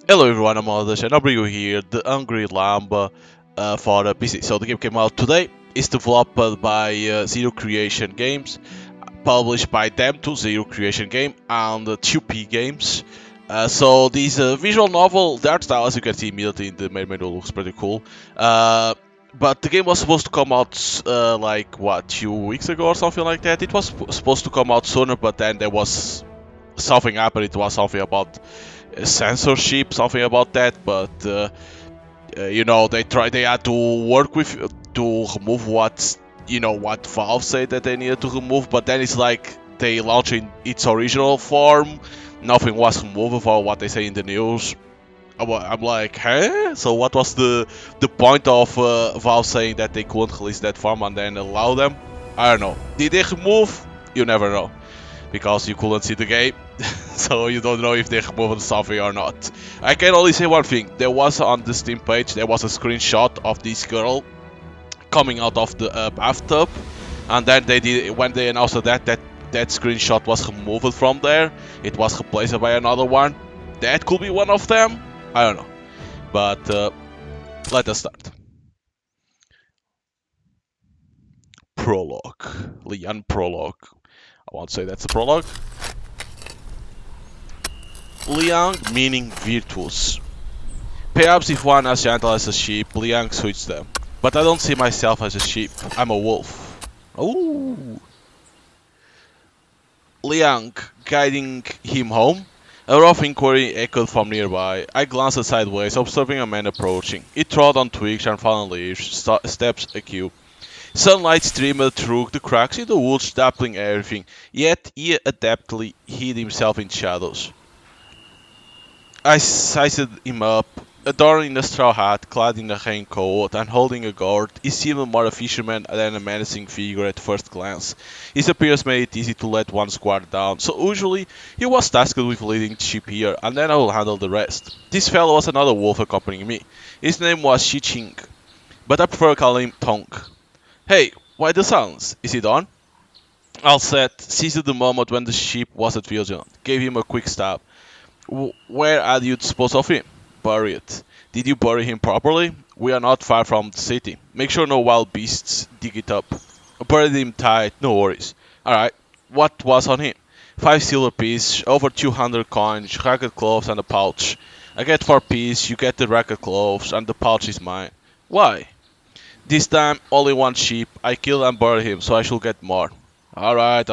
Hello everyone, I'm Aldish and I'll bring you here the Hungry Lamb for the PC. So the game came out today. It's developed by Zero Creation Games, published by them to Zero Creation Game and 2P Games. So this visual novel, the art style as you can see immediately in the main menu looks pretty cool. But the game was supposed to come out like what 2 weeks ago or something like that. It was supposed to come out sooner, but then there was something happened. It was something about censorship, something about that. But they had to work with to remove what Valve said that they needed to remove. But then it's like they launch in its original form. Nothing was removed for what they say in the news. I'm like, huh? So what was the point of Valve saying that they couldn't release that form and then allow them? I don't know. Did they remove? You never know because you couldn't see the game, so you don't know if they removed something or not. I can only say one thing: there was on the Steam page there was a screenshot of this girl coming out of the bathtub, and then they did when they announced that screenshot was removed from there. It was replaced by another one. That could be one of them. I don't know, but let us start. Prologue, Lian prologue. I won't say that's a prologue. Liang meaning virtuous. Perhaps if one as gentle as a sheep, Liang suits them. But I don't see myself as a sheep. I'm a wolf. Ooh. Liang, guiding him home. A rough inquiry echoed from nearby. I glanced sideways, observing a man approaching. He trod on twigs and fallen leaves, steps askew. Sunlight streamed through the cracks in the woods, dappling everything, yet he adeptly hid himself in shadows. I sized him up, adorned in a straw hat, clad in a raincoat, and holding a gourd. He seemed more a fisherman than a menacing figure at first glance. His appearance made it easy to let one guard down, so usually he was tasked with leading the ship here, and then I will handle the rest. This fellow was another wolf accompanying me. His name was Shiching, but I prefer calling him Tong. Hey, why the silence? Is it on? Alset seized the moment when the ship wasn't vigilant, gave him a quick stab. Where had you disposed of him? Buried. Did you bury him properly? We are not far from the city. Make sure no wild beasts dig it up. Buried him tight, no worries. Alright, what was on him? 5 silver pieces, over 200 coins, ragged clothes, and a pouch. I get 4 pieces, you get the ragged clothes, and the pouch is mine. Why? This time, only one sheep. I killed and buried him, so I should get more. Alright.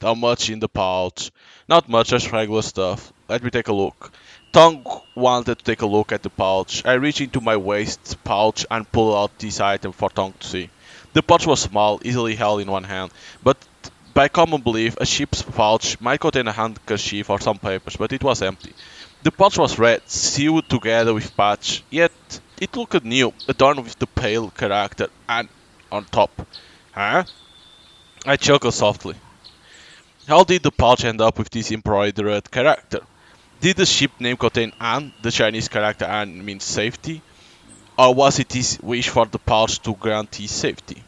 How much in the pouch? Not much, just regular stuff. Let me take a look. Tongue wanted to take a look at the pouch. I reached into my waist pouch and pulled out this item for Tongue to see. The pouch was small, easily held in one hand, but by common belief, a sheep's pouch might contain a handkerchief or some papers, but it was empty. The pouch was red, sealed together with patch, yet it looked new, adorned with the pale character, and on top. Huh? I chuckled softly. How did the pouch end up with this embroidered character? Did the ship name contain An, the Chinese character An means safety? Or was it his wish for the pouch to guarantee safety?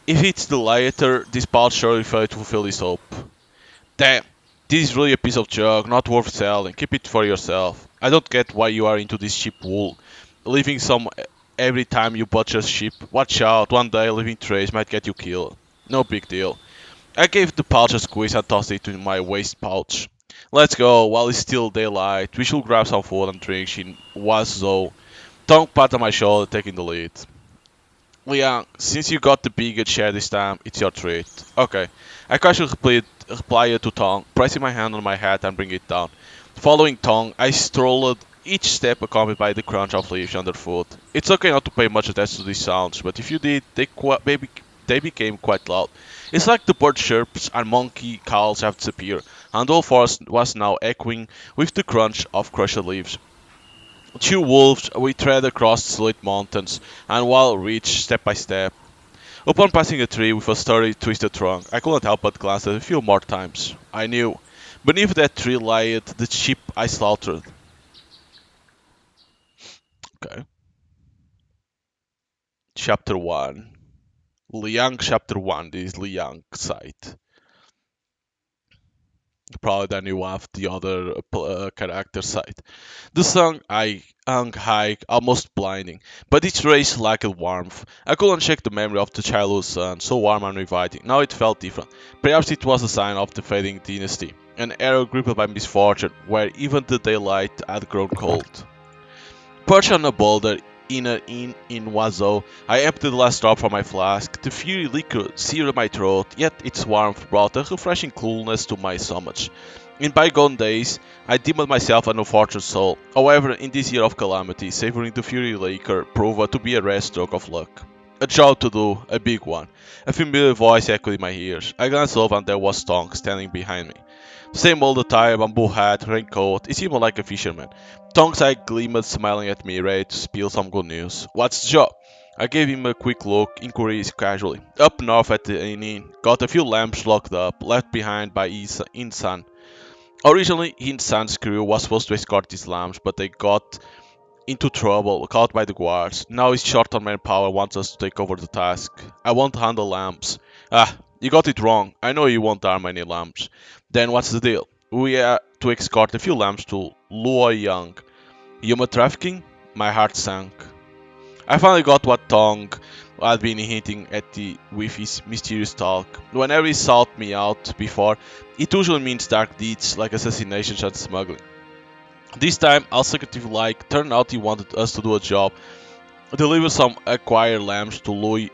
If it's the latter, this pouch surely failed to fulfill his hope. Damn, this is really a piece of junk, not worth selling. Keep it for yourself. I don't get why you are into this sheep wool. Leaving some every time you butcher a sheep. Watch out, one day leaving trace might get you killed. No big deal. I gave the pouch a squeeze and tossed it in my waist pouch. Let's go, while it's still daylight. We should grab some food and drink, she was though. Tongue pat on my shoulder, taking the lead. Liang, since you got the bigger share this time, it's your treat. Okay. I casually replied to Tong, pressing my hand on my hat and bring it down. Following Tong, I strolled each step accompanied by the crunch of leaves underfoot. It's okay not to pay much attention to these sounds, but if you did, they became quite loud. It's like the bird chirps and monkey calls have disappeared, and all forest was now echoing with the crunch of crushed leaves. Two wolves, we tread across desolate mountains, and while reach step by step. Upon passing a tree with a sturdy, twisted trunk, I couldn't help but glance at it a few more times. I knew. Beneath that tree lay the sheep I slaughtered. Okay. Chapter 1. Liang Chapter 1. This is Liang site. probably than you have the other character side. The sun I hung high, almost blinding, but its rays lacked warmth. I couldn't shake the memory of the childhood sun, so warm and inviting. Now it felt different. Perhaps it was a sign of the fading dynasty, an era gripped by misfortune, where even the daylight had grown cold. Perched on a boulder in an inn in Wazo, I emptied the last drop from my flask. The fiery liquor seared my throat, yet its warmth brought a refreshing coolness to my stomach. In bygone days, I deemed myself an unfortunate soul. However, in this year of calamity, savoring the fiery liquor proved to be a rare stroke of luck. A job to do, a big one. A familiar voice echoed in my ears. I glanced over and there was Tonk standing behind me. Same old attire, bamboo hat, raincoat. He seemed like a fisherman. Tongue's eye gleamed, smiling at me, ready to spill some good news. What's the job? I gave him a quick look, inquiries casually. Up north at the inn, got a few lamps locked up, left behind by Insan. Originally, Insan's crew was supposed to escort these lamps, but they got into trouble, caught by the guards. Now he's short on manpower, wants us to take over the task. I won't handle lamps. Ah, you got it wrong. I know you won't arm any lamps. Then what's the deal? We are to escort a few lamps to Luoyang. Human trafficking? My heart sank. I finally got what Tong had been hinting at with his mysterious talk. Whenever he sought me out before, it usually means dark deeds like assassinations and smuggling. This time, I'll secretive like, turned out he wanted us to do a job, deliver some acquired lambs to Lui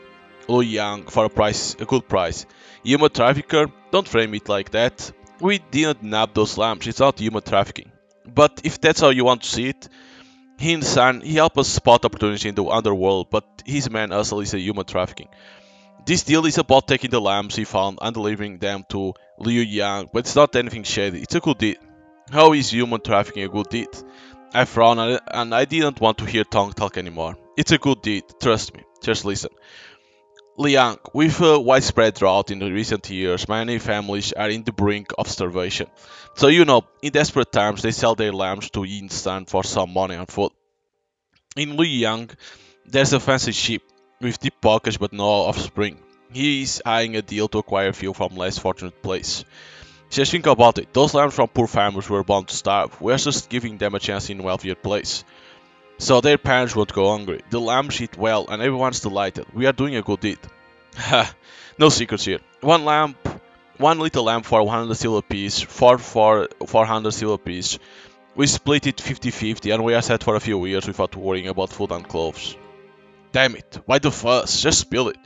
Yang for a good price. Human trafficker? Don't frame it like that. We didn't nab those lambs, it's not human trafficking. But if that's how you want to see it, Hin-san, he helped us spot opportunity in the underworld, but his main hustle is a human trafficking. This deal is about taking the lambs he found and delivering them to Liu Yang, but it's not anything shady, it's a good deed. How is human trafficking a good deed? I frowned and I didn't want to hear Tong talk anymore. It's a good deed, trust me. Just listen. Liang, with a widespread drought in the recent years, many families are in the brink of starvation. So in desperate times they sell their lambs to Yin Stan for some money and food. In Liang, there's a fancy ship with deep pockets but no offspring. He is eyeing a deal to acquire a few from less fortunate place. Just think about it, those lambs from poor farmers were bound to starve. We're just giving them a chance in a wealthier place. So their parents won't go hungry. The lambs eat well and everyone's delighted. We are doing a good deed. Ha, no secrets here. One little lamp for 100 silver piece, four for 400 silver piece. We split it 50-50 and we are set for a few years without worrying about food and clothes. Damn it, why the fuss? Just spill it.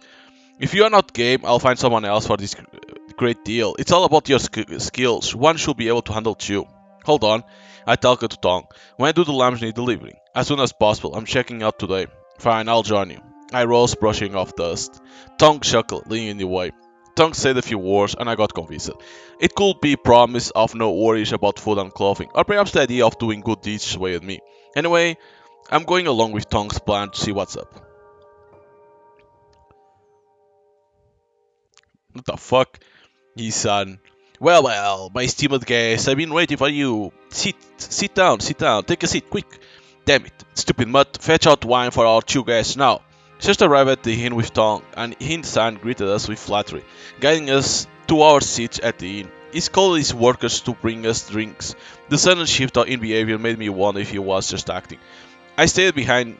If you are not game, I'll find someone else for this great deal. It's all about your skills. One should be able to handle two. Hold on, I talked to Tong. When do the lambs need delivering? As soon as possible. I'm checking out today. Fine, I'll join you. I rose, brushing off dust. Tong chuckled, leaning the way. Tong said a few words, and I got convinced. It could be promise of no worries about food and clothing, or perhaps the idea of doing good deeds swayed me. Anyway, I'm going along with Tong's plan to see what's up. What the fuck? He said. Well, my esteemed guest, I've been waiting for you. Sit down, take a seat, quick. Damn it, stupid mutt, fetch out wine for our two guests now. Just arrived at the inn with Tong, and Hin-san greeted us with flattery, guiding us to our seats at the inn. He called his workers to bring us drinks. The sudden shift in behavior made me wonder if he was just acting. I stayed behind,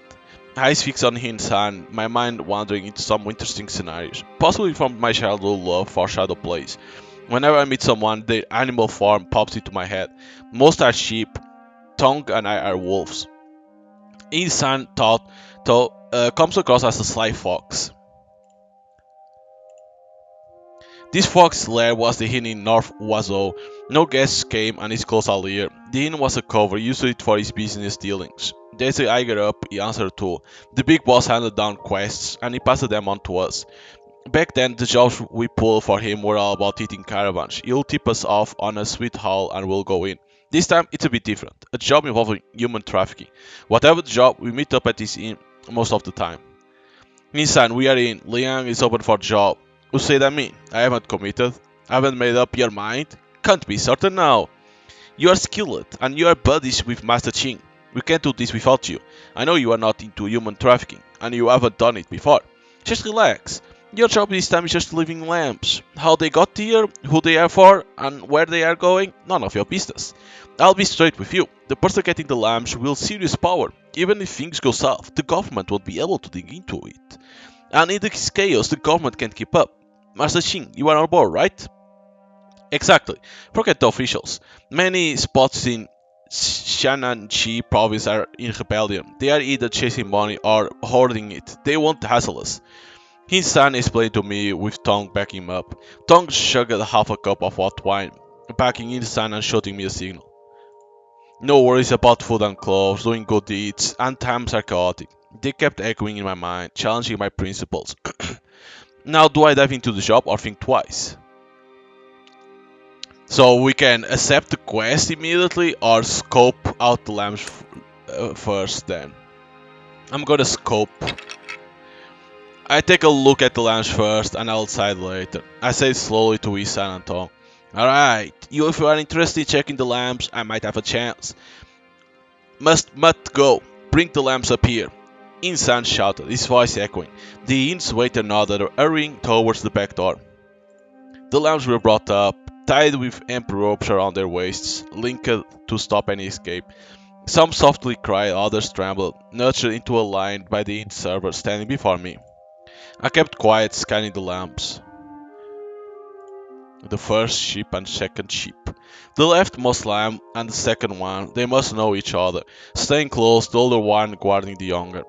eyes fixed on Hin-san, my mind wandering into some interesting scenarios, possibly from my childhood love for shadow plays. Whenever I meet someone, their animal form pops into my head. Most are sheep, Tong and I are wolves. Insan thought, though, comes across as a sly fox. This fox lair was the inn in North Wazo. No guests came and it's closed all year. The inn was a cover, used it for his business dealings. As I got up, he answered to. The big boss handed down quests and he passed them on to us. Back then, the jobs we pulled for him were all about eating caravans. He'll tip us off on a sweet haul and we'll go in. This time, it's a bit different. A job involving human trafficking. Whatever the job, we meet up at this inn most of the time. Nissan, we are in. Liang is open for job. Who say that mean? I haven't committed. Haven't made up your mind? Can't be certain now. You are skilled and you are buddies with Master Ching. We can't do this without you. I know you are not into human trafficking and you haven't done it before. Just relax. Your job this time is just living lamps. How they got here, who they are for, and where they are going, none of your business. I'll be straight with you. The person getting the lamps will serious power. Even if things go south, the government won't be able to dig into it. And in this chaos, the government can't keep up. Master Xing, you are on board, right? Exactly. Forget the officials. Many spots in Shananchi province are in rebellion. They are either chasing money or hoarding it. They won't hassle us. His son explained to me with Tong backing him up. Tong chugged half a cup of hot wine, backing in son and shooting me a signal. No worries about food and clothes, doing good deeds, and times are chaotic. They kept echoing in my mind, challenging my principles. Now, do I dive into the job or think twice? So we can accept the quest immediately or scope out the lamps first then. I'm gonna scope. I take a look at the lamps first and I'll decide later. I say slowly to Isan and Tong. Alright, if you are interested in checking the lamps, I might have a chance. Must go. Bring the lamps up here. Insan shouted, his voice echoing. The inn's waiter nodded, hurrying towards the back door. The lamps were brought up, tied with hemp ropes around their waists, linked to stop any escape. Some softly cried, others trembled, nurtured into a line by the inn server standing before me. I kept quiet, scanning the lamps. The first sheep and second sheep. The leftmost lamb and the second one, they must know each other, staying close, the older one guarding the younger.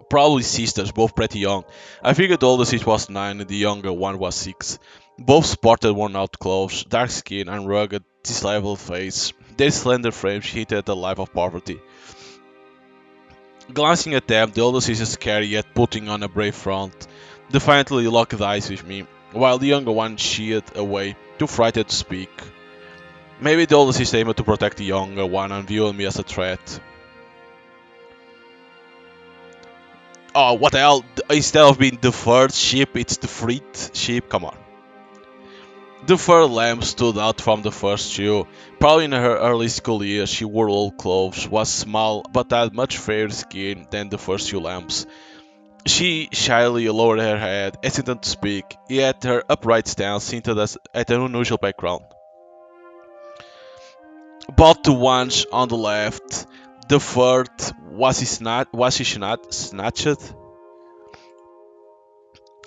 Probably sisters, both pretty young. I figured the oldest it was 9 and the younger one was 6. Both sported worn out clothes, dark skin and rugged, disheveled face. Their slender frames hinted at a life of poverty. Glancing at them, the older sister scary yet putting on a brave front, defiantly locked eyes with me, while the younger one shied away, too frightened to speak. Maybe the older sister aimed to protect the younger one and viewed me as a threat. Oh, what the hell? Instead of being the first sheep, it's the freed sheep? Come on. The fur lamb stood out from the first two. Probably in her early school years, she wore old clothes, was small, but had much fairer skin than the first two lambs. She shyly lowered her head, hesitant to speak, yet her upright stance hinted at an unusual background. About the ones on the left, the third, was he snatched?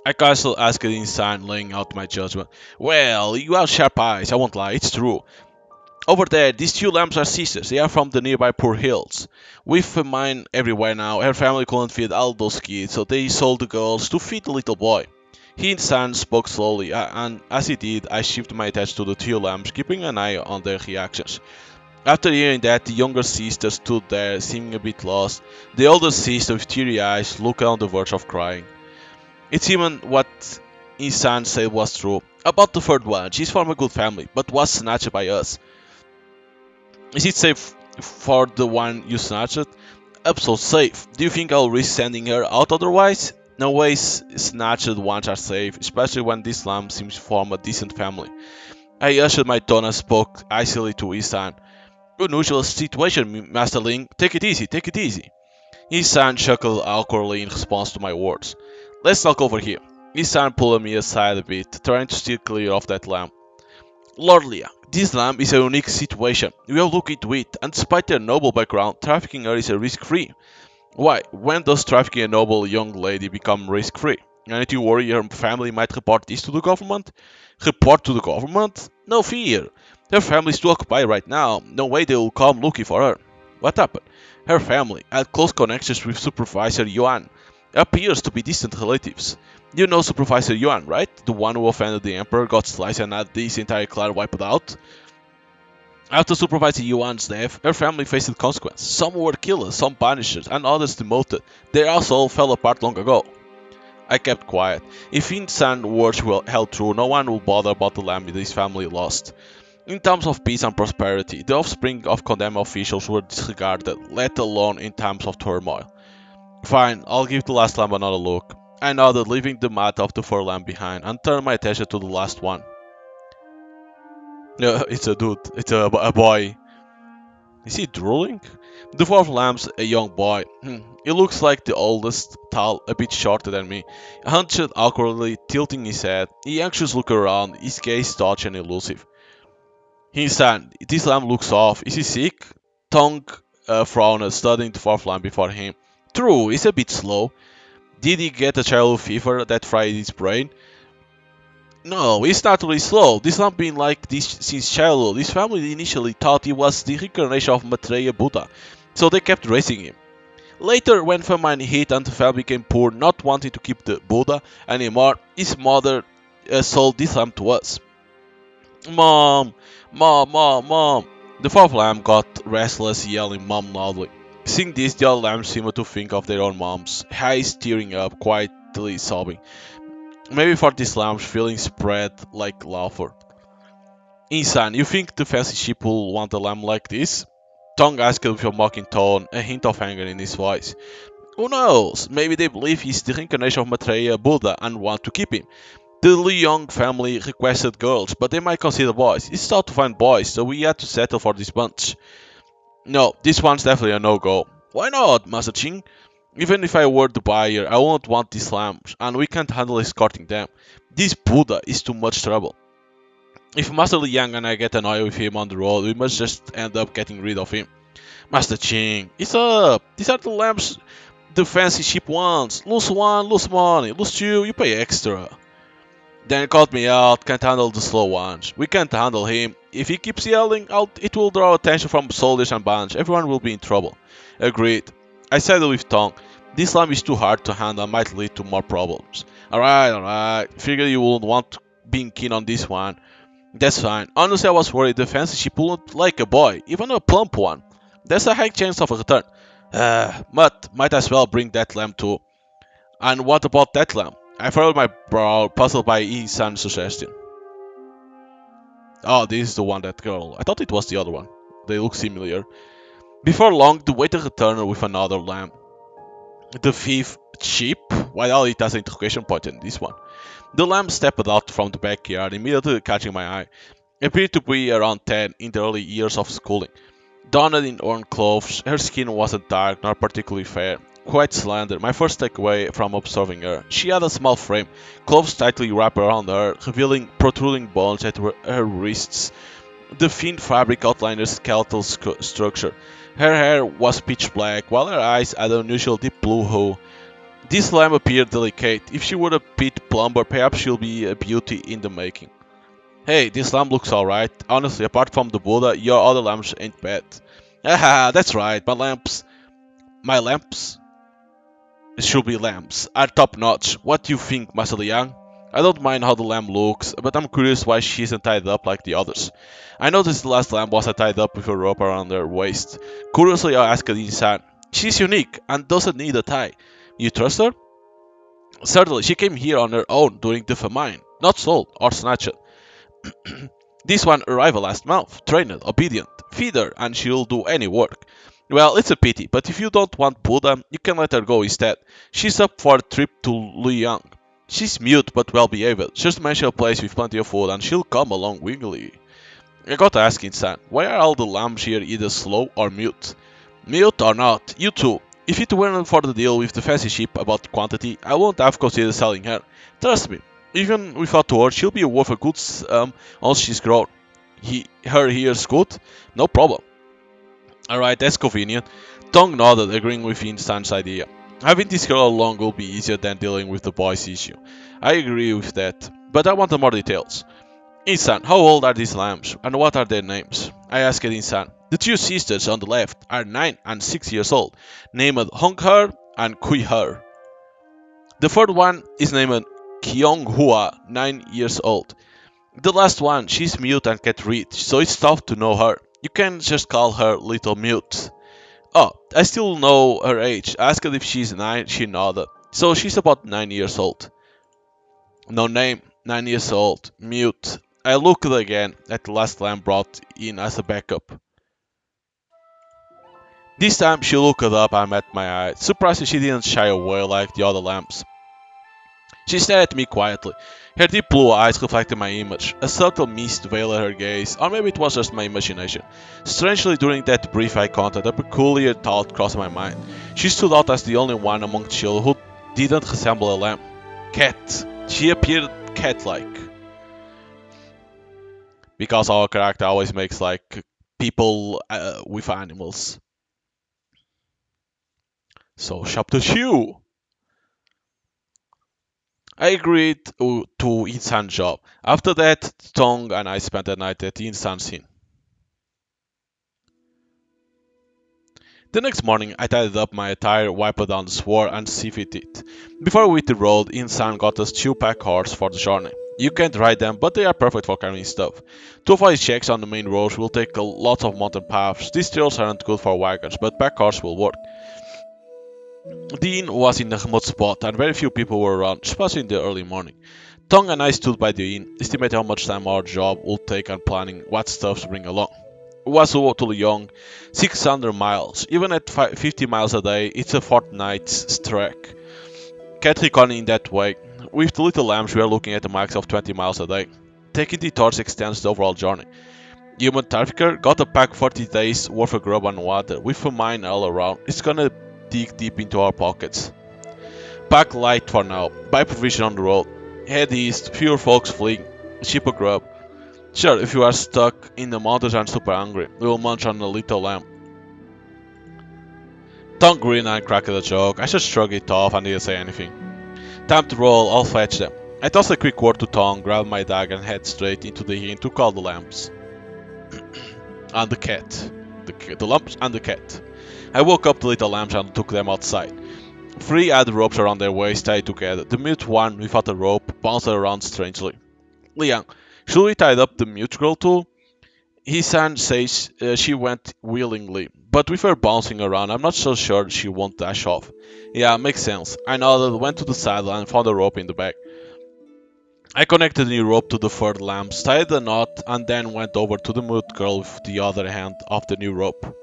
I casually asked in sign, laying out my judgment. Well, you have sharp eyes, I won't lie, it's true. Over there, these two lambs are sisters. They are from the nearby poor hills. With mine everywhere now, her family couldn't feed all those kids, so they sold the girls to feed the little boy. He and San spoke slowly, and as he did, I shifted my attention to the two lambs, keeping an eye on their reactions. After hearing that, the younger sister stood there, seeming a bit lost. The older sister, with teary eyes, looked on the verge of crying. It seemed what Isan said was true. About the third one, she's from a good family, but was snatched by us. Is it safe for the one you snatched? Absolutely safe. Do you think I'll risk sending her out otherwise? No ways snatched ones are safe, especially when this lamb seems to form a decent family. I ushered my tone and spoke icily to Isan. Unusual situation, Master Ling. Take it easy, take it easy. Isan chuckled awkwardly in response to my words. Let's talk over here. Isan pulled me aside a bit, trying to steer clear of that lamb. Lord Leah, this lamb is a unique situation. We have looked into it, and despite their noble background, trafficking her is a risk-free. Why, when does trafficking a noble young lady become risk-free? And you worry her family might report this to the government? Report to the government? No fear. Her family is too occupied right now. No way they will come looking for her. What happened? Her family had close connections with Supervisor Yuan. Appears to be distant relatives. You know Supervisor Yuan, right? The one who offended the Emperor, got sliced and had this entire clan wiped out? After Supervisor Yuan's death, her family faced consequences. Some were killed, some banished, and others demoted. Their household fell apart long ago. I kept quiet. If Insan words were held true, no one would bother about the land his family lost. In times of peace and prosperity, the offspring of condemned officials were disregarded, let alone in times of turmoil. Fine, I'll give the last lamb another look. I nodded, leaving the matter of the fur lamb behind, and turned my attention to the last one. It's a dude. It's a boy. Is he drooling? The fourth lamb's a young boy. He looks like the oldest, tall, a bit shorter than me. Hunched awkwardly, tilting his head. He anxious look around, his gaze touch and elusive. Hinsan, this lamb looks off. Is he sick? Tongue frowned, studying the fourth lamb before him. True, he's a bit slow. Did he get a childhood fever that fried his brain? No, he's not really slow. This lamb been like this since childhood. His family initially thought he was the reincarnation of Maitreya Buddha, so they kept raising him. Later, when famine hit and the family became poor, not wanting to keep the Buddha anymore, his mother sold this lamb to us. Mom, mom. The fourth lamb got restless, yelling mom loudly. Seeing this, the other lambs seemed to think of their own moms, eyes tearing up, quietly sobbing. Maybe for this lamb, feelings spread like laughter. Insan, you think the fancy sheep will want a lamb like this? Tong asked with a mocking tone, a hint of anger in his voice. Who knows? Maybe they believe he's the reincarnation of Maitreya Buddha and want to keep him. The Li Yong family requested girls, but they might consider boys. It's tough to find boys, so we had to settle for this bunch. No, this one's definitely a no-go. Why not, Master Ching? Even if I were the buyer, I won't want these lambs, and we can't handle escorting them. This Buddha is too much trouble. If Master Liang and I get annoyed with him on the road, we must just end up getting rid of him. Master Ching, it's up! These are the lambs the fancy ship wants. Lose one, lose money. Lose two, you pay extra. Dan called me out, can't handle the slow ones. We can't handle him. If he keeps yelling, it will draw attention from soldiers and bands. Everyone will be in trouble. Agreed. I said it with tongue. This lamb is too hard to handle and might lead to more problems. Alright. Figure you wouldn't want being keen on this one. That's fine. Honestly, I was worried the fancy ship wouldn't like a boy, even a plump one. There's a high chance of a return. But might as well bring that lamb too. And what about that lamb? I furrowed my brow, puzzled by Isan's suggestion. Oh, this is the one, that girl. I thought it was the other one. They look similar. Before long, the waiter returned with another lamb. The fifth sheep? Why all it has an interrogation point in this one? The lamb stepped out from the backyard, immediately catching my eye. It appeared to be around 10, in the early years of schooling. Donned in worn clothes, her skin wasn't dark nor particularly fair. Quite slender, my first takeaway from observing her. She had a small frame, clothes tightly wrapped around her, revealing protruding bones at her wrists. The thin fabric outlined her skeletal structure. Her hair was pitch black, while her eyes had an unusual deep blue hue. This lamb appeared delicate. If she were a pit plumber, perhaps she'll be a beauty in the making. Hey, this lamb looks alright. Honestly, apart from the Buddha, your other lambs ain't bad. Haha, that's right, my lamps should be lamps, are top notch. What do you think, Master Liang? I don't mind how the lamb looks, but I'm curious why she isn't tied up like the others. I noticed the last lamb wasn't tied up with a rope around her waist. Curiously, I asked Insan. She's unique and doesn't need a tie. You trust her? Certainly, she came here on her own during the famine, not sold or snatched. This one arrived last month, trained, obedient, feed her, and she'll do any work. Well, it's a pity, but if you don't want Buddha, you can let her go instead. She's up for a trip to Luoyang. She's mute but well behaved. Just mention a place with plenty of food and she'll come along willingly. I gotta ask Insan, why are all the lambs here either slow or mute? Mute or not, you too. If it weren't for the deal with the fancy ship about quantity, I wouldn't have considered selling her. Trust me, even without words, she'll be worth a good once she's grown. Her here's good? No problem. Alright, that's convenient. Tong nodded, agreeing with Insan's idea. Having this girl along will be easier than dealing with the boys issue. I agree with that, but I want more details. Insan, how old are these lambs, and what are their names? I asked Insan. The two sisters on the left are 9 and 6 years old, named Hongher and Kuiher. The third one is named Kyonghua, 9 years old. The last one, she's mute and can't read, so it's tough to know her. You can just call her Little Mute. Oh, I still know her age. I asked if she's 9, she nodded. So she's about 9 years old. No name, 9 years old, mute. I looked again at the last lamb brought in as a backup. This time she looked up and met my eye, surprised she didn't shy away like the other lambs. She stared at me quietly, her deep blue eyes reflecting my image. A subtle mist veiled her gaze, or maybe it was just my imagination. Strangely, during that brief eye contact, a peculiar thought crossed my mind. She stood out as the only one among the children who didn't resemble a lamb. Cat. She appeared cat-like. Because our character always makes like people with animals. So, chapter 2. I agreed to Insan's job. After that, Tong and I spent the night at Insan's inn. The next morning, I tidied up my attire, wiped down the sword, and sifted it. Before we hit the road, Insan got us 2 pack horses for the journey. You can't ride them, but they are perfect for carrying stuff. To avoid checks on the main roads, we'll take a lot of mountain paths. These trails aren't good for wagons, but pack horses will work. The inn was in a remote spot, and very few people were around, especially in the early morning. Tong and I stood by the inn, estimating how much time our job would take and planning what stuff to bring along. It was totally young, 600 miles. Even at 50 miles a day, it's a fortnight's trek. Can't reckon in that way. With the little lambs, we are looking at a max of 20 miles a day. Taking detours extends the overall journey. Human trafficker got a pack 40 days worth of grub and water. With a mine all around, it's gonna dig deep into our pockets. Pack light for now. Buy provision on the road. Head east, fewer folks fleeing. Cheaper grub. Sure, if you are stuck in the mountains and super hungry, we will munch on a little lamb. Tom grinned and cracked a joke. I just shrugged it off and didn't say anything. Time to roll, I'll fetch them. I tossed a quick word to Tom, grabbed my dagger and head straight into the inn to call the lambs. And the cat. The lambs and the cat. I woke up the little lambs and took them outside. 3 had ropes around their waists tied together. The mute one, without a rope, bounced around strangely. Liang, should we tie up the mute girl too? Hisan says she went willingly, but with her bouncing around, I'm not so sure she won't dash off. Yeah, makes sense. I nodded, went to the saddle, and found a rope in the back. I connected the new rope to the third lamp, tied the knot, and then went over to the mute girl with the other hand of the new rope.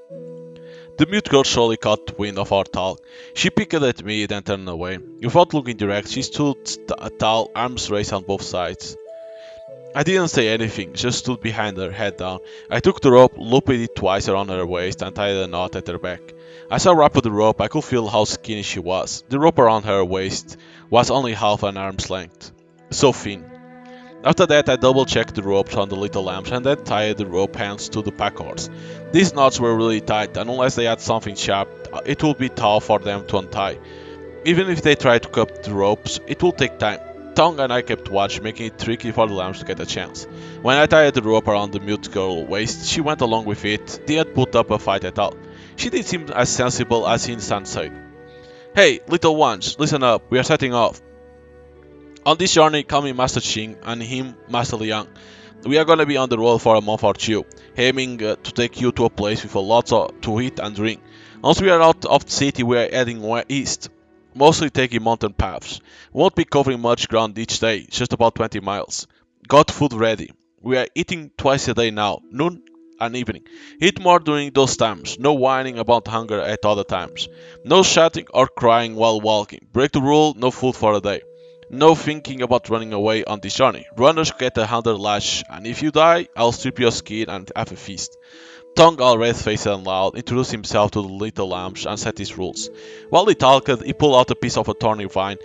The mute girl surely caught wind of our talk. She picked at me, then turned away. Without looking direct, she stood tall, arms raised on both sides. I didn't say anything, just stood behind her, head down. I took the rope, looped it twice around her waist, and tied a knot at her back. As I wrapped the rope, I could feel how skinny she was. The rope around her waist was only half an arm's length. So thin. After that, I double-checked the ropes on the little lambs and then tied the rope ends to the pack horse. These knots were really tight, and unless they had something sharp, it would be tough for them to untie. Even if they tried to cut the ropes, it would take time. Tong and I kept watch, making it tricky for the lambs to get a chance. When I tied the rope around the mute girl's waist, she went along with it, didn't put up a fight at all. She did seem as sensible as Insan said. Hey, little ones, listen up, we are setting off. On this journey, call me Master Ching and him Master Liang. We are gonna be on the road for a month or two, aiming to take you to a place with a lot to eat and drink. Once we are out of the city, we are heading east, mostly taking mountain paths. We won't be covering much ground each day, just about 20 miles. Got food ready. We are eating twice a day now, noon and evening. Eat more during those times, no whining about hunger at other times. No shouting or crying while walking. Break the rule, no food for a day. No thinking about running away on this journey. Runners get 100 lash, and if you die, I'll strip your skin and have a feast. Tong, all red-faced and loud, introduced himself to the little lambs and set his rules. While he talked, he pulled out a piece of a thorny vine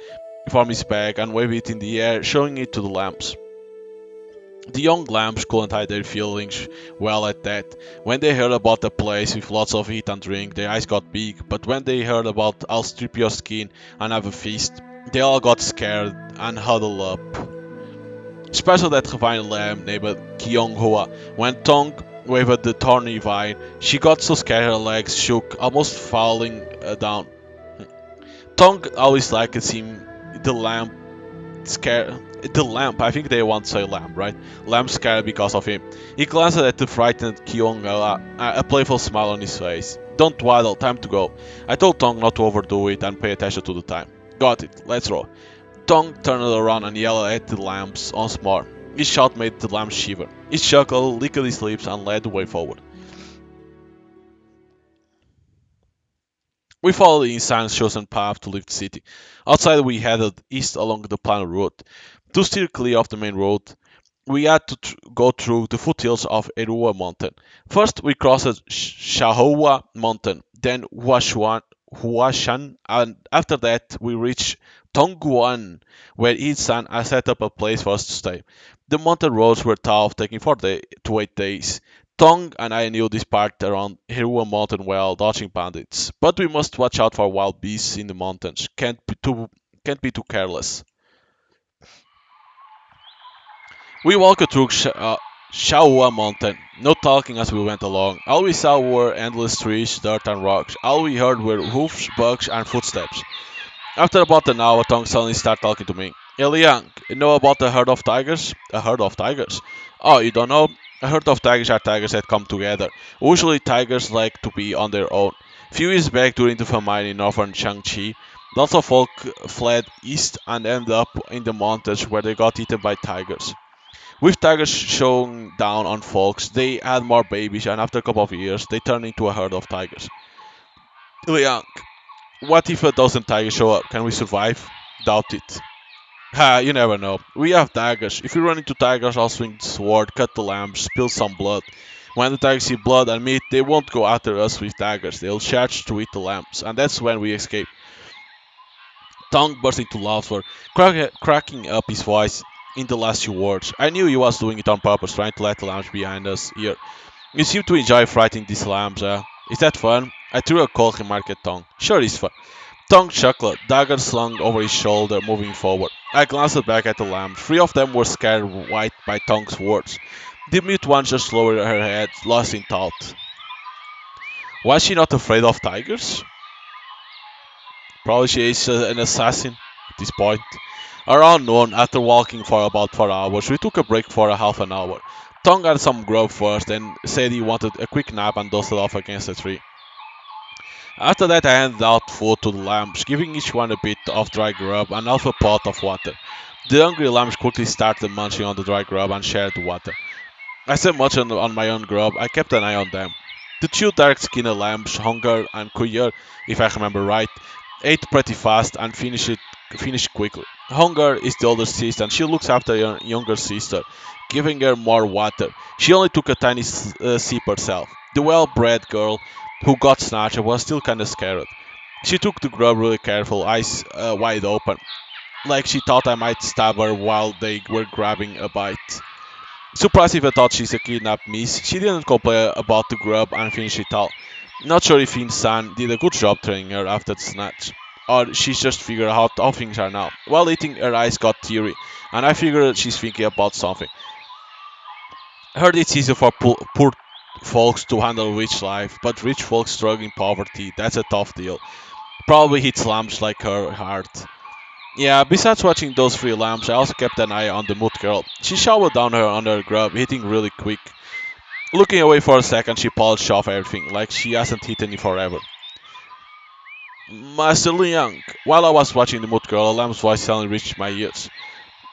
from his bag and waved it in the air, showing it to the lambs. The young lambs couldn't hide their feelings well at that. When they heard about a place with lots of eat and drink, their eyes got big, but when they heard about I'll strip your skin and have a feast, they all got scared and huddled up. Especially that refined lamb named Kyonghua. When Tong waved the thorny vine, she got so scared her legs shook, almost falling down. Tong always liked seeing the lamb scared. The lamp, I think they want to say lamb, right? Lamb scared because of him. He glanced at the frightened Kyonghua, a playful smile on his face. Don't waddle, time to go. I told Tong not to overdo it and pay attention to the time. Got it, let's roll. Tong turned around and yelled at the lambs once more. His shout made the lambs shiver. He chuckled, licked his lips, and led the way forward. We followed the Insan's chosen path to leave the city. Outside, we headed east along the planned route. To steer clear of the main road, we had to go through the foothills of Erua Mountain. First, we crossed Shahoua Mountain, then Huashan, and after that, we reached Tongguan, where Isan had set up a place for us to stay. The mountain roads were tough, taking 4 to 8 days. Tong and I knew this part around Hirua Mountain well, dodging bandits. But we must watch out for wild beasts in the mountains. Can't be too careless. We walked through Shaua Mountain, no talking as we went along. All we saw were endless trees, dirt, and rocks. All we heard were hoofs, bugs, and footsteps. After about an hour, Tong suddenly started talking to me. Eliang, you know about a herd of tigers? A herd of tigers? Oh, you don't know? A herd of tigers are tigers that come together. Usually, tigers like to be on their own. Few years back, during the famine in northern Jiangxi, lots of folk fled east and ended up in the mountains where they got eaten by tigers. With tigers showing down on folks, they had more babies, and after a couple of years, they turned into a herd of tigers. Liang, what if a dozen tigers show up? Can we survive? Doubt it. Ha, you never know. We have daggers. If we run into tigers, I'll swing the sword, cut the lamb, spill some blood. When the tigers see blood and meat, they won't go after us with daggers. They'll charge to eat the lambs, and that's when we escape. Tong burst into laughter, cracking up his voice in the last few words. I knew he was doing it on purpose, trying to let the lambs behind us here. You seem to enjoy frightening these lambs, Is that fun? I threw a cold remark at Tong. Sure, it's fun. Tong chuckled, dagger slung over his shoulder, moving forward. I glanced back at the lambs. 3 of them were scared white by Tong's words. The mute one just lowered her head, lost in thought. Was she not afraid of tigers? Probably she is an assassin at this point. Around noon, after walking for about 4 hours, we took a break for a half an hour. Tong got some grub first, then said he wanted a quick nap and dozed off against a tree. After that, I handed out food to the lambs, giving each one a bit of dry grub and half a pot of water. The hungry lambs quickly started munching on the dry grub and shared the water. I said much on my own grub, I kept an eye on them. The two dark-skinned lambs, Hunger and Kuyer, if I remember right, ate pretty fast and finished quickly. Hunger is the older sister and she looks after her younger sister, giving her more water. She only took a tiny sip herself. The well-bred girl who got snatched was still kinda scared. She took the grub really careful, eyes wide open, like she thought I might stab her while they were grabbing a bite. Surprised if I thought she's a kidnapped miss, she didn't complain about the grub and finished it all. Not sure if Insan did a good job training her after the snatch, or she's just figured out how things are now. While eating, her eyes got teary, and I figured she's thinking about something. I heard it's easy for poor folks to handle rich life, but rich folks struggling in poverty, that's a tough deal. Probably hits lambs like her hard. Yeah, besides watching those 3 lambs, I also kept an eye on the mood girl. She showered down her on her grub, hitting really quick. Looking away for a second, she polished off everything, like she hasn't eaten in forever. Master Liang, while I was watching the mood girl, a lamb's voice suddenly reached my ears.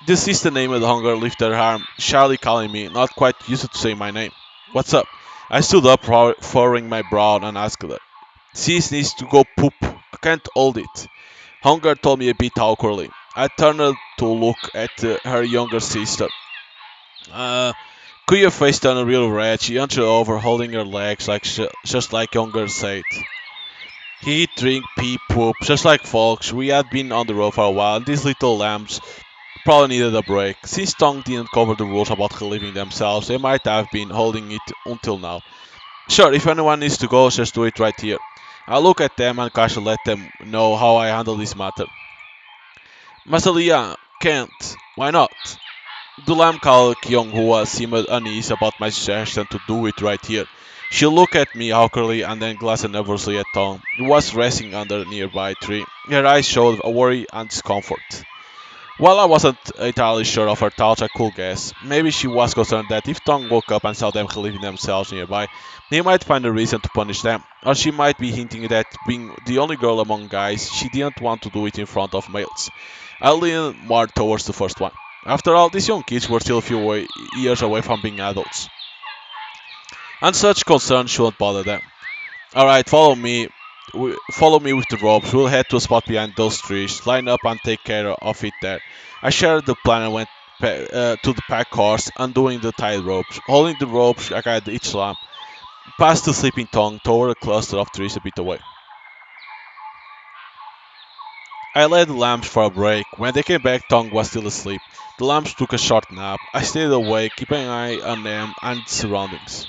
The sister named Hunger lifted her arm, shyly calling me, not quite used to saying my name. What's up? I stood up, furrowing my brow, and asked her. Sis needs to go poop. I can't hold it. Hunger told me a bit awkwardly. I turned to look at her younger sister. Uh, Kuya's face turned real red. She hunched over, holding her legs, like just like Younger said. He eat, drink, pee, poop, just like folks. We had been on the road for a while, and these little lambs probably needed a break. Since Tong didn't cover the rules about relieving themselves, they might have been holding it until now. Sure, if anyone needs to go, just do it right here. I look at them and casually let them know how I handle this matter. Masalia can't. Why not? Dulam Kal Kyonghua seemed uneasy about my suggestion to do it right here. She looked at me awkwardly and then glanced nervously at Tom, who was resting under a nearby tree. Her eyes showed worry and discomfort. While I wasn't entirely sure of her thoughts, I could guess. Maybe she was concerned that if Tong woke up and saw them relieving themselves nearby, he might find a reason to punish them. Or she might be hinting that, being the only girl among guys, she didn't want to do it in front of males. I leaned more towards the first one. After all, these young kids were still a few years away from being adults, and such concerns shouldn't bother them. Alright, follow me. Follow me with the ropes. We'll head to a spot behind those trees, line up and take care of it there. I shared the plan and went to the pack horse, undoing the tied ropes. Holding the ropes, I guided each lamp past the sleeping tongue toward a cluster of trees a bit away. I led the lamps for a break. When they came back, Tong was still asleep. The lamps took a short nap. I stayed awake, keeping an eye on them and the surroundings.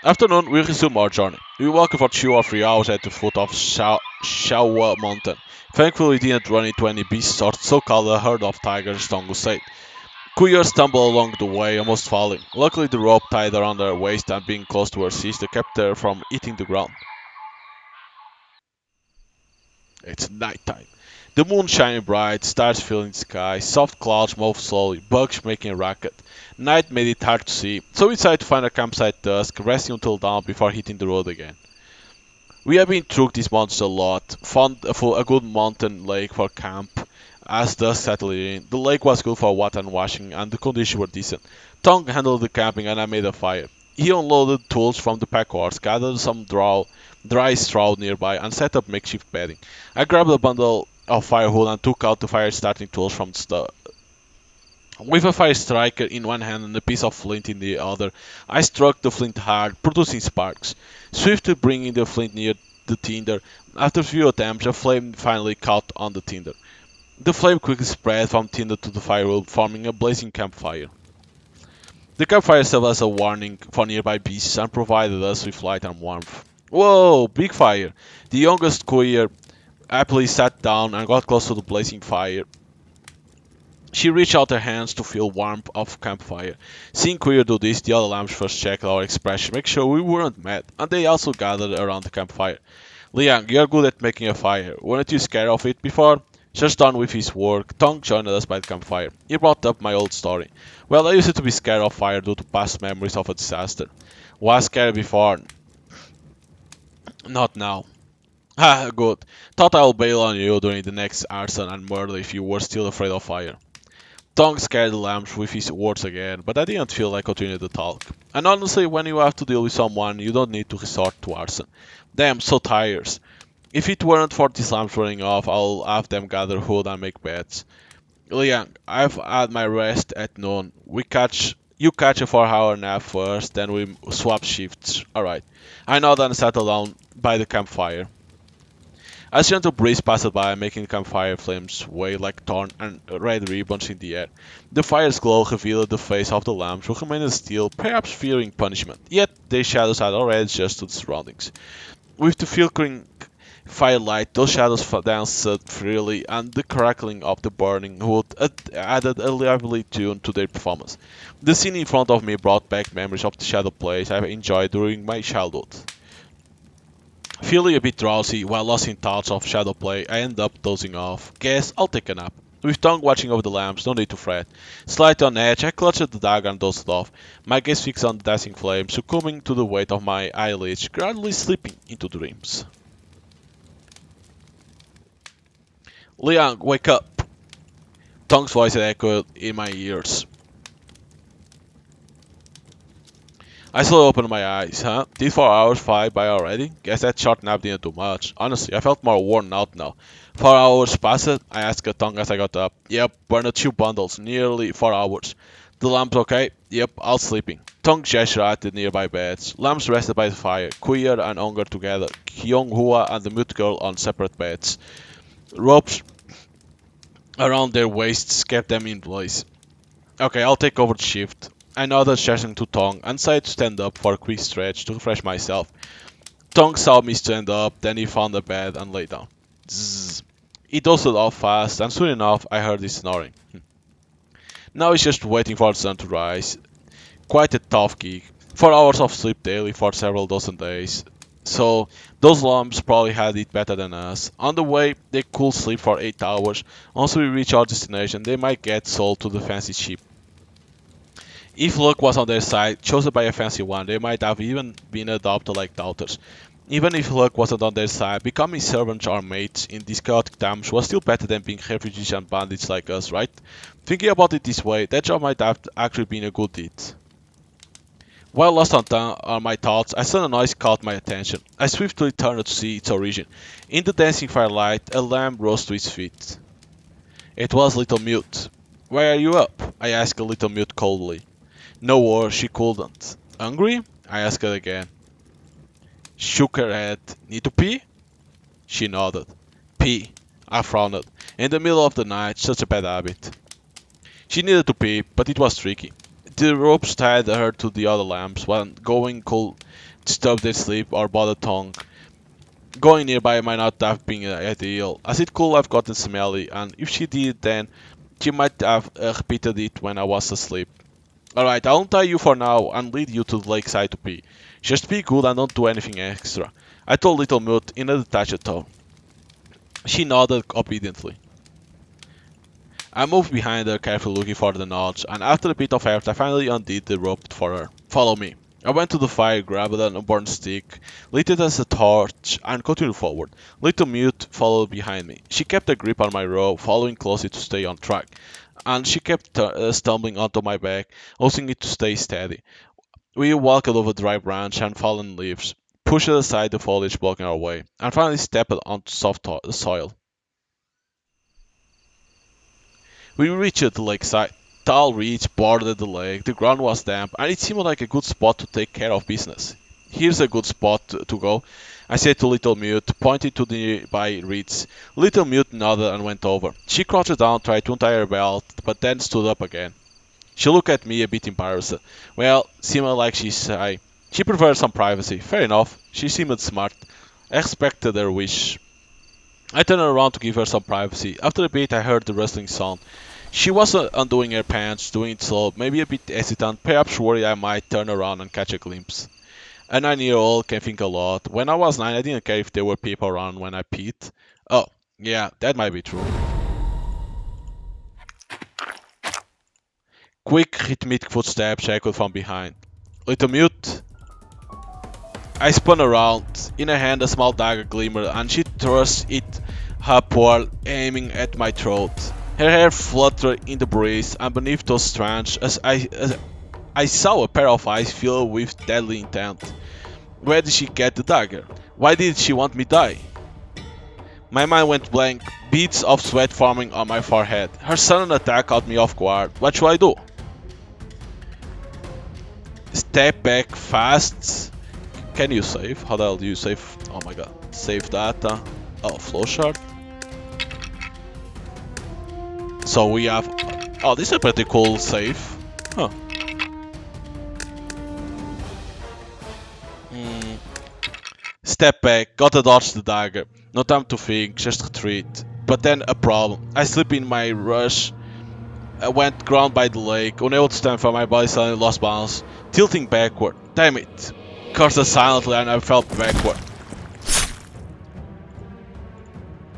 Afternoon, we resumed our journey. We walked for 2 or 3 hours at the foot of Shawa Mountain. Thankfully, we didn't run into any beasts or so-called a herd of tigers, Tongu said. Kuya stumbled along the way, almost falling. Luckily, the rope tied around her waist and being close to her sister kept her from hitting the ground. It's nighttime. The moon shining bright, stars filling the sky, soft clouds move slowly, bugs making a racket. Night made it hard to see, so we decided to find a campsite dusk, resting until dawn before hitting the road again. We have been through these mountains a lot, found a good mountain lake for camp. As dusk settled in, the lake was good for water and washing, and the conditions were decent. Tong handled the camping, and I made a fire. He unloaded tools from the pack horse, gathered some dry straw nearby, and set up makeshift bedding. I grabbed a bundle of firewood and took out the fire starting tools from the stove. With a fire striker in one hand and a piece of flint in the other, I struck the flint hard, producing sparks. Swiftly bringing the flint near the tinder, after a few attempts, a flame finally caught on the tinder. The flame quickly spread from tinder to the firewood, forming a blazing campfire. The campfire served as a warning for nearby beasts and provided us with light and warmth. Whoa, big fire! The youngest courier happily sat down and got close to the blazing fire. She reached out her hands to feel warmth of campfire. Seeing Queer do this, the other lambs first checked our expression, make sure we weren't mad, and they also gathered around the campfire. Liang, you're good at making a fire. Weren't you scared of it before? Just done with his work, Tong joined us by the campfire. He brought up my old story. Well, I used to be scared of fire due to past memories of a disaster. Was scared before. Not now. Ah, good. Thought I'll bail on you during the next arson and murder if you were still afraid of fire. Tong scared the lambs with his words again, but I didn't feel like continuing the talk. And honestly, when you have to deal with someone, you don't need to resort to arson. Damn, so tired. If it weren't for these lambs running off, I'll have them gather wood and make beds. Liang, I've had my rest at noon. You catch a 4 hour nap first, then we swap shifts. Alright. I nod and settle down by the campfire. A gentle breeze passed by, making the campfire flames wave like torn and red ribbons in the air. The fire's glow revealed the face of the lambs, who remained still, perhaps fearing punishment. Yet their shadows had already adjusted to the surroundings. With the flickering firelight, those shadows danced freely, and the crackling of the burning wood added a lively tune to their performance. The scene in front of me brought back memories of the shadow plays I enjoyed during my childhood. Feeling a bit drowsy while lost in thoughts of shadow play, I end up dozing off. Guess I'll take a nap. With Tongue watching over the lamps, no need to fret. Slightly on edge, I clutched at the dagger and dozed off, my gaze fixed on the dancing flame, succumbing to the weight of my eyelids, gradually slipping into dreams. Liang, wake up! Tongue's voice had echoed in my ears. I slowly opened my eyes. Huh? Did 4 hours fly by already? Guess that short nap didn't do much. Honestly, I felt more worn out now. 4 hours passed? I asked Tongue as I got up. Yep, burned 2 bundles. Nearly 4 hours. The lamps okay? Yep, all sleeping. Tongue gestured at the nearby beds. Lamps rested by the fire, Queer and Unger together, Kyung Hua and the mute girl on separate beds. Ropes around their waists kept them in place. Okay, I'll take over the shift. I nodded, gesturing to Tong, and decided to stand up for a quick stretch to refresh myself. Tong saw me stand up, then he found a bed and lay down. Zzz. He dozed off fast, and soon enough I heard his snoring. Now he's just waiting for the sun to rise. Quite a tough gig. 4 hours of sleep daily for several dozen days. So, those lumps probably had it better than us. On the way, they could sleep for 8 hours. Once we reach our destination, they might get sold to the fancy ship. If luck was on their side, chosen by a fancy one, they might have even been adopted like daughters. Even if luck wasn't on their side, becoming servants or mates in these chaotic times was still better than being refugees and bandits like us, right? Thinking about it this way, that job might have actually been a good deed. While lost on my thoughts, I saw a noise caught my attention. I swiftly turned to see its origin. In the dancing firelight, a lamb rose to its feet. It was Little Mute. "Why are you up?" I asked Little Mute coldly. No word, she couldn't. "Hungry?" I asked her again. Shook her head. "Need to pee?" She nodded. "Pee." I frowned. In the middle of the night, such a bad habit. She needed to pee, but it was tricky. The ropes tied her to the other lamps, when going could disturb their sleep or bother tongue. Going nearby might not have been ideal, as it could have gotten smelly, and if she did then, she might have repeated it when I was asleep. "Alright, I'll untie you for now and lead you to the lakeside to pee. Just be good and don't do anything extra," I told Little Mute in a detached tone. She nodded obediently. I moved behind her, carefully looking for the notch, and after a bit of effort I finally undid the rope for her. "Follow me." I went to the fire, grabbed an unburned stick, lit it as a torch, and continued forward. Little Mute followed behind me. She kept a grip on my rope, following closely to stay on track, and she kept stumbling onto my back, using it to stay steady. We walked over dry branch and fallen leaves, pushed aside the foliage blocking our way, and finally stepped onto soft soil. We reached the lakeside. Tall reeds bordered the lake, the ground was damp, and it seemed like a good spot to take care of business. "Here's a good spot to go," I said to Little Mute, pointing to the nearby reeds. Little Mute nodded and went over. She crouched down, tried to untie her belt, but then stood up again. She looked at me a bit embarrassed. Well, seemed like she's shy. She preferred some privacy. Fair enough. She seemed smart. I expected her wish. I turned around to give her some privacy. After a bit, I heard the rustling sound. She was undoing her pants, doing it slow, maybe a bit hesitant, perhaps worried I might turn around and catch a glimpse. A 9-year-old can think a lot. When I was 9, I didn't care if there were people around when I peed. Oh, yeah, that might be true. Quick, rhythmic footsteps echoed from behind. "Little Mute." I spun around. In her hand a small dagger glimmered, and she thrust it upward, aiming at my throat. Her hair fluttered in the breeze, and beneath those strands, I saw a pair of eyes filled with deadly intent. Where did she get the dagger? Why did she want me die? My mind went blank, beads of sweat forming on my forehead. Her sudden attack caught me off guard. What should I do? Step back fast. Can you save? How the hell do you save? Oh my god. Save data. Oh, flowchart. So we have... Oh, this is a pretty cool save. Huh. Hmm. Step back, gotta dodge the dagger. No time to think, just retreat. But then a problem. I slip in my rush. I went ground by the lake, unable to stand for my body suddenly lost balance, tilting backward. Damn it! Cursed silently and I fell backward.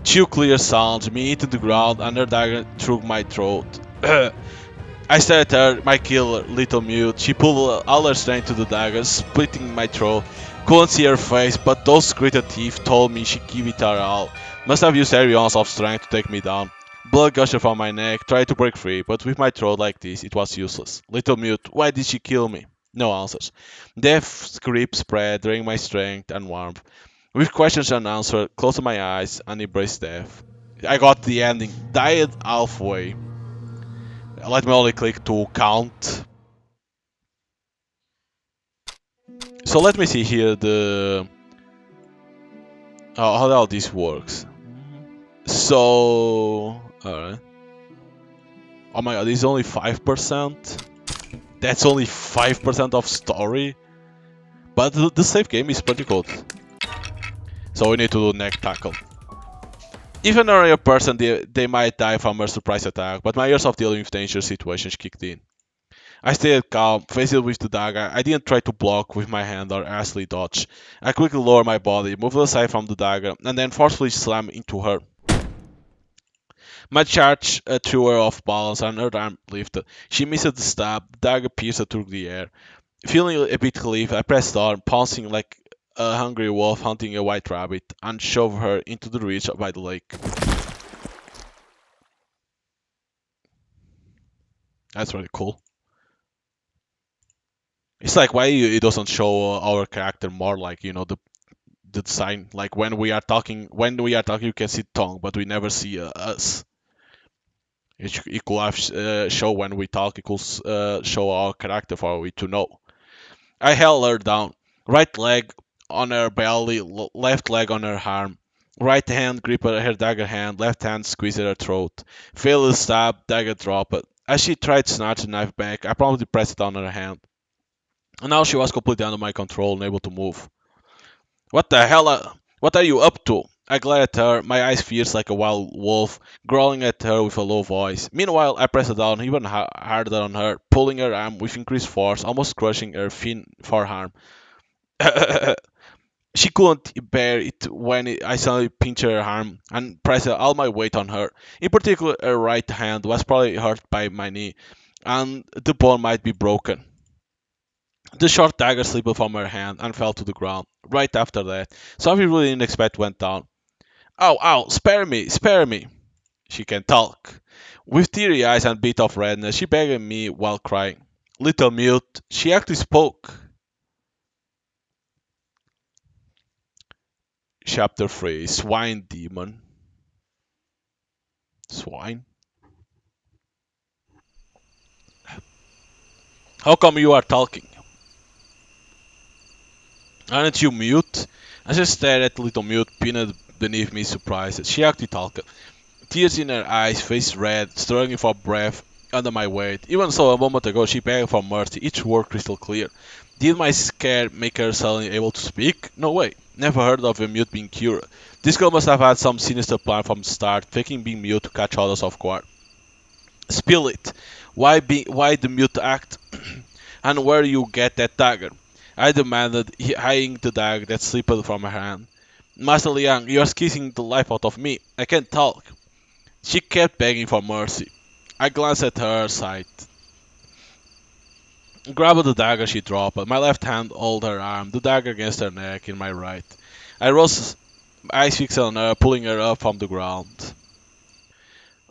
Two clear sounds, me hitting the ground and her dagger through my throat. I stared at her, my killer, Little Mute. She pulled all her strength to the dagger, splitting my throat. Couldn't see her face, but those gritted teeth told me she'd give it her all. Must have used every ounce of strength to take me down. Blood gushed from my neck, tried to break free, but with my throat like this, it was useless. Little Mute, why did she kill me? No answers. Death's grip spread, draining my strength and warmth. With questions unanswered, closed my eyes and embraced death. I got the ending. Died halfway. Let me only click to count. So let me see here the how the hell this works. So alright. Oh my god, this is only 5%. That's only 5% of story. But the save game is pretty good. So we need to do neck tackle. If an area person, they might die from a surprise attack, but my years of dealing with dangerous situations kicked in. I stayed calm, faced with the dagger. I didn't try to block with my hand or hastily dodge. I quickly lowered my body, moved aside from the dagger, and then forcefully slammed into her. My charge threw her off balance and her arm lifted. She missed the stab, the dagger pierced through the air. Feeling a bit relieved, I pressed on, pouncing like a hungry wolf hunting a white rabbit, and shoved her into the reach by the lake. That's really cool. It's like why it doesn't show our character more like the sign like when we are talking you can see tongue but we never see us. It could have show when we talk. It could show our character for we to know. I held her down. Right leg on her belly, left leg on her arm. Right hand gripped her dagger hand, left hand squeezed her throat. Failed to stab, dagger dropped. As she tried to snatch the knife back, I promptly pressed it on her hand. And now she was completely under my control, unable to move. What the hell? What are you up to? I glared at her, my eyes fierce like a wild wolf, growling at her with a low voice. Meanwhile, I pressed down even harder on her, pulling her arm with increased force, almost crushing her thin forearm. She couldn't bear it when I suddenly pinched her arm and pressed all my weight on her. In particular, her right hand was probably hurt by my knee, and the bone might be broken. The short dagger slipped from her hand and fell to the ground. Right after that, something really didn't expect went down. Ow, ow, spare me, spare me. She can talk. With teary eyes and bit of redness, she begged me while crying. Little mute, she actually spoke. Chapter 3 Swine Demon. Swine? How come you are talking? Aren't you mute? I just stared at little mute pinned beneath me, surprised. She actually talked. Tears in her eyes, face red, struggling for breath under my weight. Even so, a moment ago she begged for mercy, each word crystal clear. Did my scare make her suddenly able to speak? No way. Never heard of a mute being cured. This girl must have had some sinister plan from the start, faking being mute to catch others off guard. Spill it. Why the mute act? And where you get that dagger? I demanded, eyeing the dagger that slipped from her hand. Master Liang, you are squeezing the life out of me. I can't talk. She kept begging for mercy. I glanced at her side, grabbed the dagger she dropped. My left hand held her arm, the dagger against her neck in my right. I rose, eyes fixed on her, pulling her up from the ground.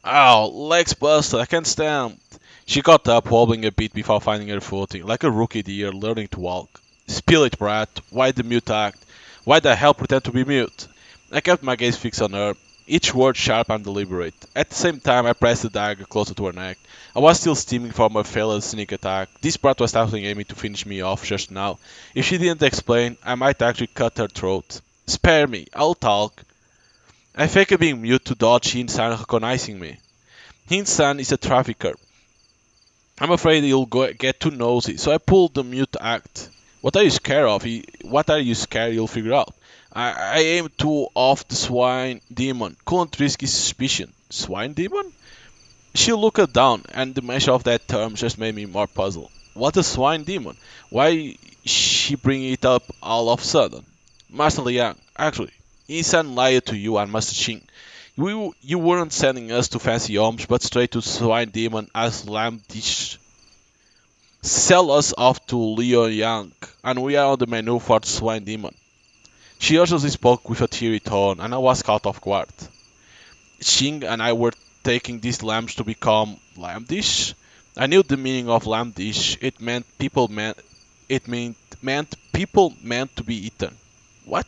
Ow, legs busted, I can't stand. She got up, wobbling a bit before finding her footing, like a rookie deer learning to walk. Spill it, brat. Why the mute act? Why the hell pretend to be mute? I kept my gaze fixed on her, each word sharp and deliberate. At the same time, I pressed the dagger closer to her neck. I was still steaming from her failed sneak attack. This brat was definitely aiming to finish me off just now. If she didn't explain, I might actually cut her throat. Spare me, I'll talk. I faked being mute to dodge Shin-san recognizing me. Shin-san is a trafficker. I'm afraid he'll get too nosy, so I pulled the mute act. What are you scared of? What are you scared you'll figure out? I aim to off the swine demon. Couldn't risk his suspicion. Swine demon? She looked down, and the mention of that term just made me more puzzled. What a swine demon? Why she bring it up all of a sudden? Master Liang, actually, Isan lied to you and Master Qing. You weren't sending us to fancy homes, but straight to swine demon as lamb dish. Sell us off to Leo Yang, and we are on the menu for the swine demon. She urgently spoke with a teary tone, and I was caught off guard. Xing and I were taking these lambs to become lamb dish. I knew the meaning of lamb dish. It meant people meant to be eaten. What?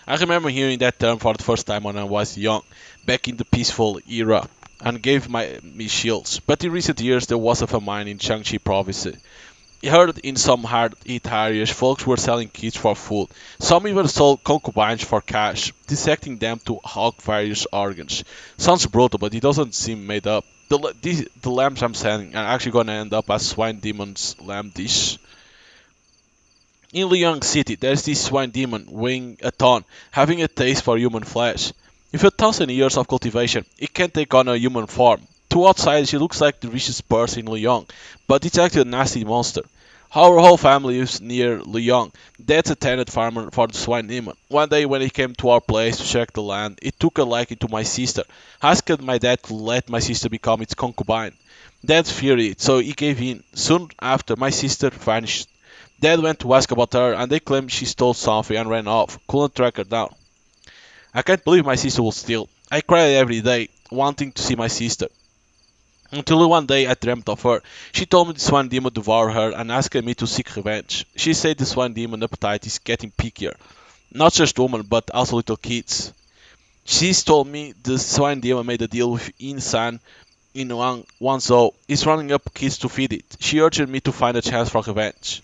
I remember hearing that term for the first time when I was young, back in the peaceful era, and gave me chills. But in recent years, there was a famine in Jiangxi province. I heard in some hard-hit areas, folks were selling kids for food. Some even sold concubines for cash, dissecting them to hog various organs. Sounds brutal, but it doesn't seem made up. The lambs I'm selling are actually gonna end up as swine demon's lamb dish. In Liang City, there's this swine demon weighing a ton, having a taste for human flesh. With 1,000 years of cultivation, it can take on a human form. To outsiders, she looks like the richest person in Liang, but it's actually a nasty monster. Our whole family lives near Liang. Dad's a tenant farmer for the swine demon. One day when he came to our place to check the land, it took a liking to my sister, asked my dad to let my sister become its concubine. Dad feared it, so he gave in. Soon after, my sister vanished. Dad went to ask about her, and they claimed she stole something and ran off. Couldn't track her down. I can't believe my sister will steal. I cry every day, wanting to see my sister. Until one day I dreamt of her. She told me the swine demon devoured her and asked me to seek revenge. She said the swine demon appetite is getting pickier. Not just women, but also little kids. She told me the swine demon made a deal with Insan in one zoo. He's running up kids to feed it. She urged me to find a chance for revenge.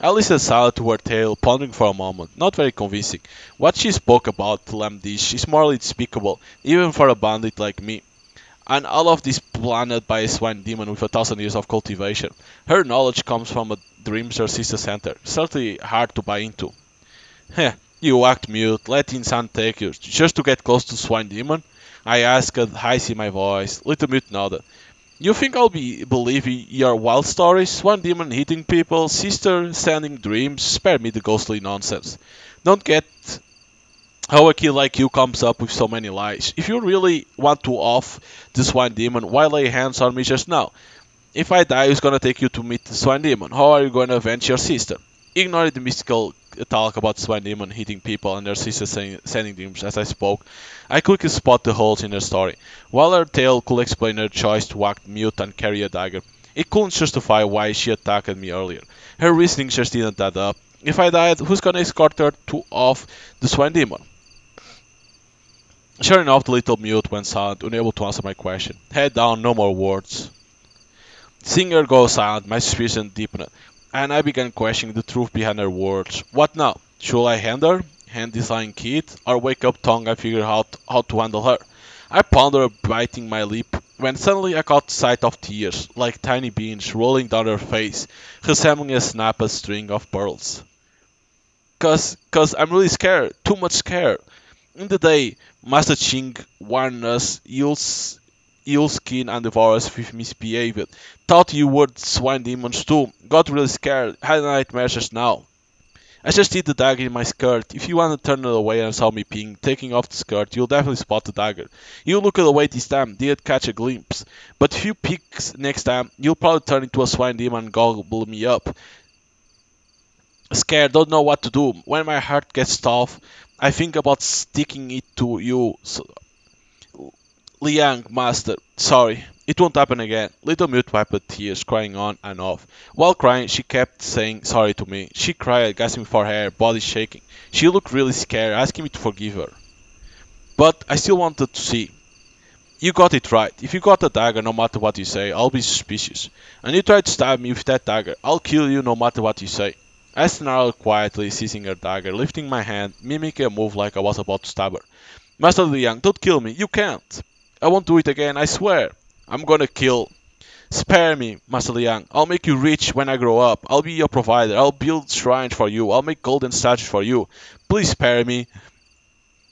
I listened silent to her tale, pondering for a moment, not very convincing. What she spoke about the lamb dish is morally despicable, even for a bandit like me. And all of this planned by a swine demon with 1,000 years of cultivation. Her knowledge comes from a dreamster sister center, certainly hard to buy into. Heh, you act mute, let Insan take you, just to get close to swine demon? I asked, ice in my voice. Little mute nodded. You think I'll be believing your wild stories? One demon hitting people, sister sending dreams? Spare me the ghostly nonsense. Don't get how a kid like you comes up with so many lies. If you really want to off the swine demon, why lay hands on me just now? If I die, who's gonna take you to meet the swine demon? How are you gonna avenge your sister? Ignoring the mystical talk about swine demon hitting people and their sister sending dreams as I spoke, I quickly spot the holes in her story. While her tale could explain her choice to act mute and carry a dagger, it couldn't justify why she attacked me earlier. Her reasoning just didn't add up. If I died, who's gonna escort her to off the swine demon? Sure enough, the little mute went silent, unable to answer my question. Head down, no more words. Seeing her go silent, my suspicion deepened, and I began questioning the truth behind her words. What now? Should I hand this lying kid, or wake up tongue and figure out how to handle her? I pondered, biting my lip, when suddenly I caught sight of tears, like tiny beans, rolling down her face, resembling a snapped string of pearls. Cause I'm really scared, too much scared. In the day, Master Ching warned us you'll skin and devour us if misbehaved. Thought you were swine demons too. Got really scared. Had nightmares just now. I just hid the dagger in my skirt. If you want to turn it away and saw me peeing, taking off the skirt, you'll definitely spot the dagger. You looked away this time, didn't catch a glimpse. But if you peek next time, you'll probably turn into a swine demon and gobble me up. Scared, don't know what to do. When my heart gets tough, I think about sticking it to you. So, Liang, master, sorry. It won't happen again. Little Mute wiped tears, crying on and off. While crying, she kept saying sorry to me. She cried, gasping for air, body shaking. She looked really scared, asking me to forgive her. But I still wanted to see. You got it right. If you got a dagger, no matter what you say, I'll be suspicious. And you try to stab me with that dagger, I'll kill you no matter what you say. I snarled quietly, seizing her dagger, lifting my hand, mimicking a move like I was about to stab her. Master Liang, don't kill me. You can't. I won't do it again, I swear. I'm gonna kill. Spare me, Master Liang. I'll make you rich when I grow up. I'll be your provider. I'll build shrines for you. I'll make golden statues for you. Please spare me.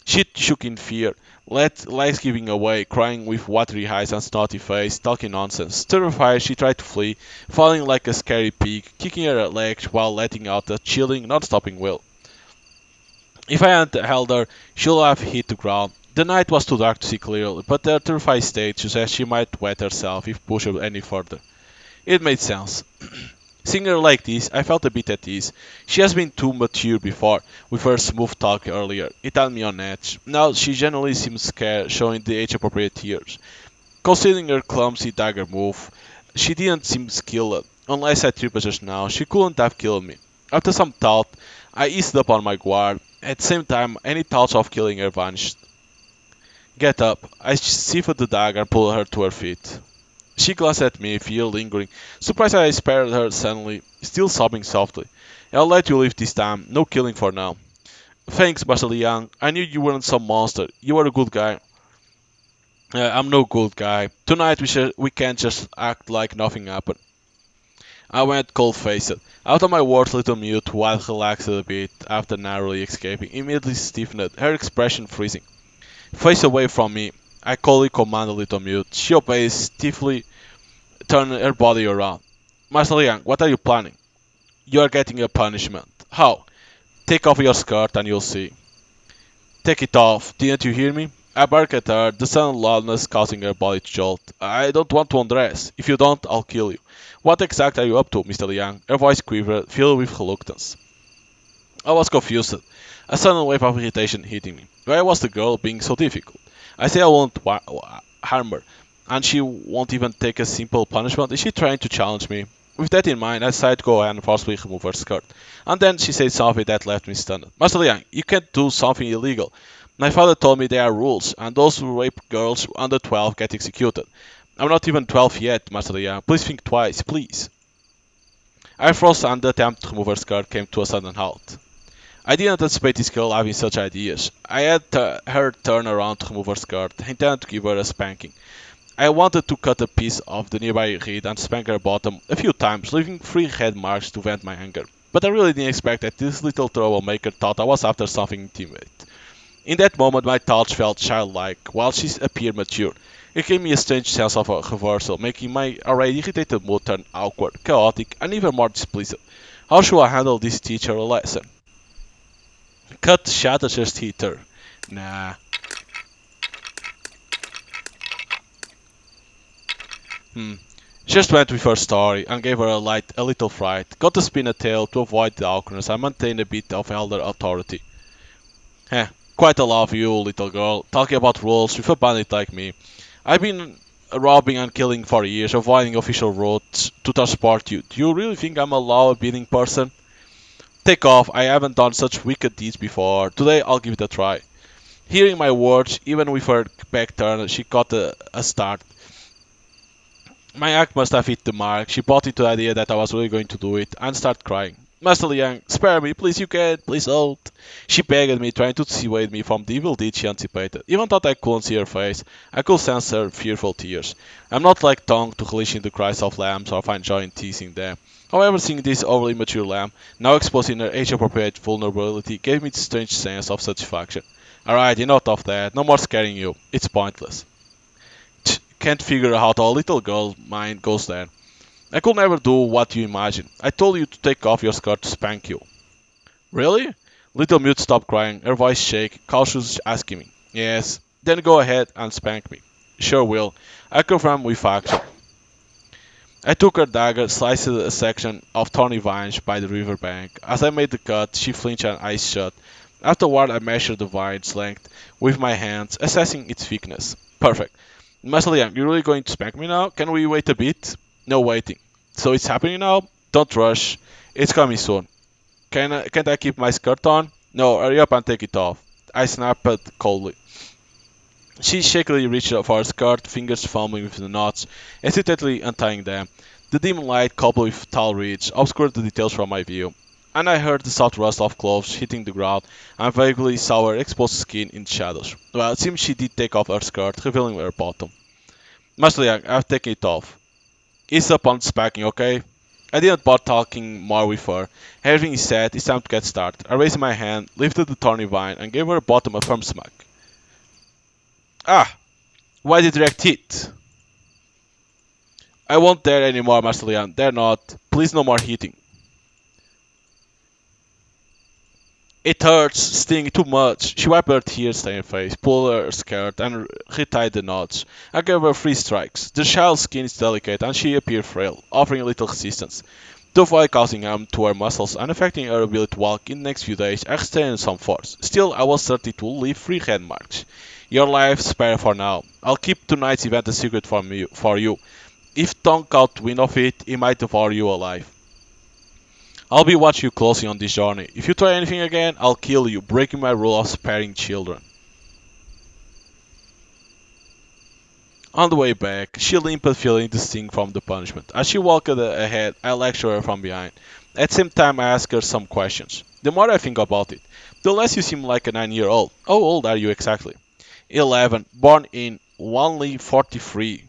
She shook in fear, legs giving away, crying with watery eyes and snotty face, talking nonsense. Terrified, she tried to flee, falling like a scary pig, kicking her legs while letting out a chilling, non-stopping wail. If I hadn't held her, she'd have hit the ground. The night was too dark to see clearly, but her terrified state suggested she might wet herself if pushed any further. It made sense. Seeing her like this, I felt a bit at ease. She has been too mature before, with her smooth talk earlier. It had me on edge. Now she genuinely seemed scared, showing the age-appropriate tears. Considering her clumsy dagger move, she didn't seem skilled. Unless I tripped just now, she couldn't have killed me. After some thought, I eased up on my guard. At the same time, any thoughts of killing her vanished. Get up. I sheathed the dagger and pulled her to her feet. She glanced at me, fear lingering, surprised that I spared her suddenly, still sobbing softly. I'll let you live this time, no killing for now. Thanks, Master Liang. I knew you weren't some monster. You were a good guy. I'm no good guy. Tonight we can't just act like nothing happened. I went cold-faced. After my words, little mute, while relaxed a bit after narrowly escaping, immediately stiffened, her expression freezing. Face away from me, I coldly commanded little mute. She obeyed, stiffly turned her body around. Master Liang, what are you planning? You are getting a punishment. How? Take off your skirt and you'll see. Take it off. Didn't you hear me? I barked at her, the sudden loudness causing her body to jolt. I don't want to undress. If you don't, I'll kill you. What exactly are you up to, Mr. Liang? Her voice quivered, filled with reluctance. I was confused. A sudden wave of irritation hitting me. Why was the girl being so difficult? I said I won't harm her. and she won't even take a simple punishment? Is she trying to challenge me? With that in mind, I decided to go ahead and forcibly remove her skirt. And then she said something that left me stunned. Master Liang, you can't do something illegal. My father told me there are rules, and those who rape girls under 12 get executed. I'm not even 12 yet, Master Liang. Please think twice, please. I froze and the attempt to remove her skirt came to a sudden halt. I didn't anticipate this girl having such ideas. I had her turn around to remove her skirt, intended to give her a spanking. I wanted to cut a piece of the nearby reed and spank her bottom a few times, leaving 3 red marks to vent my anger. But I really didn't expect that this little troublemaker thought I was after something intimate. In that moment, my thoughts felt childlike, while she appeared mature. It gave me a strange sense of a reversal, making my already irritated mood turn awkward, chaotic, and even more displeased. How should I handle this teacher a lesson? Cut shatters her heater. Nah. Hmm. Just went with her story and gave her a little fright. Got to spin a tale to avoid the awkwardness and maintain a bit of elder authority. Heh, quite a lot of you, little girl, talking about rules with a bandit like me. I've been robbing and killing for years, avoiding official routes to transport you. Do you really think I'm a law-abiding person? Take off, I haven't done such wicked deeds before. Today I'll give it a try. Hearing my words, even with her back turned, she got a start. My act must have hit the mark. She bought into the idea that I was really going to do it and started crying. Master Liang, spare me, please you can, please don't. She begged me, trying to dissuade me from the evil deed she anticipated. Even though I couldn't see her face, I could sense her fearful tears. I'm not like tongue to relish in the cries of lambs or find joy in teasing them. However, seeing this overly mature lamb, now exposed in her age-appropriate vulnerability, gave me a strange sense of satisfaction. Alright, enough of that, no more scaring you. It's pointless. Can't figure out how a little girl's mind goes there. I could never do what you imagine. I told you to take off your skirt to spank you. Really? Little Mute stopped crying, her voice shake, cautious asking me. Yes. Then go ahead and spank me. Sure will. I confirmed with action. I took her dagger, sliced a section of thorny vines by the river bank. As I made the cut, she flinched and eyes shut. Afterward, I measured the vine's length with my hands, assessing its thickness. Perfect. Master Liam, you really going to spank me now? Can we wait a bit? No waiting. So it's happening now? Don't rush. It's coming soon. Can't I keep my skirt on? No, hurry up and take it off. I snapped coldly. She shakily reached for her skirt, fingers fumbling with the knots, hesitantly untying them. The dim light, coupled with tall reeds, obscured the details from my view, and I heard the soft rust of clothes hitting the ground, and vaguely saw her exposed skin in the shadows. Well, it seems she did take off her skirt, revealing her bottom. Master Young, I've taken it off. Ease up on spanking, okay? I didn't bother talking more with her. Having said, it's time to get started. I raised my hand, lifted the thorny vine, and gave her bottom a firm smack. Ah! Why the direct hit? I won't dare anymore, Master Leon. Dare not. Please no more hitting. It hurts, sting too much. She wiped her tears stained her face, pulled her skirt, and retied the knots. I gave her 3 strikes. The child's skin is delicate, and she appeared frail, offering little resistance. To avoid causing harm to her muscles and affecting her ability to walk in the next few days, I extended some force. Still, I was certain to leave 3 red marks. Your life spared for now. I'll keep tonight's event a secret for you. If Tonk caught wind of it, he might devour you alive. I'll be watching you closely on this journey. If you try anything again, I'll kill you, breaking my rule of sparing children. On the way back, she limped, feeling the sting from the punishment. As she walked ahead, I lectured her from behind. At the same time, I asked her some questions. The more I think about it, the less you seem like a 9-year-old. How old are you exactly? 11, born in Wanli 43.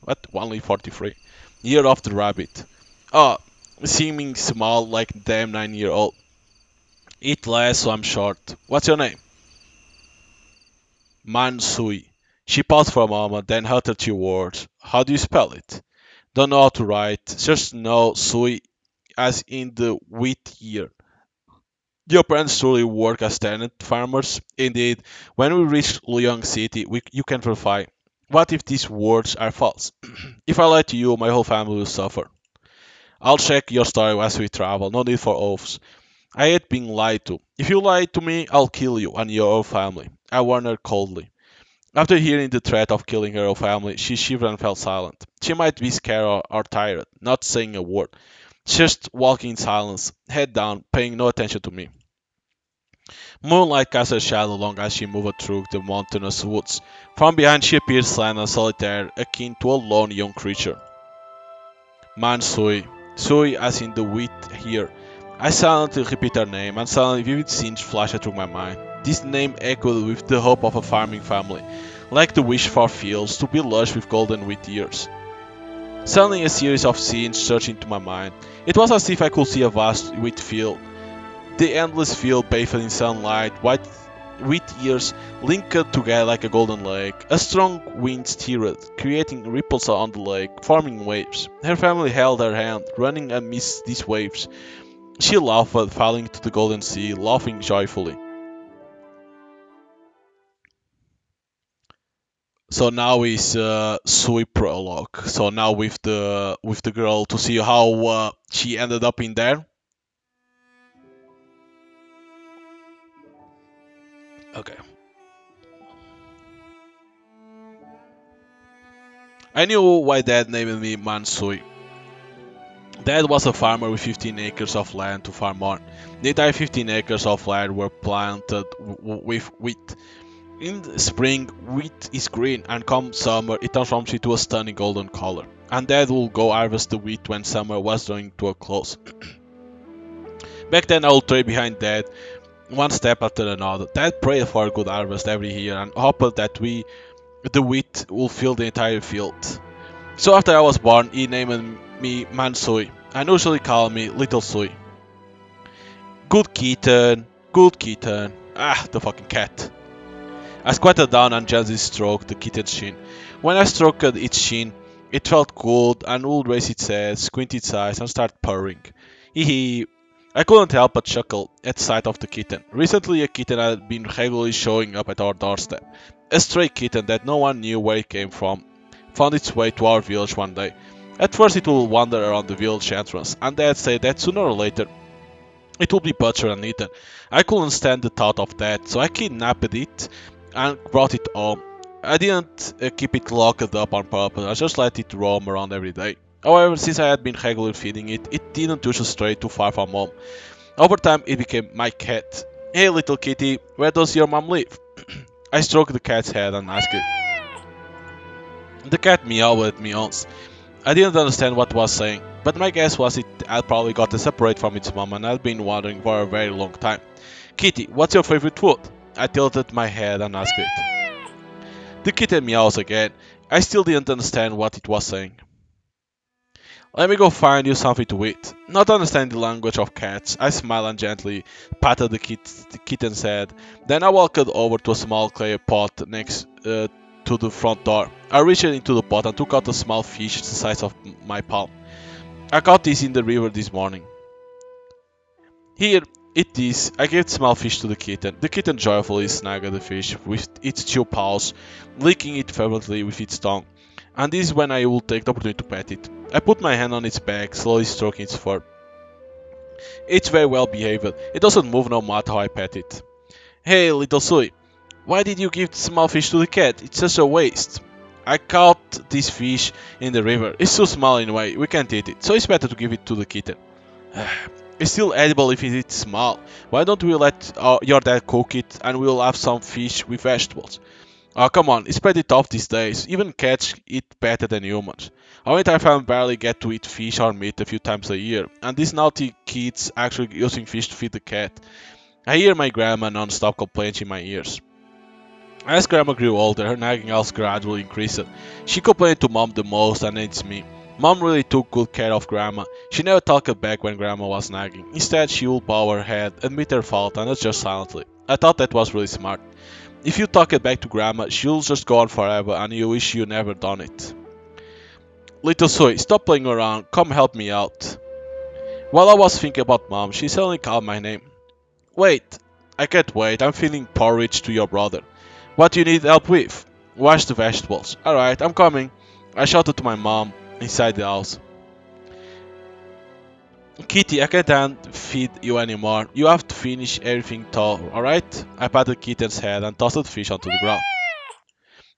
What? Wanli 43? Year of the rabbit. Ah, seeming small like damn 9-year-old. Eat less, so I'm short. What's your name? Mansui. She paused for a moment, then uttered 2 words. How do you spell it? Don't know how to write, just know Sui as in the wheat year. Your parents truly work as tenant farmers. Indeed, when we reach Luyang City, you can verify. What if these words are false? If I lie to you, my whole family will suffer. I'll check your story as we travel, no need for oaths. I hate being lied to. If you lie to me, I'll kill you and your whole family. I warned her coldly. After hearing the threat of killing her whole family, she shivered and fell silent. She might be scared or tired, not saying a word, just walking in silence, head down, paying no attention to me. Moonlight cast her shadow long as she moved through the mountainous woods. From behind she appeared slant and solitary, akin to a lone young creature. Man Sui. Sui as in the wheat here. I silently repeat her name, and suddenly vivid scenes flashed through my mind. This name echoed with the hope of a farming family, like the wish for fields to be lush with golden wheat ears. Suddenly a series of scenes surged into my mind. It was as if I could see a vast wheat field, the endless field bathed in sunlight, white wheat ears linked together like a golden lake. A strong wind stirred, creating ripples on the lake, forming waves. Her family held her hand, running amidst these waves. She laughed, falling into the golden sea, laughing joyfully. So now is Sui prologue. So now with the girl to see how she ended up in there. Okay. I knew why Dad named me Mansui. Dad was a farmer with 15 acres of land to farm on. The entire 15 acres of land were planted with wheat. In spring, wheat is green, and come summer, it transforms into a stunning golden color. And Dad would go harvest the wheat when summer was drawing to a close. Back then, I would trade behind Dad, one step after another. Dad prayed for a good harvest every year and hoped that the wheat, would fill the entire field. So after I was born, he named me Mansui, and usually called me Little Sui. Good kitten, good kitten. Ah, the fucking cat. I squatted down and gently stroked the kitten's chin. When I stroked its chin, it felt good and would raise its head, squint its eyes, and start purring. Hee hee. I couldn't help but chuckle at sight of the kitten. Recently, a kitten had been regularly showing up at our doorstep. A stray kitten that no one knew where it came from found its way to our village one day. At first, it would wander around the village entrance, and Dad said that sooner or later it would be butchered and eaten. I couldn't stand the thought of that, so I kidnapped it and brought it home. I didn't keep it locked up on purpose, I just let it roam around every day. However, since I had been regularly feeding it, it didn't usually stray too far from home. Over time, it became my cat. Hey little kitty, where does your mom live? I stroked the cat's head and asked it. The cat meowed at me once. I didn't understand what it was saying, but my guess was it had probably gotten separate from its mom and had been wandering for a very long time. Kitty, what's your favorite food? I tilted my head and asked it. The kitten meows again. I still didn't understand what it was saying. Let me go find you something to eat. Not understanding the language of cats, I smiled and gently patted the kitten's head. Then I walked over to a small clay pot next to the front door. I reached into the pot and took out a small fish the size of my palm. I caught this in the river this morning. Here, eat this. I gave the small fish to the kitten. The kitten joyfully snagged the fish with its two paws, licking it fervently with its tongue. And this is when I will take the opportunity to pet it. I put my hand on its back, slowly stroking its fur. It's very well behaved. It doesn't move no matter how I pet it. Hey, little Sui, why did you give the small fish to the cat? It's such a waste. I caught this fish in the river. It's too small anyway, we can't eat it, so it's better to give it to the kitten. It's still edible if it is small. Why don't we let your dad cook it and we'll have some fish with vegetables? Oh, come on, it's pretty tough these days. Even cats eat better than humans. Our entire family barely get to eat fish or meat a few times a year, and these naughty kids actually using fish to feed the cat. I hear my grandma non-stop complaints in my ears. As Grandma grew older, her nagging also gradually increased. She complained to Mom the most, and it's me. Mom really took good care of Grandma. She never talked back when Grandma was nagging. Instead, she would bow her head, admit her fault, and adjust silently. I thought that was really smart. If you talk it back to Grandma, she'll just go on forever, and you wish you never done it. Little Sui, stop playing around. Come help me out. While I was thinking about Mom, she suddenly called my name. Wait, I can't wait. I'm feeling porridge to your brother. What do you need help with? Wash the vegetables. Alright, I'm coming. I shouted to my mom inside the house. Kitty, I can't feed you anymore. You have to finish everything tall, alright? I patted Kitten's head and tossed the fish onto the ground.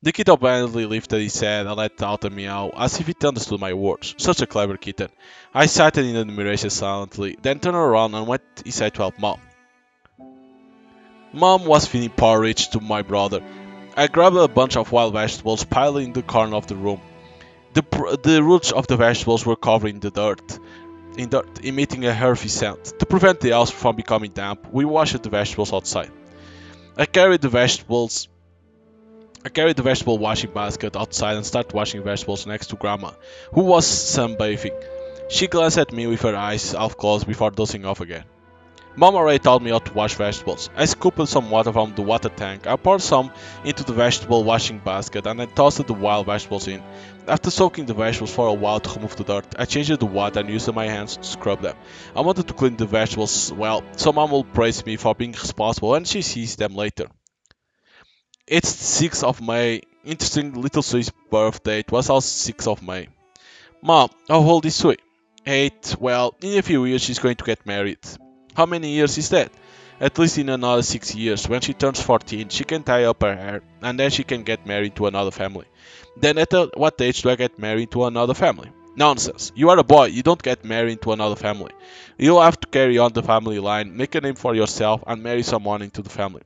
The kitten abandonedly lifted his head and let out a meow, as if it understood my words. Such a clever kitten. I sat in admiration silently, then turned around and went inside to help Mom. Mom was feeding porridge to my brother. I grabbed a bunch of wild vegetables piled in the corner of the room. The roots of the vegetables were covered in dirt, emitting a earthy scent. To prevent the house from becoming damp, we washed the vegetables outside. I carried the vegetables I carried the vegetable washing basket outside and started washing vegetables next to Grandma, who was sunbathing. She glanced at me with her eyes half closed before dozing off again. Mom already taught me how to wash vegetables. I scooped some water from the water tank, I poured some into the vegetable washing basket, and I tossed the wild vegetables in. After soaking the vegetables for a while to remove the dirt, I changed the water and used my hands to scrub them. I wanted to clean the vegetables well, so Mom will praise me for being responsible when she sees them later. It's 6th of May. Interesting, little Sue's birthday. It was also 6th of May. Mom, how old is Sue? 8. Well, in a few years she's going to get married. How many years is that? At least in another 6 years. When she turns 14, she can tie up her hair, and then she can get married to another family. Then at what age do I get married to another family? Nonsense. You are a boy, you don't get married to another family. You'll have to carry on the family line, make a name for yourself, and marry someone into the family.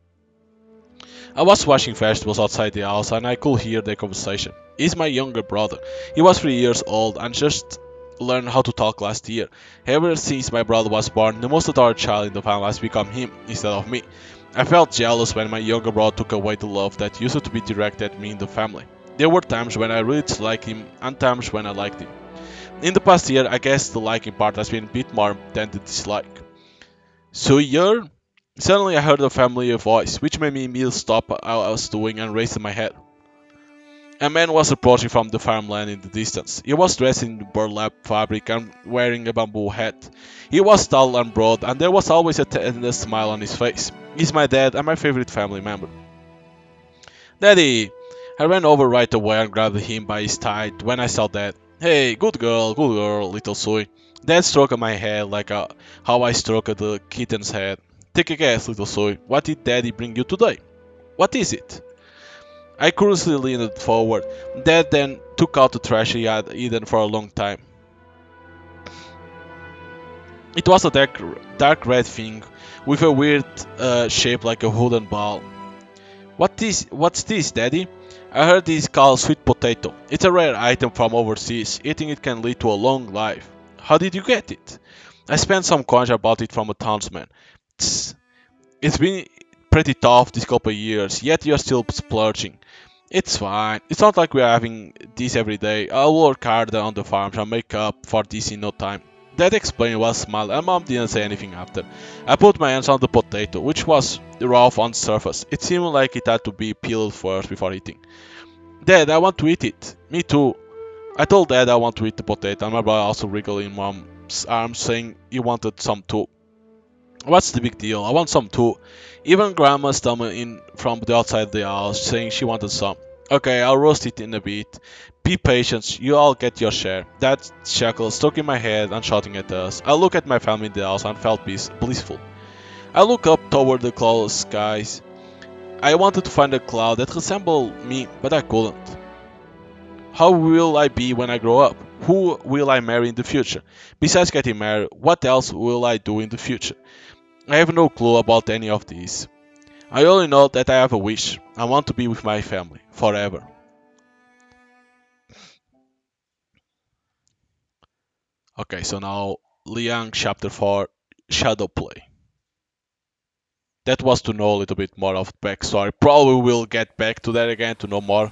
I was washing vegetables outside the house and I could hear their conversation. He's my younger brother. He was 3 years old and just learned how to talk last year. Ever since my brother was born, the most adored child in the family has become him instead of me. I felt jealous when my younger brother took away the love that used to be directed at me in the family. There were times when I really disliked him and times when I liked him. In the past year, I guess the liking part has been a bit more than the dislike. So you're Suddenly I heard a familiar voice, which made me immediately stop what I was doing and raised my head. A man was approaching from the farmland in the distance. He was dressed in burlap fabric and wearing a bamboo hat. He was tall and broad, and there was always a tender smile on his face. He's my dad and my favorite family member. Daddy! I ran over right away and grabbed him by his tie when I saw Dad. Hey, good girl, little Sue. Dad stroked my head like how I stroked the kitten's head. Take a guess, little Sue. What did Daddy bring you today? What is it? I curiously leaned forward. Dad then took out the trash he had eaten for a long time. It was a dark red thing with a weird shape like a wooden ball. What's this, Daddy? I heard it's called sweet potato. It's a rare item from overseas. Eating it can lead to a long life. How did you get it? I spent some coins and bought it from a townsman. Tss, it's been pretty tough this couple of years, yet you're still splurging. It's fine. It's not like we're having this every day. I'll work harder on the farms and make up for this in no time. Dad explained while smiling, and Mom didn't say anything after. I put my hands on the potato, which was rough on the surface. It seemed like it had to be peeled first before eating. Dad, I want to eat it. Me too. I told Dad I want to eat the potato, and my brother also wriggled in Mom's arms, saying he wanted some too. What's the big deal? I want some too. Even Grandma stumbled in from the outside of the house, saying she wanted some. Okay, I'll roast it in a bit. Be patient, you all get your share. Dad chuckled, stroking my head and shouting at us. I looked at my family in the house and felt blissful. I looked up toward the cloud skies. I wanted to find a cloud that resembled me, but I couldn't. How will I be when I grow up? Who will I marry in the future? Besides getting married, what else will I do in the future? I have no clue about any of these. I only know that I have a wish. I want to be with my family, forever. Okay, so now Liang chapter 4 Shadow Play. That was to know a little bit more of the backstory. Probably we'll get back to that again to know more.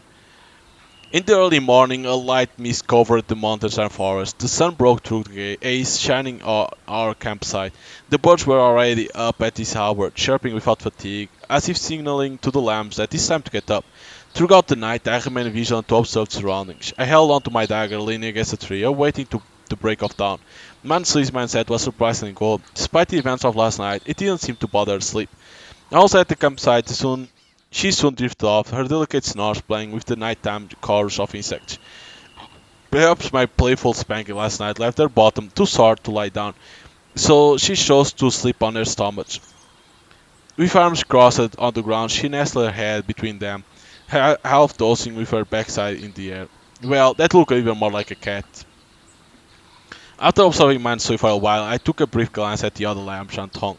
In the early morning, a light mist covered the mountains and forest. The sun broke through the haze, shining on our campsite. The birds were already up at this hour, chirping without fatigue, as if signaling to the lambs that it's time to get up. Throughout the night, I remained vigilant to observe the surroundings. I held onto my dagger, leaning against a tree, awaiting the break of dawn. Mansley's mindset was surprisingly cold. Despite the events of last night, it didn't seem to bother her sleep. Also at the campsite, she soon drifted off, her delicate snores playing with the nighttime chorus of insects. Perhaps my playful spanking last night left her bottom too sore to lie down, so she chose to sleep on her stomach. With arms crossed on the ground, she nestled her head between them. half dozing with her backside in the air. Well, that looked even more like a cat. After observing Mansui for a while, I took a brief glance at the other lamps and Tong.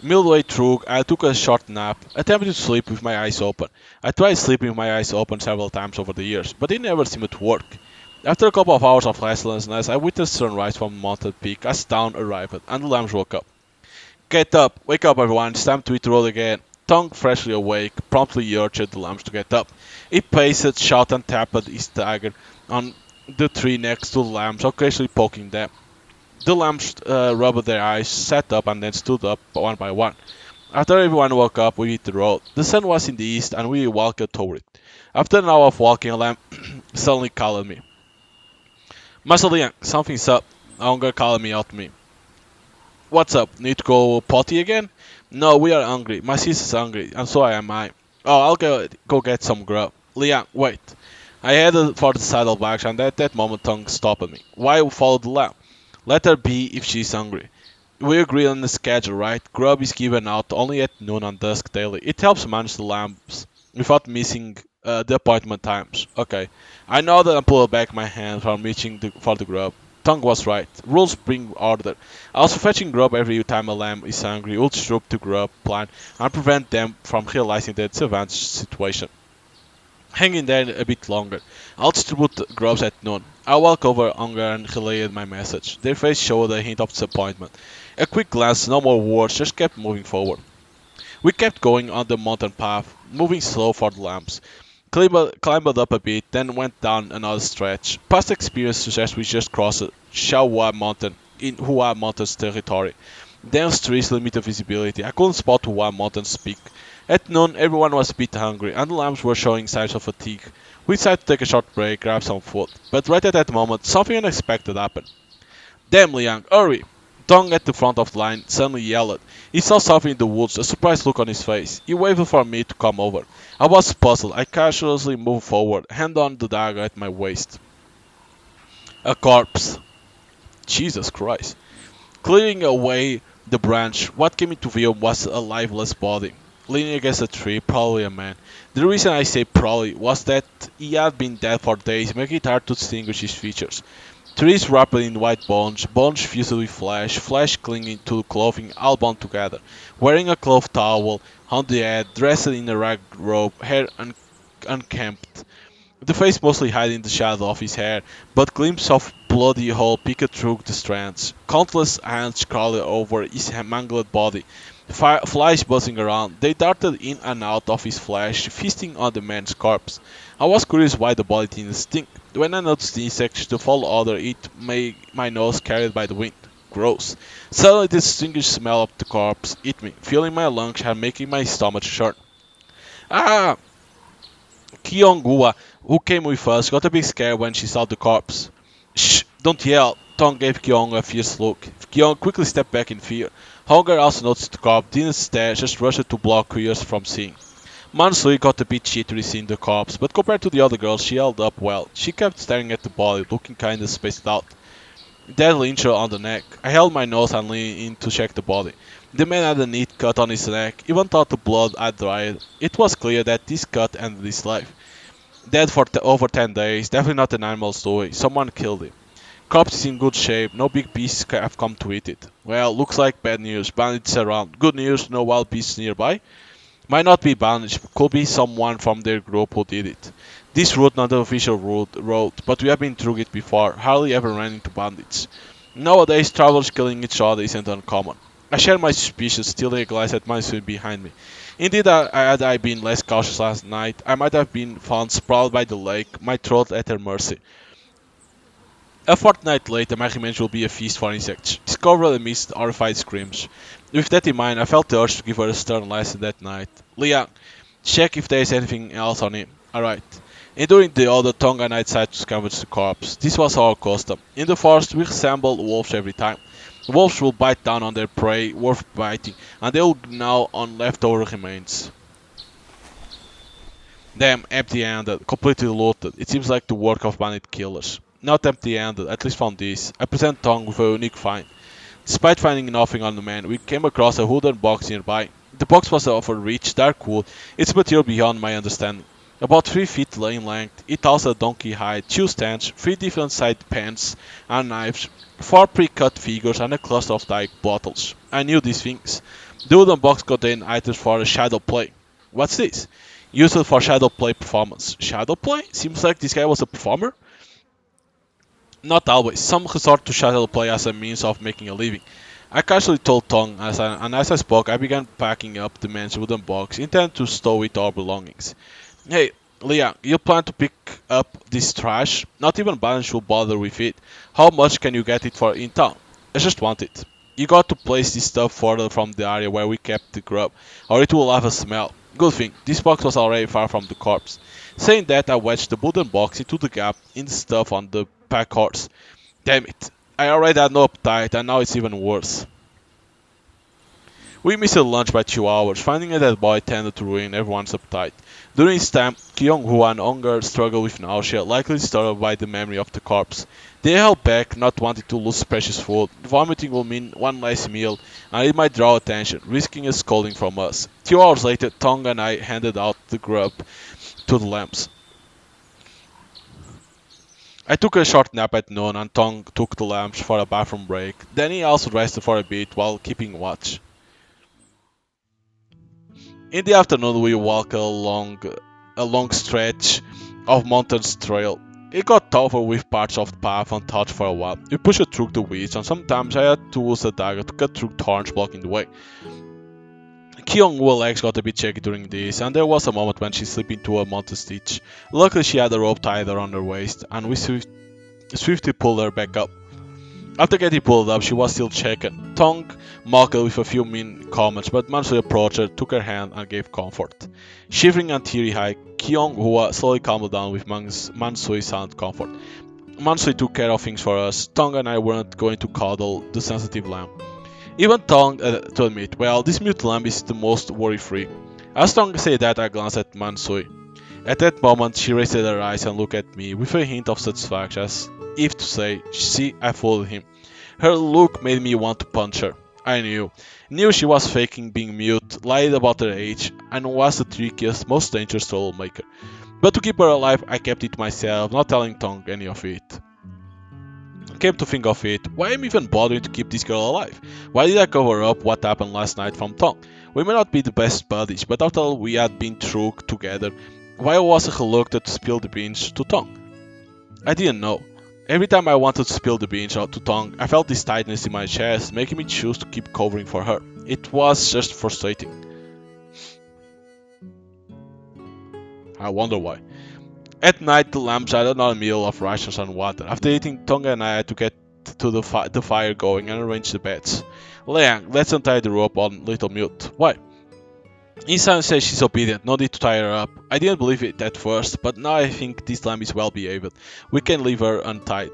Midway through, I took a short nap, attempting to sleep with my eyes open. I tried sleeping with my eyes open several times over the years, but it never seemed to work. After a couple of hours of restlessness, I witnessed sunrise from the mountain peak as dawn arrived, and the lambs woke up. Get up! Wake up, everyone! It's time to eat the road again. Tongue, freshly awake, promptly urged the lambs to get up. He paced, shouted, and tapped his dagger on the tree next to the lambs, occasionally poking them. The lambs rubbed their eyes, sat up, and then stood up one by one. After everyone woke up, we hit the road. The sun was in the east, and we walked toward it. After an hour of walking, a lamb suddenly called me. Master Liang, something's up. Hunger called me out to me. What's up? Need to go potty again? No, we are hungry. My sister's hungry, and so am I. Oh, I'll go get some grub. Liang, wait. I headed for the saddlebags, and at that moment Tongue stopped me. Why follow the lamb? Let her be if she's hungry. We agree on the schedule, right? Grub is given out only at noon and dusk daily. It helps manage the lambs without missing the appointment times. Okay. I know that I pulled back my hand from reaching for the grub. Tongue was right. Rules bring order. Also, fetching grub every time a lamb is hungry will disrupt the grub plan and prevent them from realizing that it's a advantage situation. Hang in there a bit longer. I'll distribute the grubs at noon. I walk over Unger and relayed my message. Their face showed a hint of disappointment. A quick glance, no more words, just kept moving forward. We kept going on the mountain path, moving slow for the lamps. Climbed up a bit, then went down another stretch. Past experience suggests we just crossed Shaohua Mountain in Hua Mountain's territory. Dense trees limited visibility. I couldn't spot Hua Mountain's peak. At noon, everyone was a bit hungry, and the lambs were showing signs of fatigue. We decided to take a short break, grab some food. But right at that moment, something unexpected happened. Damn, Liang, hurry! Dong at the front of the line suddenly yelled. He saw something in the woods, a surprised look on his face. He waved for me to come over. I was puzzled. I cautiously moved forward, hand on the dagger at my waist. A corpse. Jesus Christ. Clearing away the branch, what came into view was a lifeless body, leaning against a tree, probably a man. The reason I say probably was that he had been dead for days, making it hard to distinguish his features. Trees wrapped in white bones, bones fused with flesh, flesh clinging to clothing, all bound together. Wearing a cloth towel on the head, dressed in a ragged robe, hair unkempt. The face mostly hiding the shadow of his hair, but glimpses of bloody hole peeked through the strands. Countless ants crawled over his mangled body, flies buzzing around. They darted in and out of his flesh, feasting on the man's corpse. I was curious why the body didn't stink. When I noticed the insects to follow other it made my nose carried by the wind. Gross. Suddenly the distinguished smell of the corpse hit me, filling my lungs and making my stomach churn. Ah! Kyongua, who came with us, got a bit scared when she saw the corpse. Shh! Don't yell! Tong gave Kyong a fierce look. Kyong quickly stepped back in fear. Hunger also noticed the corpse, didn't stare, just rushed to block ears from seeing. Mansui got a bit jittery seeing the corpse, but compared to the other girls, she held up well. She kept staring at the body, looking kinda spaced out. Deadly injury on the neck. I held my nose and leaned in to check the body. The man had a neat cut on his neck, even though the blood had dried. It was clear that this cut ended his life. Dead for over 10 days, definitely not an animal's doing. Someone killed him. Corpse is in good shape, no big beasts have come to eat it. Well, looks like bad news. Bandits around. Good news, no wild beasts nearby. Might not be bandits, could be someone from their group who did it. This route not the official road, but we have been through it before, hardly ever ran into bandits. Nowadays, travelers killing each other isn't uncommon. I share my suspicions, stealing a glance at my suit behind me. Indeed, had I been less cautious last night, I might have been found sprawled by the lake, my throat at her mercy. A fortnight later, my revenge will be a feast for insects, discovered amidst horrified screams. With that in mind, I felt the urge to give her a stern lesson that night. Liang, check if there is anything else on him. Alright. And during the other, Tonga and I decided to scavenge the corpse. This was our custom. In the forest, we resemble wolves every time. Wolves will bite down on their prey, worth biting, and they will gnaw on leftover remains. Damn, empty-handed, completely looted. It seems like the work of bandit killers. Not empty-handed, at least found this. I present Tong with a unique find. Despite finding nothing on the man, we came across a wooden box nearby. The box was of a rich, dark wood, its material beyond my understanding. About 3 feet in length, it has a donkey hide, 2 stands, 3 different side pans and knives, 4 pre-cut figures and a cluster of dyed bottles. I knew these things. The wooden box contained items for a shadow play. What's this? Used for shadow play performance. Shadow play? Seems like this guy was a performer? Not always. Some resort to shadow play as a means of making a living. I casually told Tong, and as I spoke, I began packing up the man's wooden box, intended to stow it our belongings. Hey, Leah, you plan to pick up this trash? Not even balance will bother with it. How much can you get it for in town? I just want it. You got to place this stuff further from the area where we kept the grub, or it will have a smell. Good thing, this box was already far from the corpse. Saying that, I wedged the wooden box into the gap in the stuff on the pack horse. Damn it. I already had no appetite, and now it's even worse. We missed lunch by 2 hours. Finding a dead boy tended to ruin everyone's appetite. During this time, Kyung-hoo and Unger struggled with nausea, likely started by the memory of the corpse. They held back, not wanting to lose precious food. Vomiting will mean one less meal, and it might draw attention, risking a scolding from us. 2 hours later, Tong and I handed out the grub to the lambs. I took a short nap at noon, and Tong took the lambs for a bathroom break. Then he also rested for a bit while keeping watch. In the afternoon, we walked along a long stretch of mountain trail. It got tougher with parts of the path untouched for a while. We pushed through the weeds, and sometimes I had to use a dagger to cut through thorns blocking the way. Kyungwoo's legs got a bit shaky during this, and there was a moment when she slipped into a mountain ditch. Luckily, she had a rope tied around her waist, and we swiftly pulled her back up. After getting pulled up, she was still shaken. Tong mocked her with a few mean comments, but Mansui approached her, took her hand, and gave comfort. Shivering and teary-eyed, Kyung-hoo slowly calmed down with Mansui's sound comfort. Mansui took care of things for us. Tong and I weren't going to coddle the sensitive lamb. Even Tong had to admit, well, this mute lamb is the most worry-free. As Tong said that, I glanced at Mansui. At that moment, she raised her eyes and looked at me with a hint of satisfaction, as if to say, see, I fooled him. Her look made me want to punch her. I knew she was faking being mute, lied about her age, and was the trickiest, most dangerous troublemaker. But to keep her alive, I kept it to myself, not telling Tong any of it. Came to think of it, why am I even bothering to keep this girl alive? Why did I cover up what happened last night from Tong? We may not be the best buddies, but after all we had been through together, why was I reluctant to spill the beans to Tong? I didn't know. Every time I wanted to spill the beans out to Tong, I felt this tightness in my chest, making me choose to keep covering for her. It was just frustrating. I wonder why. At night, the lambs had another meal of rations and water. After eating, Tong and I had to get to the fire going and arrange the beds. Liang, let's untie the rope on Little Mute. Why? Insan says she's obedient, no need to tie her up. I didn't believe it at first, but now I think this lamb is well behaved. We can leave her untied.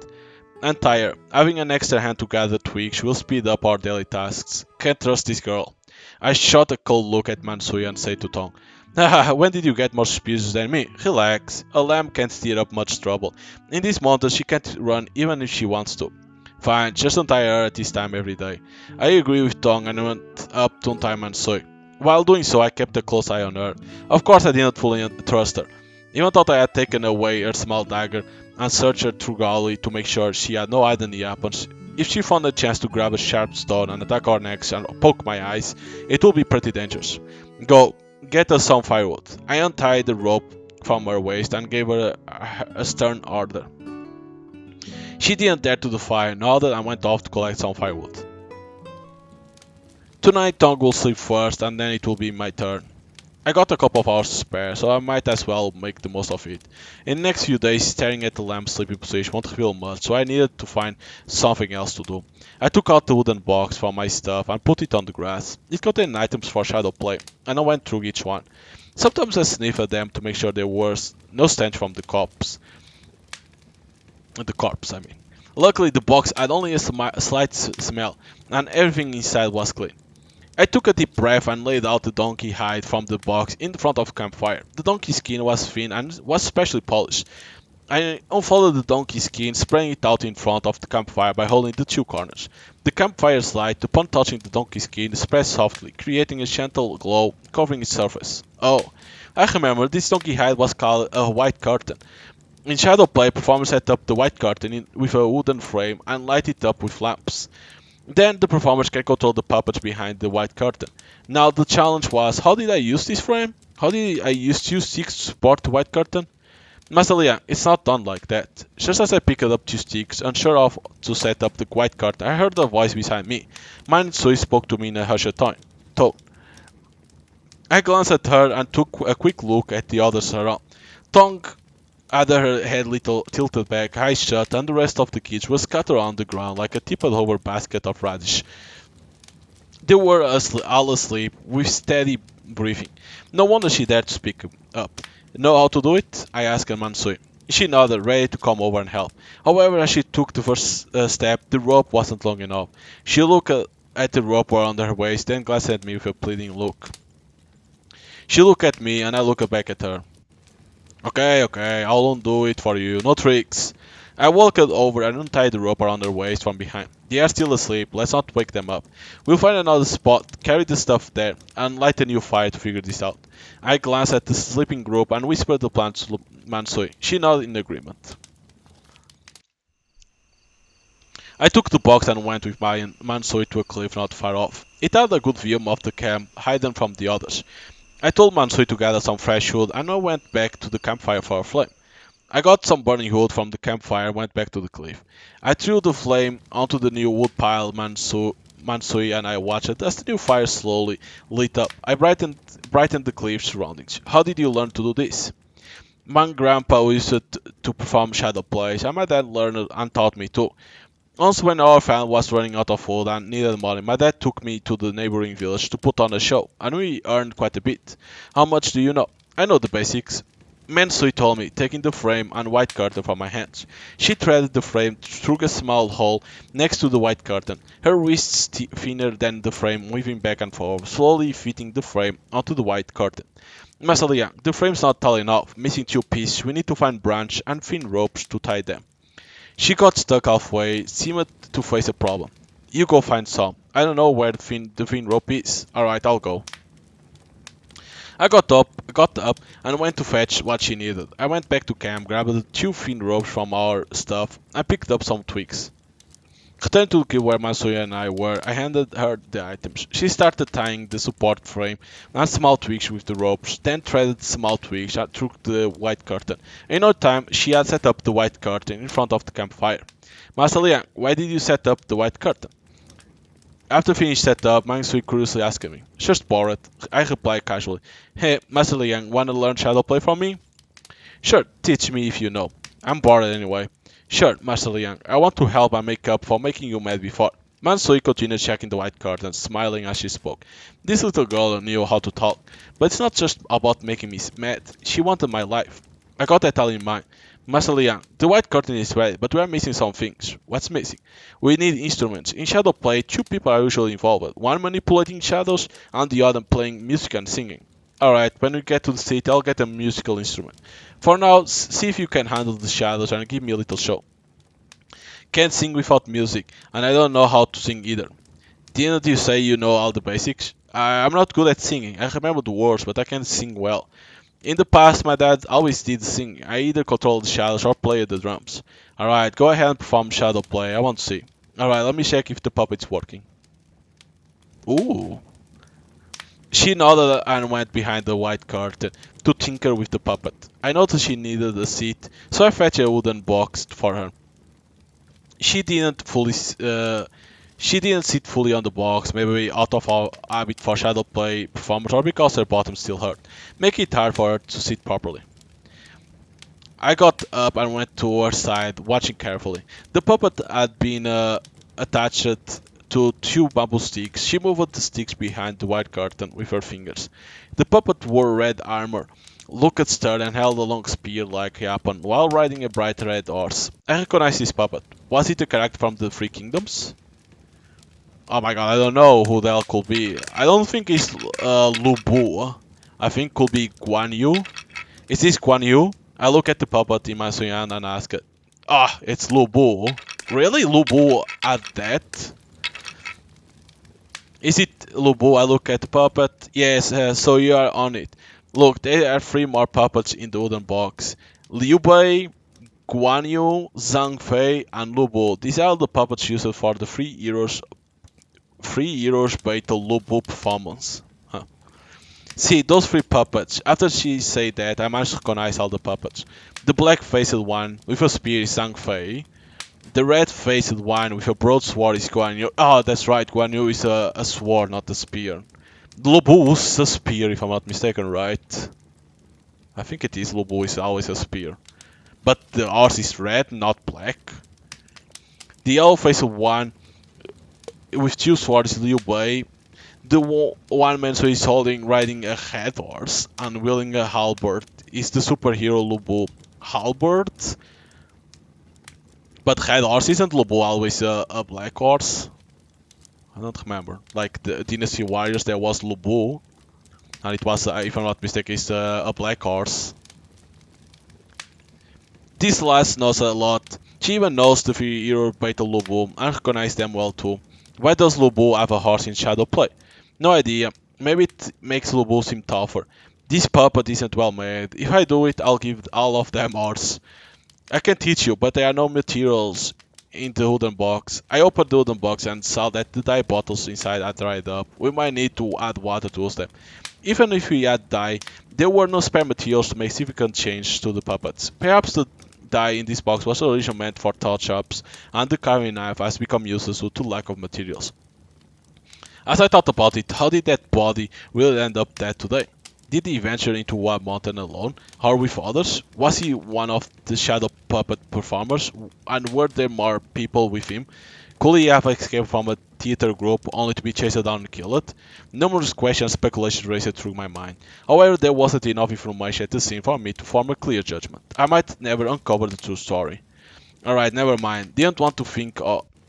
Untie her. Having an extra hand to gather twigs will speed up our daily tasks. Can't trust this girl. I shot a cold look at Mansui and said to Tong, haha, when did you get more suspicious than me? Relax. A lamb can't stir up much trouble. In this mountain she can't run even if she wants to. Fine, just untie her at this time every day. I agree with Tong and went up to untie Mansui. While doing so, I kept a close eye on her. Of course, I didn't fully trust her. Even thought I had taken away her small dagger and searched her thoroughly to make sure she had no hidden weapons. If she found a chance to grab a sharp stone and attack our necks and poke my eyes, it would be pretty dangerous. Go, get us some firewood. I untied the rope from her waist and gave her a stern order. She didn't dare to defy, nodded and went off to collect some firewood. Tonight Tong will sleep first and then it will be my turn. I got a couple of hours to spare, so I might as well make the most of it. In the next few days, staring at the lamp's sleeping position won't reveal much, so I needed to find something else to do. I took out the wooden box from my stuff and put it on the grass. It contained items for shadow play, and I went through each one. Sometimes I sniffed at them to make sure there was no stench from the corpse. Luckily, the box had only a slight smell, and everything inside was clean. I took a deep breath and laid out the donkey hide from the box in front of the campfire. The donkey skin was thin and was specially polished. I unfolded the donkey skin, spraying it out in front of the campfire by holding the two corners. The campfire's light, upon touching the donkey skin, spread softly, creating a gentle glow covering its surface. Oh, I remember this donkey hide was called a white curtain. In Shadowplay, performers set up the white curtain with a wooden frame and light it up with lamps. Then the performers can control the puppets behind the white curtain. Now the challenge was, how did I use this frame? How did I use two sticks to support the white curtain? Masalia, it's not done like that. Just as I picked up two sticks, unsure of to set up the white curtain, I heard a voice behind me. Mansui spoke to me in a hushed tone. I glanced at her and took a quick look at the others around. Tong had her head little tilted back, eyes shut, and the rest of the kids were scattered on the ground like a tipped-over basket of radish. They were all asleep, with steady breathing. No wonder she dared to speak up. Know how to do it? I asked Mansui. She nodded, ready to come over and help. However, as she took the first step, the rope wasn't long enough. She looked at the rope around her waist, then glanced at me with a pleading look. She looked at me, and I looked back at her. Okay, I'll undo it for you. No tricks. I walked over and untied the rope around her waist from behind. They are still asleep. Let's not wake them up. We'll find another spot, carry the stuff there, and light a new fire to figure this out. I glanced at the sleeping group and whispered the plan to Mansui. She nodded in agreement. I took the box and went with my Mansui to a cliff not far off. It had a good view of the camp, hidden from the others. I told Mansui to gather some fresh wood, and I went back to the campfire for a flame. I got some burning wood from the campfire and went back to the cliff. I threw the flame onto the new wood pile Mansui and I watched as the new fire slowly lit up. I brightened the cliff surroundings. How did you learn to do this? My grandpa used to perform shadow plays, and my dad learned and taught me too. Once when our family was running out of wood and needed money, my dad took me to the neighboring village to put on a show, and we earned quite a bit. How much do you know? I know the basics. Mansui told me, taking the frame and white curtain from my hands. She threaded the frame through a small hole next to the white curtain, her wrists thinner than the frame, moving back and forth, slowly fitting the frame onto the white curtain. Masalia, the frame's not tall enough, missing two pieces. We need to find branch and thin ropes to tie them. She got stuck halfway, seemed to face a problem. You go find some. I don't know where the thin rope is. Alright, I'll go. I got up, and went to fetch what she needed. I went back to camp, grabbed the two thin ropes from our stuff, and picked up some twigs. Returned to the cave where Masuya and I were, I handed her the items. She started tying the support frame and small twigs with the ropes, then threaded small twigs through the white curtain. In no time, she had set up the white curtain in front of the campfire. Master Liang, why did you set up the white curtain? After finished setup, Mangsui curiously asked me. Just bored. I replied casually. Hey, Master Liang, wanna learn shadow play from me? Sure, teach me if you know. I'm bored anyway. Sure, Master Liang, I want to help and make up for making you mad before. Mansui continued checking the white curtain, smiling as she spoke. This little girl knew how to talk, but it's not just about making me mad. She wanted my life. I got that all in mind. Master Liang, the white curtain is ready, but we are missing some things. What's missing? We need instruments. In shadow play, two people are usually involved, one manipulating shadows and the other playing music and singing. Alright, when we get to the city, I'll get a musical instrument. For now, see if you can handle the shadows and give me a little show. Can't sing without music, and I don't know how to sing either. Didn't you say you know all the basics? I'm not good at singing. I remember the words, but I can't sing well. In the past, my dad always did sing. I either controlled the shadows or played the drums. Alright, go ahead and perform shadow play. I want to see. Alright, let me check if the puppet's working. Ooh. She nodded and went behind the white curtain to tinker with the puppet. I noticed she needed a seat, so I fetched a wooden box for her. She didn't sit fully on the box, maybe out of habit for shadow play performers or because her bottom still hurt, making it hard for her to sit properly. I got up and went to her side, watching carefully. The puppet had been attached to two bamboo sticks. She moved the sticks behind the white curtain with her fingers. The puppet wore red armor, looked stern and held a long spear like a weapon while riding a bright red horse. I recognized this puppet. Was it a character from the Three Kingdoms? Oh my god, I don't know who the hell could be. I don't think it's Lu Bu. I think could be Guan Yu. Is this Guan Yu? I look at the puppet in my hand and ask it, ah, it's Lubu. Really? Lubu at that? Is it Lubu? I look at the puppet. Yes, so you are on it. Look, there are three more puppets in the wooden box. Liu Bei, Guan Yu, Zhang Fei, and Lubu. These are the puppets used for the 3 euros battle Lubu performance. Huh. See, those three puppets. After she said that, I managed to recognize all the puppets. The black-faced one with a spear is Zhang Fei. The red-faced one with a broadsword is Guan Yu. Oh, that's right, Guan Yu is a sword, not a spear. Lubu is a spear, if I'm not mistaken, right? I think it is. Lubu is always a spear. But the ours is red, not black. The yellow-faced one with two swords is Liu Bei. The one man who is riding a head horse and wielding a halberd is the superhero Lubu. Halberd? But head horse isn't Lubu always a black horse? I don't remember. Like the Dynasty Warriors, there was Lubu, and it was, if I'm not mistaken, is a black horse. This lass knows a lot. She even knows the three hero battle Lubu and recognizes them well too. Why does Lubu have a horse in shadow play? No idea. Maybe it makes Lubu seem tougher. This puppet isn't well made. If I do it, I'll give all of them horse. I can teach you, but there are no materials in the wooden box. I opened the wooden box and saw that the dye bottles inside are dried up. We might need to add water to use them. Even if we add dye, there were no spare materials to make significant change to the puppets. Perhaps the dye in this box was originally meant for touch-ups, and the carving knife has become useless due to lack of materials. As I thought about it, how did that body really end up dead today? Did he venture into Wild Mountain alone, or with others? Was he one of the shadow puppet performers, and were there more people with him? Could he have escaped from a theater group only to be chased down and killed? Numerous questions and speculations raced through my mind. However, there wasn't enough information at the scene for me to form a clear judgment. I might never uncover the true story. Alright, never mind. Didn't want to think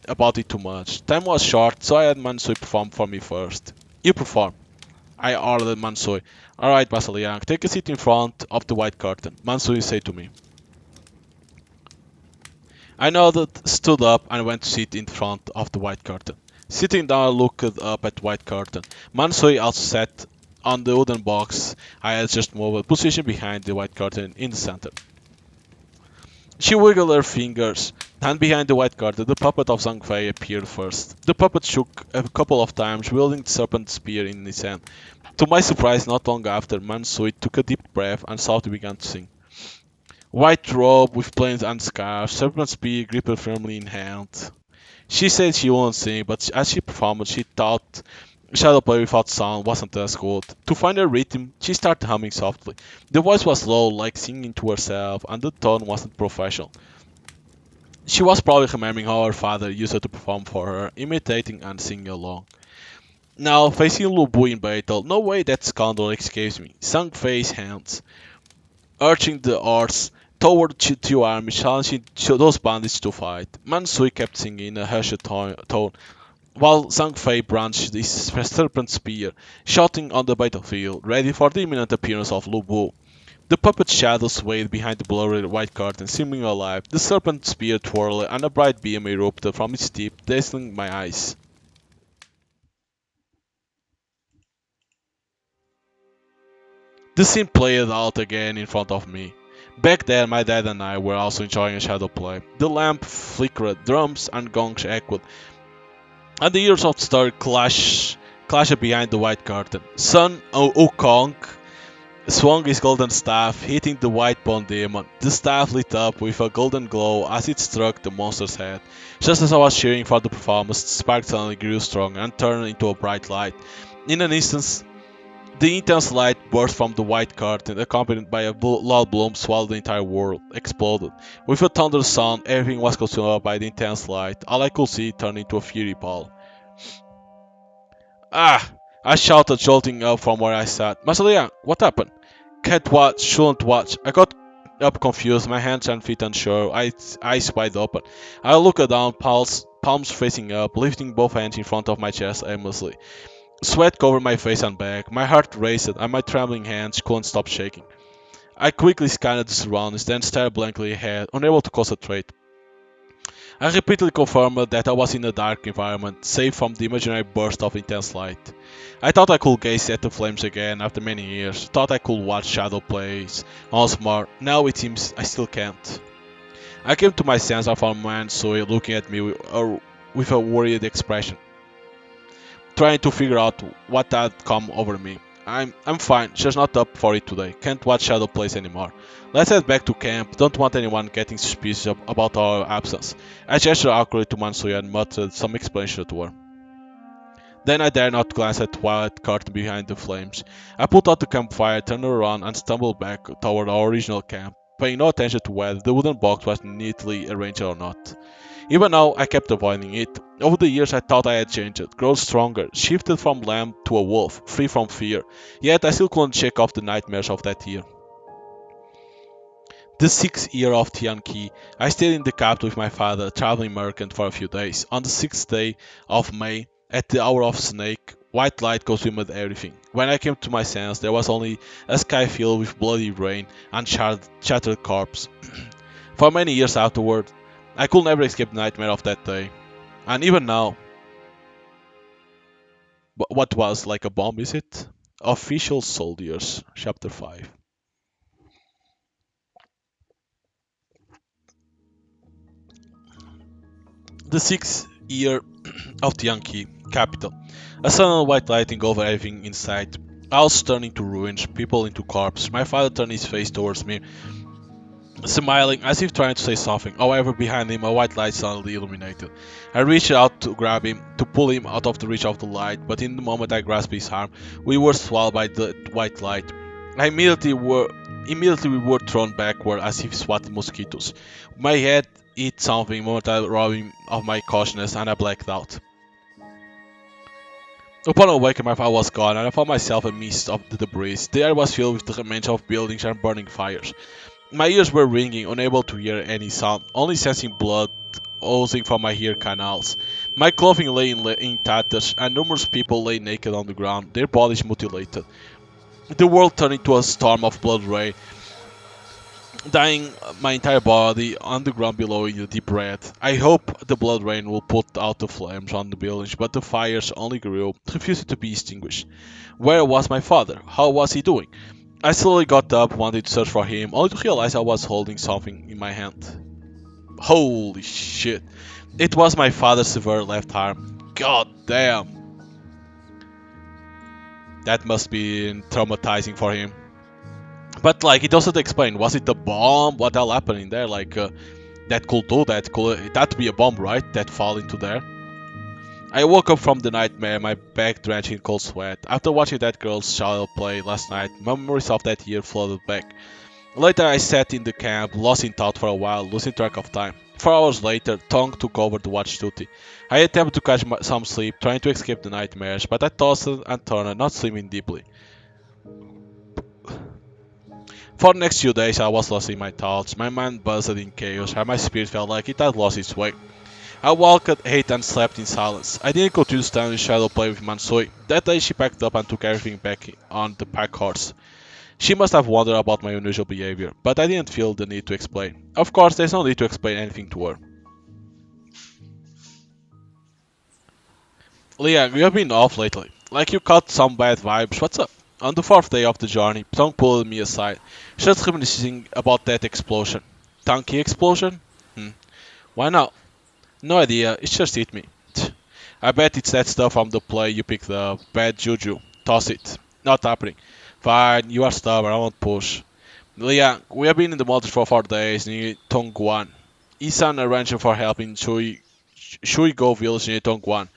about it too much. Time was short, so I had Mansui perform for me first. You perform. I ordered Mansui. Alright, Basiliang, take a seat in front of the white curtain. Mansui said to me. I nodded, stood up, and went to sit in front of the white curtain. Sitting down, I looked up at the white curtain. Mansui also sat on the wooden box I had just moved, positioned behind the white curtain in the center. She wiggled her fingers, and behind the white curtain, the puppet of Zhang Fei appeared first. The puppet shook a couple of times, wielding the serpent spear in his hand. To my surprise, not long after, Mansui took a deep breath and softly began to sing. White robe with planes and scarf, serpent spear gripped firmly in hand. She said she wouldn't sing, but as she performed, she thought shadow play without sound wasn't as good. To find her rhythm, she started humming softly. The voice was low, like singing to herself, and the tone wasn't professional. She was probably remembering how her father used to perform for her, imitating and singing along. Now, facing Lubu in battle, no way that scoundrel escapes me. Zhang Fei's hands, urging the horse toward the two armies, challenging those bandits to fight. Mansui kept singing in a hushed tone, while Zhang Fei brandished his serpent spear, shouting on the battlefield, ready for the imminent appearance of Lu Bu. The puppet shadow swayed behind the blurry white curtain, seeming alive. The serpent spear twirled, and a bright beam erupted from its tip, dazzling my eyes. The scene played out again in front of me. Back then, my dad and I were also enjoying a shadow play. The lamp flickered, drums and gongs echoed, and the ears of the star clashed behind the white curtain. Sun Wukong swung his golden staff, hitting the white bone demon. The staff lit up with a golden glow as it struck the monster's head. Just as I was cheering for the performance, the spark suddenly grew strong and turned into a bright light. In an instant, the intense light burst from the white curtain, accompanied by a loud bloom swallowed the entire world, exploded. With a thunderous sound, everything was consumed by the intense light. All I could see turned into a fiery ball. Ah! I shouted, jolting up from where I sat. Masaliang, what happened? Can't watch, shouldn't watch. I got up confused, my hands and feet unsure, eyes wide open. I looked down, palms facing up, lifting both hands in front of my chest aimlessly. Sweat covered my face and back. My heart raced, and my trembling hands couldn't stop shaking. I quickly scanned the surroundings, then stared blankly ahead, unable to concentrate. I repeatedly confirmed that I was in a dark environment, safe from the imaginary burst of intense light. I thought I could gaze at the flames again after many years, thought I could watch shadow plays once more. Now it seems I still can't. I came to my senses and found man Sui looking at me with a worried expression, trying to figure out what had come over me. I'm fine, just not up for it today. Can't watch shadow plays anymore. Let's head back to camp. Don't want anyone getting suspicious about our absence. I gestured awkwardly to Mansuya and muttered some explanation to her. Then I dared not glance at the twilight curtain behind the flames. I put out the campfire, turned around, and stumbled back toward our original camp, paying no attention to whether the wooden box was neatly arranged or not. Even now, I kept avoiding it. Over the years, I thought I had changed, grown stronger, shifted from lamb to a wolf, free from fear. Yet I still couldn't shake off the nightmares of that year. The sixth year of Tianqi, I stayed in the capital with my father, traveling merchant for a few days. On the sixth day of May, at the hour of snake, white light consumed everything. When I came to my senses, there was only a sky filled with bloody rain and shattered corpses. For many years afterward, I could never escape the nightmare of that day. And even now, what was like a bomb, is it? Official Soldiers, Chapter 5. The sixth year of the Yankee capital. A sudden white light engulfed everything in sight. House turning to ruins, people into corpses. My father turned his face towards me, smiling as if trying to say something. However, behind him, a white light suddenly illuminated. I reached out to grab him, to pull him out of the reach of the light, but in the moment I grasped his arm, we were swallowed by the white light. I immediately we were thrown backward as if swatted mosquitoes. My head hit something, momentarily robbing of my consciousness, and I blacked out. Upon awakening, my father was gone, and I found myself amidst of the debris. The air was filled with the remains of buildings and burning fires. My ears were ringing, unable to hear any sound, only sensing blood oozing from my ear canals. My clothing lay in tatters, and numerous people lay naked on the ground, their bodies mutilated. The world turned into a storm of blood rain, dyeing my entire body on the ground below in a deep red. I hope the blood rain will put out the flames on the buildings, but the fires only grew, refusing to be extinguished. Where was my father? How was he doing? I slowly got up, wanted to search for him, only to realize I was holding something in my hand. Holy shit. It was my father's severe left arm. God damn. That must be traumatizing for him. But like, it doesn't explain. Was it a bomb? What all happened in there? Like, that could do that. Could that be a bomb, right? That fall into there. I woke up from the nightmare, my back drenched in cold sweat. After watching that girl's child play last night, memories of that year flooded back. Later, I sat in the camp, lost in thought for a while, losing track of time. 4 hours later, Tong took over the watch duty. I attempted to catch some sleep, trying to escape the nightmares, but I tossed and turned, not sleeping deeply. For the next few days, I was lost in my thoughts. My mind buzzed in chaos, and my spirit felt like it had lost its way. I walked, ate, and slept in silence. I didn't continue to stand in shadow play with Mansui. That day, she packed up and took everything back on the pack horse. She must have wondered about my unusual behavior, but I didn't feel the need to explain. Of course, there's no need to explain anything to her. Leah, you have been off lately. Like you caught some bad vibes. What's up? On the fourth day of the journey, Tong pulled me aside. She was reminiscing about that explosion. Tanky explosion? Why not? No idea, it just hit me. I bet it's that stuff from the play you picked up. Bad juju. Toss it. Not happening. Fine, you are stubborn, I won't push. Leah, we have been in the mountains for 4 days near Tongguan. Isan arranged for help in Shuigo village near Tongguan.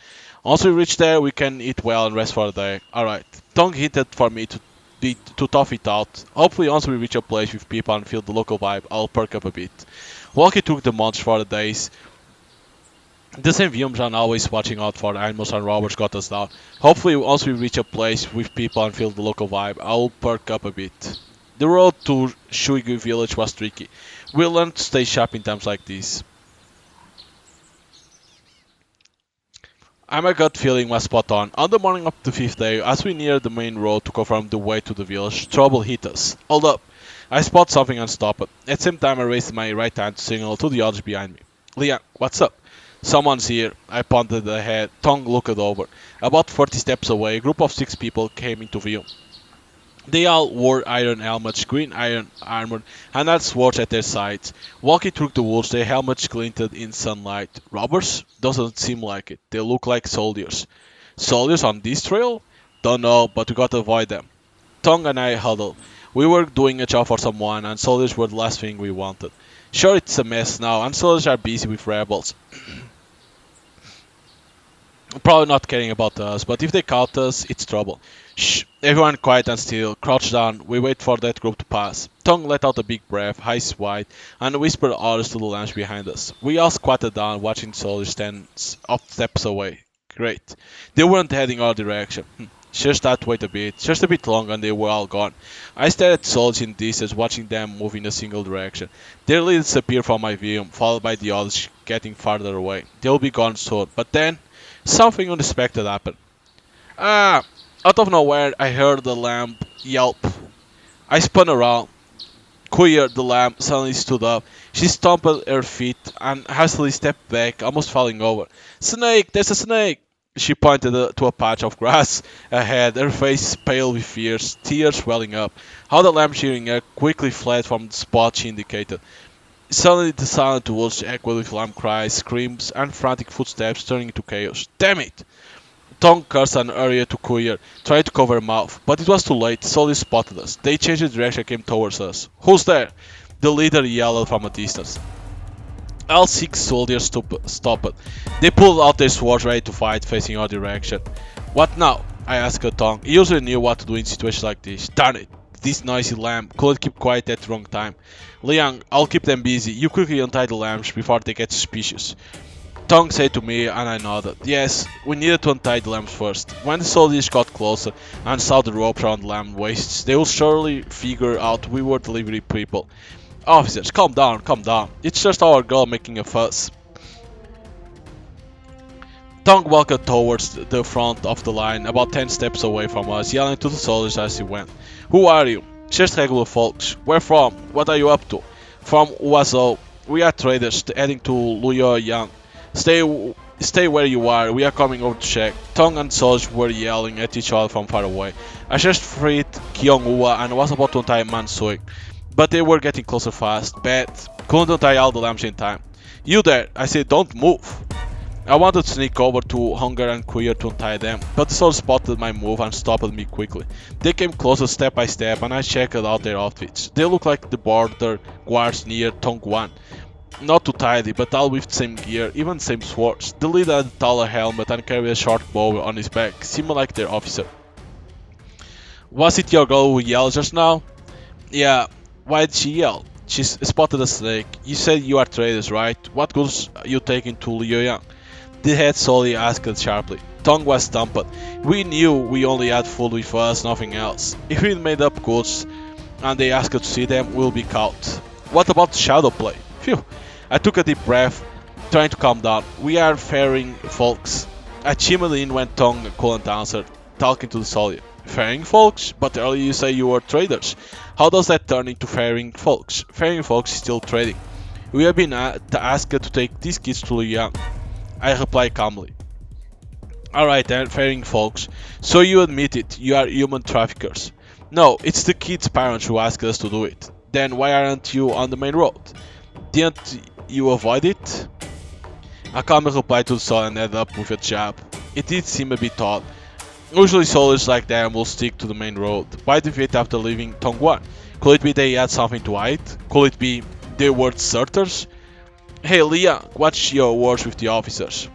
Once we reach there, we can eat well and rest for the day. Alright. Tong hinted for me to tough it out. Hopefully once we reach a place with people and feel the local vibe, I'll perk up a bit. Walking through the months for the days, the same Viums are always watching out for the animals and robbers got us down. Hopefully once we reach a place with people and feel the local vibe, I'll perk up a bit. The road to Shuigu village was tricky. We learned to stay sharp in times like these. My gut feeling was spot on. On the morning of the fifth day, as we neared the main road to confirm the way to the village, trouble hit us. Hold up! I spot something and stop it. At the same time, I raised my right hand to signal to the others behind me. Liang, what's up? Someone's here. I pointed ahead. Tong looked over. About 40 steps away, a group of 6 people came into view. They all wore iron helmets, green iron armor, and had swords at their sides. Walking through the woods, their helmets glinted in sunlight. Robbers? Doesn't seem like it. They look like soldiers. Soldiers on this trail? Don't know, but we gotta avoid them. Tong and I huddled. We were doing a job for someone, and soldiers were the last thing we wanted. Sure, it's a mess now, and soldiers are busy with rebels. Probably not caring about us, but if they caught us, it's trouble. Shh, everyone quiet and still, crouch down, we wait for that group to pass. Tong let out a big breath, eyes wide, and whispered orders to the lamps behind us. We all squatted down, watching soldiers stand off steps away. Great. They weren't heading our direction. Just that wait a bit, just a bit longer and they were all gone. I stared at soldiers in distance, watching them move in a single direction. Their leaders appeared from my view, followed by the others getting farther away. They'll be gone soon, but then something unexpected happened. Ah! Out of nowhere, I heard the lamb yelp. I spun around. Queer, the lamb, suddenly stood up. She stomped her feet and hastily stepped back, almost falling over. Snake! There's a snake! She pointed to a patch of grass ahead, her face pale with fear, tears welling up. How the lamb cheering her quickly fled from the spot she indicated. Suddenly the silent woods echoed with lamb cries, screams, and frantic footsteps turning into chaos. Damn it! Tong cursed and hurried to Queer, trying to cover her mouth, but it was too late. Soldiers spotted us. They changed the direction and came towards us. Who's there? The leader yelled from a distance. All 6 soldiers stopped. They pulled out their swords ready to fight, facing our direction. What now? I asked Tong. He usually knew what to do in situations like this. Darn it! This noisy lamb couldn't keep quiet at the wrong time. Liang, I'll keep them busy. You quickly untie the lambs before they get suspicious. Tong said to me, and I nodded. Yes, we needed to untie the lambs first. When the soldiers got closer and saw the ropes around the lamb waists, they will surely figure out we were delivery people. Officers, calm down, calm down. It's just our girl making a fuss. Tong walked towards the front of the line, about 10 steps away from us, yelling to the soldiers as he went. Who are you? Just regular folks. Where from? What are you up to? From Huazhou. We are traders, heading to Luoyang. Stay where you are, we are coming over to check. Tong and soldiers were yelling at each other from far away. I just freed Kyonghua and was about to untie Mansui, but they were getting closer fast. Bad. Couldn't untie all the lamps in time. You there, I said, don't move. I wanted to sneak over to Hunger and Queer to untie them, but the soldiers spotted my move and stopped me quickly. They came closer step by step and I checked out their outfits. They looked like the border guards near Tongguan. Not too tidy, but all with the same gear, even same swords. The leader had a taller helmet and carried a short bow on his back, seemed like their officer. Was it your girl who yelled just now? Yeah, why did she yell? She spotted a snake. You said you are traders, right? What goods you taking to Liuyang? The head soldier asked sharply. Tong was stumped. We knew we only had food with us, nothing else. If we made up goods and they asked to see them, we'll be caught. What about shadow play? Phew. I took a deep breath, trying to calm down. We are faring folks. I chimed in when Tong couldn't answer, talking to the soldier. Faring folks? But earlier you say you were traders. How does that turn into faring folks? Faring folks is still trading. We have been asked to take these kids to Liang. I replied calmly. Alright then, faring folks. So you admit it, you are human traffickers. No, it's the kids' parents who asked us to do it. Then why aren't you on the main road? Didn't you avoid it? I calmly replied to the soldier and ended up with a jab. It did seem a bit odd. Usually soldiers like them will stick to the main road. Why deviate after leaving Tongguan? Could it be they had something to hide? Could it be they were deserters? Hey Liang, watch your words with the officers.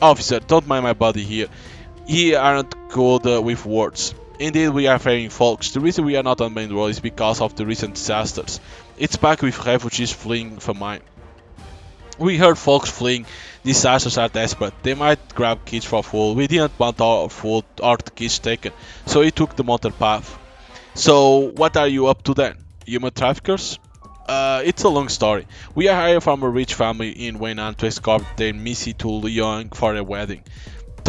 Officer, don't mind my buddy here. He aren't good with words. Indeed, we are faring folks. The reason we are not on main road is because of the recent disasters. It's packed with refugees fleeing famine. We heard folks fleeing. Disasters are desperate. They might grab kids for food. We didn't want our food or the kids taken, so we took the mountain path. So, what are you up to then? Human traffickers? It's a long story. We are hired from a rich family in Weinan to escort their Missy to Lyon for a wedding.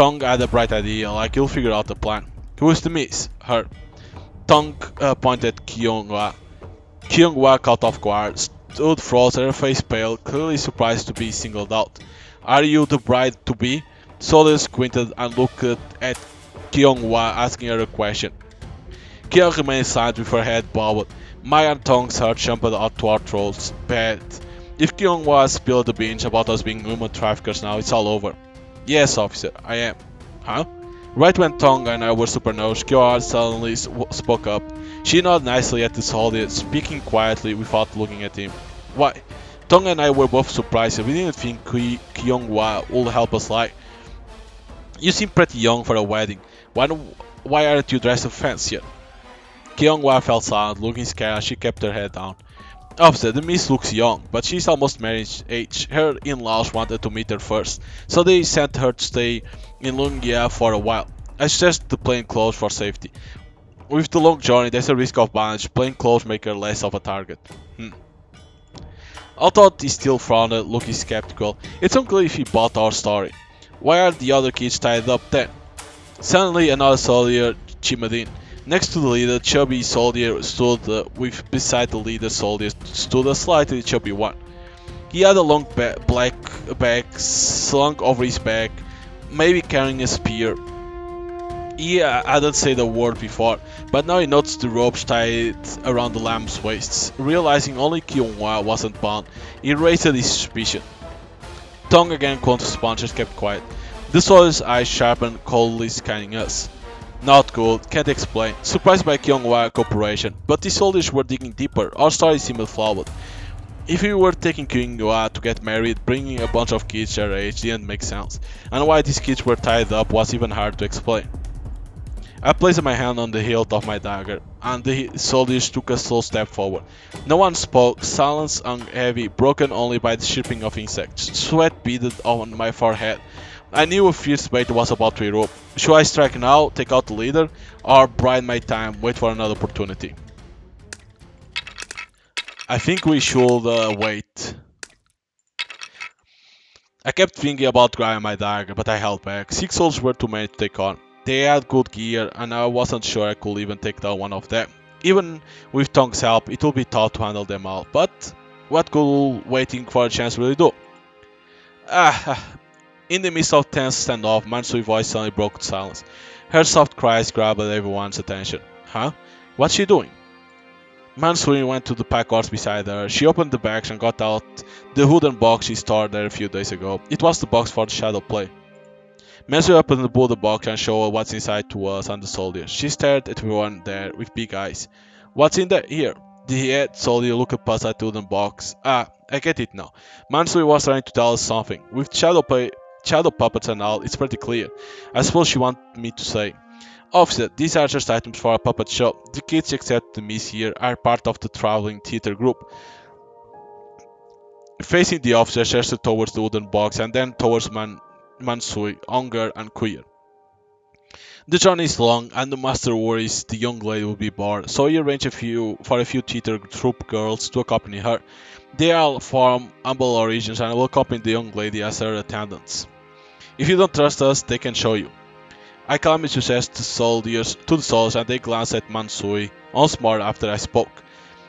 Tong had a bright idea, like he'll figure out the plan. Who's the miss? Her. Tong pointed at Kyung-hwa. Kyung-hwa caught off guard, stood frozen, her face pale, clearly surprised to be singled out. Are you the bride-to-be? Soldier squinted and looked at Kyung-hwa, asking her a question. Kyung remained silent with her head bowed. My and Tong's heart jumped out to our throats. Bad. If Kyung-hwa spilled the beans about us being human traffickers now, it's all over. Yes, officer, I am. Huh? Right when Tong and I were super nervous, Kyung-hwa suddenly spoke up. She nodded nicely at the soldier, speaking quietly without looking at him. Why? Tong and I were both surprised. We didn't think Kyung-hwa would help us lie. You seem pretty young for a wedding. Why aren't you dressed up fancier? Kyung-hwa fell silent, looking scared as she kept her head down. Officer, the Miss looks young, but she's almost marriage age. Her in-laws wanted to meet her first, so they sent her to stay in Lungia for a while. I suggested the plain clothes for safety. With the long journey, there's a risk of bondage. Plain clothes make her less of a target. Although he still frowned, looking skeptical, it's unclear if he bought our story. Why are the other kids tied up then? Suddenly, another soldier chimed in. Next to the leader, chubby soldier stood with beside the leader soldier stood a slightly chubby one. He had a long black bag slung over his back, maybe carrying a spear. He hadn't said a word before, but now he noticed the ropes tied around the lamb's waists. Realizing only Kyung-hwa wasn't bound, he raised his suspicion. Tong again close to Sponges kept quiet. The soldier's eyes sharpened, coldly scanning us. Not good, can't explain. Surprised by Kyung-hwa's cooperation, but the soldiers were digging deeper. Our story seemed flawed. If we were taking Kyung-hwa to get married, bringing a bunch of kids her age didn't make sense, and why these kids were tied up was even hard to explain. I placed my hand on the hilt of my dagger, and the soldiers took a slow step forward. No one spoke, silence hung heavy, broken only by the chirping of insects. Sweat beaded on my forehead. I knew a fierce debate was about to erupt. Should I strike now, take out the leader, or bide my time, wait for another opportunity? I think we should wait. I kept thinking about grabbing my dagger, but I held back. 6 soldiers were too many to take on. They had good gear, and I wasn't sure I could even take down one of them. Even with Tong's help, it would be tough to handle them all. But what could waiting for a chance really do? In the midst of tense standoff, Mansui's voice suddenly broke silence. Her soft cries grabbed everyone's attention. Huh? What's she doing? Mansui went to the pack horse beside her. She opened the bags and got out the wooden box she stored there a few days ago. It was the box for the shadow play. Mansui opened the wooden box and showed what's inside to us and the soldiers. She stared at everyone there with big eyes. What's in there? Here. The head soldier looked past the wooden box. I get it now. Mansui was trying to tell us something. With shadow puppets and all, it's pretty clear. I suppose she wanted me to say. Officer, these are just items for a puppet show. The kids except the Miss here are part of the traveling theater group. Facing the officer, gestured towards the wooden box and then towards Mansui, Unger and Queer. The journey is long and the master worries the young lady will be bored, so he arranged for a few theater troupe girls to accompany her. They are from humble origins and will accompany the young lady as her attendants. If you don't trust us, they can show you. I calmly suggested to the soldiers and they glanced at Mansui once more after I spoke.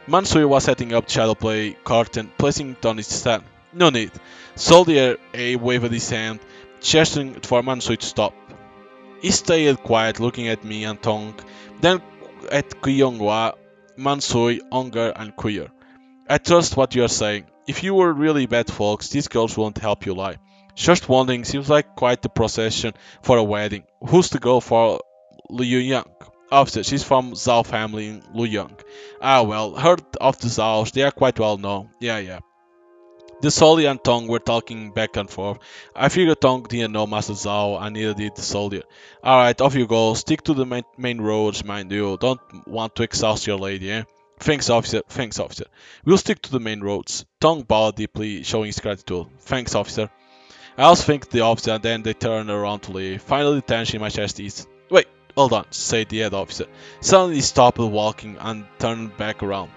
Mansui was setting up the shadow play curtain, placing it on its stand. No need. Soldier A waved his hand, gesturing for Mansui to stop. He stayed quiet, looking at me and Tong, then at Kyung-hwa, Mansui, Unger and Queer. I trust what you are saying. If you were really bad folks, these girls won't help you lie. Just wondering, seems like quite the procession for a wedding. Who's the girl for Liu Yang? Officer, she's from Zhao family in Luyang. Ah well, heard of the Zhaos, they are quite well known. Yeah. The soldier and Tong were talking back and forth. I figured Tong didn't know Master Zhao and neither did the soldier. Alright, off you go. Stick to the main roads, mind you. Don't want to exhaust your lady, eh? Thanks, officer. We'll stick to the main roads. Tong bowed deeply, showing his gratitude. Thanks, officer. I also thanked the officer and then they turned around to leave. Finally, the tension in my chest eased. Wait, hold on, said the head officer. Suddenly he stopped walking and turned back around.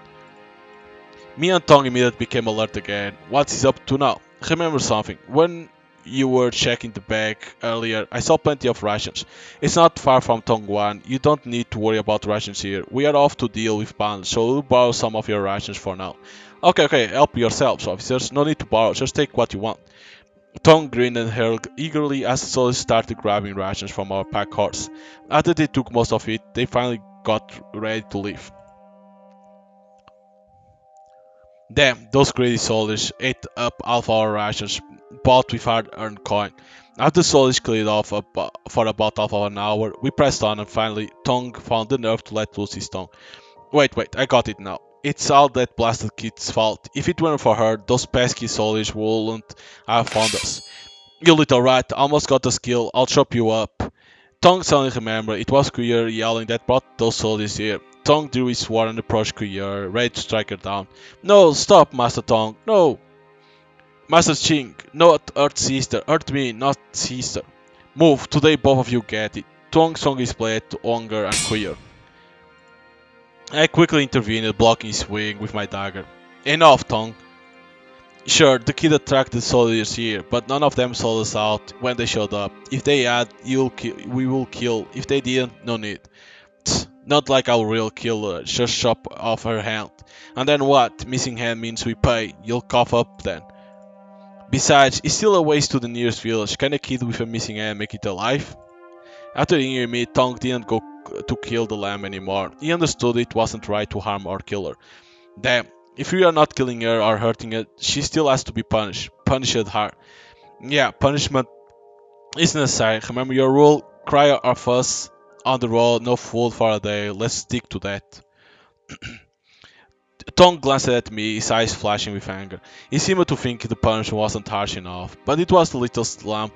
Me and Tong immediately became alert again. What's he up to now? Remember something. When you were checking the bag earlier, I saw plenty of rations. It's not far from Tongwan. You don't need to worry about rations here. We are off to deal with bans, so we'll borrow some of your rations for now. Okay, help yourselves, officers. No need to borrow, just take what you want. Tong grinned and hurled eagerly as the soldiers started grabbing rations from our pack horse. After they took most of it, they finally got ready to leave. Damn, those greedy soldiers ate up half our rations, bought with hard-earned coin. After the soldiers cleared off for about half of an hour, we pressed on and finally Tong found the nerve to let loose his tongue. Wait, I got it now. It's all that blasted kid's fault. If it weren't for her, those pesky soldiers wouldn't have found us. You little rat, almost got the skill, I'll chop you up. Tong suddenly remembered it was Kuyer yelling that brought those soldiers here. Tong drew his sword and approached Kuyer, ready to strike her down. No, stop, Master Tong, no! Master Ching, not Earth Sister, Earth me, not Sister. Move, today both of you get it. Tong swung his blade to Onger and Kuyer. I quickly intervened, blocking his swing with my dagger. Enough, Tong. Sure, the kid attracted soldiers here, but none of them sold us out when they showed up. If they had, we will kill. If they didn't, no need. Tch, not like our real killer, just chop off her hand. And then what? Missing hand means we pay. You'll cough up then. Besides, it's still a ways to the nearest village. Can a kid with a missing hand make it alive? After hearing me, Tong didn't go to kill the lamb anymore. He understood it wasn't right to harm our killer. Damn, if we are not killing her or hurting her, she still has to be punished. Punished hard. Yeah, punishment is necessary. Remember your rule, cry or fuss on the road, no food for a day. Let's stick to that. Tom glanced at me, his eyes flashing with anger. He seemed to think the punishment wasn't harsh enough, but it was the little slum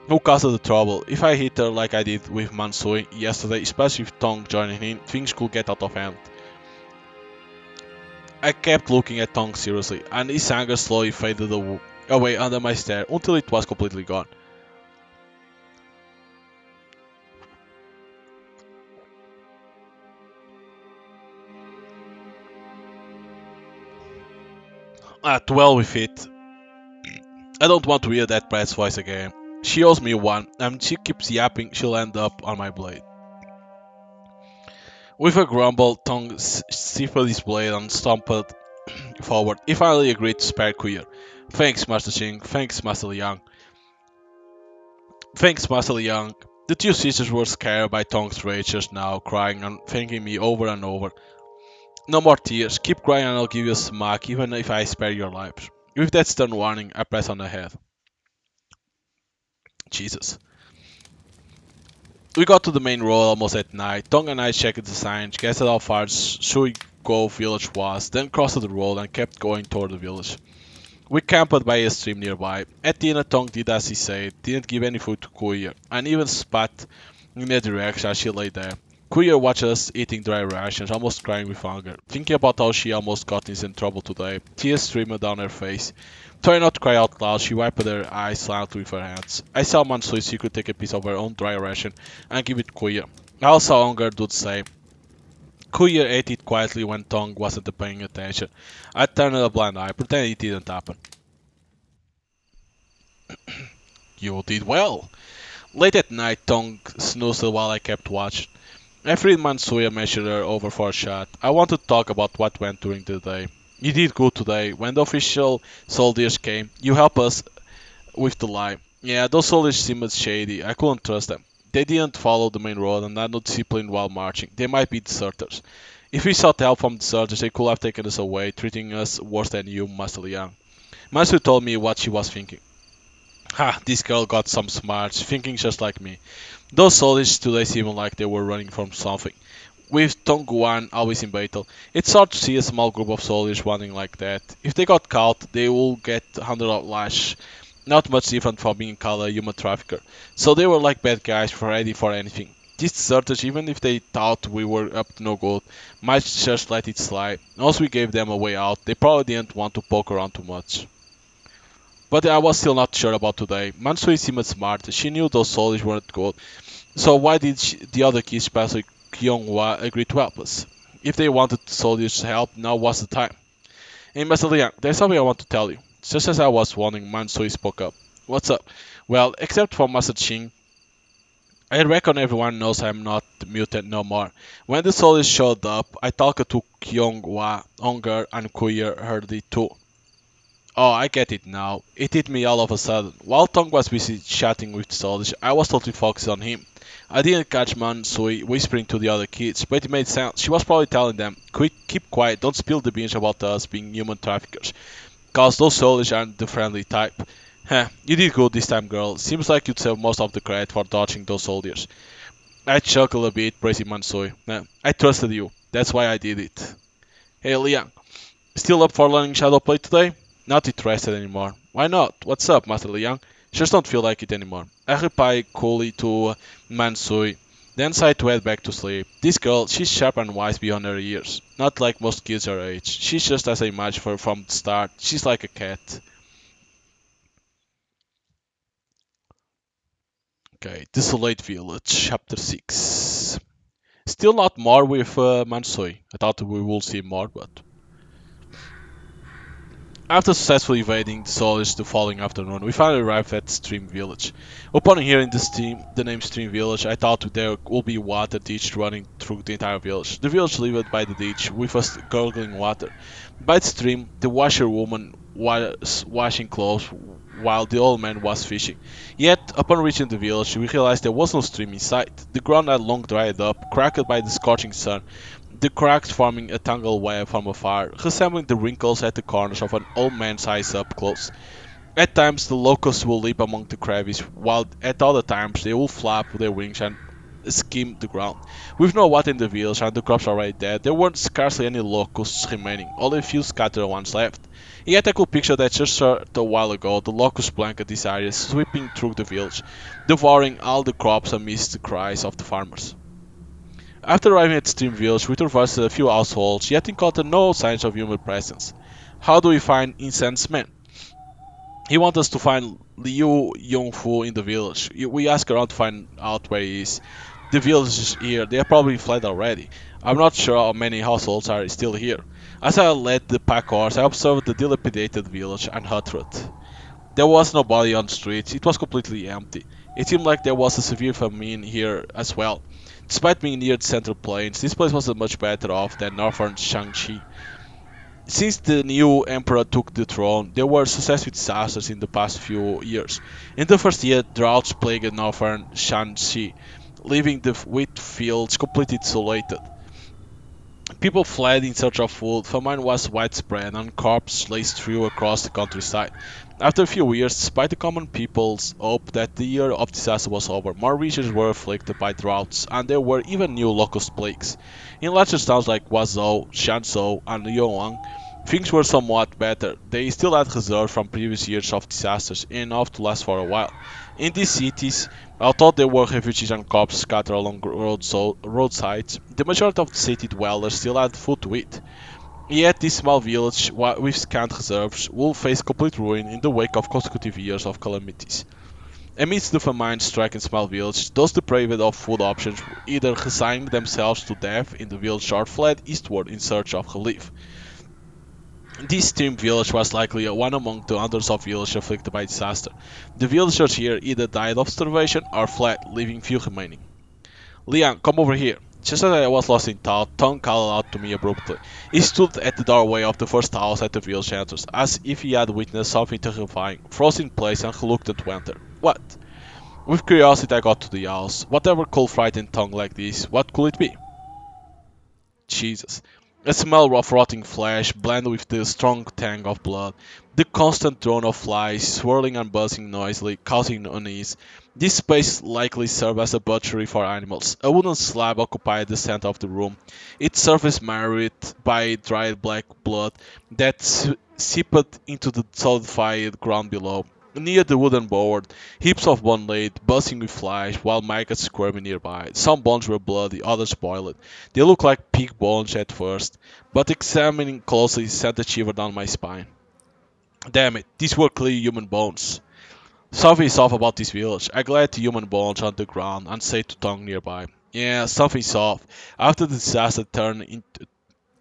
who caused the trouble. If I hit her like I did with Mansui yesterday, especially with Tong joining in, things could get out of hand. I kept looking at Tong seriously, and his anger slowly faded away under my stare until it was completely gone. To well with it. I don't want to hear that brat's voice again. She owes me one, and she keeps yapping she'll end up on my blade. With a grumble, Tong sifted his blade and stomped forward. He finally agreed to spare Queer. Thanks, Master Ching. Thanks, Master Liang. Thanks, Master Liang. The two sisters were scared by Tong's rage just now, crying and thanking me over and over. No more tears. Keep crying and I'll give you a smack, even if I spare your lives. With that stern warning, I press on the head. Jesus. We got to the main road almost at night. Tong and I checked the signs, guessed how far Shuigo village was, then crossed the road and kept going toward the village. We camped by a stream nearby. At dinner, Tong did as he said, didn't give any food to Kuya, and even spat in the direction as she lay there. Kuya watched us eating dry rations, almost crying with hunger. Thinking about how she almost got in trouble today, tears streamed down her face. Trying not to cry out loud, she wiped her eyes silently with her hands. I saw Mansui she could take a piece of her own dry ration and give it to Kuya. I also saw Unger do the same. Kuya ate it quietly when Tong wasn't paying attention. I turned a blind eye, pretending it didn't happen. You did well. Late at night, Tong snoozed while I kept watch. I freed Mansuya and measured her over for a shot. I wanted to talk about what went during the day. You did good today. When the official soldiers came, you helped us with the lie. Yeah, those soldiers seemed shady. I couldn't trust them. They didn't follow the main road and had no discipline while marching. They might be deserters. If we sought help from deserters, they could have taken us away, treating us worse than you, Master Liang. Master told me what she was thinking. Ha, this girl got some smarts, thinking just like me. Those soldiers today seemed like they were running from something. With Tongguan always in battle, it's hard to see a small group of soldiers running like that. If they got caught, they will get 100 lash. Not much different from being called a human trafficker. So they were like bad guys, ready for anything. These deserters, even if they thought we were up to no good, might just let it slide. Once we gave them a way out, they probably didn't want to poke around too much. But I was still not sure about today. Mansui seemed smart. She knew those soldiers weren't good. So why did the other kids, especially Kyonghwa, agree to help us? If they wanted the soldiers' help, now was the time. Hey, Master Liang, there's something I want to tell you. Just as I was warning, Mansui spoke up. What's up? Well, except for Master Ching, I reckon everyone knows I'm not the mutant no more. When the soldiers showed up, I talked to Kyonghwa, Unger, and Queer heard it too. Oh, I get it now. It hit me all of a sudden. While Tong was busy chatting with Solish, I was totally focused on him. I didn't catch Man Sui whispering to the other kids, but it made sense. She was probably telling them, "Quick, keep quiet, don't spill the beans about us being human traffickers, cause those Solish aren't the friendly type." Heh, you did good this time, girl. Seems like you'd have most of the credit for dodging those soldiers. I chuckled a bit, praising Mansui. I trusted you. That's why I did it. Hey, Liang. Still up for learning Shadowplay today? Not interested anymore. Why not? What's up, Master Liang? Just don't feel like it anymore. I reply coolly to Mansui, then decide to head back to sleep. This girl, she's sharp and wise beyond her years. Not like most kids her age. She's just as I imagined her from the start. She's like a cat. Okay, Desolate Village, Chapter 6. Still not more with Mansui. I thought we would see more, but after successfully evading the soldiers the following afternoon, we finally arrived at Stream Village. Upon hearing the name Stream Village, I thought there would be water ditch running through the entire village. The village lived by the ditch, with us gurgling water. By the stream, the washerwoman was washing clothes while the old man was fishing. Yet, upon reaching the village, we realized there was no stream in sight. The ground had long dried up, cracked by the scorching sun, the cracks forming a tangled web from afar, resembling the wrinkles at the corners of an old man's eyes up close. At times the locusts will leap among the crevices, while at other times they will flap their wings and skim the ground. With no water in the village and the crops already dead, there were scarcely any locusts remaining, only a few scattered ones left. Yet I could picture that just a while ago the locust blanket this area, sweeping through the village, devouring all the crops amidst the cries of the farmers. After arriving at Stream Village, we traversed a few households, yet encountered no signs of human presence. How do we find Incense Man? He wants us to find Liu Yongfu in the village. We ask around to find out where he is. The village is here. They are probably fled already. I'm not sure how many households are still here. As I led the pack horse, I observed the dilapidated village and hut rut. There was nobody on the streets. It was completely empty. It seemed like there was a severe famine here as well. Despite being near the central plains, this place was much better off than northern Shangxi. Since the new emperor took the throne, there were successive disasters in the past few years. In the first year, droughts plagued northern Shanxi, leaving the wheat fields completely desolated. People fled in search of food, famine was widespread, and corpses lay strewn across the countryside. After a few years, despite the common people's hope that the year of disaster was over, more regions were afflicted by droughts, and there were even new locust plagues. In larger towns like Guangzhou, Shanzhou, and Yongyang, things were somewhat better. They still had reserves from previous years of disasters, enough to last for a while. In these cities, although there were refugees and corpses scattered along roadsides, the majority of the city dwellers still had food to eat. Yet this small village, with scant reserves, will face complete ruin in the wake of consecutive years of calamities. Amidst the famine-stricken small village, those deprived of food options either resigned themselves to death in the village or fled eastward in search of relief. This stream village was likely one among the hundreds of villages afflicted by disaster. The villagers here either died of starvation or fled, leaving few remaining. Liang, come over here. Just as I was lost in thought, Tong called out to me abruptly. He stood at the doorway of the first house at the village entrance, as if he had witnessed something terrifying, froze in place and reluctant to enter. What? With curiosity I got to the house. Whatever could frighten Tong like this, what could it be? Jesus. A smell of rotting flesh blended with the strong tang of blood. The constant drone of flies swirling and buzzing noisily, causing unease. This space likely served as a butchery for animals. A wooden slab occupied the center of the room, its surface marred by dried black blood that seeped into the solidified ground below. Near the wooden board, heaps of bone laid, buzzing with flies, while maggots squirming nearby. Some bones were bloody, others boiled. They looked like pig bones at first, but examining closely sent a shiver down my spine. Damn it, these were clearly human bones. Something's off about this village. I glared the human bones on the ground and said to Tongue nearby. Yeah, something's off. After the disaster turned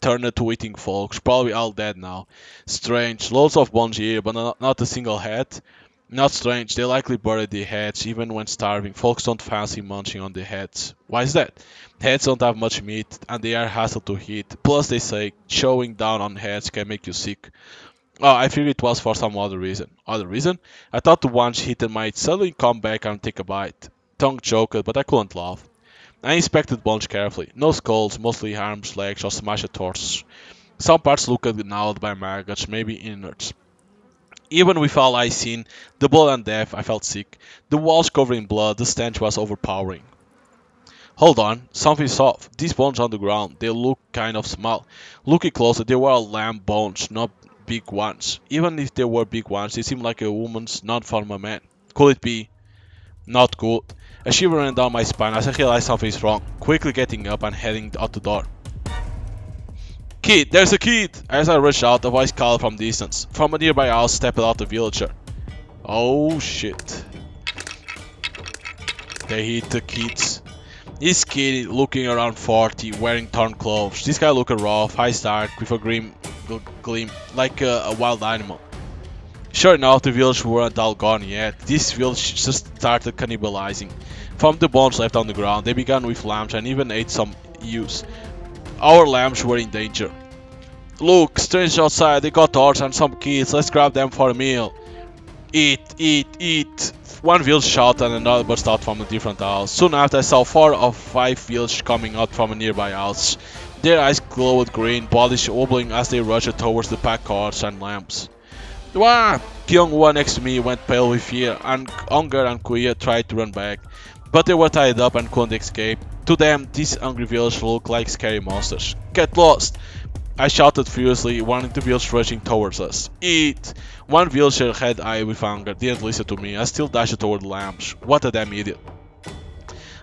to eating folks, probably all dead now. Strange, loads of bones here, but not a single head. Not strange, they likely buried their heads even when starving. Folks don't fancy munching on their heads. Why is that? Heads don't have much meat and they are hassle to eat. Plus, they say chowing down on heads can make you sick. Oh, I figured it was for some other reason. Other reason? I thought the one eaten might suddenly come back and take a bite. Tongue choked, but I couldn't laugh. I inspected bones carefully. No skulls, mostly arms, legs, or smashed torsos. Some parts looked gnawed by maggots, maybe innards. Even with all I seen, the blood and death, I felt sick. The walls covered in blood, the stench was overpowering. Hold on, something's off. These bones on the ground, they look kind of small. Looking closer, they were lamb bones, not big ones. Even if they were big ones, they seemed like a woman's, not from a man. Could it be? Not good. A shiver ran down my spine as I realized something's wrong, quickly getting up and heading out the door. Kid, there's a kid! As I rushed out, a voice called from distance. From a nearby house stepped out a villager. Oh shit. They hit the kids. This kid looking around 40, wearing torn clothes. This guy looked rough, eyes dark, with a grim gleam, like a wild animal. Sure enough, the village weren't all gone yet. This village just started cannibalizing. From the bones left on the ground, they began with lambs and even ate some ewes. Our lambs were in danger. Look, strange outside, they got horses and some kids, let's grab them for a meal. Eat, eat, eat. One village shouted and another burst out from a different house. Soon after I saw 4 or 5 villagers coming out from a nearby house. Their eyes glowed green, bodies wobbling as they rushed towards the packed carts and lamps. Wah! The young one next to me went pale with fear, and Unger and Kuya tried to run back, but they were tied up and couldn't escape. To them, these hungry villagers looked like scary monsters. Get lost! I shouted furiously, warning the villagers rushing towards us. Eat! One villager had eye with anger, didn't listen to me, I still dashed toward the lamps. What a damn idiot.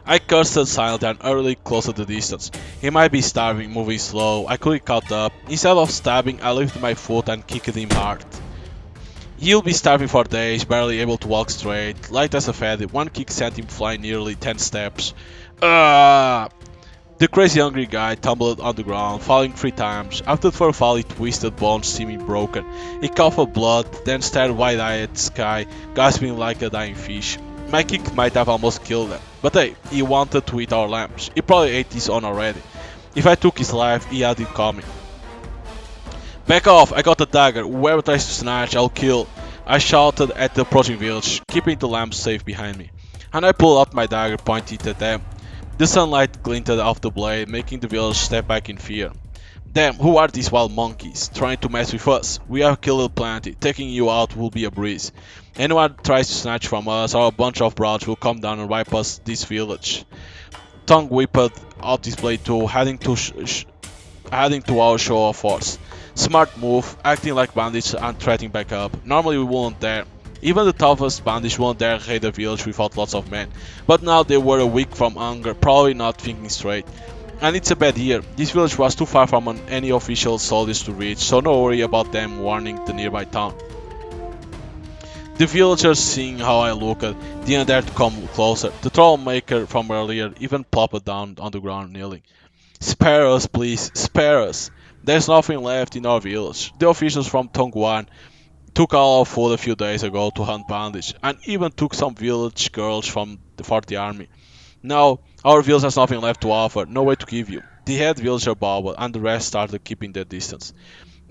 I cursed silently and utterly closed the distance. He might be starving, moving slow. I couldn't caught up. Instead of stabbing, I lifted my foot and kicked him hard. He'll be starving for days, barely able to walk straight. Light as a feather, one kick sent him flying nearly 10 steps. Ah! The crazy hungry guy tumbled on the ground, falling 3 times. After the first fall, he twisted, bones seeming broken. He coughed up blood, then stared wide-eyed at the sky, gasping like a dying fish. My kick might have almost killed him, but hey, he wanted to eat our lambs. He probably ate his own already. If I took his life, he had it coming. Back off, I got a dagger. Whoever tries to snatch, I'll kill. I shouted at the approaching village, keeping the lambs safe behind me. And I pulled out my dagger, pointed at them. The sunlight glinted off the blade, making the village step back in fear. Damn, who are these wild monkeys, trying to mess with us? We have killed plenty, taking you out will be a breeze. Anyone tries to snatch from us, or a bunch of broads will come down and wipe us this village. Tongue whipped out his blade too, heading to our show of force. Smart move, acting like bandits and threatening back up. Normally we wouldn't dare. Even the toughest bandits won't dare raid a village without lots of men. But now they were weak from hunger, probably not thinking straight. And it's a bad year. This village was too far from any official soldiers to reach, so no worry about them warning the nearby town. The villagers, seeing how I looked, didn't dare to come closer. The troublemaker from earlier even plopped down on the ground kneeling. Spare us, please, spare us. There's nothing left in our village. The officials from Tongwan took all our food a few days ago to hunt bandits, and even took some village girls for the army. Now, our village has nothing left to offer, no way to give you. The head villager bowed, and the rest started keeping their distance.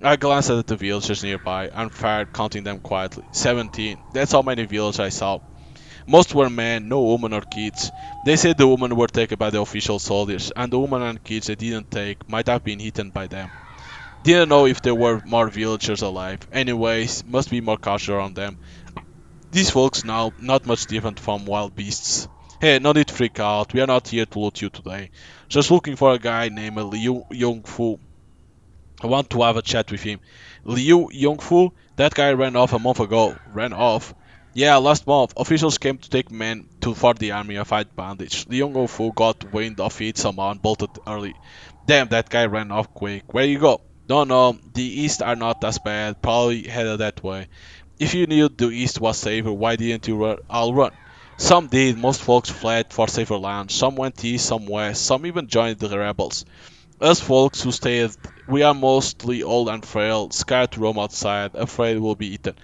I glanced at the villagers nearby, and fired, counting them quietly. 17, that's how many villagers I saw. Most were men, no women or kids. They said the women were taken by the official soldiers, and the women and kids they didn't take might have been eaten by them. Didn't know if there were more villagers alive. Anyways, must be more cautious around them. These folks now, not much different from wild beasts. Hey, no need to freak out, we are not here to loot you today. Just looking for a guy named Liu Yongfu. I want to have a chat with him. Liu Yongfu? That guy ran off a month ago. Ran off? Yeah, last month, officials came to take men for the army and fight bandits. Liu Yongfu got wind of it somehow and bolted early. Damn, that guy ran off quick. Where you go? No, the East are not as bad, probably headed that way. If you knew the East was safer, why didn't you all run? Some did, most folks fled for safer lands, some went east, some west, some even joined the rebels. Us folks who stayed, we are mostly old and frail, scared to roam outside, afraid we'll be eaten.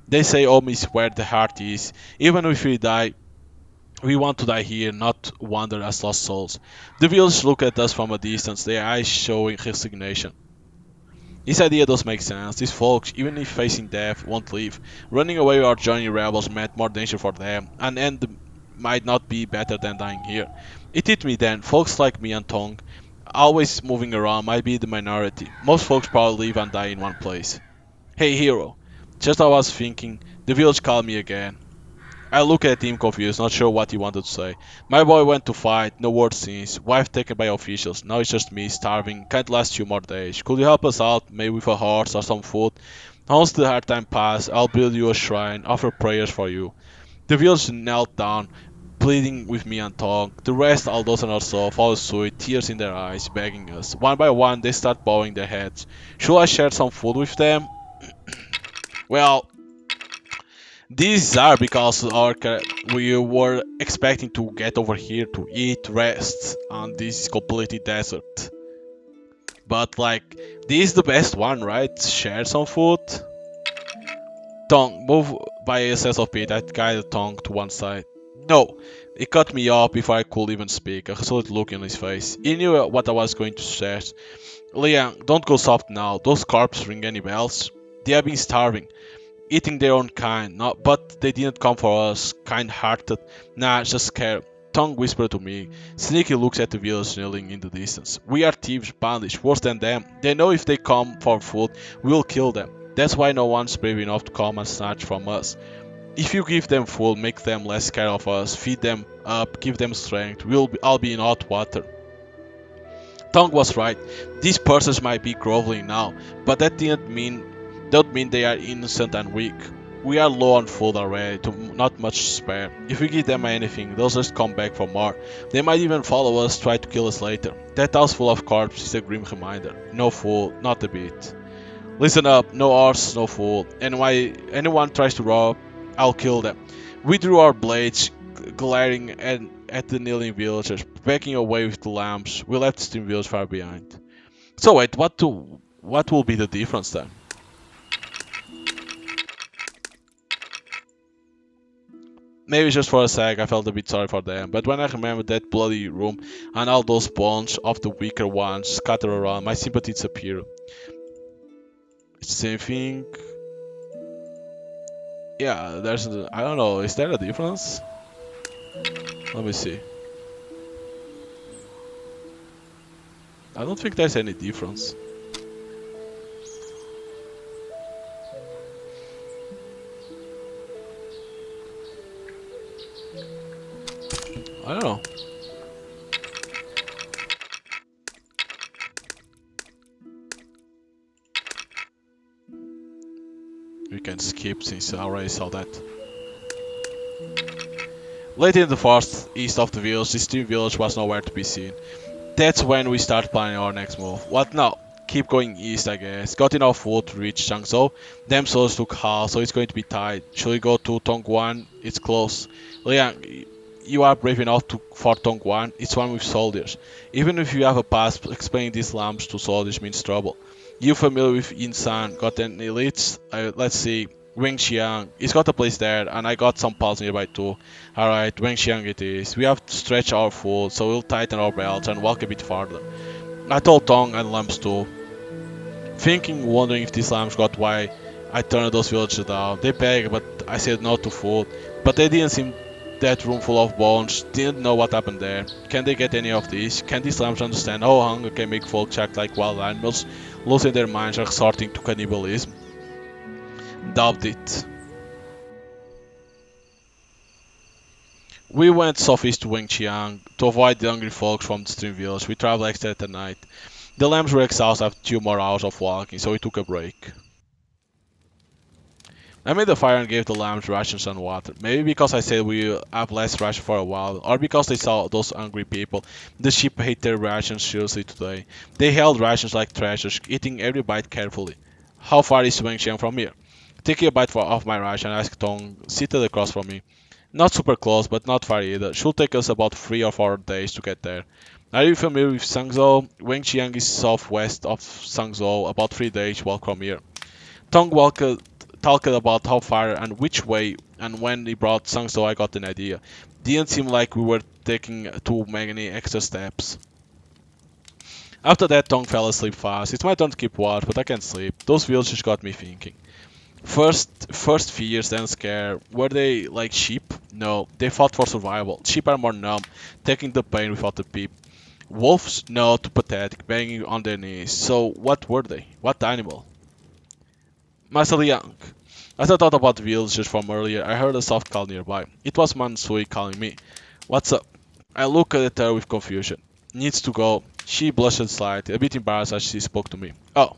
They say home is where the heart is. Even if we die, we want to die here, not wander as lost souls. The villagers look at us from a distance, their eyes showing resignation. This idea does make sense. These folks, even if facing death, won't leave. Running away or joining rebels meant more danger for them, and end might not be better than dying here. It hit me then. Folks like me and Tong, always moving around, might be the minority. Most folks probably live and die in one place. Hey, hero. Just as I was thinking, the village called me again. I look at him confused, not sure what he wanted to say. My boy went to fight, no word since. Wife taken by officials. Now it's just me, starving. Can't last 2 more days. Could you help us out, maybe with a horse or some food? Once the hard time pass, I'll build you a shrine, offer prayers for you. The village knelt down, pleading with me and Tong. The rest, all dozen or so, followed suit, tears in their eyes, begging us. One by one, they start bowing their heads. Should I share some food with them? Well, these are because we were expecting to get over here to eat, rest, and this is completely desert. But like, this is the best one, right? Share some food. Tongue, move by a sense of pity. I guided Tongue to one side. No, he cut me off before I could even speak. A solid look in his face. He knew what I was going to say. Liang, don't go soft now. Those corpses ring any bells? They have been starving, eating their own kind, not, but they didn't come for us, kind-hearted, nah, just scared. Tongue whispered to me. Sneaky looks at the village kneeling in the distance. We are thieves, bandits, worse than them. They know if they come for food, we'll kill them. That's why no one's brave enough to come and snatch from us. If you give them food, make them less scared of us, feed them up, give them strength, I'll be in hot water. Tongue was right. These persons might be groveling now, but that don't mean they are innocent and weak. We are low on food already, not much to spare. If we give them anything, they'll just come back for more. They might even follow us, try to kill us later. That house full of corpses is a grim reminder. No food, not a bit. Listen up, no horse, no food. And why anyone tries to rob, I'll kill them. We drew our blades, glaring at the kneeling villagers, backing away with the lamps. We left the stream village far behind. So wait, what will be the difference then? Maybe just for a sec I felt a bit sorry for them, but when I remembered that bloody room and all those bones of the weaker ones scattered around, my sympathy disappeared. It's the same thing. Yeah, I don't know, is there a difference? Let me see. I don't think there's any difference. I don't know. We can skip since I already saw that. Late in the forest east of the village, the stream village was nowhere to be seen. That's when we start planning our next move. What now? Keep going east, I guess. Got enough food to reach Changzhou. Them souls took half, so it's going to be tight. Should we go to Tongguan? It's close. Liang, you are brave enough for Tongguan. It's one with soldiers. Even if you have a past, explaining these lamps to soldiers means trouble. You familiar with Insan? Got any elites? Let's see. Wengxiang. He's got a place there, and I got some pals nearby too. Alright, Wengxiang it is. We have to stretch our food, so we'll tighten our belts and walk a bit farther. I told Tong and Lamps too. Wondering if these lambs got why I turned those villagers down. They begged, but I said no to food. But they didn't seem that room full of bones, didn't know what happened there. Can they get any of this? Can these lambs understand how hunger can make folks act like wild animals, losing their minds or resorting to cannibalism? Doubt it. We went southeast to Wengqiang to avoid the hungry folks from the stream village. We traveled extra at night. The lambs were exhausted after 2 more hours of walking, so we took a break. I made a fire and gave the lambs rations and water. Maybe because I said we have less ration for a while, or because they saw those hungry people. The sheep ate their rations seriously today. They held rations like treasures, eating every bite carefully. How far is Wengqiang from here? Taking a bite off my ration, I asked Tong, seated across from me. Not super close, but not far either. Should take us about 3 or 4 days to get there. Are you familiar with Sangzhou? Wengqiang is southwest of Sangzhou, about 3 days walk from here. Tong walked talked about how far and which way, and when he brought songs, so I got an idea. Didn't seem like we were taking too many extra steps. After that, Tong fell asleep fast. It's my turn to keep watch, but I can't sleep. Those wheels just got me thinking. First fears, then scare. Were they like sheep? No, they fought for survival. Sheep are more numb, taking the pain without a peep. Wolves? No, too pathetic, banging on their knees. So what were they? What animal? Master Young. As I thought about the villagers from earlier, I heard a soft call nearby. It was Mansui calling me. What's up? I looked at her with confusion. Needs to go. She blushed slightly, a bit embarrassed as she spoke to me. Oh.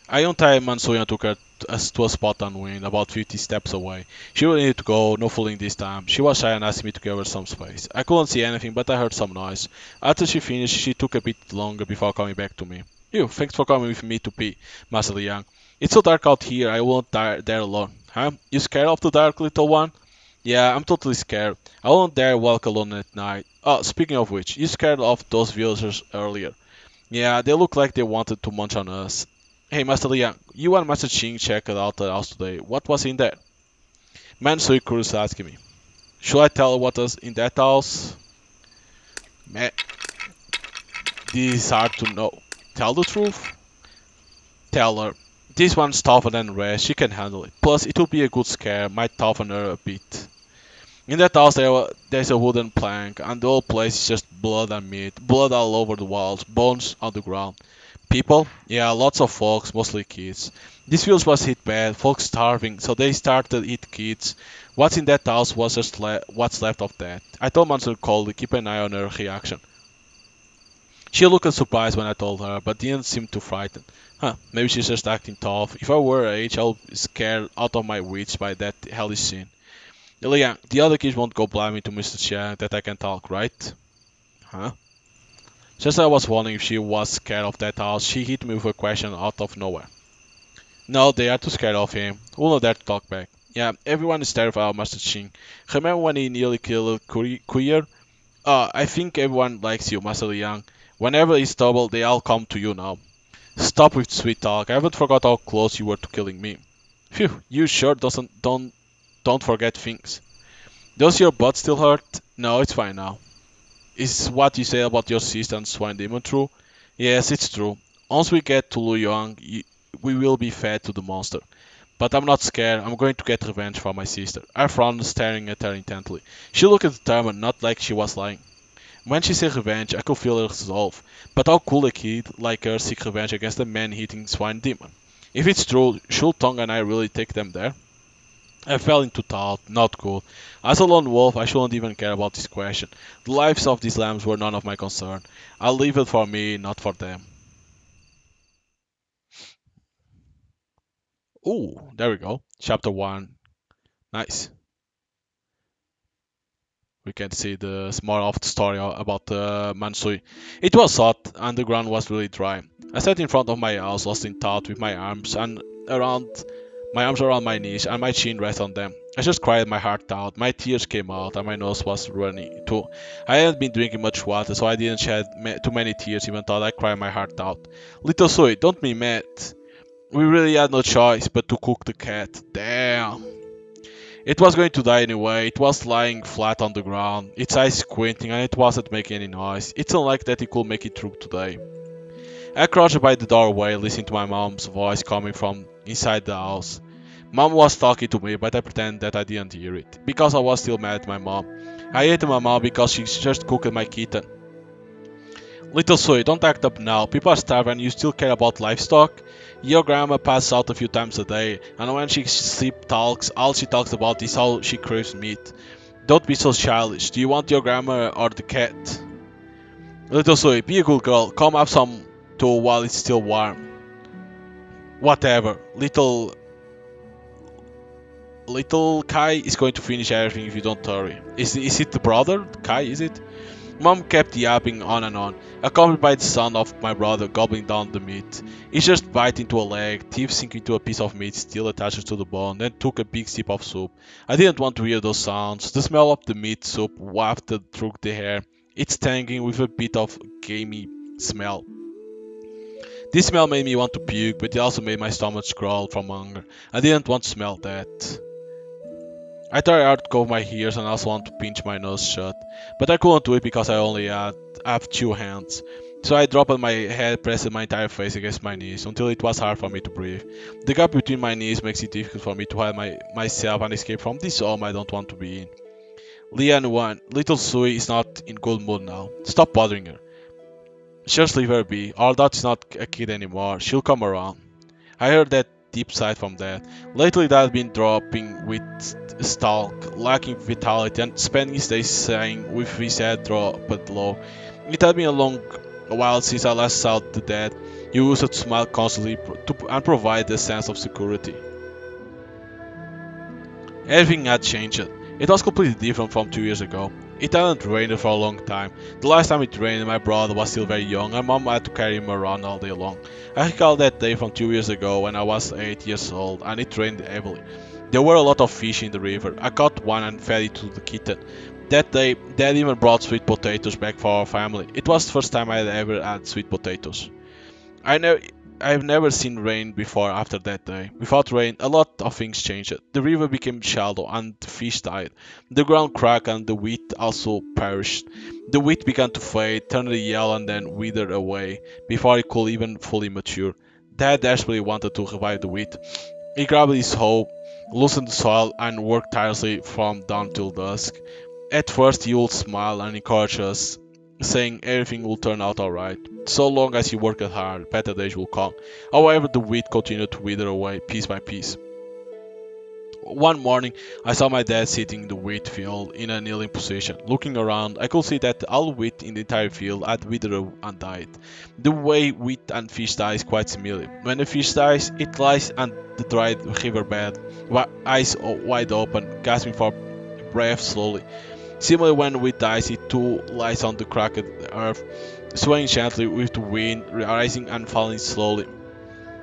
I untied Mansui and took her to a spot on wind, about 50 steps away. She really needed to go, no fooling this time. She was shy and asked me to give her some space. I couldn't see anything, but I heard some noise. After she finished, she took a bit longer before coming back to me. You, thanks for coming with me to pee, Master Young. It's so dark out here, I won't dare alone. Huh? You scared of the dark, little one? Yeah, I'm totally scared. I won't dare walk alone at night. Oh, speaking of which, you scared of those villagers earlier. Yeah, they look like they wanted to munch on us. Hey, Master Liang, you and Master Ching checked out the house today. What was in there? Man so curious asking me. Should I tell what was in that house? Man, this is hard to know. Tell the truth? Tell her. This one's tougher than rest, she can handle it. Plus, it will be a good scare, might toughen her a bit. In that house there's a wooden plank, and the whole place is just blood and meat. Blood all over the walls, bones on the ground. People? Yeah, lots of folks, mostly kids. This village was hit bad, folks starving, so they started to eat kids. What's in that house was just what's left of that. I told Mansur coldly, keep an eye on her reaction. She looked surprised when I told her, but didn't seem too frightened. Huh, maybe she's just acting tough. If I were her age, I'll be scared out of my wits by that hellish scene. Liang, the other kids won't go blaming to Mr. Chiang that I can talk, right? Huh? Just as I was wondering if she was scared of that house, she hit me with a question out of nowhere. No, they are too scared of him. Who will dare to talk back? Yeah, everyone is terrified of Master Ching. Remember when he nearly killed Kuyer? I think everyone likes you, Master Liang. Whenever he's trouble, they all come to you now. Stop with sweet talk. I haven't forgot how close you were to killing me. Phew, you sure don't forget things. Does your butt still hurt? No, it's fine now. Is what you say about your sister and Swine Demon true? Yes, it's true. Once we get to Luyang, we will be fed to the monster. But I'm not scared, I'm going to get revenge for my sister. I frowned, staring at her intently. She looked determined, not like she was lying. When she said revenge, I could feel her resolve. But how could a kid like her seek revenge against a man-eating swine demon? If it's true, should Tong and I really take them there? I fell into thought, not good. As a lone wolf, I shouldn't even care about this question. The lives of these lambs were none of my concern. I'll leave it for me, not for them. Ooh, there we go. Chapter 1. Nice. We can see the more of the story about Mansui. It was hot, and the ground was really dry. I sat in front of my house, lost in thought, with my arms around my knees, and my chin rested on them. I just cried my heart out. My tears came out, and my nose was running too. I hadn't been drinking much water, so I didn't shed too many tears, even though I cried my heart out. Little Sui, don't be mad. We really had no choice but to cook the cat. Damn. It was going to die anyway. It was lying flat on the ground, its eyes squinting, and it wasn't making any noise. It's unlikely that it could make it through today. I crouched by the doorway, listening to my mom's voice coming from inside the house. Mom was talking to me, but I pretended that I didn't hear it, because I was still mad at my mom. I hated my mom because she just cooked my kitten. Little Sui, don't act up now. People are starving and you still care about livestock? Your grandma passes out a few times a day, and when she sleep talks, all she talks about is how she craves meat. Don't be so childish. Do you want your grandma or the cat? Little Sui, be a good girl. Come have some too while it's still warm. Whatever. Little Kai is going to finish everything if you don't hurry. Is it the brother? Kai, is it? Mom kept yapping on and on, accompanied by the sound of my brother gobbling down the meat. He just bit into a leg, teeth sink into a piece of meat still attached to the bone, then took a big sip of soup. I didn't want to hear those sounds. The smell of the meat soup wafted through the air. It's tangy with a bit of gamey smell. This smell made me want to puke, but it also made my stomach crawl from hunger. I didn't want to smell that. I tried hard to cover my ears and also wanted to pinch my nose shut, but I couldn't do it because I only have two hands. So I dropped my head, pressed my entire face against my knees until it was hard for me to breathe. The gap between my knees makes it difficult for me to hide myself and escape from this home I don't want to be in. Lian one, little Sui is not in good mood now. Stop bothering her. Just leave her be. Our daughter's not a kid anymore. She'll come around. I heard that deep sigh from Dad. Lately, Dad had been dropping with stalk, lacking vitality, and spending his days saying with his head dropped low. It had been a while since I last saw the Dad. He used to smile constantly and provide a sense of security. Everything had changed. It was completely different from 2 years ago. It hadn't rained for a long time. The last time it rained, my brother was still very young and Mom had to carry him around all day long. I recall that day from 2 years ago when I was 8 years old and it rained heavily. There were a lot of fish in the river. I caught one and fed it to the kitten. That day, Dad even brought sweet potatoes back for our family. It was the first time I had ever had sweet potatoes. I know I've never seen rain before after that day. Without rain, a lot of things changed. The river became shallow and the fish died. The ground cracked and the wheat also perished. The wheat began to fade, turned yellow and then withered away before it could even fully mature. Dad desperately wanted to revive the wheat. He grabbed his hoe, loosened the soil, and worked tirelessly from dawn till dusk. At first, he would smile and encourage us, saying everything will turn out alright. So long as you work hard, better days will come. However, the wheat continued to wither away piece by piece. One morning, I saw my dad sitting in the wheat field in a kneeling position. Looking around, I could see that all wheat in the entire field had withered and died. The way wheat and fish die is quite similar. When a fish dies, it lies on the dried riverbed, eyes wide open, gasping for breath slowly. Similarly, when wheat dies, it too lies on the cracked earth, swaying gently with the wind, rising and falling slowly.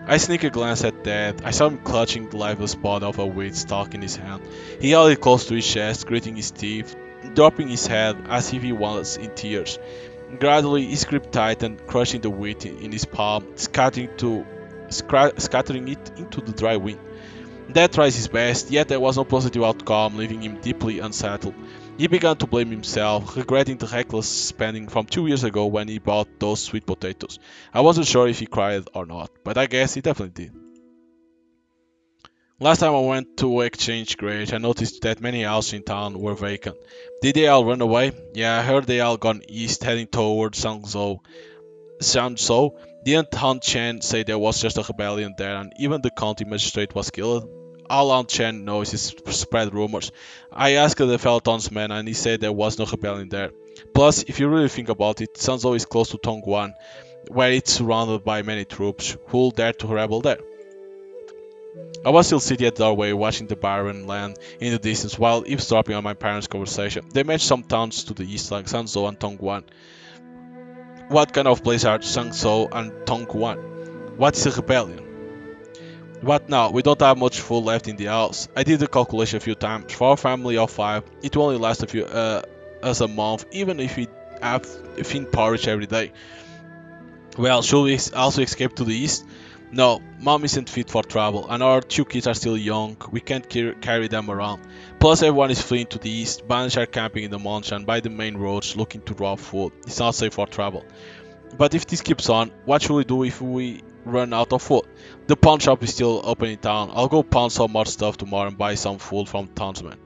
I sneak a glance at Dad. I saw him clutching the lifeless body of a wheat stalk in his hand. He held it close to his chest, gritting his teeth, dropping his head as if he was in tears. Gradually, his grip tightened, crushing the wheat in his palm, scattering it into the dry wind. Dad tried his best, yet there was no positive outcome, leaving him deeply unsettled. He began to blame himself, regretting the reckless spending from 2 years ago when he bought those sweet potatoes. I wasn't sure if he cried or not, but I guess he definitely did. Last time I went to exchange grade, I noticed that many houses in town were vacant. Did they all run away? Yeah, I heard they all gone east, heading toward Zhangzhou. Didn't Han Chen say there was just a rebellion there and even the county magistrate was killed? All Han Chen knows is spread rumors. I asked the Felton's man and he said there was no rebellion there. Plus, if you really think about it, Zhangzhou is close to Tongguan, where it's surrounded by many troops. Who'll dare to rebel there? I was still sitting at the doorway watching the barren land in the distance while eavesdropping on my parents' conversation. They mentioned some towns to the east like Zhangzhou and Tongguan. What kind of place are Zhangzhou and Tongguan? What is a rebellion? What now? We don't have much food left in the house. I did the calculation a few times. For a family of 5, it will only last us a month, even if we have thin porridge every day. Well, should we also escape to the east? No, mom isn't fit for travel, and our 2 kids are still young. We can't carry them around. Plus, everyone is fleeing to the east. Bandits are camping in the mountains and by the main roads looking to rob food. It's not safe for travel. But if this keeps on, what should we do if we run out of food? The pawn shop is still open in town. I'll go pawn some more stuff tomorrow and buy some food from townsmen.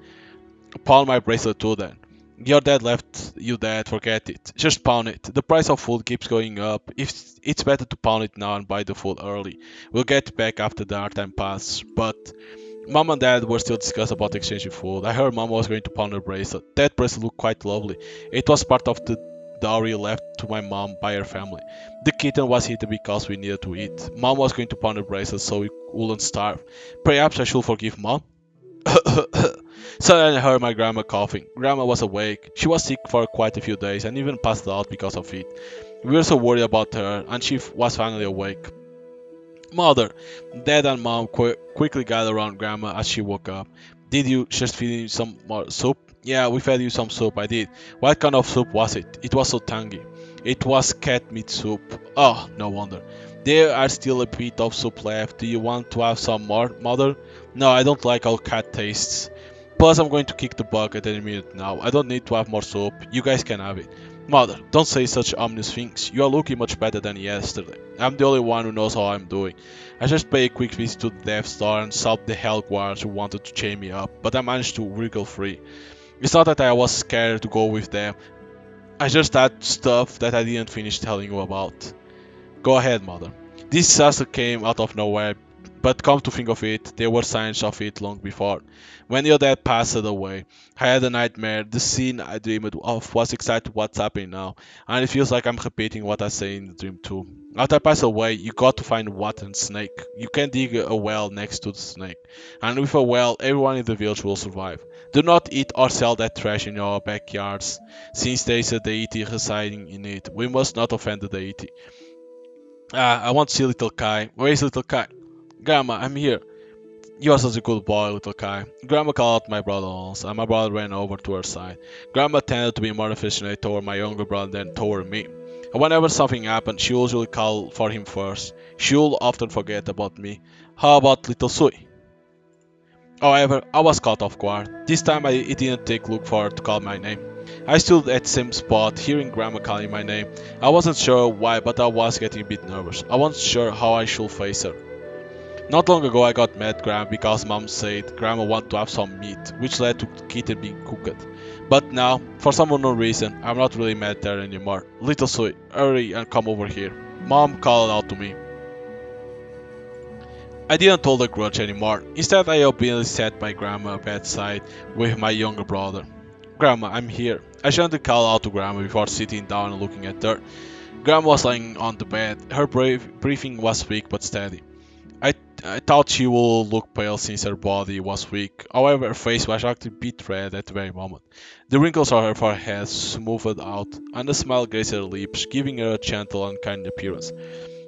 Pawn my bracelet too then. Your dad left you that, forget it. Just pawn it. The price of food keeps going up. It's better to pawn it now and buy the food early. We'll get back after the hard time passes. But Mom and Dad were still discussing about exchanging food. I heard Mom was going to pawn her bracelet. That bracelet looked quite lovely. It was part of the dowry left to my mom by her family. The kitten was eaten because we needed to eat. Mom was going to pawn her bracelet so we wouldn't starve. Perhaps I should forgive Mom? Suddenly I heard my grandma coughing. Grandma was awake. She was sick for quite a few days and even passed out because of it. We were so worried about her and she was finally awake. Mother, Dad and Mom quickly gathered around Grandma as she woke up. Did you just feed you some more soup? Yeah, we fed you some soup, I did. What kind of soup was it? It was so tangy. It was cat meat soup. Oh, no wonder. There are still a bit of soup left. Do you want to have some more, mother? No, I don't like how cat tastes. Plus, I'm going to kick the bucket any minute now. I don't need to have more soup. You guys can have it. Mother, don't say such ominous things. You are looking much better than yesterday. I'm the only one who knows how I'm doing. I just paid a quick visit to the Death Star and stopped the Hell Guards who wanted to chain me up, but I managed to wriggle free. It's not that I was scared to go with them. I just had stuff that I didn't finish telling you about. Go ahead, mother. This disaster came out of nowhere, but come to think of it, there were signs of it long before. When your dad passed away, I had a nightmare. The scene I dreamed of was exactly what's happening now, and it feels like I'm repeating what I say in the dream too. After I pass away, you got to find water and snake. You can dig a well next to the snake, and with a well, everyone in the village will survive. Do not eat or sell that trash in your backyards, since there is a deity residing in it. We must not offend the deity. I want to see little Kai. Where is little Kai? Grandma, I'm here. You are such a good boy, little Kai. Grandma called out my brother once, and my brother ran over to her side. Grandma tended to be more affectionate toward my younger brother than toward me. And whenever something happened, she usually called for him first. She would often forget about me. How about little Sui? However, I was caught off guard. This time it didn't take look for her to call my name. I stood at the same spot, hearing Grandma calling my name. I wasn't sure why, but I was getting a bit nervous. I wasn't sure how I should face her. Not long ago I got mad at Grandma because Mom said Grandma wanted to have some meat, which led to kitten being cooked. But now, for some unknown reason, I'm not really mad at her anymore. Little Sui, hurry and come over here. Mom called out to me. I didn't hold a grudge anymore. Instead, I obediently sat by Grandma's bedside with my younger brother. Grandma, I'm here. I gently called out to Grandma before sitting down and looking at her. Grandma was lying on the bed. Her breathing was weak but steady. I, I thought she would look pale since her body was weak. However, her face was actually a bit red at the very moment. The wrinkles on her forehead smoothed out, and a smile graced her lips, giving her a gentle and kind appearance.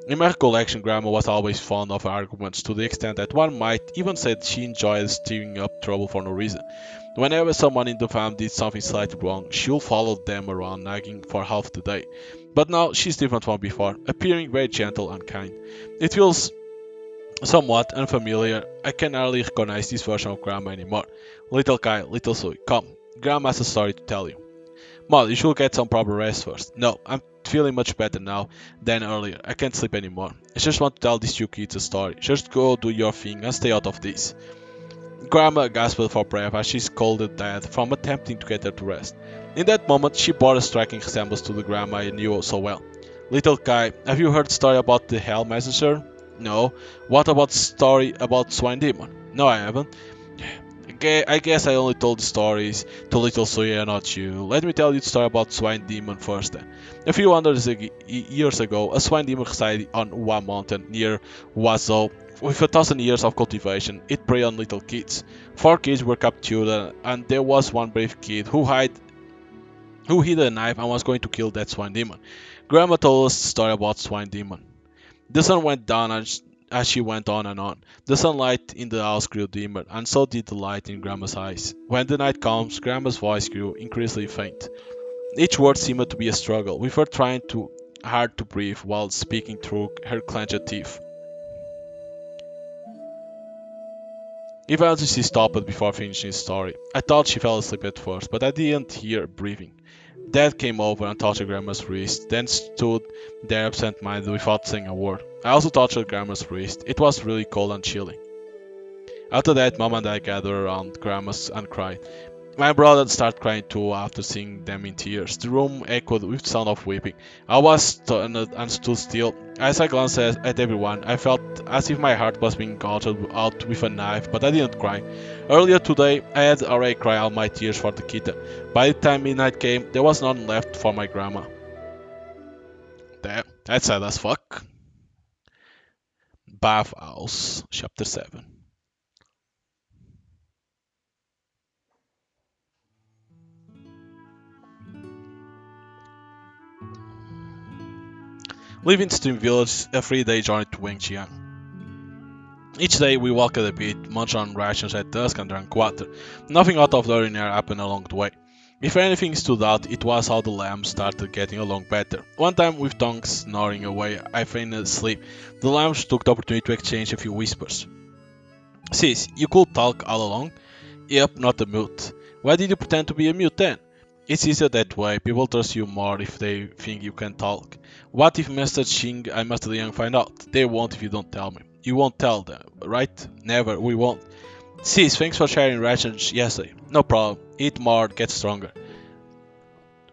In my recollection, Grandma was always fond of arguments to the extent that one might even say that she enjoyed stirring up trouble for no reason. Whenever someone in the family did something slightly wrong, she would follow them around nagging for half the day. But now she's different from before, appearing very gentle and kind. It feels somewhat unfamiliar. I can hardly recognize this version of Grandma anymore. Little Kai, little Sui, come. Grandma has a story to tell you. Mom, you should get some proper rest first. No, I'm feeling much better now than earlier. I can't sleep anymore. I just want to tell these two kids a story. Just go do your thing and stay out of this. Grandma gasped for breath as she scolded Dad from attempting to get her to rest. In that moment, she bore a striking resemblance to the grandma I knew so well. Little Kai, have you heard the story about the Hell Messenger? No. What about the story about Swine Demon? No, I haven't. I guess I only told the stories to little Soya, not you. Let me tell you the story about Swine Demon first then. A few hundred years ago, a swine demon resided on Uwa mountain near Wazhou. With 1,000 years of cultivation, it preyed on little kids. 4 kids were captured, and there was one brave kid who hid a knife and was going to kill that swine demon. Grandma told us the story about Swine Demon. The sun went down as she went on and on. The sunlight in the house grew dimmer, and so did the light in Grandma's eyes. When the night comes, Grandma's voice grew increasingly faint. Each word seemed to be a struggle, with her trying too hard to breathe while speaking through her clenched teeth. Eventually she stopped before finishing the story. I thought she fell asleep at first, but I didn't hear her breathing. Dad came over and touched Grandma's wrist, then stood there absent-minded without saying a word. I also touched Grandma's wrist. It was really cold and chilly. After that, Mom and I gathered around Grandma's and cried. My brother started crying too after seeing them in tears. The room echoed with the sound of weeping. I was stunned and stood still. As I glanced at everyone, I felt as if my heart was being gouged out with a knife, but I didn't cry. Earlier today, I had already cried all my tears for the kitten. By the time midnight came, there was none left for my grandma. Damn, that's sad as fuck. Bathhouse, Chapter 7. Leaving Stream Village, a 3-day journey to Wengjiang. Each day we walked a bit, munched on rations at dusk and drank water. Nothing out of the ordinary happened along the way. If anything stood out, it was how the lambs started getting along better. One time, with Tongue snoring away, I feigned asleep. The lambs took the opportunity to exchange a few whispers. Sis, you could talk all along? Yep, not a mute. Why did you pretend to be a mute then? It's easier that way. People trust you more if they think you can talk. What if Master Ching and Master Liang find out? They won't if you don't tell me. You won't tell them, right? Never, we won't. Sis, thanks for sharing rations yesterday. No problem. Eat more, get stronger.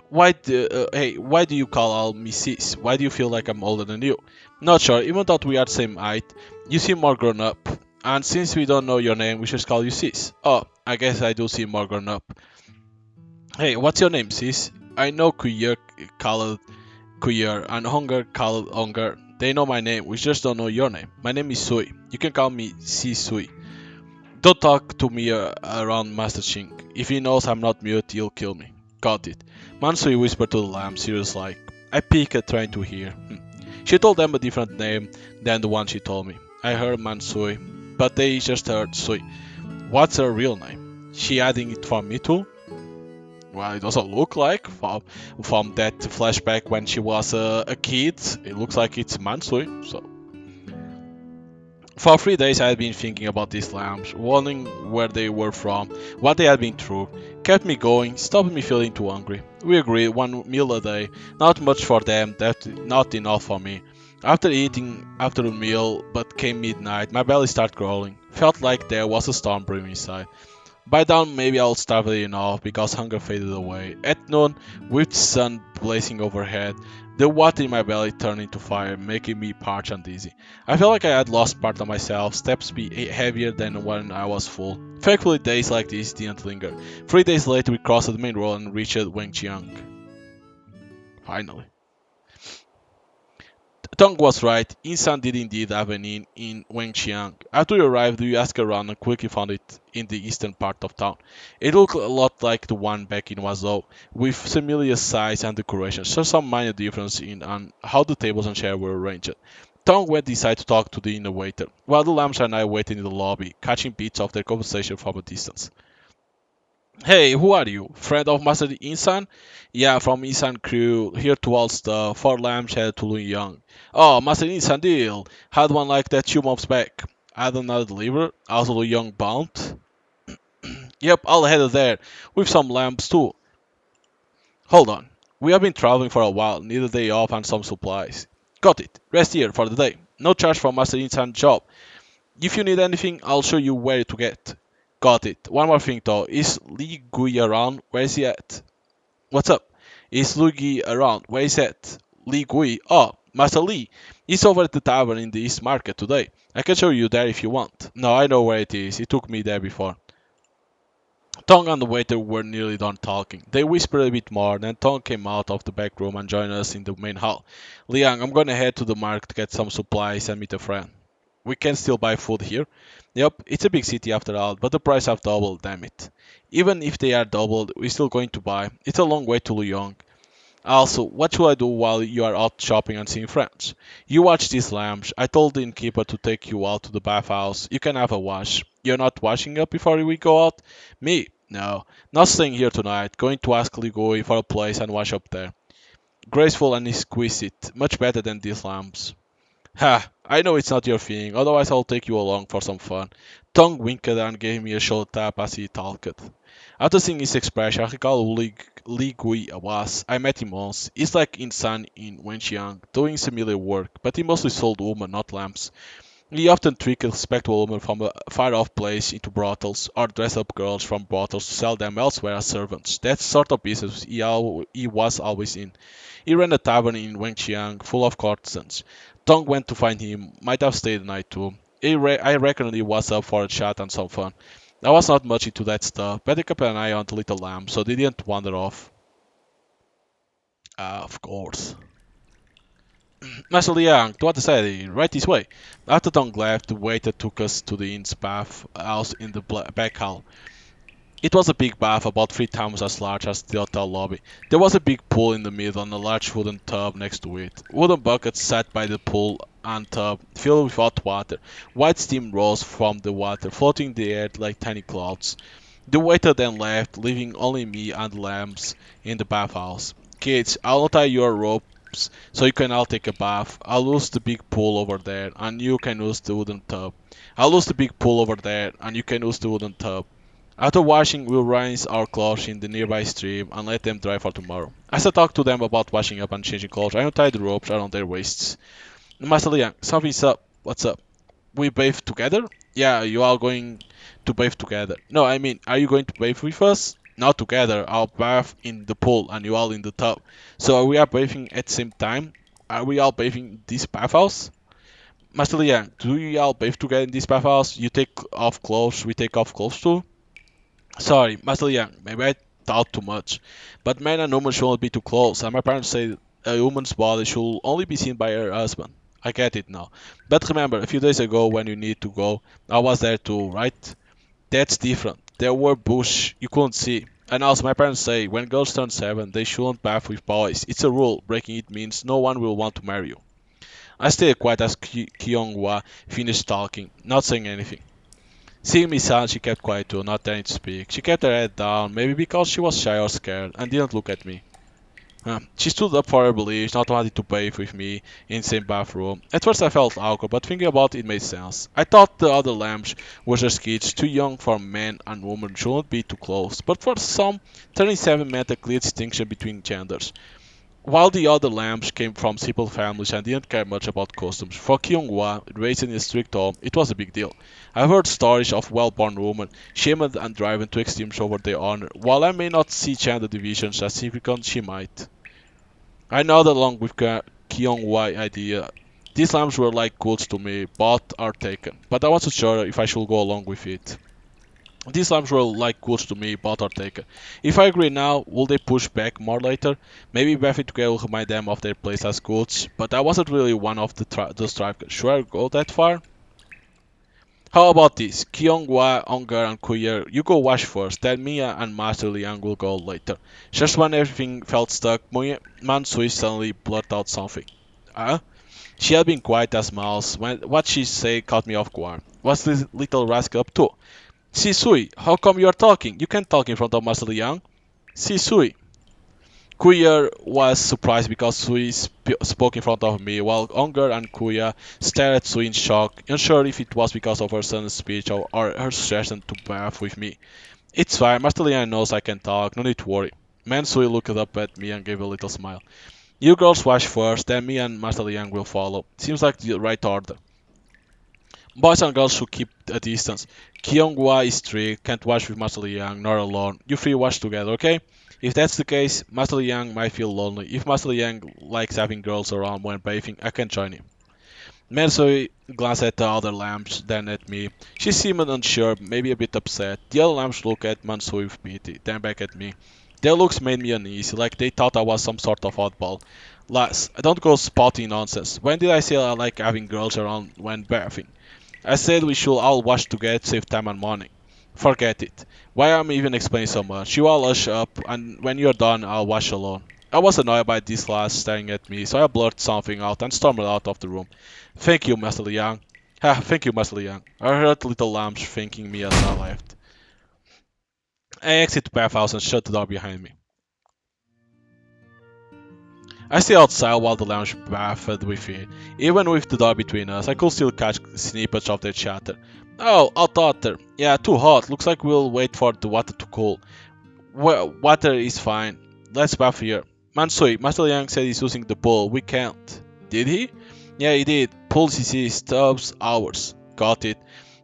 Why do you call all me sis? Why do you feel like I'm older than you? Not sure, even though we are the same height, you seem more grown up. And since we don't know your name, we should call you sis. Oh, I guess I do seem more grown up. Hey, what's your name, sis? I know Kuyer called Kuyer and Hunger called Hunger. They know my name, we just don't know your name. My name is Sui. You can call me Sis Sui. Don't talk to me around Master Ching. If he knows I'm not mute, he'll kill me. Got it. Mansui whispered to the lamb, serious like. I peeked, trying to hear. She told them a different name than the one she told me. I heard Mansui, but they just heard Sui. What's her real name? She adding it for me too? Well, it doesn't look like from that flashback when she was a kid. It looks like it's Mansui, so for 3 days I had been thinking about these lambs, wondering where they were from, what they had been through. Kept me going, stopped me feeling too hungry. We agreed, one meal a day, not much for them, that not enough for me. After eating after a meal, but came midnight, my belly started growling. Felt like there was a storm brewing inside. By dawn, maybe I'll starve enough because hunger faded away. At noon, with the sun blazing overhead, the water in my belly turned into fire, making me parched and dizzy. I felt like I had lost part of myself, steps be heavier than when I was full. Thankfully, days like this didn't linger. 3 days later, we crossed the main road and reached Wengqiang. Finally. Tong was right. Insan did indeed have an inn in Wengqiang. After we arrived, we asked around and quickly found it in the eastern part of town. It looked a lot like the one back in Wazhou, with similar size and decoration, just some minor difference in on how the tables and chairs were arranged. Tong went inside to talk to the inner waiter, while the lambs and I waited in the lobby, catching bits of their conversation from a distance. Hey, who are you? Friend of Master Insan? Yeah, from Insan crew, here to Ulster, for Lambshead to Young. Oh, Master Insan deal. Had one like that 2 months back. Had another deliver, also Young bound. Yep, I'll head there, with some lamps too. Hold on. We have been traveling for a while, need a day off and some supplies. Got it. Rest here for the day. No charge for Master Insan job. If you need anything, I'll show you where to get. Got it. One more thing though, is Li Gui around? Where is he at? What's up? Is Lu Gui around? Where is he at? Li Gui? Oh, Master Li. He's over at the tavern in the East Market today. I can show you there if you want. No, I know where it is. He took me there before. Tong and the waiter were nearly done talking. They whispered a bit more, then Tong came out of the back room and joined us in the main hall. Liang, I'm gonna head to the market to get some supplies and meet a friend. We can still buy food here. Yep, it's a big city after all, but the price have doubled, damn it. Even if they are doubled, we're still going to buy. It's a long way to Luyong. Also, what should I do while you are out shopping and seeing friends? You watch these lamps. I told the innkeeper to take you out to the bathhouse. You can have a wash. You're not washing up before we go out? Me? No. Not staying here tonight. Going to ask Ligoi for a place and wash up there. Graceful and exquisite. Much better than these lamps. Ha! I know it's not your thing, otherwise I'll take you along for some fun. Tong winked and gave me a short tap as he talked. After seeing his expression, I recall who Li Gui was. I met him once. He's like Insan in Wenxiang, doing similar work, but he mostly sold women, not lamps. He often tricked respectable women from a far-off place into brothels, or dressed up girls from brothels to sell them elsewhere as servants. That sort of business he was always in. He ran a tavern in Wengqiang, full of courtesans. Tong went to find him, might have stayed the night too. I reckon he was up for a chat and some fun. I was not much into that stuff, but they kept an eye on the little lamb, so they didn't wander off. Of course. Master Liang, to what side? Right this way. After Tong left, the waiter took us to the inn's bath house in the back hall. It was a big bath, about 3 times as large as the hotel lobby. There was a big pool in the middle and a large wooden tub next to it. Wooden buckets sat by the pool and tub, filled with hot water. White steam rose from the water, floating in the air like tiny clouds. The waiter then left, leaving only me and the lambs in the bathhouse. Kids, I'll tie your ropes so you can all take a bath. I'll use the big pool over there, and you can use the wooden tub. I'll use the big pool over there, and you can use the wooden tub. After washing, we'll rinse our clothes in the nearby stream and let them dry for tomorrow. As I talked to them about washing up and changing clothes, I untied the ropes around their waists. Master Liang, something's up. What's up? We bathe together? Yeah, you are going to bathe together. No, I mean, are you going to bathe with us? Not together. I'll bath in the pool and you all in the tub. So we are bathing at the same time? Are we all bathing in this bathhouse? Master Liang, do we all bathe together in this bathhouse? You take off clothes, we take off clothes too? Sorry, Master Young, maybe I thought too much. But men and women shouldn't be too close, and my parents say a woman's body should only be seen by her husband. I get it now. But remember, a few days ago when you need to go, I was there too, right? That's different. There were bush you couldn't see. And also, my parents say when girls turn 7, they shouldn't bath with boys. It's a rule. Breaking it means no one will want to marry you. I stayed quiet as Kyung-hwa finished talking, not saying anything. Seeing me silent, she kept quiet too, not daring to speak. She kept her head down, maybe because she was shy or scared, and didn't look at me. She stood up for her beliefs, not wanting to bathe with me in the same bathroom. At first I felt awkward, but thinking about it made sense. I thought the other lambs were just kids, too young for men and women, shouldn't be too close. But for some, turning 7 meant a clear distinction between genders. While the other lambs came from simple families and didn't care much about customs, for Kyung-hwa, raised in a strict home, it was a big deal. I've heard stories of well-born women shamed and driven to extremes over their honor. While I may not see gender divisions as significant, she might. I nodded along with Kyung-hwa idea. These lambs were like goods to me, bought or taken, but I wasn't sure if I should go along with it. These lambs were like goods to me, bought or taken. If I agree now, will they push back more later? Maybe bathing together will remind them of their place as goods, but I wasn't really one of those strikers. Should I go that far? How about this? Kyung-hwa, Onger, and Kuyer, you go wash first, then Mia and Master Liang will go later. Just when everything felt stuck, Mansui suddenly blurted out something. Huh? She had been quiet as mouse. What she said caught me off guard. What's this little rascal up to? Sisui, how come you are talking? You can't talk in front of Master Liang. Sisui. Kuya was surprised because Sui spoke in front of me, while Unger and Kuya stared at Sui in shock, unsure if it was because of her son's speech or her suggestion to bath with me. It's fine, Master Liang knows I can talk, no need to worry. Man Sui looked up at me and gave a little smile. You girls wash first, then me and Master Liang will follow. Seems like the right order. Boys and girls should keep a distance. Kyunghwa is strict, can't watch with Master Liang, nor alone. You three watch together, okay? If that's the case, Master Liang might feel lonely. If Master Liang likes having girls around when bathing, I can join him. Mansui glanced at the other lamps, then at me. She seemed unsure, maybe a bit upset. The other lamps looked at Mansui with pity, then back at me. Their looks made me uneasy, like they thought I was some sort of oddball. Lass, I don't go spouting nonsense. When did I say I like having girls around when bathing? I said we should all watch together to save time and money. Forget it. Why am I even explaining so much? You all hush up, and when you're done, I'll watch alone. I was annoyed by this last staring at me, so I blurted something out and stormed out of the room. Thank you, Master Liang. Thank you, Master Liang. I heard little lambs thanking me as I left. I exited the bathhouse and shut the door behind me. I stayed outside while the lounge bathed with it. Even with the door between us, I could still catch snippets of their chatter. Oh, hot water. Yeah, too hot. Looks like we'll wait for the water to cool. Well, water is fine. Let's bath here. Mansui, Master Yang said he's using the pool. We can't. Did he? Yeah, he did. Pool CC, stubs, hours. Got it.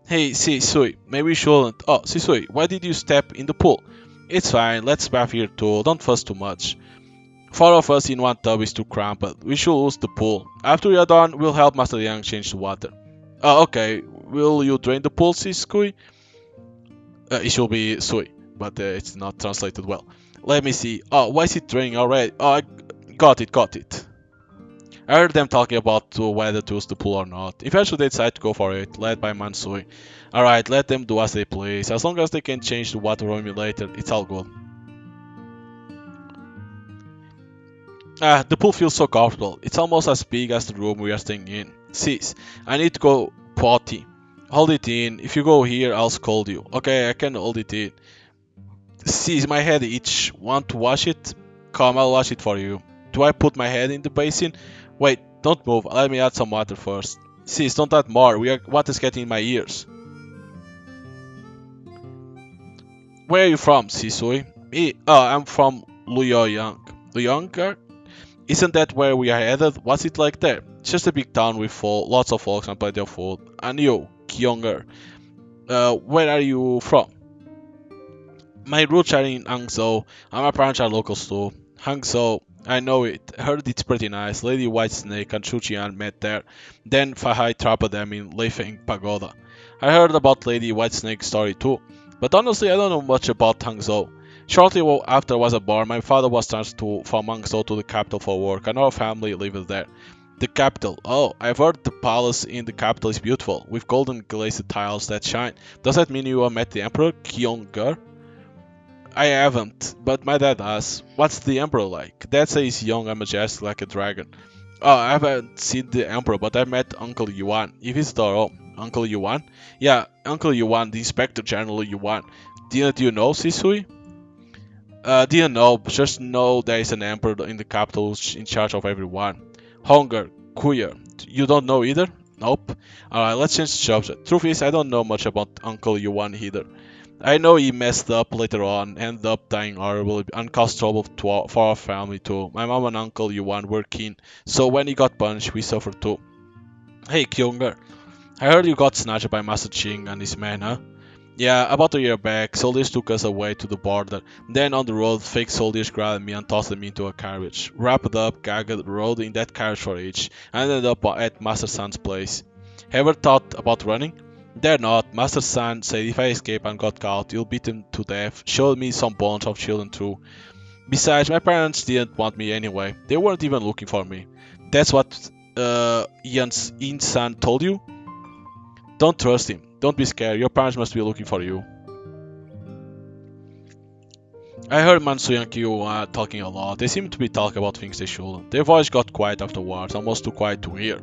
Hey, Sisui, maybe we shouldn't. Oh, Sisui, why did you step in the pool? It's fine. Let's bath here too. Don't fuss too much. Four of us in one tub is too cramped. We should use the pool. After we are done, we'll help Master Yang change the water. Oh, okay. Will you drain the pool, Siskui? It should be Sui, but it's not translated well. Let me see. Oh, why is it draining already? Oh, I got it. I heard them talking about whether to use the pool or not. Eventually they decide to go for it, led by Mansui. Alright, let them do as they please. As long as they can change the water for me later, it's all good. The pool feels so comfortable. It's almost as big as the room we are staying in. Sis, I need to go potty. Hold it in. If you go here, I'll scold you. Okay, I can hold it in. See, my head itch. Want to wash it? Come, I'll wash it for you. Do I put my head in the basin? Wait, don't move. Let me add some water first. Sis, don't add more. Water's getting in my ears. Where are you from, Sisui? Me? Oh, I'm from Luoyang. Luoyang? Isn't that where we are headed? What's it like there? It's just a big town with lots of folks and plenty of food. And you, Kyunger, where are you from? My roots are in Hangzhou, and my parents are locals too. Hangzhou, I know it. Heard it's pretty nice. Lady Whitesnake and Chu Qian met there. Then Fahai trapped them in Leifeng Pagoda. I heard about Lady Whitesnake's story too, but honestly I don't know much about Hangzhou. Shortly after I was born, my father was transferred from Hangzhou to the capital for work, and our family lived there. The capital. Oh, I've heard the palace in the capital is beautiful, with golden glazed tiles that shine. Does that mean you have met the Emperor Kyongger? I haven't, but my dad has. What's the Emperor like? Dad says he's young and majestic like a dragon. Oh, I haven't seen the Emperor, but I met Uncle Yuan. He visited our home. Uncle Yuan? Yeah, Uncle Yuan, the Inspector General Yuan. Didn't you know, Sisui? Didn't know, just know there is an Emperor in the capital who's in charge of everyone. Hunger, queer. You don't know either? Nope. Alright, let's change the subject. Truth is, I don't know much about Uncle Yuan either. I know he messed up later on, ended up dying horribly, and caused trouble for our family too. My mom and uncle Yuan were keen, so when he got punished, we suffered too. Hey Kyunger, I heard you got snatched by Master Ching and his men, huh? Yeah, about a year back, soldiers took us away to the border. Then on the road, fake soldiers grabbed me and tossed me into a carriage. Wrapped up, gagged, rode in that carriage for each, and ended up at Master San's place. Ever thought about running? Dare not. Master San said if I escape and got caught, you'll beat him to death. Showed me some bones of children too. Besides, my parents didn't want me anyway. They weren't even looking for me. That's what San told you? Don't trust him. Don't be scared. Your parents must be looking for you. I heard Mansu and Kyu talking a lot. They seem to be talking about things they shouldn't. Their voice got quiet afterwards, almost too quiet to hear.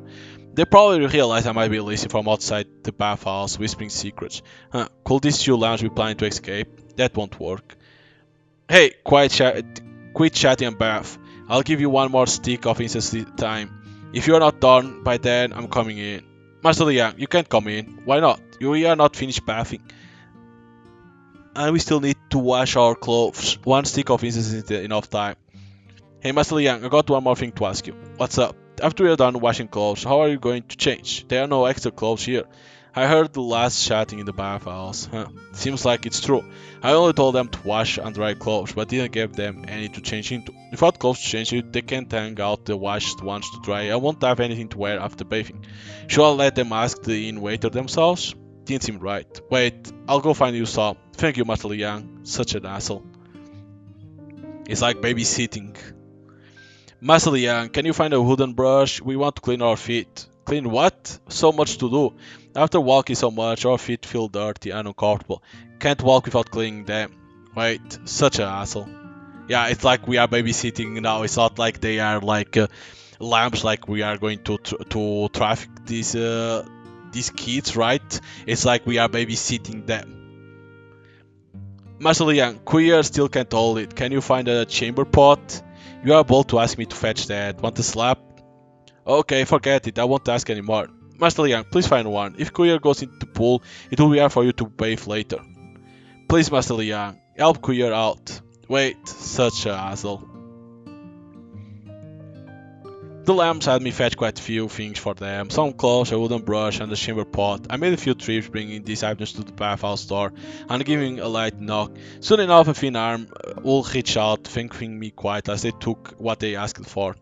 They probably realized I might be listening from outside the bathhouse, whispering secrets. Huh, could these two lounge be planning to escape? That won't work. Hey, quit chatting and bath. I'll give you one more stick of incense time. If you're not done by then, I'm coming in. Master Liang, you can't come in. Why not? We are not finished bathing. And we still need to wash our clothes. One stick of incense is enough time. Hey Master Liang, I got one more thing to ask you. What's up? After we are done washing clothes, how are you going to change? There are no extra clothes here. I heard the last chatting in the bathhouse. Huh. Seems like it's true. I only told them to wash and dry clothes, but didn't give them any to change into. Without clothes to change into, they can't hang out the washed ones to dry. I won't have anything to wear after bathing. Should I let them ask the inn waiter themselves? Didn't seem right. Wait, I'll go find you some. Thank you, Master Liang. Such an asshole. It's like babysitting. Master Liang, can you find a wooden brush? We want to clean our feet. Clean what? So much to do. After walking so much, our feet feel dirty and uncomfortable. Can't walk without cleaning them. Wait, such an asshole. Yeah, it's like we are babysitting now. It's not like they are like lambs, like we are going to traffic these kids, right? It's like we are babysitting them. Master Liang, queer still can't hold it. Can you find a chamber pot? You are bold to ask me to fetch that. Want a slap? Okay, forget it. I won't ask anymore. Master Liang, please find one. If Queer goes into the pool, it will be hard for you to bathe later. Please, Master Liang, help Queer out. Wait, such a asshole. The lambs had me fetch quite a few things for them. Some clothes, a wooden brush, and a chamber pot. I made a few trips bringing these items to the bathhouse door and giving a light knock. Soon enough, a thin arm will reach out, thanking me quite as they took what they asked for.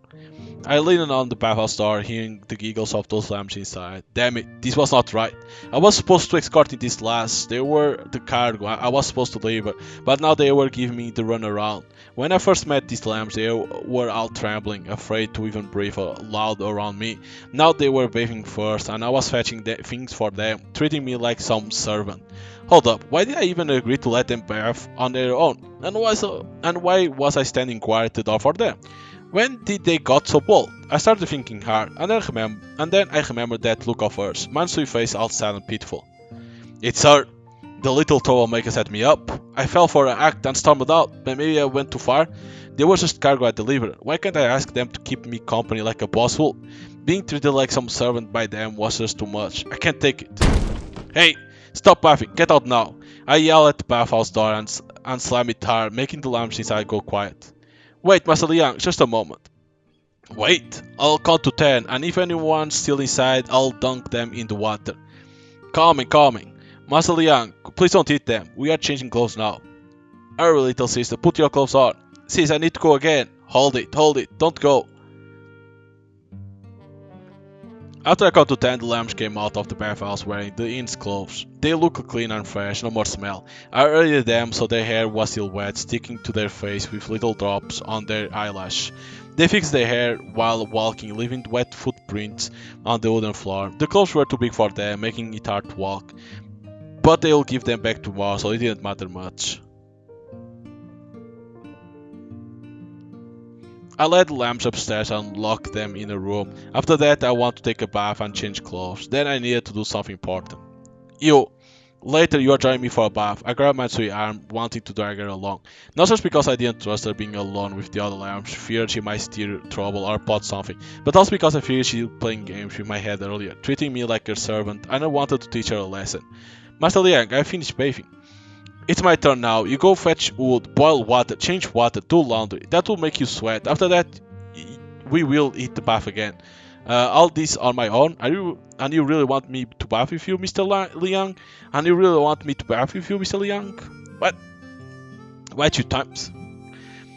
I leaned on the bathhouse door, hearing the giggles of those lambs inside. Damn it, this was not right. I was supposed to escort in these lads. They were the cargo I was supposed to deliver, but now they were giving me the runaround. When I first met these lambs, they were all trembling, afraid to even breathe loud around me. Now they were bathing first, and I was fetching things for them, treating me like some servant. Hold up, why did I even agree to let them bath on their own? And why was I standing quiet at the door for them? When did they got so bold? I started thinking hard, and then I remembered that look of hers, Mansui's face all sad and pitiful. It's her! The little troublemaker set me up. I fell for an act and stormed out, but maybe I went too far. They were just cargo I delivered. Why can't I ask them to keep me company like a boss would? Being treated like some servant by them was just too much. I can't take it. Hey, stop laughing. Get out now. I yell at the bathhouse door and slam it hard, making the lamps inside go quiet. Wait, Master Liang, just a moment. Wait, I'll count to 10, and if anyone's still inside, I'll dunk them in the water. Coming, coming. Master Liang, please don't hit them. We are changing clothes now. Hurry, little sister, put your clothes on. Sis, I need to go again. Hold it, don't go. After I count to 10, the lambs came out of the bathhouse wearing the inn's clothes. They looked clean and fresh, no more smell. I hurried them so their hair was still wet, sticking to their face with little drops on their eyelash. They fixed their hair while walking, leaving wet footprints on the wooden floor. The clothes were too big for them, making it hard to walk. But they'll give them back tomorrow, so it didn't matter much. I led the lambs upstairs and locked them in a room. After that, I wanted to take a bath and change clothes. Then I needed to do something important. Later you are joining me for a bath. I grabbed Matsui's arm, wanting to drag her along. Not just because I didn't trust her being alone with the other lambs, feared she might steer trouble or plot something, but also because I feared she was playing games with my head earlier, treating me like her servant, and I wanted to teach her a lesson. Master Liang, I finished bathing. It's my turn now. You go fetch wood, boil water, change water, do laundry. That will make you sweat. After that, we will eat the bath again. All this on my own? And you really want me to bath with you, Mr. Liang? And you really want me to bath with you, Mr. Liang? What? Why 2 times?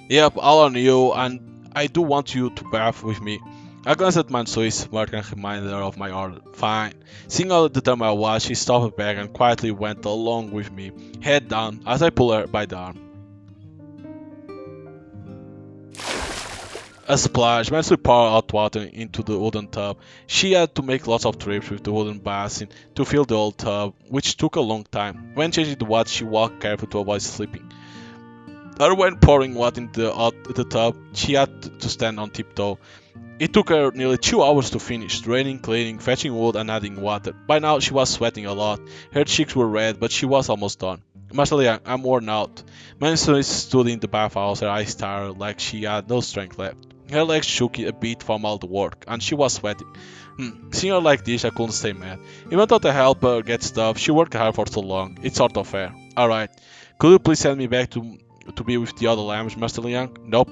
Yep, all on you, and I do want you to bath with me. I glanced at Mansui's smirk and reminded her of my order. Fine. Seeing how determined I was, she stopped back and quietly went along with me, head down, as I pulled her by the arm. A splash. Mansui poured hot water into the wooden tub. She had to make lots of trips with the wooden basin to fill the old tub, which took a long time. When changing the water, she walked carefully to avoid slipping. Or when pouring water into the tub, she had to stand on tiptoe. It took her nearly 2 hours to finish, draining, cleaning, fetching wood and adding water. By now she was sweating a lot. Her cheeks were red, but she was almost done. Master Liang, I'm worn out. Mansui stood in the bathhouse, her eyes tired, like she had no strength left. Her legs shook a bit from all the work, and she was sweating. Seeing her like this, I couldn't stay mad. Even though I helped her get stuff, she worked hard for so long. It's sort of fair. Alright, could you please send me back to be with the other lambs, Master Liang? Nope.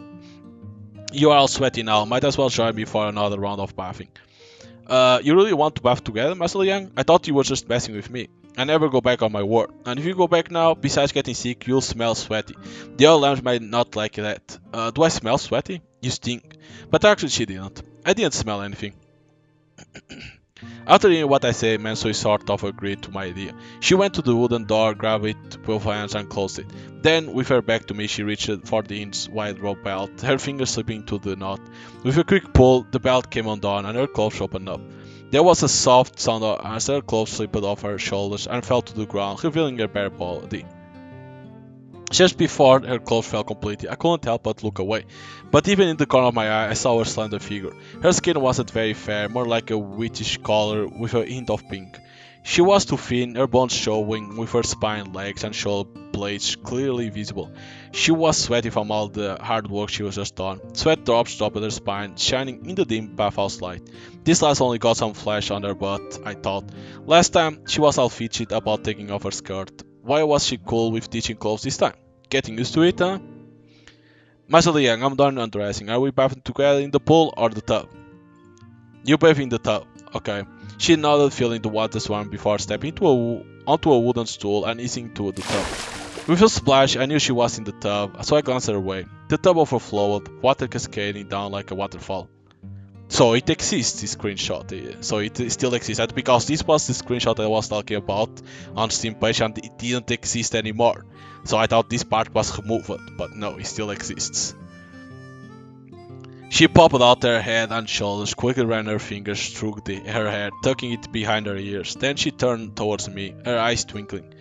You are all sweaty now, might as well join me for another round of bathing. You really want to bath together, Master Liang? I thought you were just messing with me. I never go back on my word. And if you go back now, besides getting sick, you'll smell sweaty. The other lambs might not like that. Do I smell sweaty? You stink. But actually she didn't. I didn't smell anything. After hearing what I said, Mansui sort of agreed to my idea. She went to the wooden door, grabbed it with both hands and closed it. Then, with her back to me, she reached for the inch wide rope belt, her fingers slipping into the knot. With a quick pull, the belt came undone and her clothes opened up. There was a soft sound as her clothes slipped off her shoulders and fell to the ground, revealing her bare body. Just before her clothes fell completely, I couldn't help but look away. But even in the corner of my eye, I saw her slender figure. Her skin wasn't very fair, more like a whitish color with a hint of pink. She was too thin, her bones showing, with her spine, legs, and shoulder blades clearly visible. She was sweaty from all the hard work she was just done. Sweat drops dropped at her spine, shining in the dim bathhouse light. This last only got some flesh on her butt, I thought. Last time, she was all fidgety about taking off her skirt. Why was she cool with teaching clothes this time? Getting used to it, huh? Master Liang, I'm done undressing. Are we bathing together in the pool or the tub? You bathe in the tub. Okay. She nodded, feeling the water swarm before stepping onto a wooden stool and easing into the tub. With a splash, I knew she was in the tub, so I glanced her way. The tub overflowed, water cascading down like a waterfall. So it exists, this screenshot. So it still exists, because this was the screenshot I was talking about on Steam page and it didn't exist anymore. So I thought this part was removed, but no, it still exists. She popped out her head and shoulders, quickly ran her fingers through her hair, tucking it behind her ears. Then she turned towards me, her eyes twinkling.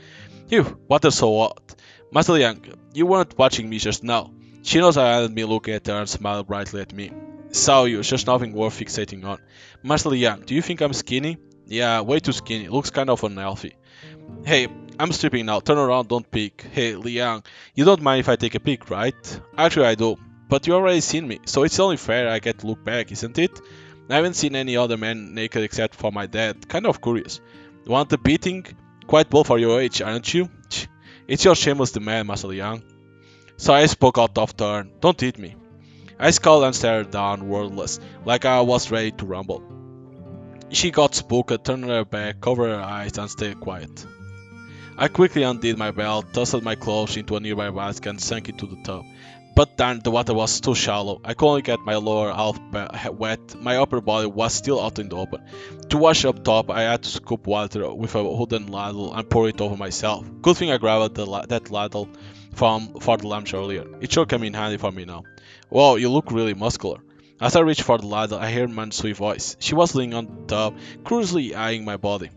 Phew, water so hot. Master Liang, you weren't watching me just now. She knows I hadn't been looking at her and smiled brightly at me. Saw you, just nothing worth fixating on. Master Liang, do you think I'm skinny? Yeah, way too skinny, looks kind of unhealthy. Hey, I'm stripping now. Turn around, don't peek. Hey, Liang, you don't mind if I take a peek, right? Actually, I do. But you already seen me, so it's only fair I get to look back, isn't it? I haven't seen any other man naked except for my dad. Kind of curious. Want a beating? Quite well for your age, aren't you? It's your shameless demand, Master Liang. So I spoke out of turn. Don't hit me. I scowled and stared down, wordless, like I was ready to rumble. She got spooked, turned her back, covered her eyes, and stayed quiet. I quickly undid my belt, tossed my clothes into a nearby basket, and sank into the tub. But darn, the water was too shallow. I could only get my lower half wet. My upper body was still out in the open. To wash up top, I had to scoop water with a wooden ladle and pour it over myself. Good thing I grabbed that ladle for the lunch earlier. It sure came in handy for me now. Whoa, you look really muscular. As I reached for the ladle, I heard Mansui's voice. She was leaning on the tub, curiously eyeing my body.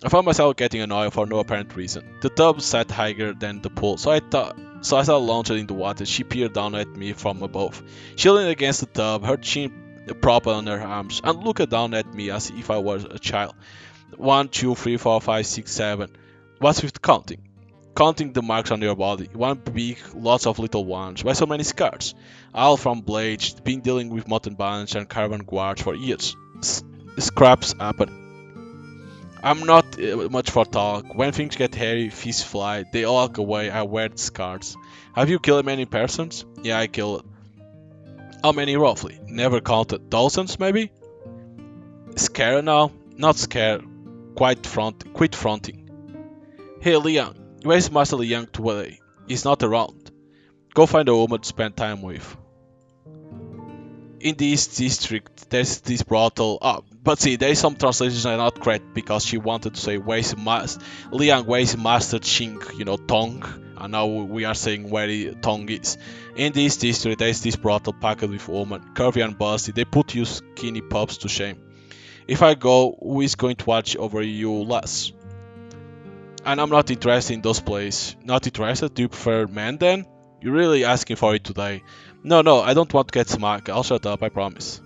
I found myself getting annoyed for no apparent reason. The tub sat higher than the pool, so as I launched in the water, she peered down at me from above. She leaned against the tub, her chin propped on her arms, and looked down at me as if I was a child. 1, 2, 3, 4, 5, 6, 7. What's with counting? Counting the marks on your body. One big, lots of little ones. Why so many scars? All from blades, been dealing with mountain bandits and caravan guards for years. Scraps happen. I'm not much for talk. When things get hairy, fists fly, they all walk away, I wear the scars. Have you killed many persons? Yeah, I killed. How many roughly? Never counted. Dozens, maybe? Scared now? Not scared. Quit fronting. Hey, Liang. Where's Master Liang today? He's not around. Go find a woman to spend time with. In this district, there's this brothel. But see, there is some translations are not correct because she wanted to say Liang, where's Master Ching, Tong, and now we are saying where Tong is. In this district, there is this brothel packed with women, curvy and busty. They put you skinny pups to shame. If I go, who is going to watch over you less? And I'm not interested in those places. Not interested? Do you prefer men then? You're really asking for it today. No, I don't want to get smacked. I'll shut up, I promise.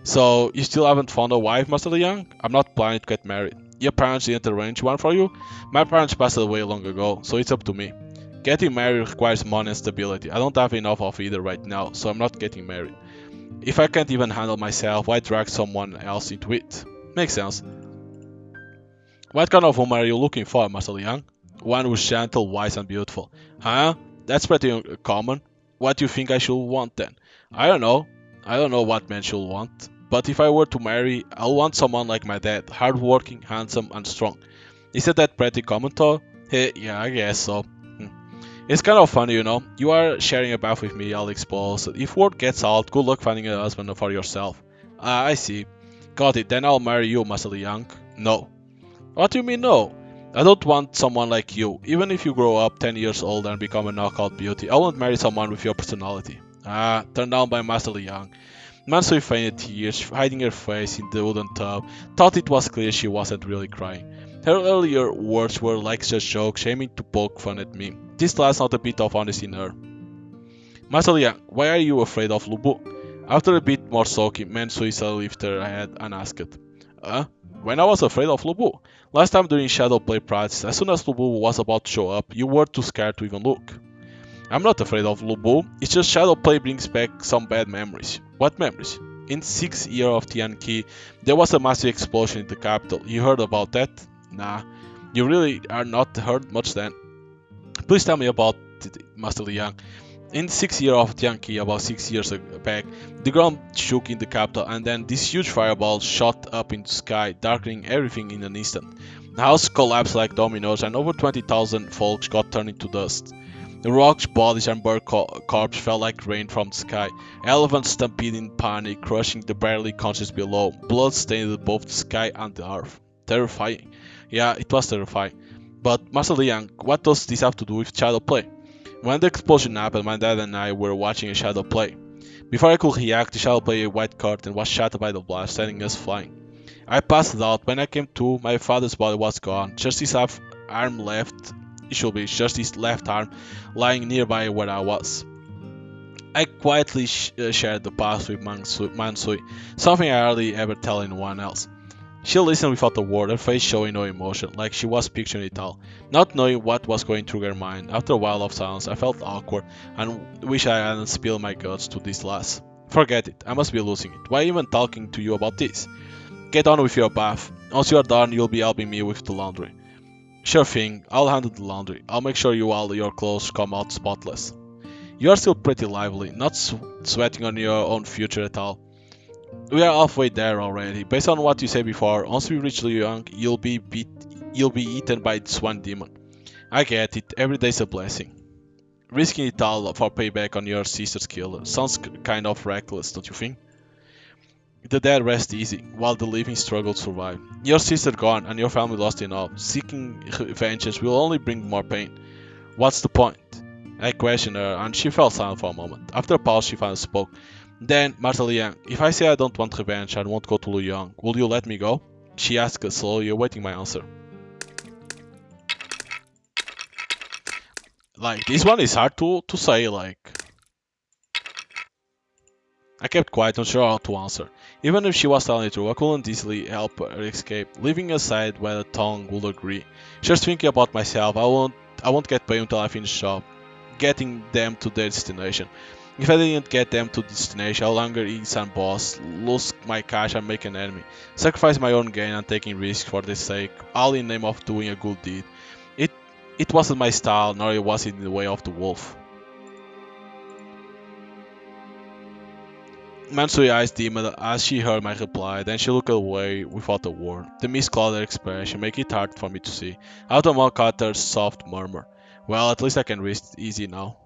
So, you still haven't found a wife, Master Liang? I'm not planning to get married. Your parents didn't arrange one for you? My parents passed away long ago, so it's up to me. Getting married requires money and stability. I don't have enough of either right now, so I'm not getting married. If I can't even handle myself, why drag someone else into it? Makes sense. What kind of woman are you looking for, Master Liang? One who's gentle, wise, and beautiful. Huh? That's pretty common. What do you think I should want then? I don't know. I don't know what men should want. But if I were to marry, I'll want someone like my dad, hardworking, handsome, and strong. Isn't that pretty common though? Hey, yeah, I guess so. It's kind of funny, You are sharing a bath with me, I'll expose. If word gets out, good luck finding a husband for yourself. Ah, I see. Got it, then I'll marry you, Master Young. No. What do you mean no? I don't want someone like you. Even if you grow up 10 years old and become a knockout beauty, I won't marry someone with your personality. Ah, turned down by Master Young. Mansui feigned tears, hiding her face in the wooden tub, thought it was clear she wasn't really crying. Her earlier words were like just jokes, aiming to poke fun at me. This last not a bit of honesty in her. Master Liang, why are you afraid of Lubu? After a bit more soaking, Mansui suddenly lifted her head and asked, when I was afraid of Lubu? Last time during Shadow Play practice, as soon as Lubu was about to show up, you were too scared to even look. I'm not afraid of Lubu, it's just Shadow Play brings back some bad memories. What memories? In 6th year of Tianqi, there was a massive explosion in the capital. You heard about that? Nah, you really are not heard much then. Please tell me about it, Master Liang. In 6th year of Tianqi, about 6 years back, the ground shook in the capital and then this huge fireball shot up into the sky, darkening everything in an instant. The house collapsed like dominoes and over 20,000 folks got turned into dust. The rocks, bodies, and bird corpses fell like rain from the sky. Elephants stampeded in panic, crushing the barely conscious below. Blood stained both the sky and the earth. Terrifying. Yeah, it was terrifying. But Master Liang, what does this have to do with Shadow Play? When the explosion happened, my dad and I were watching a Shadow Play. Before I could react, the Shadow Play white curtain was shattered by the blast, sending us flying. I passed out. When I came to, my father's body was gone. Just his arm left. It should be just his left arm lying nearby where I was. I quietly shared the past with Mansui, something I hardly ever tell anyone else. She listened without a word, her face showing no emotion, like she was picturing it all. Not knowing what was going through her mind, after a while of silence, I felt awkward and wish I hadn't spilled my guts to this lass. Forget it, I must be losing it. Why even talking to you about this? Get on with your bath. Once you are done, you'll be helping me with the laundry. Sure thing, I'll handle the laundry. I'll make sure you all your clothes come out spotless. You are still pretty lively, not sweating on your own future at all. We are halfway there already. Based on what you said before, once we reach Liu Yang, you'll be eaten by the Swan Demon. I get it, every day's a blessing. Risking it all for payback on your sister's killer sounds kind of reckless, don't you think? The dead rest easy, while the living struggle to survive. Your sister gone and your family lost in all. Seeking vengeance will only bring more pain. What's the point? I questioned her, and she fell silent for a moment. After a pause, she finally spoke. Then, Martha Liang, if I say I don't want revenge and won't go to Lu Yang, will you let me go? She asked slowly, awaiting my answer. Like, this one is hard to say, like. I kept quiet, unsure how to answer. Even if she was telling the truth, I couldn't easily help her escape, leaving aside whether tongue would agree. Just thinking about myself, I won't get paid until I finish up, getting them to their destination. If I didn't get them to destination, I'll longer eat some boss, lose my cash and make an enemy, sacrifice my own gain and taking risks for their sake, all in name of doing a good deed. It it wasn't my style, nor it was in the way of the wolf. Mansui eyes dimmed as she heard my reply, then she looked away without a word. The mist-clouded expression made it hard for me to see. Out of my caught her soft murmur. Well, at least I can rest easy now.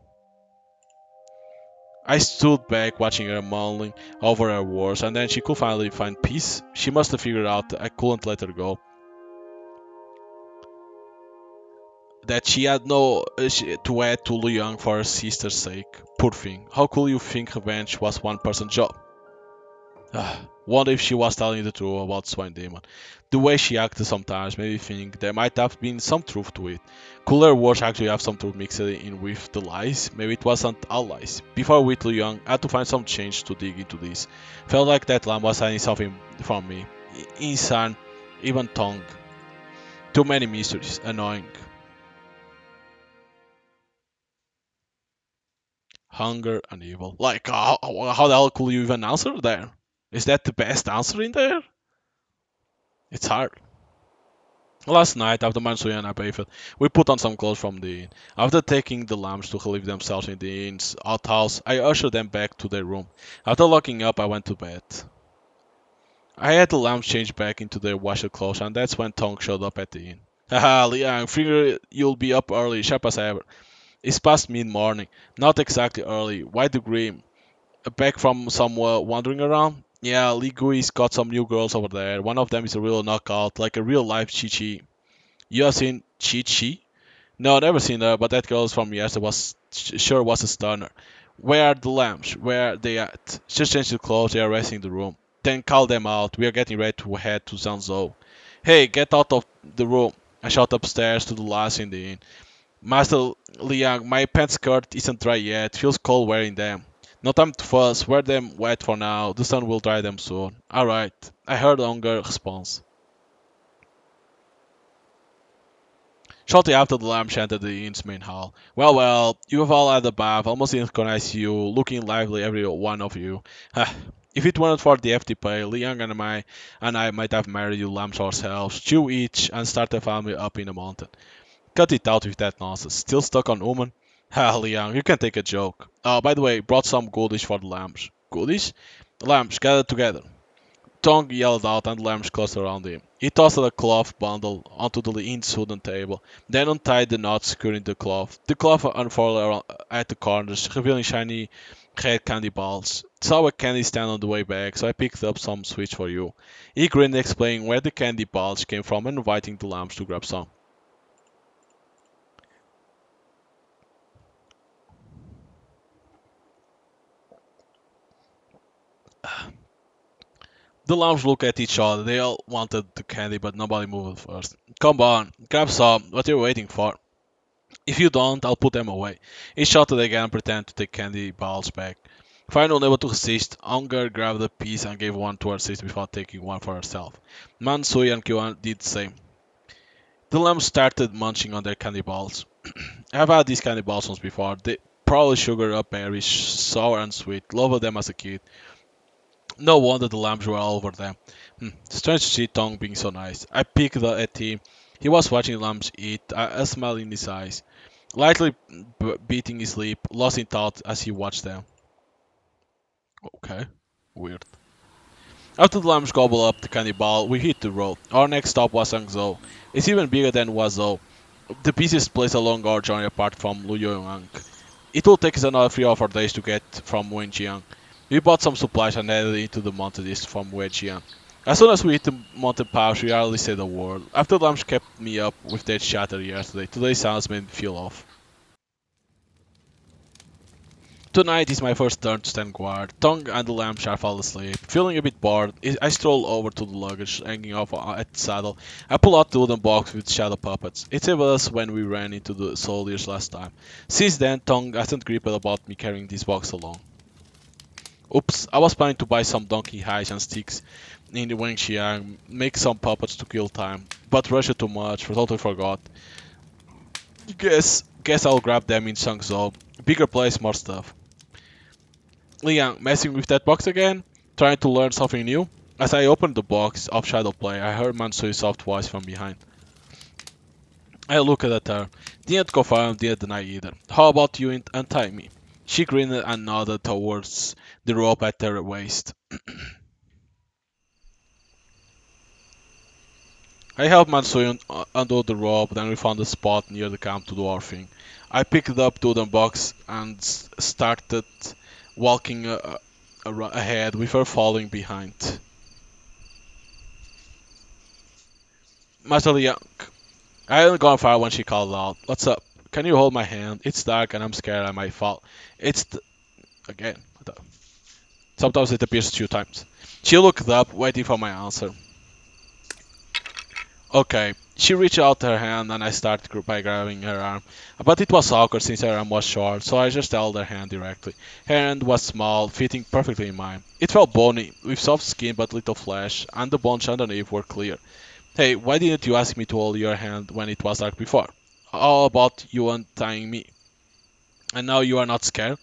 I stood back watching her mulling over her words, and then she could finally find peace. She must have figured out I couldn't let her go. That she had no to add to Lu Yang for her sister's sake. Poor thing. How could you think revenge was one person's job? Wonder if she was telling the truth about Swine Demon. The way she acted sometimes made me think there might have been some truth to it. Could her words actually have some truth mixed in with the lies? Maybe it wasn't all lies. Before Whitley Young, I had to find some change to dig into this. Felt like that lamb was hiding something from me. Insane, even tongue. Too many mysteries. Annoying. Hunger and evil. Like, how the hell could you even answer there? Is that the best answer in there? It's hard. Last night, after Mansuya and I bathed, we put on some clothes from the inn. After taking the lamps to relieve themselves in the inn's outhouse, I ushered them back to their room. After locking up, I went to bed. I had the lamps changed back into their washed clothes, and that's when Tong showed up at the inn. Haha, Liang, figure you'll be up early, sharp as ever. It's past mid-morning. Not exactly early. Why the grim? Back from somewhere wandering around? Yeah, Li Gui's got some new girls over there. One of them is a real knockout, like a real-life Chi-Chi. You have seen Chi-Chi? No, never seen her, but that girl from yesterday was sure was a stunner. Where are the lamps? Where are they at? Just change the clothes, they are resting in the room. Then call them out, we are getting ready to head to Zanzhou. Hey, get out of the room! I shout upstairs to the last in the inn. Master Liang, my pants skirt isn't dry yet, feels cold wearing them. No time to fuss, wear them wet for now, the sun will dry them soon. Alright, I heard Unger response. Shortly after the lamp entered the inn's main hall. Well, well, you have all had a bath, almost didn't recognize you, looking lively every one of you. If it weren't for the FT pay, Liang and I might have married you lambs ourselves, two each, and start a family up in the mountain. Cut it out with that nonsense. Still stuck on woman? Ha, Liang, you can take a joke. By the way, brought some goodies for the lambs. Goodies? The lambs, gather together. Tong yelled out and lambs clustered around him. He tossed a cloth bundle onto the inn's wooden table, then untied the knot securing the cloth. The cloth unfolded at the corners, revealing shiny red candy balls. Saw a candy stand on the way back, so I picked up some sweets for you. He grinned, explaining where the candy balls came from and inviting the lambs to grab some. The lambs looked at each other. They all wanted the candy, but nobody moved first. Come on, grab some. What are you waiting for? If you don't, I'll put them away. He shouted again and pretended to take candy balls back. Fine unable to resist, Unger grabbed a piece and gave one to her sister before taking one for herself. Mansui and Kyoan did the same. The lambs started munching on their candy balls. I've had these candy balls once before. They probably sugar up berries, sour and sweet. Loved them as a kid. No wonder the lambs were all over them. Strange to see Tong being so nice. I peeked at him. He was watching the lambs eat, a smile in his eyes, lightly beating his lip, lost in thought as he watched them. Okay, weird. After the lambs gobble up the candy ball, we hit the road. Our next stop was Hangzhou. It's even bigger than Guangzhou, the busiest place along our journey apart from Luoyang. It will take us another 3 or 4 days to get from Wenjiang. We bought some supplies and headed into the mountains from Wenjiang. As soon as we hit the mountain pass, we hardly said a word. After the lambs kept me up with their chatter yesterday, today's sounds made me feel off. Tonight is my first turn to stand guard. Tongue and the lamb shall fall asleep. Feeling a bit bored, I stroll over to the luggage hanging off at the saddle. I pull out the wooden box with shadow puppets. It saved us when we ran into the soldiers last time. Since then, Tongue hasn't gripped about me carrying this box alone. Oops, I was planning to buy some donkey hides and sticks in the Wangxiang, make some puppets to kill time, but rushed too much, totally forgot. Guess I'll grab them in Shangzhou. Bigger place, more stuff. Liang, messing with that box again? Trying to learn something new? As I opened the box of Shadow Play, I heard Mansui's soft voice from behind. I looked at her. Didn't confirm, didn't deny either. How about you untie me? She grinned and nodded towards the rope at her waist. I helped Mansui undo the rope, then we found a spot near the camp to do our thing. I picked up the wooden box and started walking ahead with her following behind. Master Young, I hadn't gone far when she called out, "What's up? Can you hold my hand? It's dark and I'm scared I might fall." Again. Sometimes it appears 2 times. She looked up, waiting for my answer. Okay. She reached out her hand and I started by grabbing her arm. But it was awkward since her arm was short, so I just held her hand directly. Her hand was small, fitting perfectly in mine. It felt bony, with soft skin but little flesh, and the bones underneath were clear. Hey, why didn't you ask me to hold your hand when it was dark before? All about you untying me. And now you are not scared?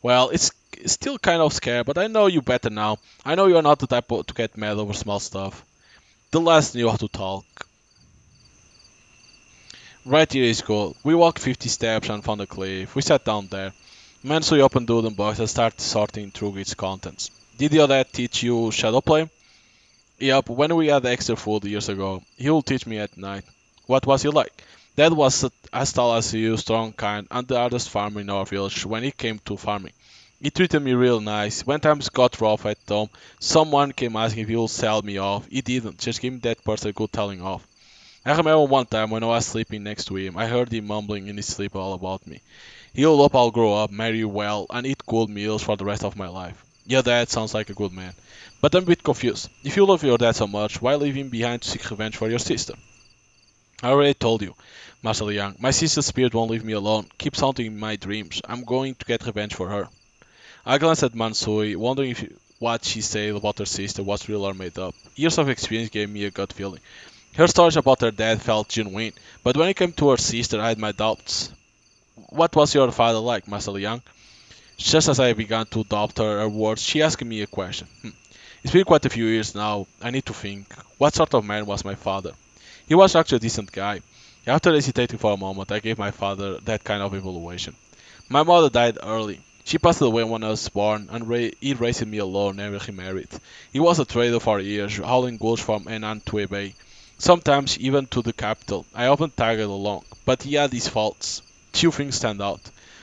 Well, it's still kind of scared, but I know you better now. I know you are not the type to get mad over small stuff. The last knew how to talk. Right here is cool. We walked 50 steps and found a cliff. We sat down there. Mansui opened the wooden box and started sorting through its contents. Did your dad teach you shadow play? Yep, when we had extra food years ago. He would teach me at night. What was he like? Dad was as tall as you, strong, kind, and the hardest farmer in our village when it came to farming. He treated me real nice. When times got rough at home, someone came asking if he would sell me off. He didn't, just gave me that person a good telling off. I remember one time when I was sleeping next to him, I heard him mumbling in his sleep all about me. He'll hope I'll grow up, marry well, and eat good meals for the rest of my life. Your dad sounds like a good man. But I'm a bit confused. If you love your dad so much, why leave him behind to seek revenge for your sister? I already told you, Master Liang. My sister's spirit won't leave me alone. Keeps haunting in my dreams. I'm going to get revenge for her. I glanced at Mansui, wondering if what she said about her sister was real or made up. Years of experience gave me a gut feeling. Her stories about her dad felt genuine, but when it came to her sister, I had my doubts. What was your father like, Master Liang? Just as I began to doubt her words, she asked me a question. It's been quite a few years now. I need to think. What sort of man was my father? He was actually a decent guy. After hesitating for a moment, I gave my father that kind of evaluation. My mother died early. She passed away when I was born, and he raised me alone, never remarried. He was a trader for years, hauling goods from Henan to Hebei, sometimes even to the capital. I often tagged along, but he had his faults. Two things stand out.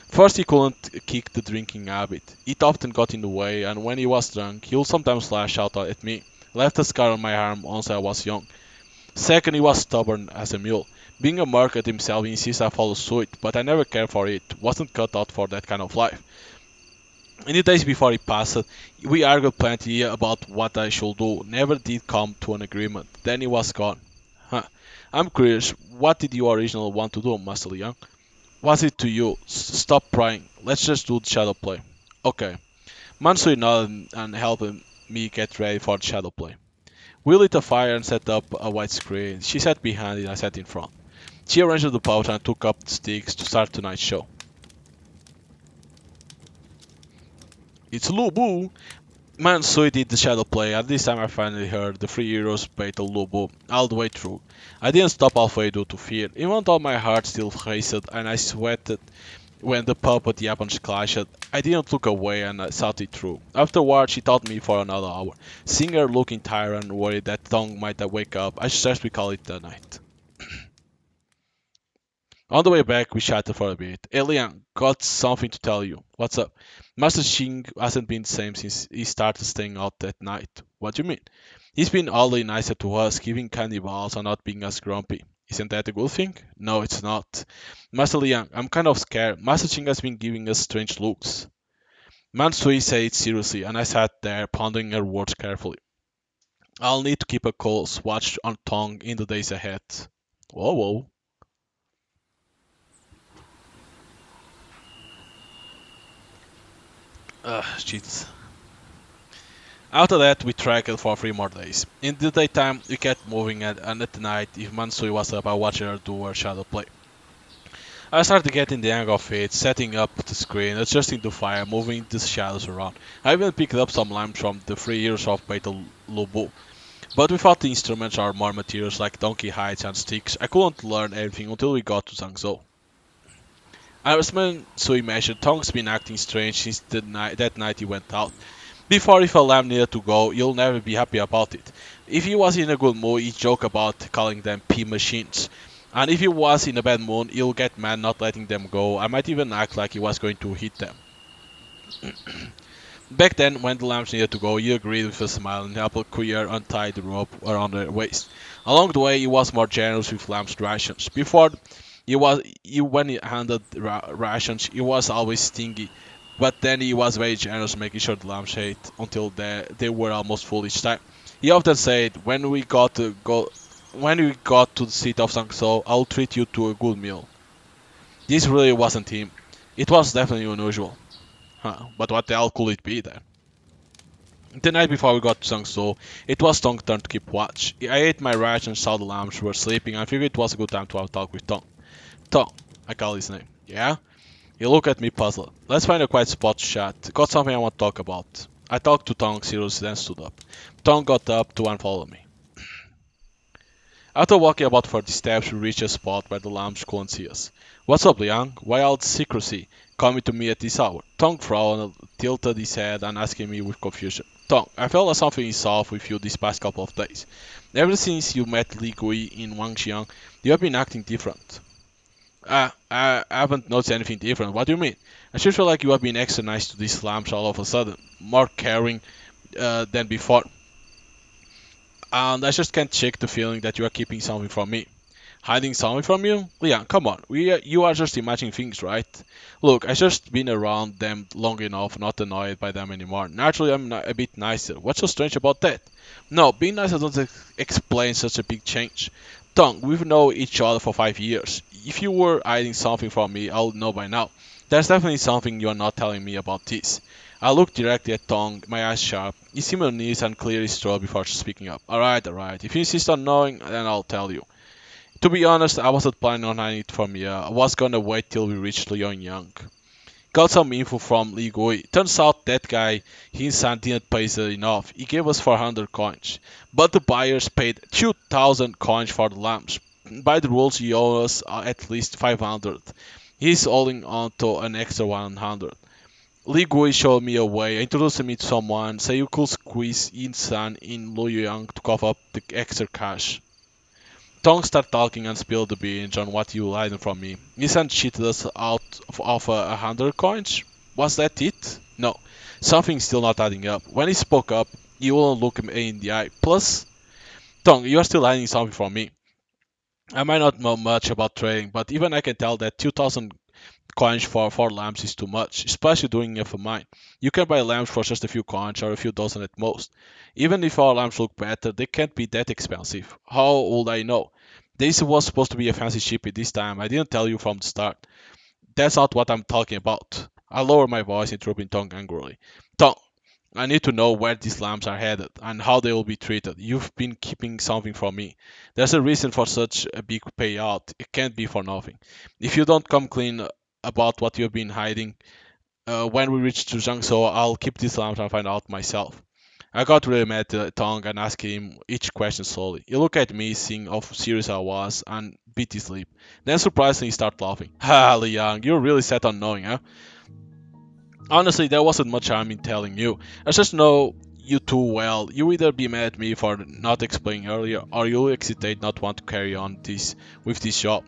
First, he couldn't kick the drinking habit. It often got in the way, and when he was drunk, he would sometimes lash out at me. Left a scar on my arm once I was young. Second, he was stubborn as a mule. Being a merchant himself, he insists I follow suit, but I never cared for it. Wasn't cut out for that kind of life. In the days before he passed, we argued plenty about what I should do. Never did come to an agreement. Then he was gone. Huh. I'm curious, what did you originally want to do, Master Young? Was it to you? Stop prying. Let's just do the shadow play. Okay. Mansui nodded and helped me get ready for the shadow play. We lit a fire and set up a white screen. She sat behind it and I sat in front. She arranged the pouch and took up the sticks to start tonight's show. It's Lubu! Mansui did the shadow play, and this time I finally heard the 3 euros battle Lubu all the way through. I didn't stop halfway due to fear, even though my heart still raced and I sweated when the puppet Japanese clashed. I didn't look away and I thought it through. Afterward, she taught me for another hour. Seeing her looking tired and worried that Tong might wake up, I suggest we call it the night. On the way back, we chatted for a bit. Hey Liang, got something to tell you. What's up? Master Xing hasn't been the same since he started staying out that night. What do you mean? He's been oddly nicer to us, giving candy balls and not being as grumpy. Isn't that a good thing? No, it's not. Master Liang, I'm kind of scared. Master Xing has been giving us strange looks. Mansui said it seriously, and I sat there pondering her words carefully. I'll need to keep a close watch on Tong in the days ahead. Whoa, whoa. Jesus. After that, we trekked for 3 more days. In the daytime, we kept moving, and at night, if Mansui was up, I watched her do her shadow play. I started getting the hang of it, setting up the screen, adjusting the fire, moving the shadows around. I even picked up some lamps from the 3 years of Battle Lobo. But without the instruments or more materials like donkey hides and sticks, I couldn't learn everything until we got to Zhangzhou. As Mansui mentioned, Tong's been acting strange since that night he went out. Before, if a lamb needed to go, you'll never be happy about it. If he was in a good mood, he'd joke about calling them pea machines. And if he was in a bad mood, he'll get mad not letting them go. I might even act like he was going to hit them. Back then, when the lambs needed to go, he agreed with a smile and helped Queer untie the rope around their waist. Along the way, he was more generous with lambs' rations. Before, when he handed rations, he was always stingy. But then he was very generous, making sure the lambs ate until they were almost full each time. He often said, when we got to the seat of Sangso, I'll treat you to a good meal." This really wasn't him. It was definitely unusual. Huh, but what the hell could it be then? The night before we got to Sangso, it was Tong's turn to keep watch. I ate my rations and saw the lambs were sleeping and figured it was a good time to have a talk with Tong. Tong, I call his name. Yeah? He looked at me puzzled. Let's find a quiet spot to chat. Got something I want to talk about. I talked to Tong seriously, then stood up. Tong got up to unfollow me. After walking about 40 steps, we reached a spot where the lambs couldn't see us. What's up, Liang? Why all the secrecy? Coming to me at this hour? Tong frowned, tilted his head, and asked me with confusion. Tong, I felt like something is off with you these past couple of days. Ever since you met Li Gui in Wangxiang, you have been acting different. I haven't noticed anything different. What do you mean? I just feel like you have been extra nice to these lambs all of a sudden. More caring than before. And I just can't shake the feeling that you are keeping something from me. Hiding something from you? Leon, come on. You are just imagining things, right? Look, I just been around them long enough, not annoyed by them anymore. Naturally, I'm a bit nicer. What's so strange about that? No, being nicer doesn't explain such a big change. Tong, we've known each other for 5 years. If you were hiding something from me, I'll know by now. There's definitely something you're not telling me about this. I looked directly at Tong, my eyes sharp. He seemed uneasy and cleared his throat before speaking up. Alright. If you insist on knowing, then I'll tell you. To be honest, I wasn't planning on hiding it from you. I was gonna wait till we reached Liang. Got some info from Li Gui. Turns out that guy, Hinsan, didn't pay us enough. He gave us 400 coins. But the buyers paid 2,000 coins for the lamps. By the rules, he owes us at least 500. He's holding on to an extra 100. Li Gui showed me a way, introduced me to someone, said you could squeeze Insan in Luoyang to cover up the extra cash. Tong started talking and spilled the beans on what you hiding from me. Insan cheated us out of 100 coins? Was that it? No. Something's still not adding up. When he spoke up, you wouldn't look me in the eye. Plus, Tong, you are still hiding something from me. I might not know much about trading, but even I can tell that 2,000 coins for 4 lamps is too much, especially doing it for mine. You can buy lamps for just a few coins or a few dozen at most. Even if our lamps look better, they can't be that expensive. How would I know? This was supposed to be a fancy shipping this time. I didn't tell you from the start. That's not what I'm talking about. I lowered my voice, interrupting Tong angrily. Tong, I need to know where these lambs are headed and how they will be treated. You've been keeping something from me. There's a reason for such a big payout. It can't be for nothing. If you don't come clean about what you've been hiding, when we reach to Jiangsu, I'll keep these lambs and find out myself. I got really mad at Tong and asked him each question slowly. He looked at me, seeing how serious I was, and bit his lip. Then surprisingly he started laughing. Ha, Liang, you're really set on knowing, huh? Honestly, there wasn't much harm in telling you. I just know you too well. You either be mad at me for not explaining earlier, or you hesitate not want to carry on this with this job.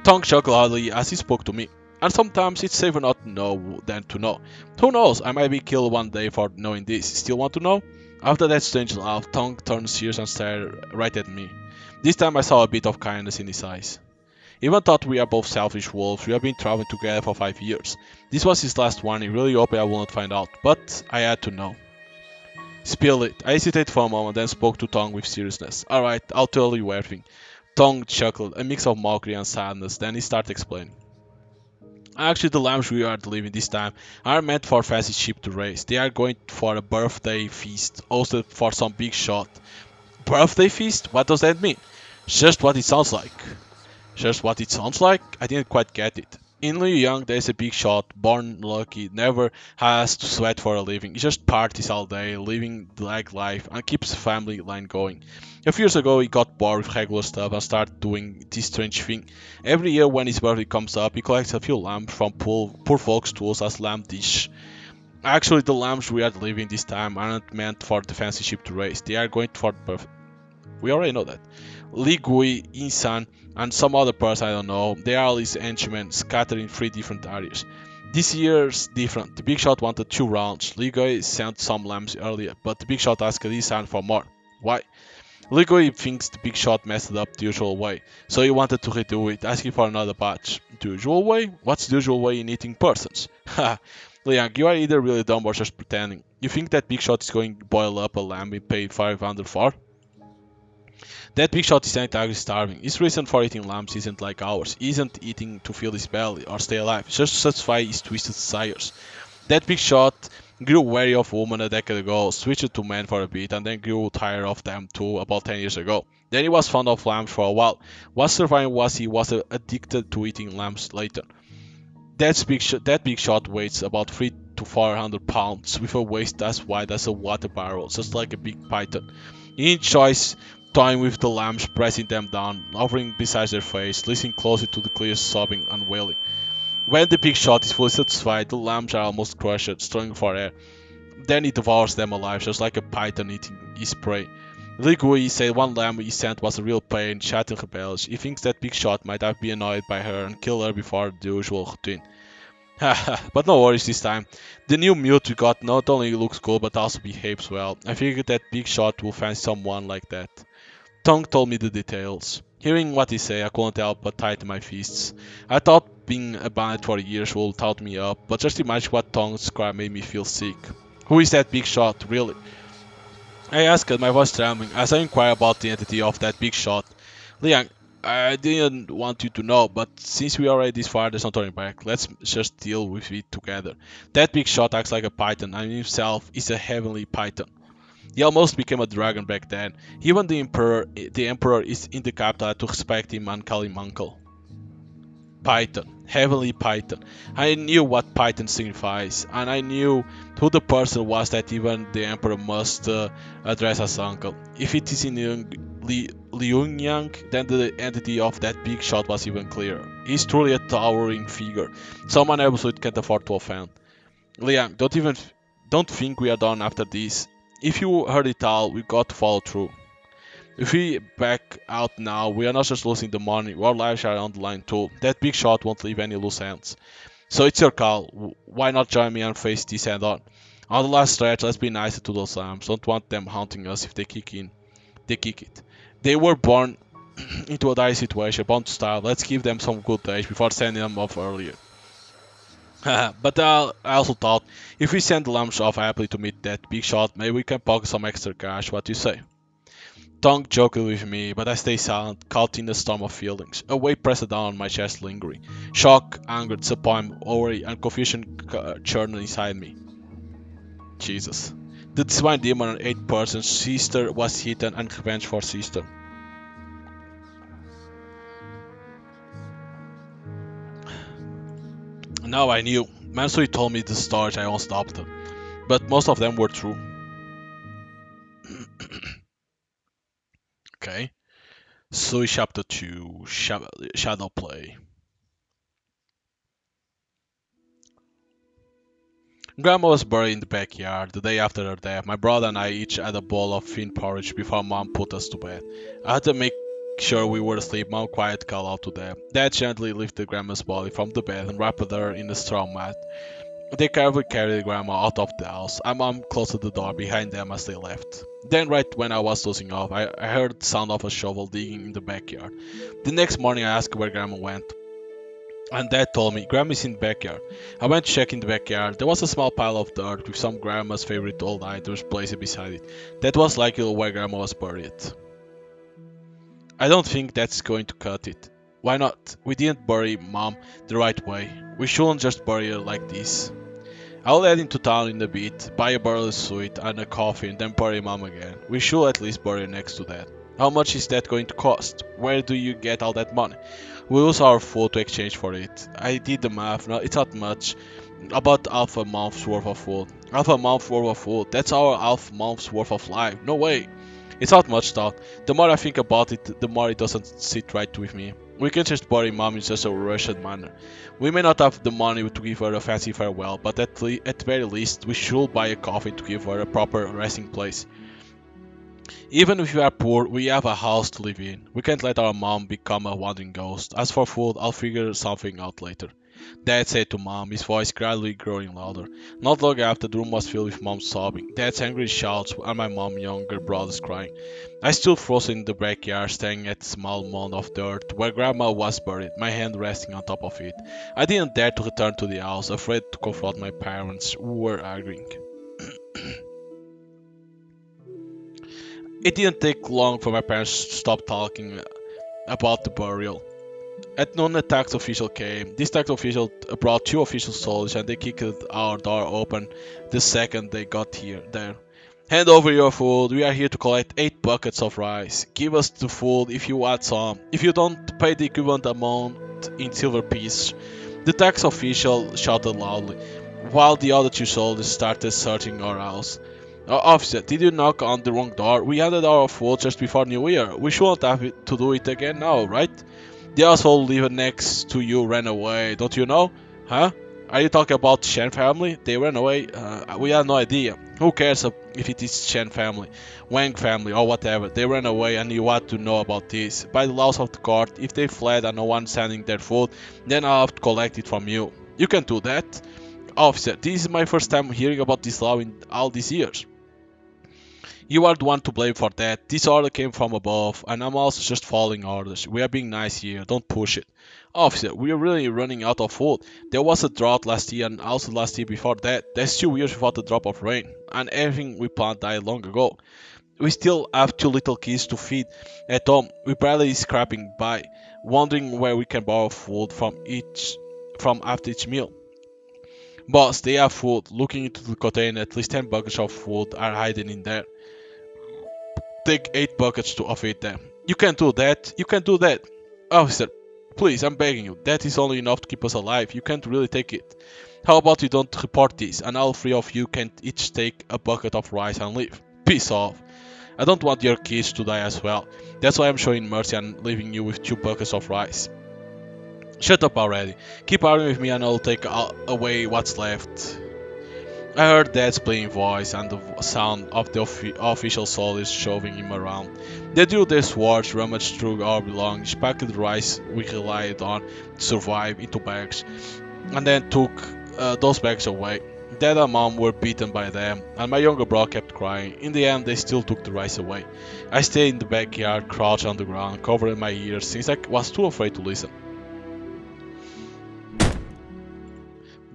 Tong chuckled loudly as he spoke to me. And sometimes it's safer not to know than to know. Who knows, I might be killed one day for knowing this. Still want to know? After that strange laugh, Tong turned serious and stared right at me. This time I saw a bit of kindness in his eyes. Even thought we are both selfish wolves, we have been traveling together for 5 years. This was his last warning, really hoping I will not find out, but I had to know. Spill it. I hesitated for a moment, then spoke to Tong with seriousness. Alright, I'll tell you everything. Tong chuckled, a mix of mockery and sadness, then he started explaining. Actually, the lambs we are delivering this time are meant for fancy sheep to raise. They are going for a birthday feast, hosted for some big shot. Birthday feast? What does that mean? Just what it sounds like. Just what it sounds like? I didn't quite get it. In Liu Yang, there's a big shot, born lucky, never has to sweat for a living. He just parties all day, living the lag life, and keeps the family line going. A few years ago, he got bored with regular stuff and started doing this strange thing. Every year, when his birthday comes up, he collects a few lambs from poor folks' tools as lamb dish. Actually, the lambs we are delivering this time aren't meant for the fancy sheep to raise. They are going for birth. We already know that. Li Gui, Insan, and some other person I don't know, they are all his henchmen scattered in 3 different areas. This year's different. The Big Shot wanted 2 rounds. Li Gui sent some lambs earlier, but the Big Shot asked Insan for more. Why? Li Gui thinks the Big Shot messed it up the usual way, so he wanted to redo it, asking for another batch. The usual way? What's the usual way in eating persons? Ha! Liang, you are either really dumb or just pretending. You think that Big Shot is going to boil up a lamb we paid 500 for? That big shot isn't actually starving. His reason for eating lambs isn't like ours. He isn't eating to fill his belly or stay alive, just to satisfy his twisted desires. That big shot grew wary of women a decade ago, switched to men for a bit, and then grew tired of them too about 10 years ago. Then he was fond of lambs for a while. What survived was he was addicted to eating lambs later. That big shot weighs about 3 to 400 pounds, with a waist as wide as a water barrel, just like a big python. He enjoys toying with the lambs, pressing them down, hovering beside their face, listening closely to the clear sobbing and wailing. When the big shot is fully satisfied, the lambs are almost crushed, struggling for air. Then he devours them alive, just like a python eating his prey. Ligui said one lamb he sent was a real pain, chatting rebellious. He thinks that big shot might have been annoyed by her and killed her before the usual routine. Haha, but no worries this time. The new mute we got not only looks cool but also behaves well. I figured that big shot will fancy someone like that. Tong told me the details. Hearing what he said, I couldn't help but tighten my fists. I thought being a bandit for years would tout me up, but just imagine what Tong's described made me feel sick. Who is that big shot, really? I asked, my voice trembling, as I inquired about the identity of that big shot. Liang, I didn't want you to know, but since we are already this far, there's no turning back. Let's just deal with it together. That big shot acts like a python, and himself is a heavenly python. He almost became a dragon back then. Even the emperor is in the capital to respect him and call him uncle. Python, heavenly Python. I knew what Python signifies, and I knew who the person was that even the emperor must address as uncle. If it is in Liunyang, then the entity of that big shot was even clearer. He's truly a towering figure, someone absolutely can't afford to offend. Liang, don't think we are done after this. If you heard it all, we got to follow through. If we back out now, we are not just losing the money, our lives are on the line too. That big shot won't leave any loose ends. So it's your call. Why not join me and face this head on? On the last stretch, let's be nicer to those lambs. Don't want them haunting us if they kick in. They kick it. They were born into a dire situation, born to starve. Let's give them some good days before sending them off earlier. But I also thought, if we send the lambs off happily to meet that big shot, maybe we can pocket some extra cash. What do you say? Tongue joked with me, but I stayed silent, caught in a storm of feelings. A weight pressed down on my chest, lingering. Shock, anger, disappointment, worry, and confusion churned inside me. Jesus. The divine demon and 8 person sister was hidden and revenge for sister. Now I knew. Mansui told me the stories I once adopted, but most of them were true. Okay. So chapter 2, Shadow Play. Grandma was buried in the backyard. The day after her death, my brother and I each had a bowl of thin porridge before Mom put us to bed. I had to make sure we were asleep. Mom quietly called out to them. Dad gently lifted Grandma's body from the bed and wrapped her in a straw mat. They carefully carried Grandma out of the house. My mom closed the door behind them as they left. Then, right when I was dozing off, I heard the sound of a shovel digging in the backyard. The next morning, I asked where Grandma went. And Dad told me, Grandma's in the backyard. I went to check in the backyard. There was a small pile of dirt with some Grandma's favorite old items placed beside it. That was likely where Grandma was buried. I don't think that's going to cut it. Why not? We didn't bury Mom the right way. We shouldn't just bury her like this. I'll head into town in a bit, buy a barrel of sweet and a coffee, and then bury Mom again. We should at least bury her next to that. How much is that going to cost? Where do you get all that money? We use our food to exchange for it. I did the math, no, it's not much. About half a month's worth of food. Half a month's worth of food. That's our half month's worth of life. No way. It's not much thought. The more I think about it, the more it doesn't sit right with me. We can just bury Mom in just a rushed manner. We may not have the money to give her a fancy farewell, but at very least, we should buy a coffin to give her a proper resting place. Even if we are poor, we have a house to live in. We can't let our mom become a wandering ghost. As for food, I'll figure something out later. Dad said to Mom, his voice gradually growing louder. Not long after, the room was filled with Mom sobbing, Dad's angry shouts, and my mom's younger brothers crying. I stood frozen in the backyard, staring at the small mound of dirt where Grandma was buried, my hand resting on top of it. I didn't dare to return to the house, afraid to confront my parents, who were arguing. It didn't take long for my parents to stop talking about the burial. At noon, a tax official came. This tax official brought 2 official soldiers and they kicked our door open the second they got there. Hand over your food. We are here to collect 8 buckets of rice. Give us the food if you want some. If you don't, pay the equivalent amount in silver pieces. The tax official shouted loudly, while the other 2 soldiers started searching our house. Officer, did you knock on the wrong door? We handed our food just before New Year. We shouldn't have to do it again now, right? The asshole living next to you ran away, don't you know? Huh? Are you talking about Shen family? They ran away? We have no idea. Who cares if it is Shen family, Wang family, or whatever? They ran away and you want to know about this. By the laws of the court, if they fled and no one sending their food, then I'll have to collect it from you. You can do that? Officer, this is my first time hearing about this law in all these years. You are the one to blame for that. This order came from above, and I'm also just following orders. We are being nice here, don't push it. Officer, we are really running out of food. There was a drought last year and also last year before that. That's 2 years without a drop of rain, and everything we planted died long ago. We still have 2 little kids to feed at home. We barely scraping by, wondering where we can borrow food from after each meal. Boss, they have food. Looking into the container, at least 10 buckets of food are hiding in there. Take 8 buckets to feed them. You can do that. You can do that. Officer, please, I'm begging you. That is only enough to keep us alive. You can't really take it. How about you don't report this, and all 3 of you can each take a bucket of rice and leave. Peace off. I don't want your kids to die as well. That's why I'm showing mercy and leaving you with 2 buckets of rice. Shut up already. Keep arguing with me and I'll take away what's left. I heard Dad's playing voice and the sound of the official soldiers shoving him around. They drew their swords, rummaged through our belongings, packed the rice we relied on to survive into bags, and then took those bags away. Dad and Mom were beaten by them, and my younger brother kept crying. In the end, they still took the rice away. I stayed in the backyard, crouched on the ground, covering my ears since I was too afraid to listen.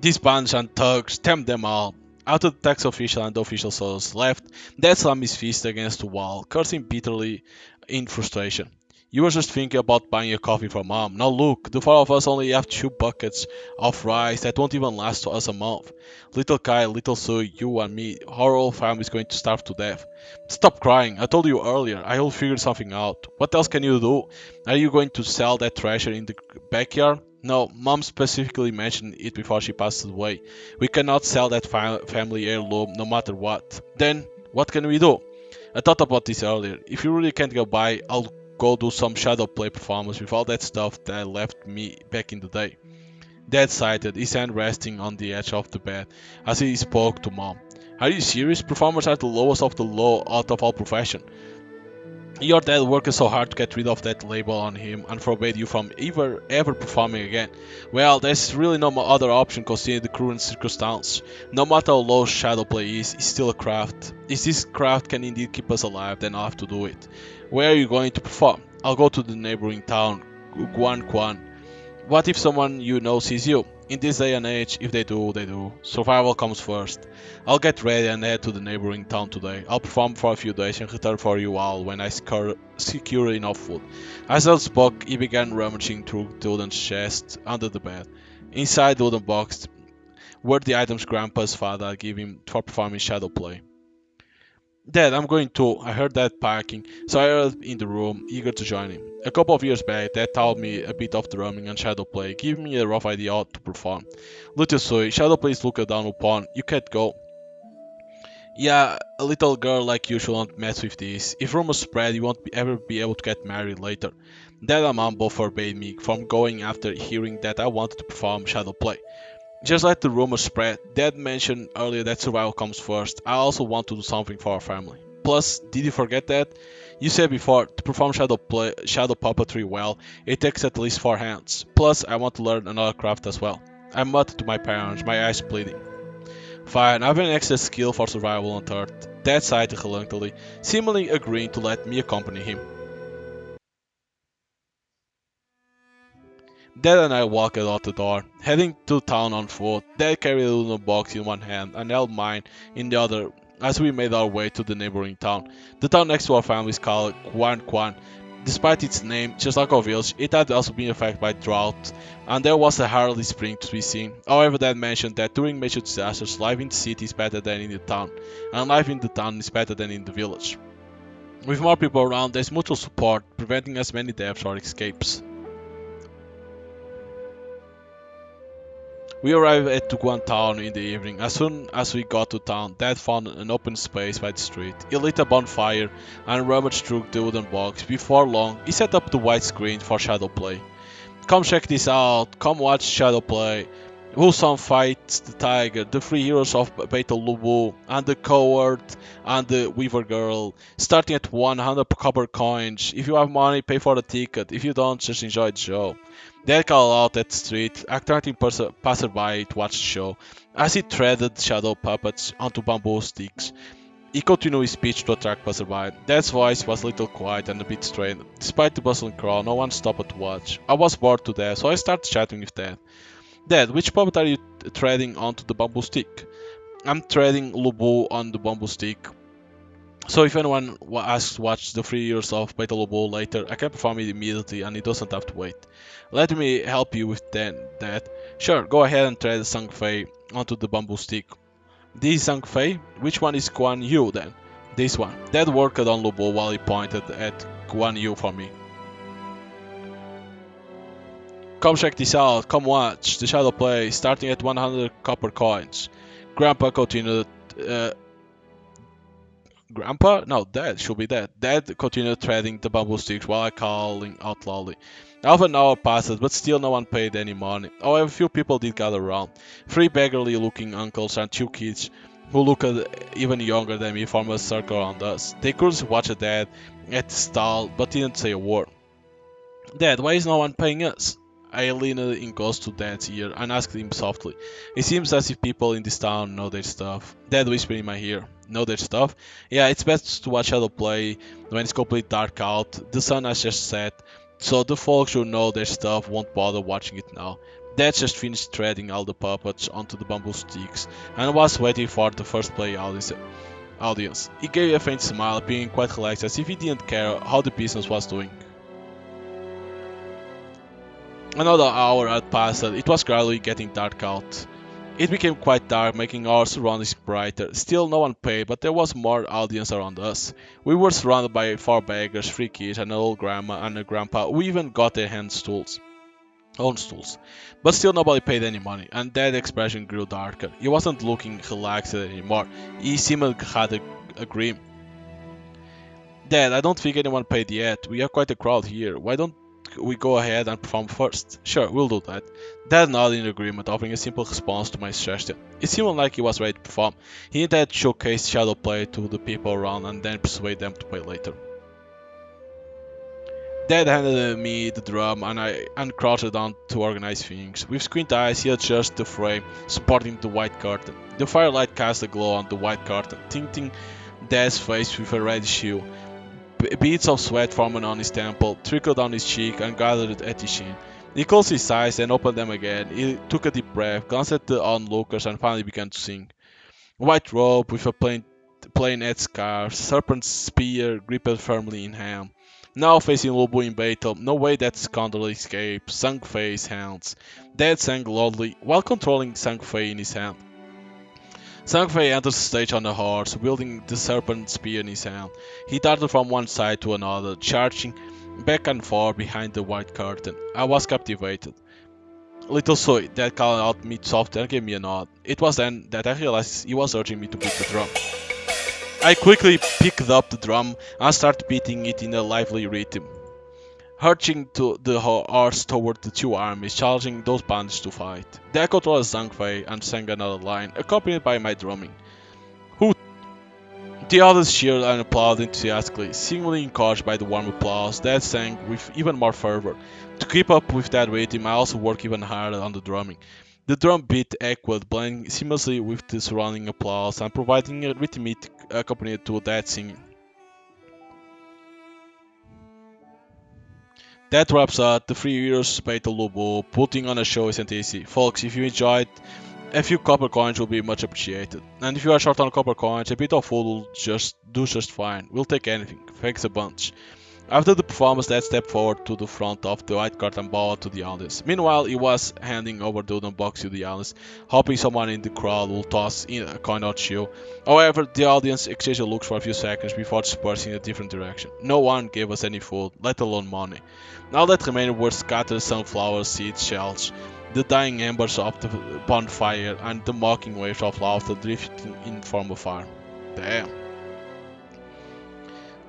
These bunch and thugs stamped them all. After the tax official and the official soldiers left, Dad slammed his fist against the wall, cursing bitterly in frustration. You were just thinking about buying a coffee for mom. Now look, the four of us only have 2 buckets of rice that won't even last us a month. Little Kai, little Sue, you and me, our whole family is going to starve to death. Stop crying. I told you earlier, I will figure something out. What else can you do? Are you going to sell that treasure in the backyard? No, mom specifically mentioned it before she passed away. We cannot sell that family heirloom no matter what. Then, what can we do? I thought about this earlier. If you really can't get by, I'll go do some shadow play performance with all that stuff that left me back in the day. Dad sighed, his hand resting on the edge of the bed as he spoke to Mom. Are you serious? Performers are the lowest of the low out of all profession. Your dad worked so hard to get rid of that label on him and forbade you from ever performing again. Well, there's really no other option considering the current circumstance. No matter how low shadow play is, it's still a craft. If this craft can indeed keep us alive, then I'll have to do it. Where are you going to perform? I'll go to the neighboring town, Guan. What if someone you know sees you? In this day and age, if they do, they do. Survival comes first. I'll get ready and head to the neighboring town today. I'll perform for a few days and return for you all when I secure enough food. As I spoke, he began rummaging through the wooden chest under the bed. Inside the wooden box were the items Grandpa's father gave him for performing shadow play. Dad, I'm going too. I heard Dad packing, so I hurried in the room, eager to join him. A couple of years back, Dad taught me a bit of drumming and shadow play, giving me a rough idea how to perform. Little Soy, shadow play is looked down upon. You can't go. Yeah, a little girl like you shouldn't mess with this. If rumors spread, you won't ever be able to get married later. Dad and Mom both forbade me from going after hearing that I wanted to perform shadow play. Just like the rumors spread, Dad mentioned earlier that survival comes first. I also want to do something for our family. Plus, did you forget that? You said before, to perform shadow puppetry well, it takes at least 4 hands. Plus, I want to learn another craft as well. I muttered to my parents, my eyes bleeding. Fine, I have an extra skill for survival on Earth. Dad sighed reluctantly, seemingly agreeing to let me accompany him. Dad and I walked out the door, heading to town on foot. Dad carried a little box in one hand and held mine in the other as we made our way to the neighboring town. The town next to our family is called Quan. Despite its name, just like our village, it had also been affected by drought, and there was a hardly spring to be seen. However, Dad mentioned that during major disasters, life in the city is better than in the town, and life in the town is better than in the village. With more people around, there's mutual support, preventing as many deaths or escapes. We arrived at Tuguan town in the evening. As soon as we got to town, Dad found an open space by the street. He lit a bonfire and rummaged through the wooden box. Before long, he set up the white screen for shadow play. Come check this out. Come watch shadow play. Wusong fights the tiger, the three heroes of Battle Lubu, and the coward, and the weaver girl. Starting at 100 copper coins. If you have money, pay for the ticket. If you don't, just enjoy the show. Dad called out at the street, attracting passerby to watch the show. As he threaded shadow puppets onto bamboo sticks, he continued his speech to attract passerby. Dad's voice was a little quiet and a bit strained. Despite the bustling crowd, no one stopped to watch. I was bored to death, so I started chatting with Dad. Dad, which puppet are you threading onto the bamboo stick? I'm threading Lubu on the bamboo stick. So if anyone asks to watch the 3 years of Battle Lubu later, I can perform it immediately and it doesn't have to wait. Let me help you with that. Sure, go ahead and thread Sang Fei onto the bamboo stick. This Sang Fei? Which one is Guan Yu then? This one. Dad worked on Lubu while he pointed at Guan Yu for me. Come check this out, come watch the shadow play starting at 100 copper coins. Grandpa continued. Grandpa? No, Dad should be Dad. Dad continued threading the bamboo sticks while I calling out loudly. Half an hour passed, but still no one paid any money. However, few people did gather around. 3 beggarly-looking uncles and 2 kids who looked even younger than me formed a circle around us. They could watch Dad at the stall, but didn't say a word. Dad, why is no one paying us? I leaned in close to Dad's ear and asked him softly. It seems as if people in this town know their stuff. Dad whispered in my ear. Know their stuff? Yeah, it's best to watch Shadow play when it's completely dark out. The sun has just set, so the folks who know their stuff won't bother watching it now. Dad just finished threading all the puppets onto the bamboo sticks and was waiting for the first play audience. He gave a faint smile, being quite relaxed as if he didn't care how the business was doing. Another hour had passed. It was gradually getting dark out. It became quite dark, making our surroundings brighter. Still, no one paid, but there was more audience around us. We were surrounded by four beggars, three kids, and an old grandma and a grandpa who even got their own stools. But still, nobody paid any money, and that expression grew darker. He wasn't looking relaxed anymore. He seemed had a grin. Dad, I don't think anyone paid yet. We have quite a crowd here. Why don't we go ahead and perform first? Sure, we'll do that. Dad nodded in agreement, offering a simple response to my suggestion. It seemed like he was ready to perform. He instead showcased shadow play to the people around and then persuade them to pay later. Dad handed me the drum and I crouched down to organize things. With squint eyes, he adjusted the frame, supporting the white curtain. The firelight cast a glow on the white curtain, tinting Dad's face with a reddish hue. Beads of sweat forming on his temple, trickled down his cheek, and gathered at his chin. He closed his eyes and opened them again. He took a deep breath, glanced at the onlookers, and finally began to sing. White robe with a plain head scarf, serpent spear gripped firmly in hand. Now facing Lobo in battle, no way that scoundrel escaped. Sang Fei's hands. Dad sang loudly, while controlling Sang Fei in his hand. Sang Fei enters the stage on a horse, wielding the serpent spear in his hand. He darted from one side to another, charging back and forth behind the white curtain. I was captivated. Little Soy, Dad called out me softly and gave me a nod. It was then that I realized he was urging me to beat the drum. I quickly picked up the drum and started beating it in a lively rhythm, hurching to the horse toward the two armies, challenging those bandits to fight. They controlled Zhang Fei and sang another line, accompanied by my drumming. Hoot! The others cheered and applauded enthusiastically, seemingly encouraged by the warm applause. Dad sang with even more fervor. To keep up with that rhythm, I also worked even harder on the drumming. The drum beat echoed, blending seamlessly with the surrounding applause and providing a rhythmic accompaniment to that singing. That wraps up the 3 years Battle Lobo. Putting on a show isn't easy. Folks, if you enjoyed, a few copper coins will be much appreciated. And if you are short on copper coins, a bit of food will just fine. We'll take anything. Thanks a bunch. After the performance, Dad stepped forward to the front of the white cart and bowed to the audience. Meanwhile, he was handing over the wooden box to the audience, hoping someone in the crowd would toss in a coin or two. However, the audience exchanged looks for a few seconds before dispersing in a different direction. No one gave us any food, let alone money. All that remained were scattered sunflower seed shells, the dying embers of the bonfire, and the mocking waves of laughter drifting in from afar. Damn.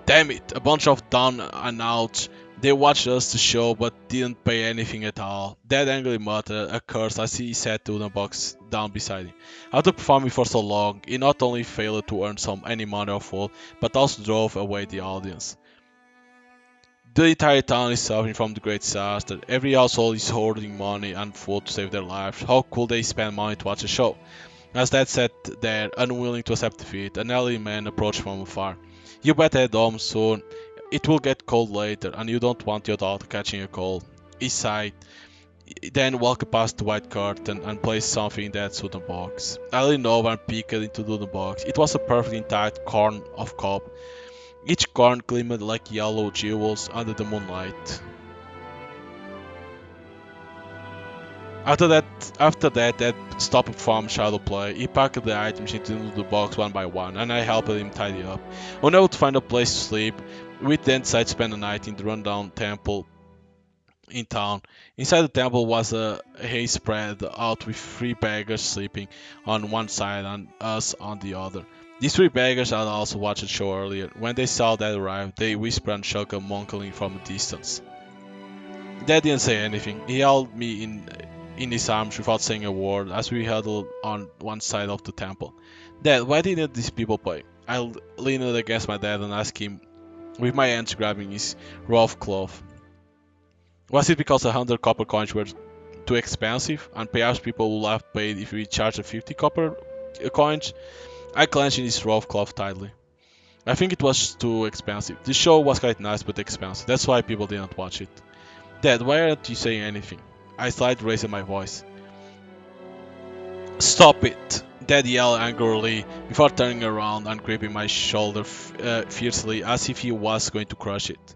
Damn it, a bunch of down and outs. They watched us the show but didn't pay anything at all. Dad angrily muttered a curse as he sat to the box down beside him. After performing for so long, he not only failed to earn any money or food, but also drove away the audience. The entire town is suffering from the great disaster. Every household is hoarding money and food to save their lives. How could they spend money to watch a show? As Dad sat there, unwilling to accept defeat, an elderly man approached from afar. You better head home soon. It will get cold later, and you don't want your daughter catching a cold. He sighed, then walked past the white curtain and placed something in that wooden box. I leaned over and peeked into the wooden box. It was a perfectly intact corn of cob. Each corn gleamed like yellow jewels under the moonlight. After that, Dad stopped from shadow play. He packed the items into the box one by one, and I helped him tidy up. Unable to find a place to sleep, we then decided to spend the night in the rundown temple in town. Inside the temple was a hay spread out with three beggars sleeping on one side and us on the other. These three beggars had also watched the show earlier. When they saw Dad arrive, they whispered and chuckled mockingly from a distance. Dad didn't say anything. He held me in his arms without saying a word as we huddled on one side of the temple. Dad, why didn't these people pay? I leaned against my dad and asked him, with my hands grabbing his rough cloth. Was it because 100 copper coins were too expensive, and perhaps people would have paid if we charged 50 copper coins? I clenched in his rough cloth tightly. I think it was too expensive. The show was quite nice but expensive. That's why people didn't watch it. Dad, why aren't you saying anything? I slightly raised my voice. Stop it! Dad yelled angrily before turning around and gripping my shoulder fiercely as if he was going to crush it.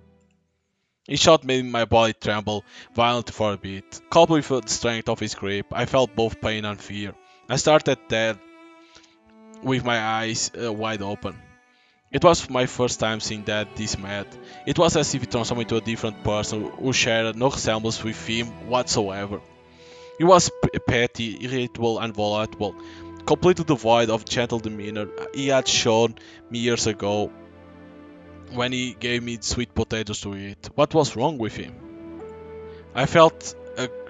His shot made my body tremble violently for a bit. Coupled with the strength of his grip, I felt both pain and fear. I started dead with my eyes wide open. It was my first time seeing Dad this mad. It was as if he transformed into a different person who shared no resemblance with him whatsoever. He was petty, irritable, and volatile, completely devoid of gentle demeanor he had shown me years ago when he gave me sweet potatoes to eat. What was wrong with him? I felt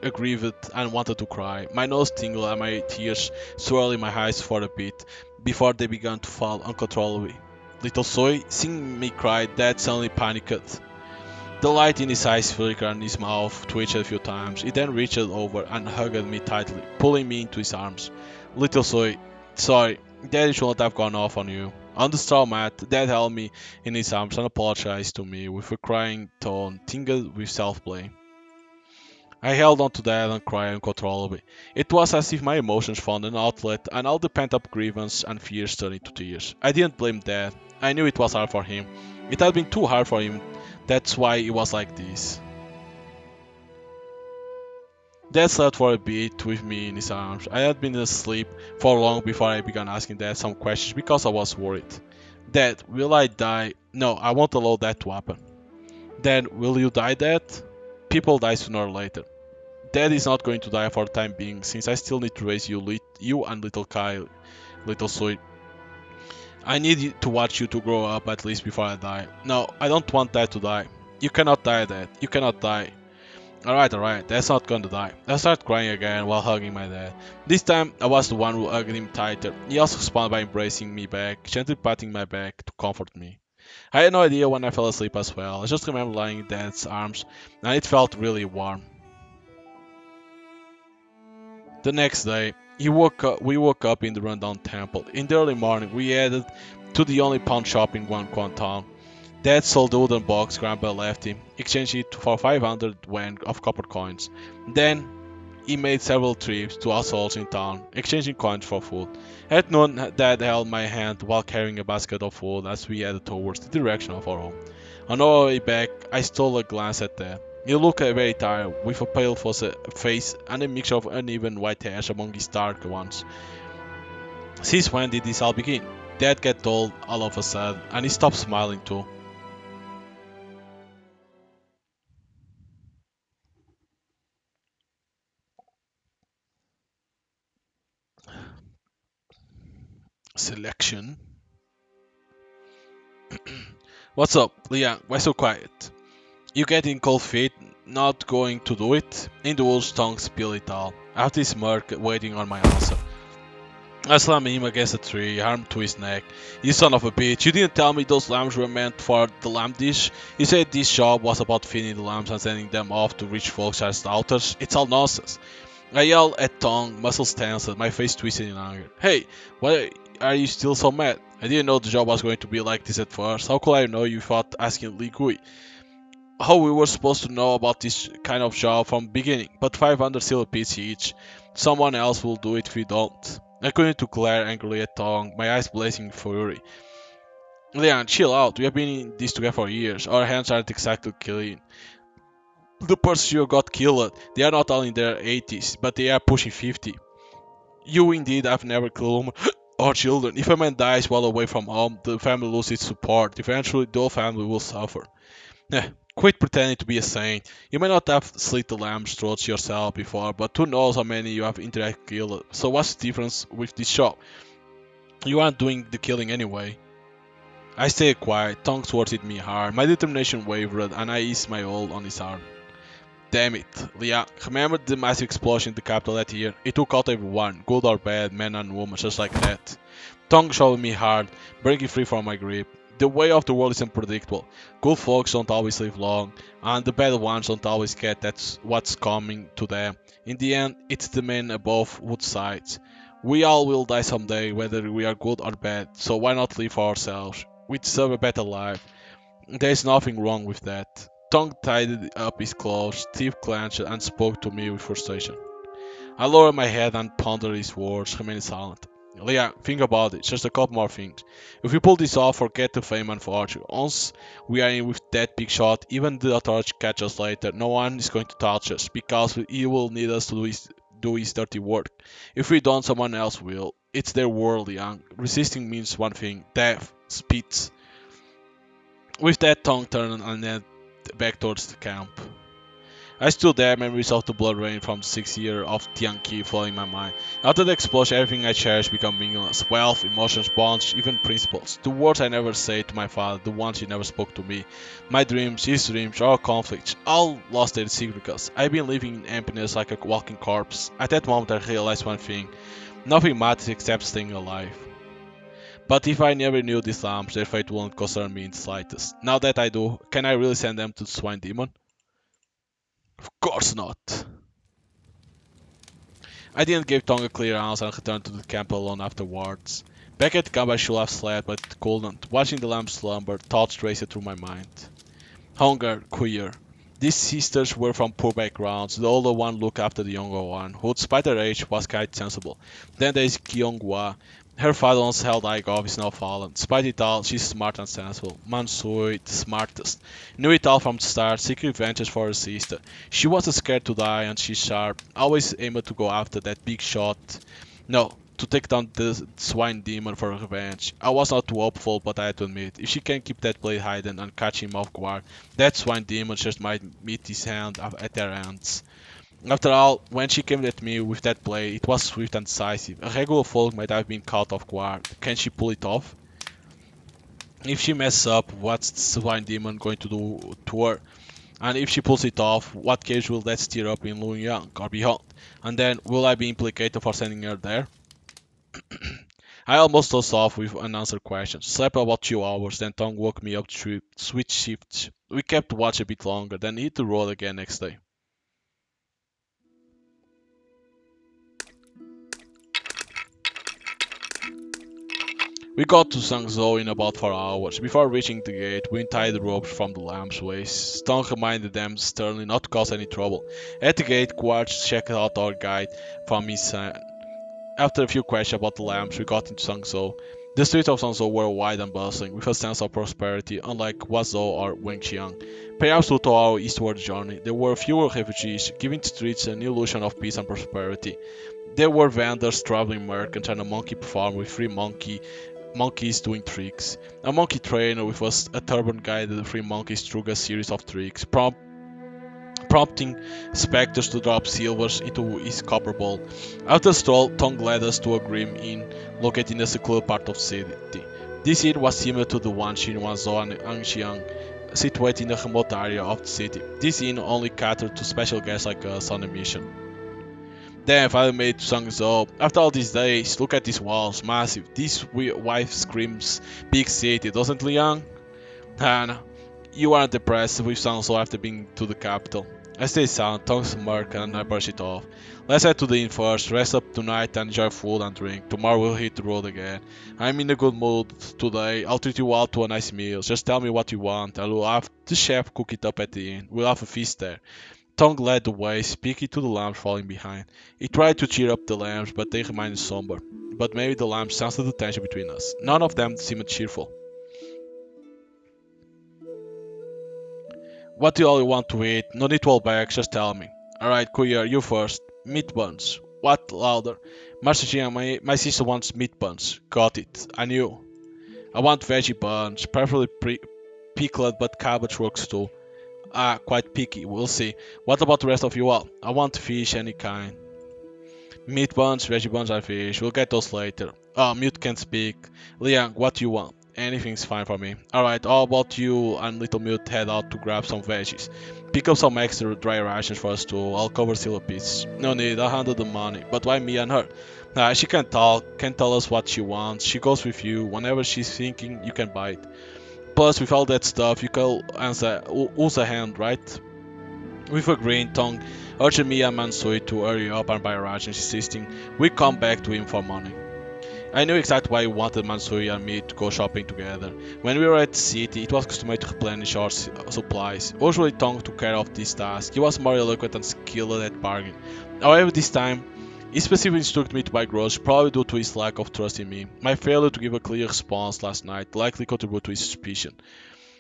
aggrieved and wanted to cry. My nose tingled and my tears swirled in my eyes for a bit before they began to fall uncontrollably. Little Soy, seeing me cry, Dad suddenly panicked. The light in his eyes flickered and his mouth twitched a few times. He then reached over and hugged me tightly, pulling me into his arms. Little Soy, sorry, Daddy shouldn't have gone off on you. On the straw mat, Dad held me in his arms and apologized to me with a crying tone tinged with self-blame. I held on to that and cried uncontrollably. It was as if my emotions found an outlet and all the pent-up grievance and fears turned into tears. I didn't blame Dad. I knew it was hard for him. It had been too hard for him. That's why it was like this. Dad slept for a bit with me in his arms. I had been asleep for long before I began asking Dad some questions because I was worried. Dad, will I die? No, I won't allow that to happen. Dad, will you die, Dad? People die sooner or later. Dad is not going to die for the time being, since I still need to raise you and little Kyle, little sweet. I need to watch you to grow up at least before I die. No, I don't want Dad to die. You cannot die, Dad. You cannot die. Alright, Dad's not gonna die. I started crying again while hugging my dad. This time, I was the one who hugged him tighter. He also responded by embracing me back, gently patting my back to comfort me. I had no idea when I fell asleep as well. I just remember lying in Dad's arms, and it felt really warm. The next day, we woke up in the rundown temple. In the early morning, we headed to the only pawn shop in Guangquan town. Dad sold the wooden box Grandpa left him, exchanged it for 500 yuan of copper coins. Then, he made several trips to households in town, exchanging coins for food. At noon, Dad held my hand while carrying a basket of food as we headed towards the direction of our home. On our way back, I stole a glance at Dad. He looked very tired, with a pale face and a mixture of uneven white hairs among his dark ones. Since when did this all begin? Dad got old all of a sudden, and he stopped smiling too. Selection. What's up, Leon? Why so quiet? You getting cold feet? Not going to do it? In the wolf's tongue spill it all. After his smirk, waiting on my answer. I slammed him against a tree, arm to his neck. You son of a bitch, you didn't tell me those lambs were meant for the lamb dish? You said this job was about feeding the lambs and sending them off to rich folks as doubters? It's all nonsense. I yelled at Tong, muscles tensed, my face twisted in anger. Hey, why are you still so mad? I didn't know the job was going to be like this at first. How could I know you thought asking Li Gui? How we were supposed to know about this kind of job from the beginning, but 500 silver pieces each. Someone else will do it if we don't. I continued to glare angrily at Tong, my eyes blazing with fury. Leon, chill out. We have been in this together for years. Our hands aren't exactly clean. The person you got killed, they are not all in their 80s, but they are pushing 50. You indeed have never killed or children. If a man dies while away from home, the family loses its support. Eventually, the whole family will suffer. Quit pretending to be a saint. You may not have slit the lamb's throats yourself before, but who knows how many you have indirectly killed. So what's the difference with this shop? You aren't doing the killing anyway. I stayed quiet, tongue towards me hard. My determination wavered, and I eased my hold on his arm. Damn it, Leah. Remember the massive explosion in the capital that year? It took out everyone, good or bad, man and woman, just like that. Tongue shoved me hard, breaking free from my grip. The way of the world is unpredictable. Good folks don't always live long, and the bad ones don't always get that's what's coming to them. In the end, it's the men above who decides. We all will die someday, whether we are good or bad, so why not live for ourselves? We deserve a better life. There's nothing wrong with that. Tongue tied up his clothes, teeth clenched, and spoke to me with frustration. I lowered my head and pondered his words, remaining silent. Leah, think about it. Just a couple more things. If we pull this off, forget the fame and fortune. Once we are in with that big shot, even the authorities catch us later. No one is going to touch us because he will need us to do his dirty work. If we don't, someone else will. It's their world, young. Resisting means one thing: death, spits. With that, tongue turned and then back towards the camp. I stood there, memories of the blood rain from the 6 year of Tianqi flowing in my mind. After the explosion, everything I cherished became meaningless. Wealth, emotions, bonds, even principles. The words I never said to my father, the ones he never spoke to me. My dreams, his dreams, our conflicts, all lost their significance. I've been living in emptiness like a walking corpse. At that moment I realized one thing. Nothing matters except staying alive. But if I never knew these lamps, their fate wouldn't concern me in the slightest. Now that I do, can I really send them to the swine demon? Of course not. I didn't give Tongue a clear answer and returned to the camp alone afterwards. Back at the camp I should have slept, but couldn't. Watching the lamp slumber, thoughts raced through my mind. Hunger, queer. These sisters were from poor backgrounds. The older one looked after the younger one, who despite her age was quite sensible. Then there is Kyonghwa. Her father once held high office now fallen. Despite it all, she's smart and sensible. Mansui, the smartest. Knew it all from the start, seeking revenge for her sister. She wasn't scared to die and she's sharp, always aiming to go after that big shot. No, to take down the swine demon for revenge. I was not too hopeful, but I had to admit, if she can keep that blade hidden and catch him off guard, that swine demon just might meet his hand at their ends. After all, when she came at me with that blade, it was swift and decisive. A regular folk might have been caught off guard. Can she pull it off? If she messes up, what's the swine demon going to do to her? And if she pulls it off, what cage will that stir up in Luoyang or beyond? And then, will I be implicated for sending her there? I almost dozed off with unanswered questions. Slept about 2 hours, then Tong woke me up to switch shifts. We kept watch a bit longer, then hit the road again next day. We got to Zhangzhou in about 4 hours. Before reaching the gate, we untied the ropes from the lamp's waist. Tong reminded them sternly not to cause any trouble. At the gate, Quartz checked out our guide from his hand. After a few questions about the lamps, we got into Zhangzhou. The streets of Zhangzhou were wide and bustling, with a sense of prosperity, unlike Guangzhou or Wenxiang. Perhaps due to our eastward journey, there were fewer refugees, giving the streets an illusion of peace and prosperity. There were vendors, traveling merchants, and a monkey performer with three monkeys doing tricks. A monkey trainer with a turban guided the three monkeys through a series of tricks, prompting specters to drop silvers into his copper bowl. After a stroll, Tong led us to a grim inn located in a secluded part of the city. This inn was similar to the one in Guangzhou and Anxiang, situated in a remote area of the city. This inn only catered to special guests like us on a mission. Then finally made to Zhangzhou. After all these days, look at these walls, massive. This wife screams big city, doesn't Liang? And you aren't depressed with Zhangzhou after being to the capital. I stay silent, tongue smirk, and I brush it off. Let's head to the inn first, rest up tonight and enjoy food and drink. Tomorrow we'll hit the road again. I'm in a good mood today. I'll treat you all to a nice meal. Just tell me what you want. I'll have the chef cook it up at the inn. We'll have a feast there. Tong led the way, speaking to the lamps falling behind. He tried to cheer up the lamps, but they remained somber. But maybe the lamps sensed the tension between us. None of them seemed cheerful. What do you all want to eat? No need to hold back, just tell me. Alright, Kuya, you first. Meat buns. What louder? Master Jiang, my sister wants meat buns. Got it. I knew. I want veggie buns, preferably pickled, but cabbage works too. Ah, quite picky, we'll see. What about the rest of you all? I want fish, any kind. Meat buns, veggie buns, and fish. We'll get those later. Oh, mute can't speak. Liang, what you want? Anything's fine for me. Alright, how about you and little mute head out to grab some veggies? Pick up some extra dry rations for us too. I'll cover Silver Piece. No need, I'll handle the money. But why me and her? She can talk, can tell us what she wants. She goes with you. Whenever she's thinking, you can buy it. Plus, with all that stuff, you can use a hand, right? With a green tongue, urging me and Mansui to hurry up and buy rations, insisting we come back to him for money. I knew exactly why he wanted Mansui and me to go shopping together. When we were at the city, it was customary to replenish our supplies. Usually Tong took care of this task. He was more eloquent and skilled at bargaining. However, this time, He specifically instructed me to buy groceries, probably due to his lack of trust in me. My failure to give a clear response last night likely contributed to his suspicion.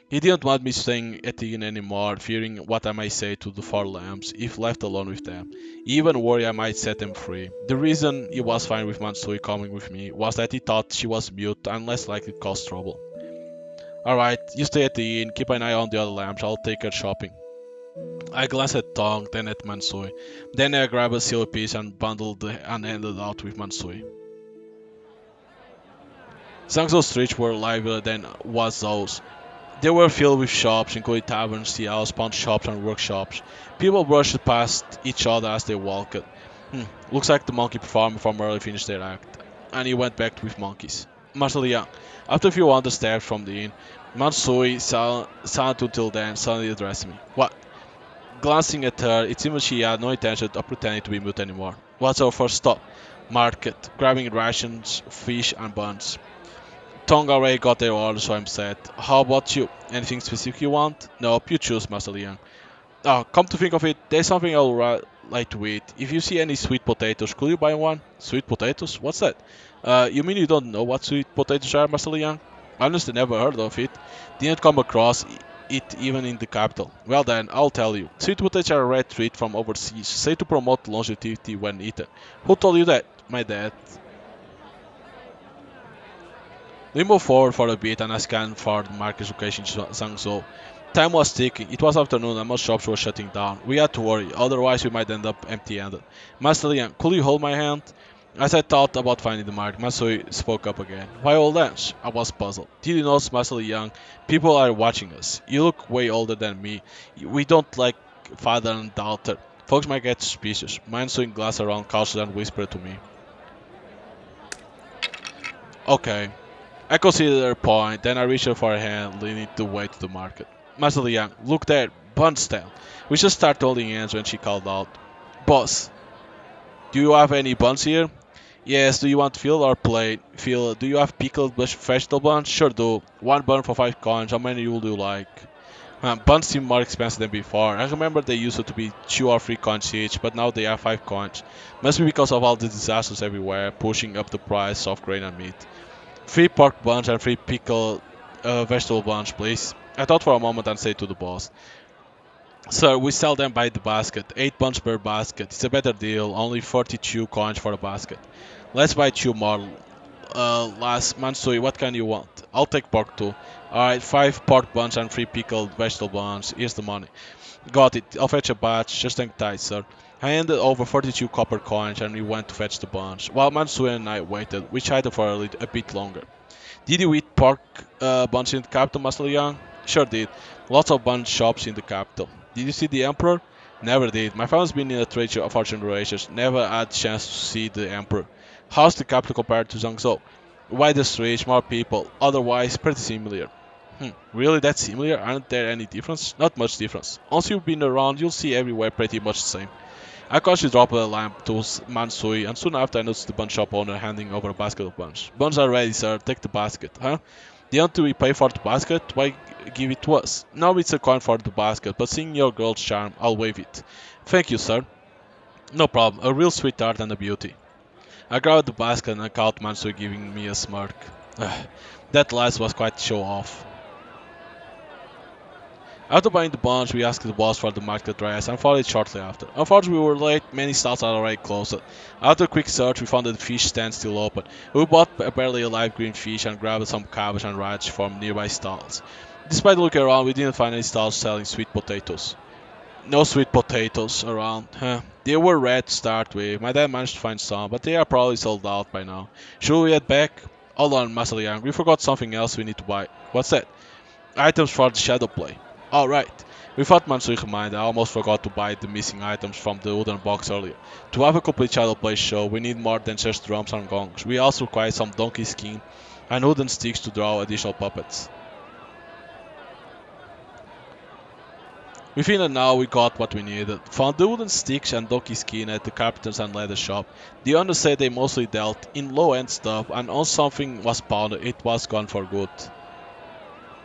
He didn't want me staying at the inn anymore, fearing what I might say to the four lambs if left alone with them. He even worried I might set them free. The reason he was fine with Mansui coming with me was that he thought she was mute and less likely to cause trouble. Alright, you stay at the inn, keep an eye on the other lambs, I'll take her shopping. I glanced at Tong, then at Mansui. Then I grabbed a silver piece and bundled and handed out with Mansui. Zhangzhou's streets were livelier than was Zhou's. They were filled with shops, including taverns, tea houses, pawn shops, and workshops. People brushed past each other as they walked. Looks like the monkey performer from early finished their act, and he went back with monkeys. Marshal Young. After a few hundred steps from the inn, Mansui, silent until then, suddenly addressed me. What? Glancing at her, it seemed she had no intention of pretending to be mute anymore. What's our first stop? Market, grabbing rations, fish, and buns. Tong already got their order, so I'm set. How about you? Anything specific you want? Nope, you choose, Master Liang. Oh, come to think of it, there's something like to eat. If you see any sweet potatoes, could you buy one? Sweet potatoes? What's that? You mean you don't know what sweet potatoes are, Master Liang? Honestly, never heard of it. Didn't come across it even in the capital. Well then, I'll tell you. Sweet potatoes are a rare treat from overseas, said to promote longevity when eaten. Who told you that? My dad. We moved forward for a bit and I scanned for the market's location in Zhangzhou. Time was ticking. It was afternoon and most shops were shutting down. We had to hurry, otherwise we might end up empty-handed. Master Liang, could you hold my hand? As I thought about finding the mark, Masui spoke up again. Why old ants? I was puzzled. Did you notice, Master Liang? People are watching us. You look way older than me. We don't like father and daughter. Folks might get suspicious. Mansui glanced around cautiously and whispered to me. Okay. I considered her point, then I reached for her hand, leading the way to the market. Master Liang, look there, bun stand. We just started holding hands when she called out. Boss, do you have any buns here? Yes, do you want filled or plain? Filled. Do you have pickled vegetable buns? Sure do. One bun for 5 coins. How many would you like? Buns seem more expensive than before. I remember they used to be 2 or 3 coins each, but now they are 5 coins. Must be because of all the disasters everywhere, pushing up the price of grain and meat. 3 pork buns and 3 pickled vegetable buns, please. I thought for a moment and said to the boss. Sir, we sell them by the basket. 8 buns per basket. It's a better deal. Only 42 coins for a basket. Let's buy 2 more. Last Mansui, what can you want? I'll take pork too. Alright, 5 pork buns and 3 pickled vegetable buns. Here's the money. Got it. I'll fetch a batch. Just hang tight, sir. I handed over 42 copper coins and we went to fetch the bunch. While Mansui and I waited, we chatted for a bit longer. Did you eat pork buns in the capital, Master Young? Sure did. Lots of bun shops in the capital. Did you see the Emperor? Never did. My family's been in a trade show for generations. Never had a chance to see the Emperor. How's the capital compared to Zhangzhou? Wider streets, more people. Otherwise, pretty similar. Really that similar? Aren't there any difference? Not much difference. Once you've been around, you'll see everywhere pretty much the same. I cautiously dropped a lamp to Mansui, and soon after I noticed the bun shop owner handing over a basket of buns. Buns are ready, sir. Take the basket, huh? Didn't we pay for the basket? Why give it to us? Now it's a coin for the basket, but seeing your girl's charm, I'll waive it. Thank you, sir. No problem. A real sweetheart and a beauty. I grabbed the basket and I caught Mansui giving me a smirk. That last was quite show-off. After buying the bunch, we asked the boss for the market address and followed it shortly after. Unfortunately, we were late, many stalls had already closed. After a quick search, we found the fish stand still open. We bought a barely alive green fish and grabbed some cabbage and radish from nearby stalls. Despite looking around, we didn't find any stalls selling sweet potatoes. No sweet potatoes around, huh? They were rare to start with. My dad managed to find some, but they are probably sold out by now. Should we head back? Hold on, Master Liang, we forgot something else we need to buy. What's that? Items for the shadow play. Alright. Without Mansui reminded, I almost forgot to buy the missing items from the wooden box earlier. To have a complete shadow play show, we need more than just drums and gongs. We also require some donkey skin and wooden sticks to draw additional puppets. Within an hour we got what we needed. Found the wooden sticks and donkey skin at the carpenters and leather shop. The owner said they mostly dealt in low-end stuff, and once something was pounded, it was gone for good.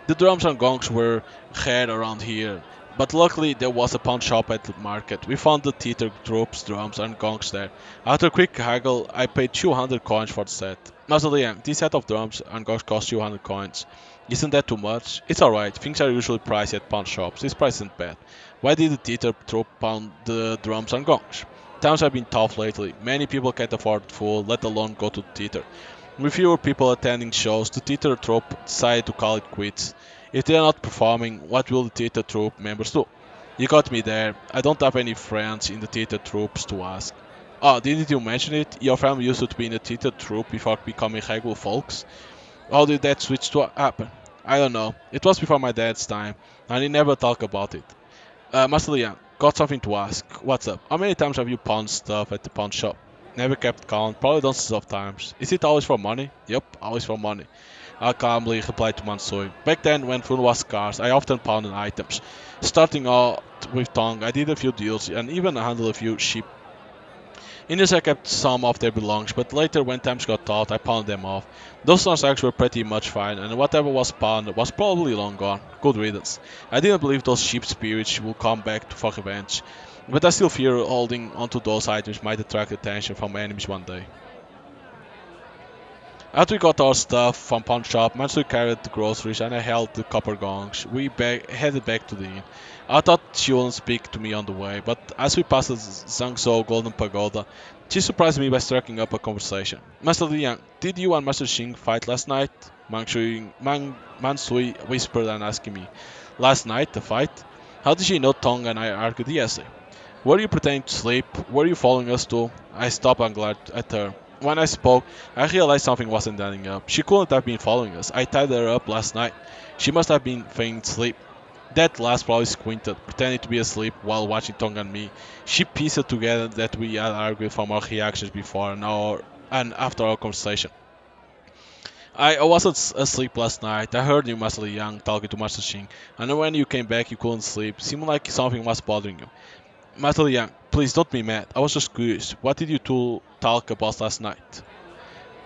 The drums and gongs were heard around here. But luckily there was a pawn shop at the market. We found the theater troops, drums, and gongs there. After a quick haggle, I paid 200 coins for the set. Mazalian, this set of drums and gongs cost 200 coins. Isn't that too much? It's alright, things are usually priced at pawn shops. This price isn't bad. Why did the theater troop pound the drums and gongs? Times have been tough lately. Many people can't afford food, let alone go to the theater. With fewer people attending shows, the theater troupe decided to call it quits. If they are not performing, what will the theater troupe members do? You got me there. I don't have any friends in the theater troupes to ask. Oh, didn't you mention it? Your family used to be in the theater troupe before becoming regular folks. How did that switch to happen? I don't know. It was before my dad's time, and he never talked about it. Master Liang, got something to ask. What's up? How many times have you pawned stuff at the pawn shop? Never kept count, probably dozens of times. Is it always for money? Yep, always for money. I calmly replied to Mansui. Back then, when food was scarce, I often pawned items. Starting out with Tong, I did a few deals and even handled a few sheep. Indians I kept some of their belongings, but later when times got tough, I pawned them off. Those transactions were pretty much fine, and whatever was pawned was probably long gone. Good riddance. I didn't believe those sheep spirits would come back for revenge, but I still fear holding onto those items might attract attention from enemies one day. After we got our stuff from pawn shop, Mansui carried the groceries and I held the copper gongs. Headed back to the inn. I thought she wouldn't speak to me on the way, but as we passed the Zhangzhou Golden Pagoda, she surprised me by striking up a conversation. Master Liang, did you and Master Xing fight last night? Mansui whispered and asked me. Last night, the fight? How did she know Tong and I argued yesterday? Were you pretending to sleep? Were you following us too? I stopped and glared at her. When I spoke, I realized something wasn't adding up. She couldn't have been following us. I tied her up last night. She must have been feigning sleep. That last probably squinted, pretending to be asleep while watching Tong and me. She pieced together that we had argued from our reactions before and after our conversation. I wasn't asleep last night. I heard you, Master Yang, talking to Master Xing, and when you came back, you couldn't sleep. Seemed like something was bothering you. Master Yang, please don't be mad. I was just curious. What did you two talk about last night?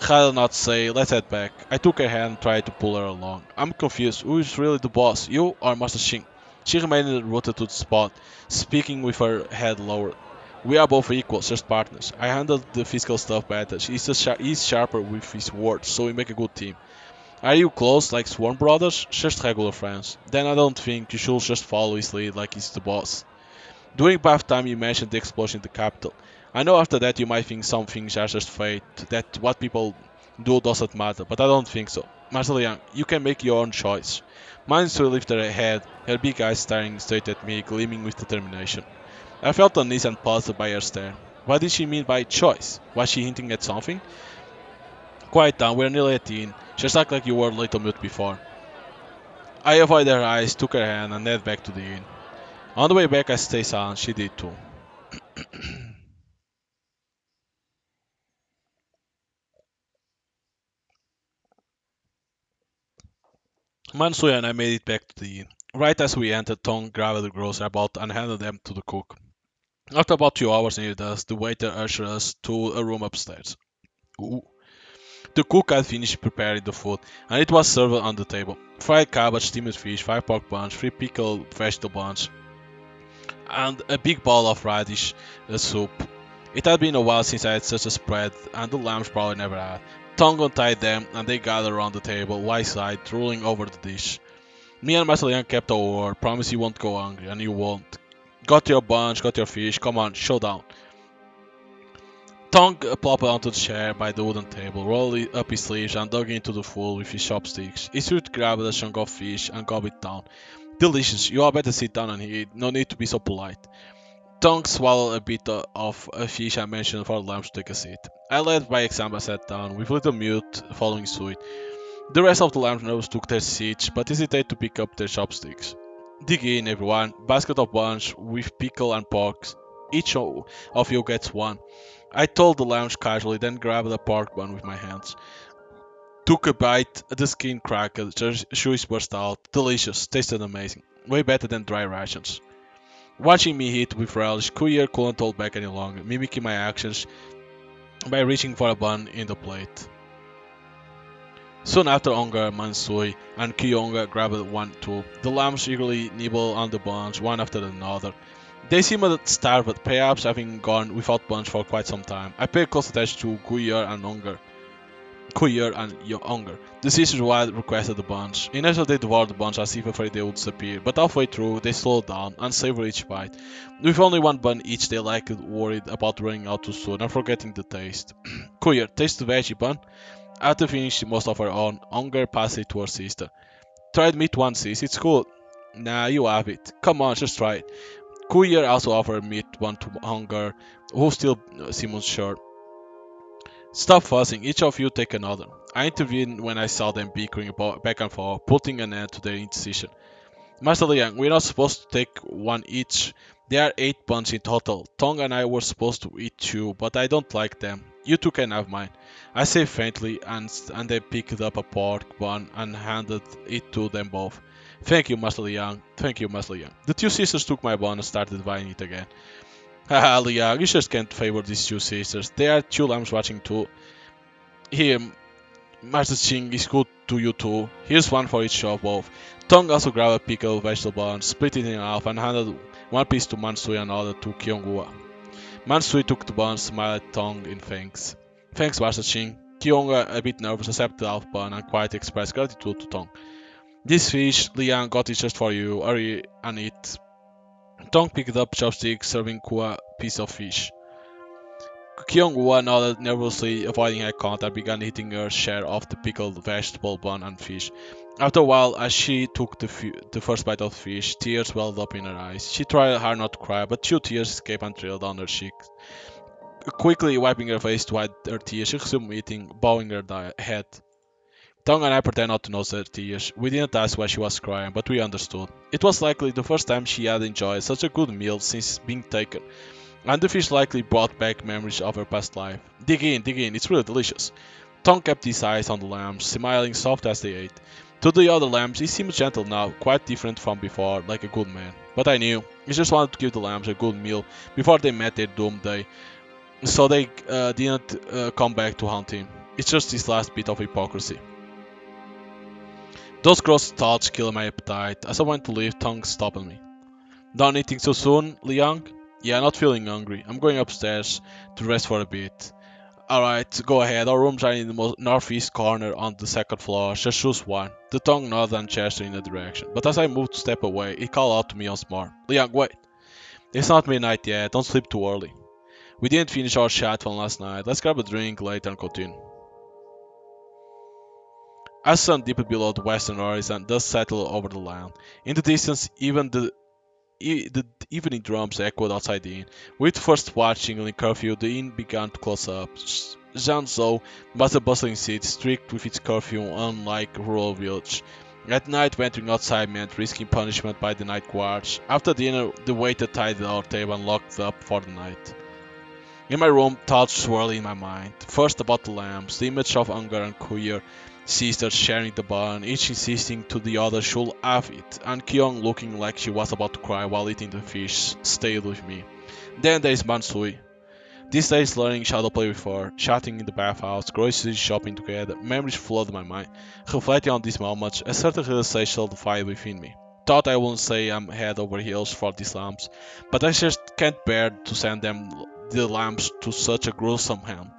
Rather not say, let's head back. I took her hand and tried to pull her along. I'm confused. Who is really the boss? You or Master Xing? She remained rooted to the spot, speaking with her head lowered. We are both equals, just partners. I handled the physical stuff better. He's sharper with his words, so we make a good team. Are you close, like sworn brothers? Just regular friends. Then I don't think you should just follow his lead like he's the boss. During bath time you mentioned the explosion in the capital. I know after that you might think some things are just fate, that what people do doesn't matter, but I don't think so. Marcel Young, you can make your own choice. Mine still lifted her head, her big eyes staring straight at me, gleaming with determination. I felt uneasy and puzzled by her stare. What did she mean by choice? Was she hinting at something? Quiet down, we're nearly at the inn. Just act like you were a little mute before. I avoided her eyes, took her hand, and headed back to the inn. On the way back I stayed silent, she did too. Mansuya and I made it back to the inn. Right as we entered, Tong grabbed the grocery bought and handed them to the cook. After about 2 hours near us, the waiter ushered us to a room upstairs. Ooh. The cook had finished preparing the food, and it was served on the table. Fried cabbage, steamed fish, 5 pork buns, 3 pickled vegetable buns, and a big bowl of radish soup. It had been a while since I had such a spread, and the lambs probably never had. Tong untied them, and they gathered around the table, wide-eyed, drooling over the dish. Me and Marcelian kept our word, promise you won't go hungry, and you won't. Got your bunch, got your fish, come on, show down. Tong plopped onto the chair by the wooden table, rolled up his sleeves and dug into the food with his chopsticks. He stood grabbed a chunk of fish and gobbled it down. Delicious, you all better sit down and eat, no need to be so polite. Tong swallowed a bit of a fish and mentioned for the lambs to take a seat. I led by example sat down, with little mute following suit. The rest of the lamb took their seats, but hesitated to pick up their chopsticks. Dig in, everyone. Basket of bunch with pickle and porks. Each of you gets one. I told the lambs casually, then grabbed a pork bun with my hands. Took a bite, the skin cracked, juice burst out. Delicious, tasted amazing. Way better than dry rations. Watching me eat with relish, Kuyer couldn't hold back any longer, mimicking my actions by reaching for a bun in the plate. Soon after Ongar, Mansui, and Kyonga grabbed one too. The lambs eagerly nibble on the bunch, one after another. They seem a bit starved, perhaps having gone without bunch for quite some time. I paid close attention to Guyer and Unger. The sisters wild requested the bunch. Initially they devoured the bunch as if afraid they would disappear, but halfway through they slowed down and savored each bite. With only one bun each, they liked worried about running out too soon and forgetting the taste. Guyer, taste the veggie bun? After finishing most of her own, Unger passed it to her sister. Tried meat once, sis, it's good. Nah, you have it. Come on, just try it. Guyer also offered meat one to Unger, who still seemed unsure. Stop fussing, each of you take another. I intervened when I saw them bickering about back and forth, putting an end to their indecision. Master Liang, we're not supposed to take one each. There are 8 buns in total. Tong and I were supposed to eat 2, but I don't like them. You two can have mine. I say faintly, and they picked up a pork bun and handed it to them both. Thank you, Master Liang. Thank you, Master Liang. The two sisters took my bun and started dividing it again. Haha, Liang, you just can't favor these two sisters. There are 2 lambs watching too. Here, Master Ching is good to you too. Here's one for each of both. Tong also grabbed a pickled vegetable bun, split it in half, and handed one piece to Mansui and another to Kyonghua. Mansui took the bun, smiled at Tong in thanks. Thanks, Master Ching. Kyonghua, a bit nervous, accepted the half bun and quietly expressed gratitude to Tong. This fish, Liang got it just for you. Hurry and eat. Tong picked up chopsticks, serving Kua a piece of fish. Kyung-woo nodded nervously, avoiding eye contact, and began eating her share of the pickled vegetable bun and fish. After a while, as she took the first bite of the fish, tears welled up in her eyes. She tried hard not to cry, but 2 tears escaped and trailed down her cheeks. Quickly wiping her face to hide her tears, she resumed eating, bowing her head. Tong and I pretended not to notice her tears. We didn't ask why she was crying, but we understood. It was likely the first time she had enjoyed such a good meal since being taken, and the fish likely brought back memories of her past life. Dig in, it's really delicious. Tom kept his eyes on the lambs, smiling soft as they ate. To the other lambs, he seemed gentle now, quite different from before, like a good man. But I knew, he just wanted to give the lambs a good meal before they met their doom day, so they didn't come back to hunt him. It's just this last bit of hypocrisy. Those gross thoughts killed my appetite. As I went to leave, Tong stopped me. Done eating so soon, Liang? Yeah, not feeling hungry. I'm going upstairs to rest for a bit. Alright, go ahead. Our rooms are in the northeast corner on the second floor. Just choose one. The tongue nodded and gestured in the direction. But as I moved to step away, it called out to me once more. Liang, wait. It's not midnight yet. Don't sleep too early. We didn't finish our chat from last night. Let's grab a drink later and continue. As the sun dipped below the western horizon, dust settled over the land. In the distance, even the evening drums echoed outside the inn. With the first watch jingling curfew, the inn began to close up. Zhangzhou was a bustling city, strict with its curfew, unlike a rural village. At night, venturing outside meant risking punishment by the night guards. After dinner, the waiter tidied our table and locked up for the night. In my room, thoughts swirled in my mind. First about the lambs, the image of Unger and Kuyer, sisters sharing the bun, each insisting to the other should have it, and Kyung looking like she was about to cry while eating the fish, stayed with me. Then there is Mansui. These days learning shadow play with her, chatting in the bathhouse, grocery shopping together, memories flooded my mind. Reflecting on these moments, a certain realization solidified within me. Thought I wouldn't say I'm head over heels for these lambs, but I just can't bear to send the lambs to such a gruesome hand.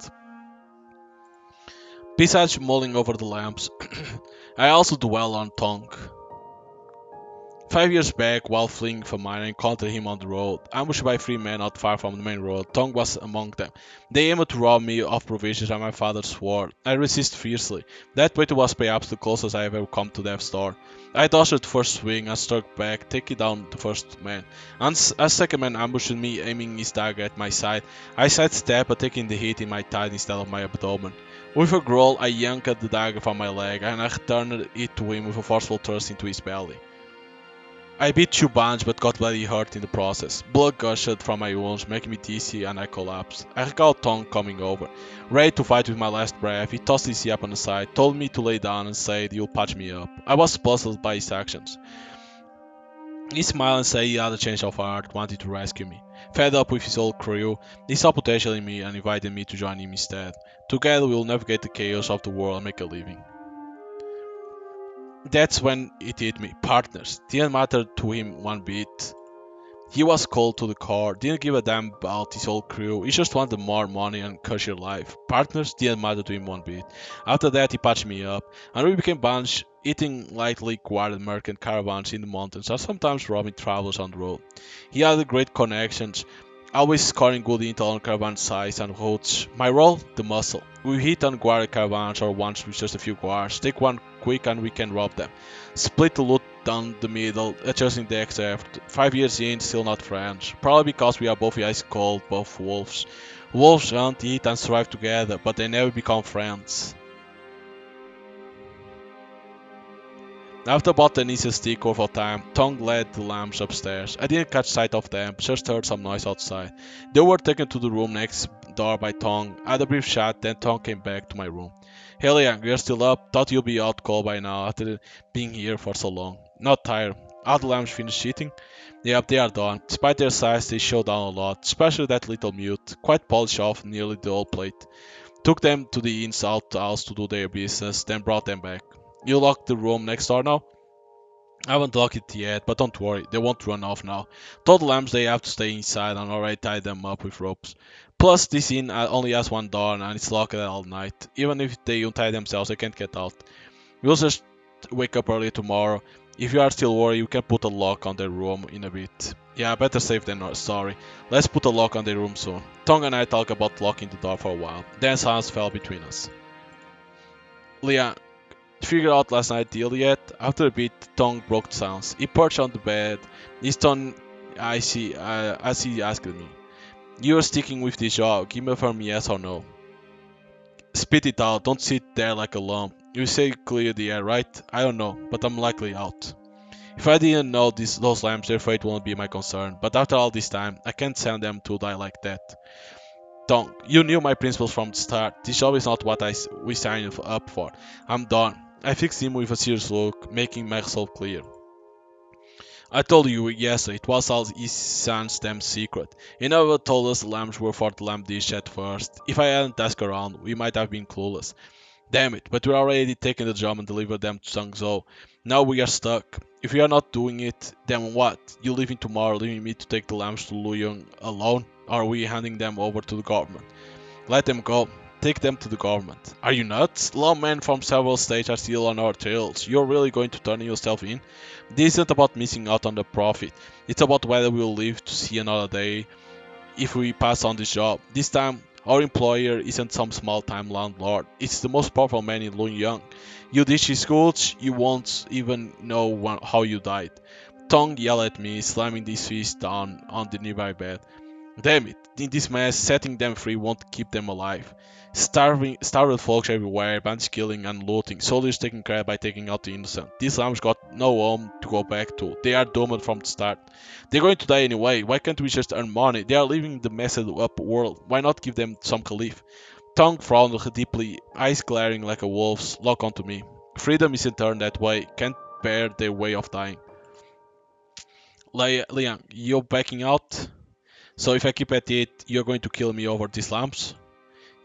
Besides mulling over the lambs, I also dwell on Tong. 5 years back, while fleeing from mine, I encountered him on the road. Ambushed by 3 men not far from the main road, Tong was among them. They aimed to rob me of provisions and my father's sword. I resisted fiercely. That waiter was perhaps the closest I have ever come to death's door. I dodged the first swing and struck back, taking down the first man. As second man ambushed me, aiming his dagger at my side, I sidestepped, but taking the hit in my thigh instead of my abdomen. With a growl, I yanked the dagger from my leg, and I returned it to him with a forceful thrust into his belly. I beat 2 bunch but got badly hurt in the process. Blood gushed from my wounds, making me dizzy, and I collapsed. I recall Tong coming over. Ready to fight with my last breath, he tossed his yap on the side, told me to lay down and said he'll patch me up. I was puzzled by his actions. He smiled and said he had a change of heart, wanted to rescue me. Fed up with his old crew, he saw potential in me and invited me to join him instead. Together we'll navigate the chaos of the world and make a living. That's when it hit me. Partners didn't matter to him one bit. He was cold to the core, didn't give a damn about his whole crew, he just wanted more money and cushier life. Partners didn't matter to him one bit. After that he patched me up, and we became bunch, eating lightly guarded merchant caravans in the mountains, and sometimes robbing travelers on the road. He had great connections, always scoring good intel on caravan size and routes. My role? The muscle. We hit on guarded caravans or ones with just a few guards, take one quick and we can rob them. Split the loot down the middle, adjusting the aircraft. 5 years in, still not friends. Probably because we are both ice cold, both wolves. Wolves hunt, eat, and survive together, but they never become friends. After about an easy stick over time, Tong led the lambs upstairs. I didn't catch sight of them, just heard some noise outside. They were taken to the room next door by Tong. I had a brief chat, then Tong came back to my room. Hey Liang, you're still up? Thought you'd be out cold by now after being here for so long. Not tired. Are the lambs finished eating? Yep, they are done. Despite their size, they show down a lot, especially that little mute, quite polished off nearly the whole plate. Took them to the ins house to do their business, then brought them back. You locked the room next door now? I haven't locked it yet, but don't worry, they won't run off now. Told the lambs they have to stay inside and already tied them up with ropes. Plus, this inn only has one door and it's locked all night. Even if they untie themselves, they can't get out. We'll just wake up early tomorrow. If you are still worried, you can put a lock on their room in a bit. Yeah, better safe than sorry. Let's put a lock on their room soon. Tong and I talk about locking the door for a while. Then silence fell between us. Leah, figure out last night deal yet? After a bit, Tong broke the silence. He perched on the bed. His tone icy as he asked me. You're sticking with this job. Give me a firm yes or no. Spit it out. Don't sit there like a lump. You say clear the air, right? I don't know, but I'm likely out. If I didn't know those lamps, their fate wouldn't be my concern. But after all this time, I can't send them to die like that. Tong, you knew my principles from the start. This job is not what we signed up for. I'm done. I fixed him with a serious look, making myself clear. I told you yesterday it was all his son's damn secret. He never told us the lambs were for the lamb dish at first. If I hadn't asked around, we might have been clueless. Damn it, but we're already taking the job and delivered them to Zhangzhou. Now we are stuck. If we are not doing it, then what? You leaving tomorrow, leaving me to take the lambs to Luyong alone? Or are we handing them over to the government? Let them go. Take them to the government. Are you nuts? Lawmen from several states are still on our tails. You're really going to turn yourself in? This isn't about missing out on the profit. It's about whether we'll live to see another day if we pass on this job. This time, our employer isn't some small-time landlord. It's the most powerful man in Luoyang. You ditch his goods, you won't even know how you died. Tong yelled at me, slamming his fist down on the nearby bed. Damn it, in this mess, setting them free won't keep them alive. Starved folks everywhere, bandits killing and looting, soldiers taking credit by taking out the innocent. These lambs got no home to go back to. They are doomed from the start. They're going to die anyway. Why can't we just earn money? They are living the messed up world. Why not give them some relief? Tongue frowned deeply, eyes glaring like a wolf's. Lock onto me. Freedom isn't earned that way. Can't bear their way of dying. Liang, you're backing out? So if I keep at it, you're going to kill me over these lamps?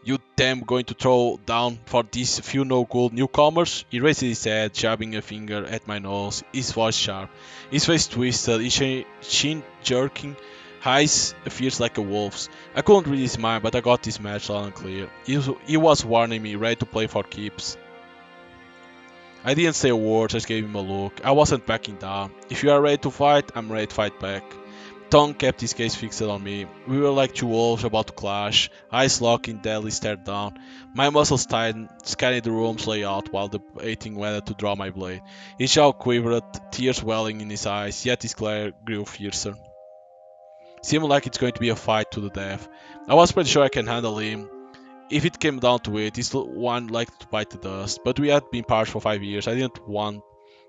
You damn going to throw down for these few no-good newcomers? He raised his head, jabbing a finger at my nose, his voice sharp, his face twisted, his chin jerking, eyes fierce like a wolf's. I couldn't read his mind, but I got this match loud and clear. He was warning me, ready to play for keeps. I didn't say a word, just gave him a look. I wasn't backing down. If you are ready to fight, I'm ready to fight back. Tong kept his gaze fixed on me. We were like two wolves about to clash, eyes locking, deadly stare down. My muscles tightened, scanning the room's layout while debating whether to draw my blade. His jaw quivered, tears welling in his eyes, yet his glare grew fiercer. Seemed like it's going to be a fight to the death. I was pretty sure I can handle him. If it came down to it, he's the one likely to bite the dust, but we had been pals for 5 years. I didn't want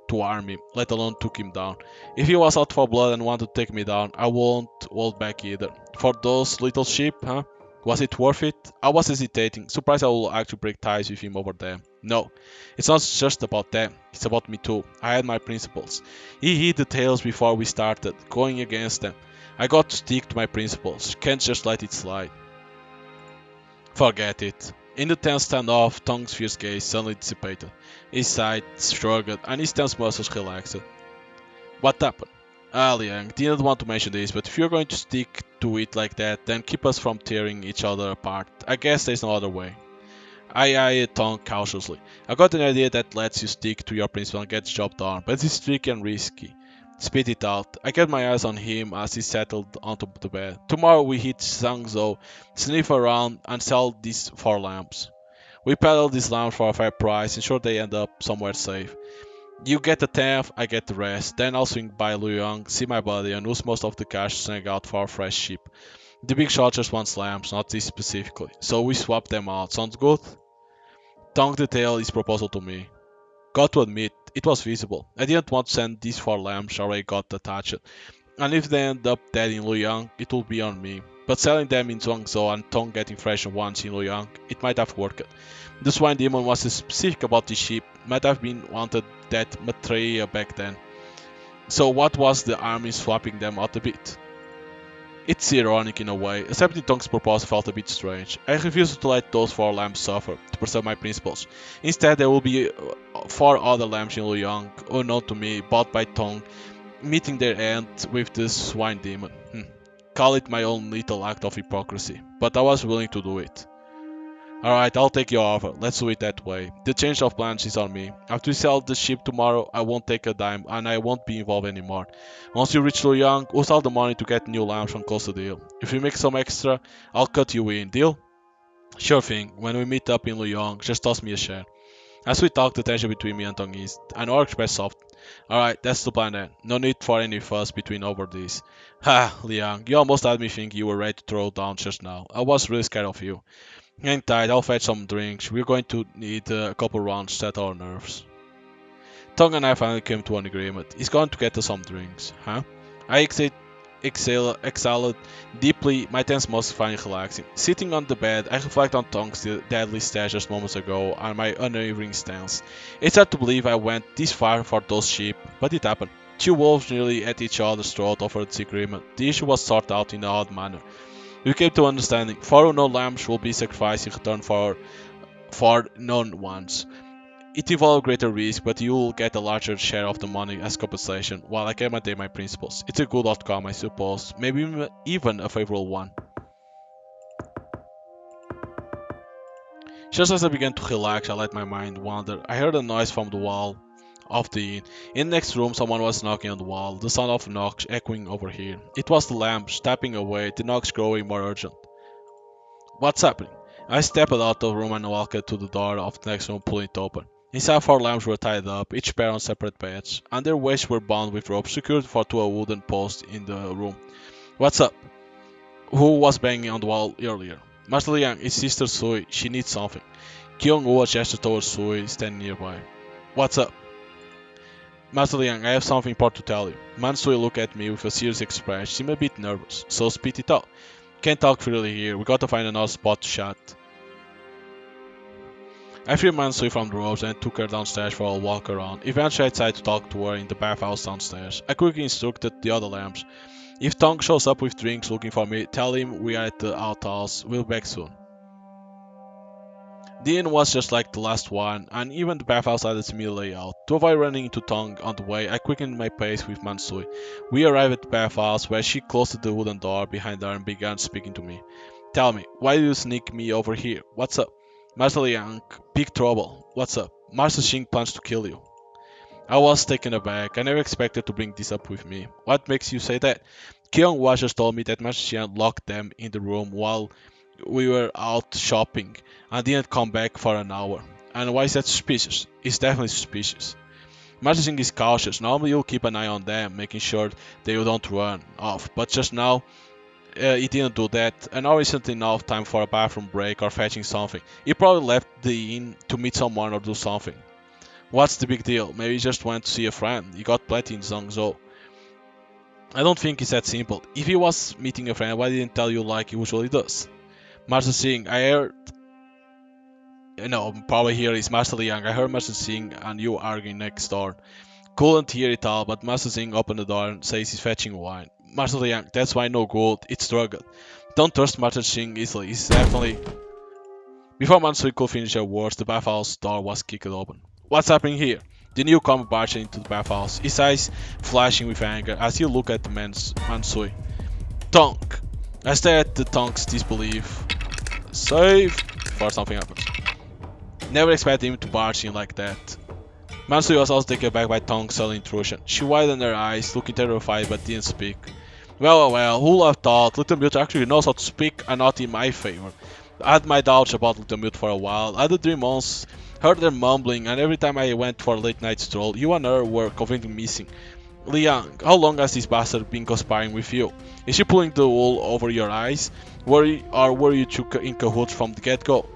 to harm him, let alone took him down. If he was out for blood and wanted to take me down, I won't hold back either. For those little sheep, huh? Was it worth it? I was hesitating, surprised I will actually break ties with him over them. No, it's not just about them, it's about me too. I had my principles. He hid the tails before we started, going against them. I got to stick to my principles, can't just let it slide. Forget it. In the tense standoff, Tong's fierce gaze suddenly dissipated. His sight shrugged, and his tense muscles relaxed. What happened? Ah, Liang, didn't want to mention this, but if you're going to stick to it like that, then keep us from tearing each other apart. I guess there's no other way. I eyed Tong cautiously. I got an idea that lets you stick to your principle and get the job done, but it's tricky and risky. Spit it out. I kept my eyes on him as he settled onto the bed. Tomorrow we hit Zhangzhou, sniff around, and sell these 4 lamps. We peddle these lamps for a fair price, ensure they end up somewhere safe. You get the 10th, I get the rest. Then I'll swing by Luoyang, see my buddy, and use most of the cash to snag out for a fresh ship. The big shot just wants lamps, not this specifically, so we swap them out. Sounds good? Tongue detailed his proposal to me. Got to admit, it was feasible. I didn't want to send these 4 lamps already got attached, and if they end up dead in Luoyang, it will be on me. But selling them in Zhuangzhou and Tong getting fresh ones in Luoyang, it might have worked. The swine demon was specific about the ship, might have been wanted that Maitreya back then. So what was the army swapping them out a bit? It's ironic in a way. Accepting Tong's proposal felt a bit strange. I refused to let those 4 lamps suffer, to preserve my principles. Instead, there will be 4 other lamps in Luoyang, unknown to me, bought by Tong, meeting their end with the swine demon. Call it my own little act of hypocrisy, but I was willing to do it. Alright, I'll take your offer. Let's do it that way. The change of plans is on me. After we sell the ship tomorrow, I won't take a dime and I won't be involved anymore. Once you reach Luoyang, we'll sell the money to get new lamps and close the deal. If we make some extra, I'll cut you in. Deal? Sure thing. When we meet up in Luoyang, just toss me a share. As we talk, the tension between me and Tong eased. I know our express soft. Alright, that's the plan then. No need for any fuss between over this. Ha, Liang, you almost had me think you were ready to throw down just now. I was really scared of you. Hang tight, I'll fetch some drinks. We're going to need a couple rounds to set our nerves. Tong and I finally came to an agreement. He's going to get us some drinks, huh? I exhaled deeply, my tense muscles finally relaxing. Sitting on the bed, I reflect on Tong's deadly stare just moments ago and my unwavering stance. It's hard to believe I went this far for those sheep, but it happened. 2 wolves nearly at each other's throat over this agreement. The issue was sorted out in an odd manner. We came to understanding. 4 lambs will be sacrificed in return for 4 ones. It involved greater risk, but you will get a larger share of the money as compensation, while I can maintain my principles. It's a good outcome, I suppose. Maybe even a favorable one. Just as I began to relax, I let my mind wander. I heard a noise from the wall of the inn. In the next room, someone was knocking on the wall, the sound of knocks echoing over here. It was the lamps tapping away, the knocks growing more urgent. What's happening? I stepped out of the room and walked to the door of the next room, pulling it open. Inside, 4 lamps were tied up, each pair on separate beds, and their waists were bound with ropes secured to a wooden post in the room. What's up? Who was banging on the wall earlier? Master Liang, it's Sister Sui. She needs something. Kyung-woo gestured towards Sui, standing nearby. What's up? Master Liang, I have something important to tell you. Mansui looked at me with a serious expression, seemed a bit nervous, so spit it out. Can't talk freely here, we gotta find another spot to chat. I freed Mansui from the ropes and took her downstairs for a walk around. Eventually I decided to talk to her in the bathhouse downstairs. I quickly instructed the other lamps. If Tong shows up with drinks looking for me, tell him we are at the outhouse, we'll be back soon. The inn was just like the last one, and even the bathhouse had a similar layout. To avoid running into Tong on the way, I quickened my pace with Mansui. We arrived at the bathhouse, where she closed the wooden door behind her and began speaking to me. Tell me, why did you sneak me over here? What's up? Master Liang, big trouble. What's up? Master Xing plans to kill you. I was taken aback. I never expected to bring this up with me. What makes you say that? Kyung Washers told me that Master Xian locked them in the room while we were out shopping and didn't come back for an hour. And why is that suspicious? It's definitely suspicious. Master Xing is cautious. Normally you'll keep an eye on them, making sure they don't run off. But just now, he didn't do that, and now isn't enough time for a bathroom break or fetching something. He probably left the inn to meet someone or do something. What's the big deal? Maybe he just went to see a friend. He got plenty in Zhangzhou. I don't think it's that simple. If he was meeting a friend, why didn't he tell you like he usually does? Master Xing, I heard... No, probably here is Master Liang. I heard Master Xing and you arguing next door. Couldn't hear it all, but Master Xing opened the door and says he's fetching wine. Master Liang, that's why no good, it's drugged. Don't trust Master Xing easily, he's definitely... Before Mansui could finish her words, the bathhouse door was kicked open. What's happening here? The newcomer barged into the bathhouse, his eyes flashing with anger as he looked at Mansui. Tonk! I stared at the Tonk's disbelief. Save! Before something happens. Never expected him to barge in like that. Mansui was also taken aback by Tonk's sudden intrusion. She widened her eyes, looking terrified but didn't speak. Well, who would have thought Little Mute actually knows how to speak and not in my favor. I had my doubts about Little Mute for a while. I had the dream months, heard her mumbling, and every time I went for a late night stroll, you and her were conveniently missing. Liang, how long has this bastard been conspiring with you? Is she pulling the wool over your eyes? Were you two in cahoots from the get-go?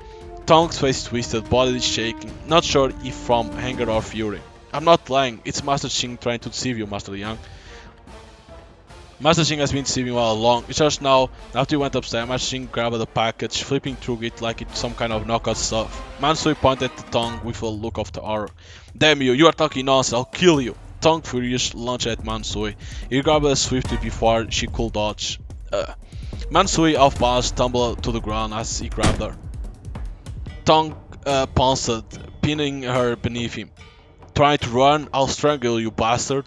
Tong's face twisted, body shaking, not sure if from anger or fury. I'm not lying, it's Master Xing trying to deceive you, Master Liang. Master Xing has been deceiving all along. It's just now, after you went upstairs, Master Xing grabbed the package, flipping through it like it's some kind of knockout stuff. Mansui pointed at the Tong with a look of horror. Damn you are talking nonsense, I'll kill you! Tong furious lunged at Mansui. He grabbed her swiftly before she could dodge. Mansui, off balance, tumbled to the ground as he grabbed her. Tong pounced, pinning her beneath him. Trying to run? I'll strangle you, bastard!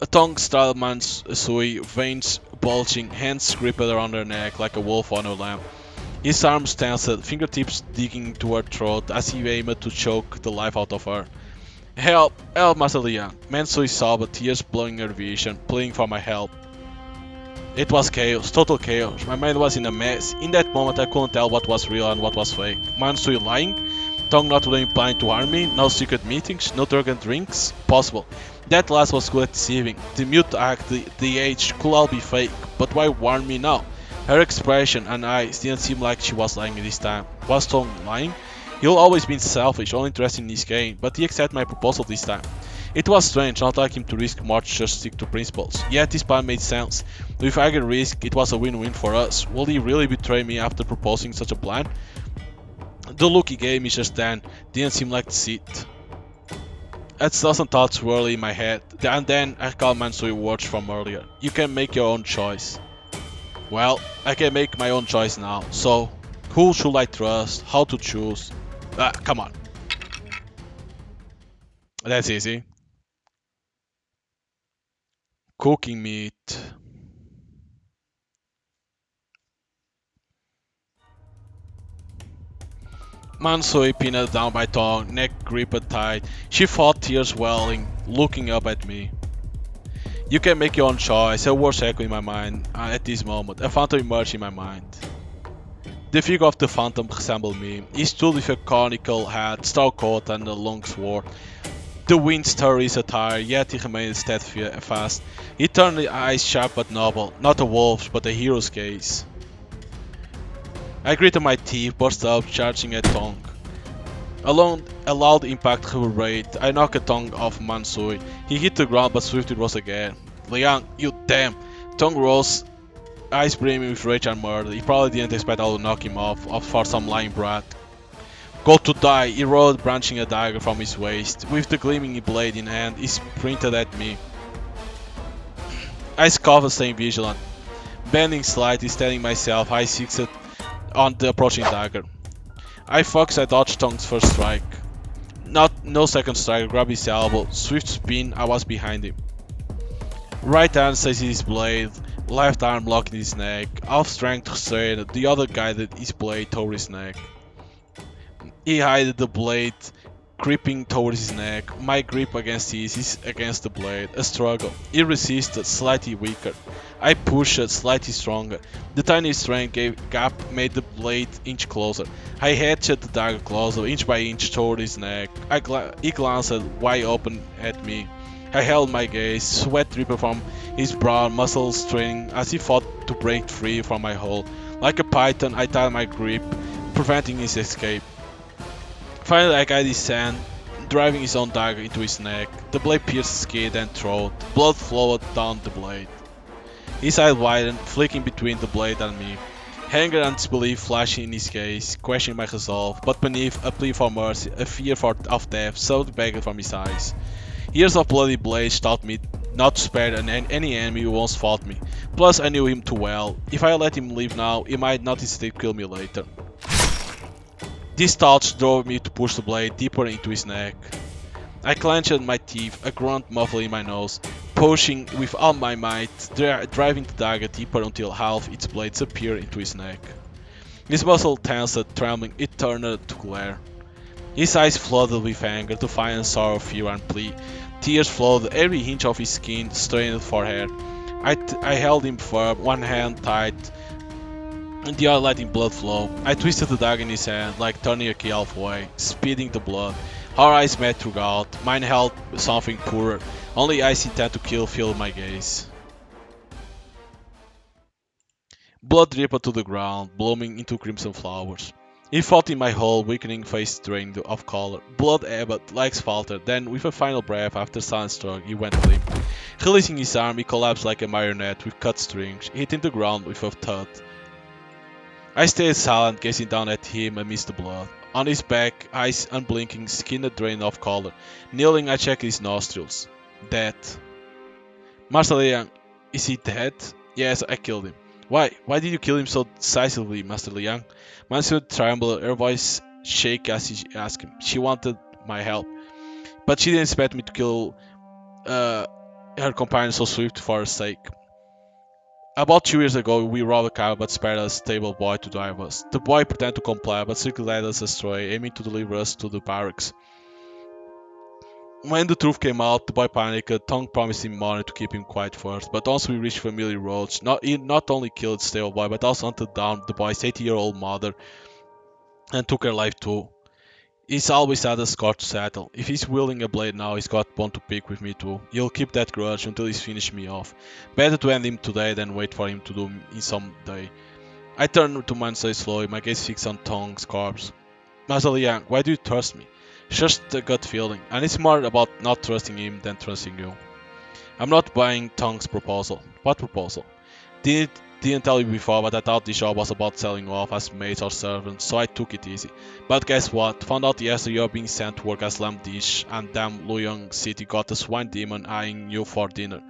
A tongue startled Mansui, veins bulging, hands gripped around her neck like a wolf on a lamb. His arms tensed, fingertips digging into her throat as he aimed to choke the life out of her. Help! Help, Master Liang! Mansui sobbed, tears blowing her vision, pleading for my help. It was chaos, total chaos. My mind was in a mess. In that moment I couldn't tell what was real and what was fake. Mansui lying? Tongue not really planning to harm me? No secret meetings? No drug and drinks? Possible. That last was good at deceiving. The mute act, the age, could all be fake. But why warn me now? Her expression and eyes didn't seem like she was lying this time. Was Tongue lying? He'll always been selfish, only interested in his gain, but he accepted my proposal this time. It was strange, not like him to risk more to just stick to principles. Yet this plan made sense. With aggregate risk, it was a win-win for us. Will he really betray me after proposing such a plan? The look he gave me just then didn't seem like deceit. A dozen thoughts swirling in my head, and then I recalled Mansui's words from earlier. You can make your own choice. Well, I can make my own choice now, so who should I trust? How to choose? Come on. That's easy. Cooking meat. Mansui pinned down by Tong, neck gripped tight. She fought, tears welling, looking up at me. You can make your own choice. A words echo in my mind at this moment. A phantom emerged in my mind. The figure of the phantom resembled me. He stood with a conical hat, stout coat, and a long sword. The wind stirred his attire, yet he remained steadfast. He turned his eyes sharp but noble, not a wolf's, but a hero's gaze. I gritted my teeth, burst up, charging at Tong. A loud impact reverberated. I knocked Tong off Mansui. He hit the ground but swiftly rose again. Liang, you damn! Tong rose, eyes brimming with rage and murder. He probably didn't expect I would knock him off for some lying brat. Go to die! He roared, branching a dagger from his waist. With the gleaming blade in hand, he sprinted at me. I scoffed, staying vigilant. Bending slightly, steadying myself, I fixed on the approaching dagger. I foxed, I dodged Tong's first strike. No second strike, I grabbed his elbow. Swift spin, I was behind him. Right hand seized his blade, left arm locking his neck. Half strength straight, the other guided his blade toward his neck. He hid the blade, creeping towards his neck. My grip against his against the blade. A struggle. He resisted, slightly weaker. I pushed, slightly stronger. The tiny strength gap made the blade inch closer. I hatched the dagger closer, inch by inch, toward his neck. He glanced wide open at me. I held my gaze, sweat dripping from his brow, muscles straining as he fought to break free from my hold. Like a python, I tightened my grip, preventing his escape. Finally, I guided his hand, driving his own dagger into his neck. The blade pierced skin and throat. Blood flowed down the blade. His eyes widened, flicking between the blade and me. Anger and disbelief flashing in his gaze, questioning my resolve, but beneath a plea for mercy, a fear of death surged back from his eyes. Years of bloody blades taught me not to spare any enemy who once fought me. Plus, I knew him too well. If I let him live now, he might not hesitate to kill me later. This touch drove me to push the blade deeper into his neck. I clenched my teeth, a grunt muffled in my nose, pushing with all my might, driving the dagger deeper until half its blades appeared into his neck. His muscle tensed, trembling, it turned to glare. His eyes flooded with anger, defiance, sorrow, fear, and plea. Tears flowed every inch of his skin, strained for hair. I held him firm, one hand tight, and the other letting blood flow. I twisted the dagger in his hand, like turning a key halfway, speeding the blood. Our eyes met throughout. Mine held something purer. Only icy intent to kill filled my gaze. Blood dripped to the ground, blooming into crimson flowers. He fought in my whole weakening face drained of color. Blood ebbed, legs faltered, then with a final breath after silent struggle, he went limp. Releasing his arm, he collapsed like a marionette with cut strings, hitting the ground with a thud. I stayed silent, gazing down at him amidst the blood. On his back, eyes unblinking, skin a drain of color. Kneeling, I checked his nostrils. Dead. Master Liang, is he dead? Yes, I killed him. Why? Why did you kill him so decisively, Master Liang? Mansu trembled, her voice shook as she asked him. She wanted my help, but she didn't expect me to kill uh, her companion so swift for her sake. About 2 years ago, we robbed a car but spared a stable boy to drive us. The boy pretended to comply but secretly led us astray, aiming to deliver us to the barracks. When the truth came out, the boy panicked. Tong promised him money to keep him quiet first, but once we reached familiar roads, he not only killed the stable boy but also hunted down the boy's 80-year-old mother and took her life too. He's always had a scar to settle. If he's wielding a blade now, he's got one to pick with me too. He'll keep that grudge until he's finished me off. Better to end him today than wait for him to do me some day. I turned to Mansei slowly, my gaze fixed on Tong's corpse. Master Liang, why do you trust me? It's just a gut feeling, and it's more about not trusting him than trusting you. I'm not buying Tong's proposal. What proposal? Didn't tell you before, but I thought this job was about selling off as maids or servants, so I took it easy. But guess what? Found out yesterday you're being sent to work as lamb dish, and damn Luoyang City got a swine demon eyeing you for dinner.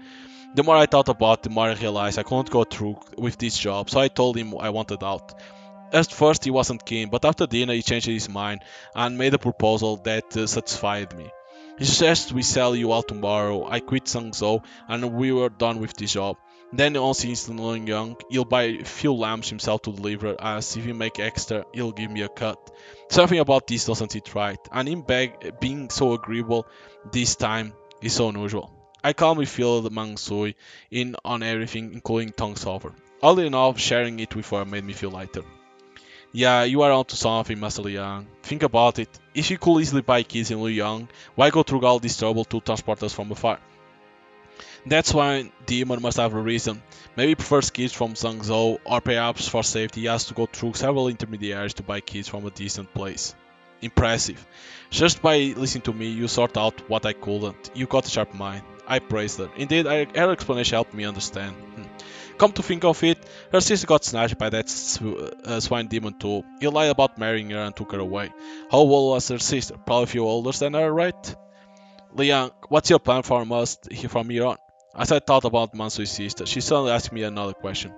The more I thought about it, the more I realized I couldn't go through with this job, so I told him I wanted out. At first he wasn't keen, but after dinner he changed his mind and made a proposal that satisfied me. He suggested we sell you out tomorrow. I quit Sangzhou and we were done with the job. Then on seeing Long Young, he'll buy a few lambs himself to deliver, as if he make extra, he'll give me a cut. Something about this doesn't sit right, and him being so agreeable this time is so unusual. I calmly filled Mang Sui in on everything, including Tong's offer. Oddly enough, sharing it with her made me feel lighter. Yeah, you are onto something, Master Liang. Think about it. If you could easily buy kids in Liang, why go through all this trouble to transport us from afar? That's why Demon must have a reason. Maybe he prefers kids from Zhangzhou, or perhaps for safety he has to go through several intermediaries to buy kids from a distant place. Impressive. Just by listening to me, you sort out what I couldn't. You got a sharp mind. I praised her. Indeed, her explanation helped me understand. Come to think of it, her sister got snatched by that swine demon too. He lied about marrying her and took her away. How old was her sister? Probably a few older than her, right? Liang, what's your plan for us from here on? As I thought about Mansui's sister, she suddenly asked me another question.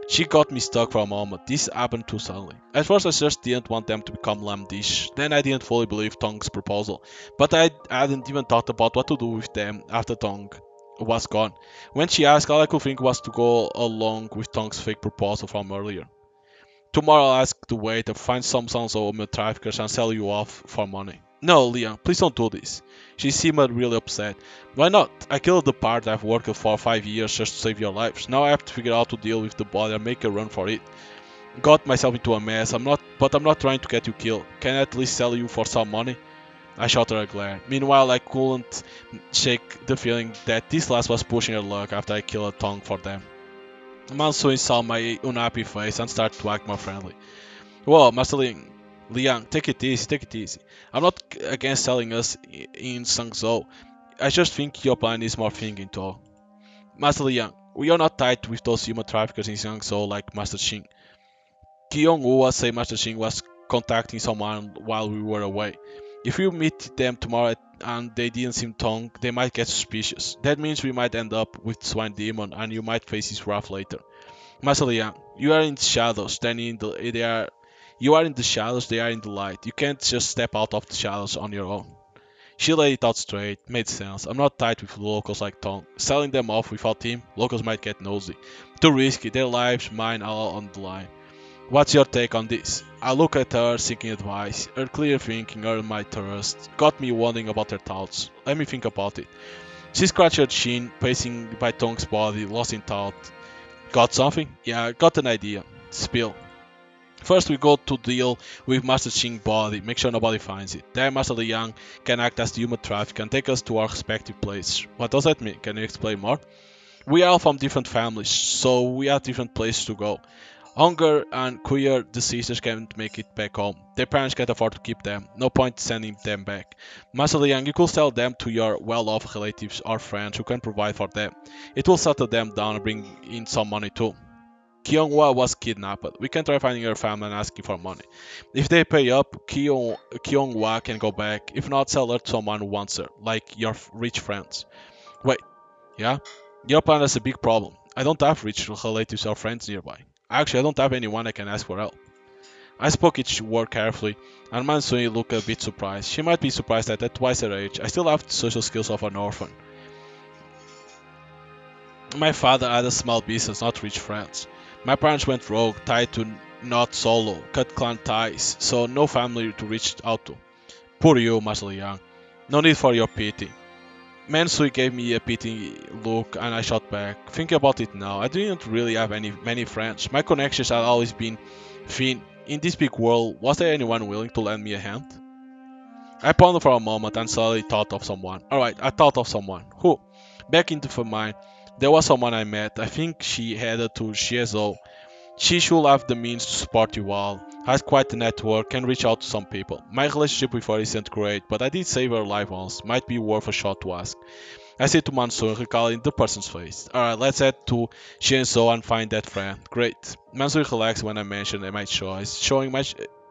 She got me stuck for a moment. This happened too suddenly. At first I just didn't want them to become lamb dish. Then I didn't fully believe Tong's proposal. But I hadn't even thought about what to do with them after Tong was gone. When she asked, all I could think was to go along with Tong's fake proposal from earlier. Tomorrow I'll ask the waiter, find some sons of women traffickers and sell you off for money. No, Leon, please don't do this. She seemed really upset. Why not? I killed the part I've worked for 5 years just to save your lives. Now I have to figure out to deal with the body and make a run for it. Got myself into a mess, but I'm not trying to get you killed. Can I at least sell you for some money? I shot her a glare. Meanwhile, I couldn't shake the feeling that this last was pushing her luck after I killed a tongue for them. Mansui saw my unhappy face and started to act more friendly. Whoa, Master Liang, take it easy, take it easy. I'm not against selling us in Sangzhou. I just think your plan is more thinking too. Master Liang, we are not tied with those human traffickers in Sangzhou like Master Xing. Kyong Wu say Master Xing was contacting someone while we were away. If we meet them tomorrow and they didn't seem Tong, they might get suspicious. That means we might end up with Swine Demon and you might face his wrath later. Master Liang, you are in the shadows, standing in You are in the shadows, they are in the light. You can't just step out of the shadows on your own. She laid it out straight, made sense. I'm not tight with locals like Tom. Selling them off without him, locals might get nosy. Too risky, their lives, mine, all on the line. What's your take on this? I look at her, seeking advice. Her clear thinking earned my trust, got me wondering about her thoughts. Let me think about it. She scratched her chin, pacing by Tong's body, lost in thought. Got something? Yeah, got an idea. Spill. First, we go to deal with Master Ching's body, make sure nobody finds it. Then, Master Liang can act as the human traffic and take us to our respective places. What does that mean? Can you explain more? We are all from different families, so we have different places to go. Hunger and queer diseases can't make it back home. Their parents can't afford to keep them. No point sending them back. Master Liang, you could sell them to your well-off relatives or friends who can provide for them. It will settle them down and bring in some money too. Kyunghwa was kidnapped. We can try finding her family and asking for money. If they pay up, Kyunghwa can go back. If not, sell her to someone who wants her, like your rich friends. Wait, yeah? Your plan has a big problem. I don't have rich relatives or friends nearby. Actually, I don't have anyone I can ask for help. I spoke each word carefully, and Mansui looked a bit surprised. She might be surprised that at twice her age, I still have the social skills of an orphan. My father had a small business, not rich friends. My parents went rogue, tied to not solo, cut clan ties, so no family to reach out to. Poor you, Master Young. No need for your pity. Mansui gave me a pity look and I shot back. Thinking about it now, I didn't really have many friends. My connections had always been thin. In this big world, was there anyone willing to lend me a hand? I pondered for a moment and suddenly thought of someone. Alright, I thought of someone. Who? Back into my mind, there was someone I met. I think she headed to Shiezo. She should have the means to support you all, has quite a network, can reach out to some people. My relationship with her isn't great, but I did save her life once, might be worth a shot to ask. I said to Mansour, recalling the person's face. Alright, let's head to Shenzhou and find that friend. Great. Mansour relaxed when I mentioned my choice, showing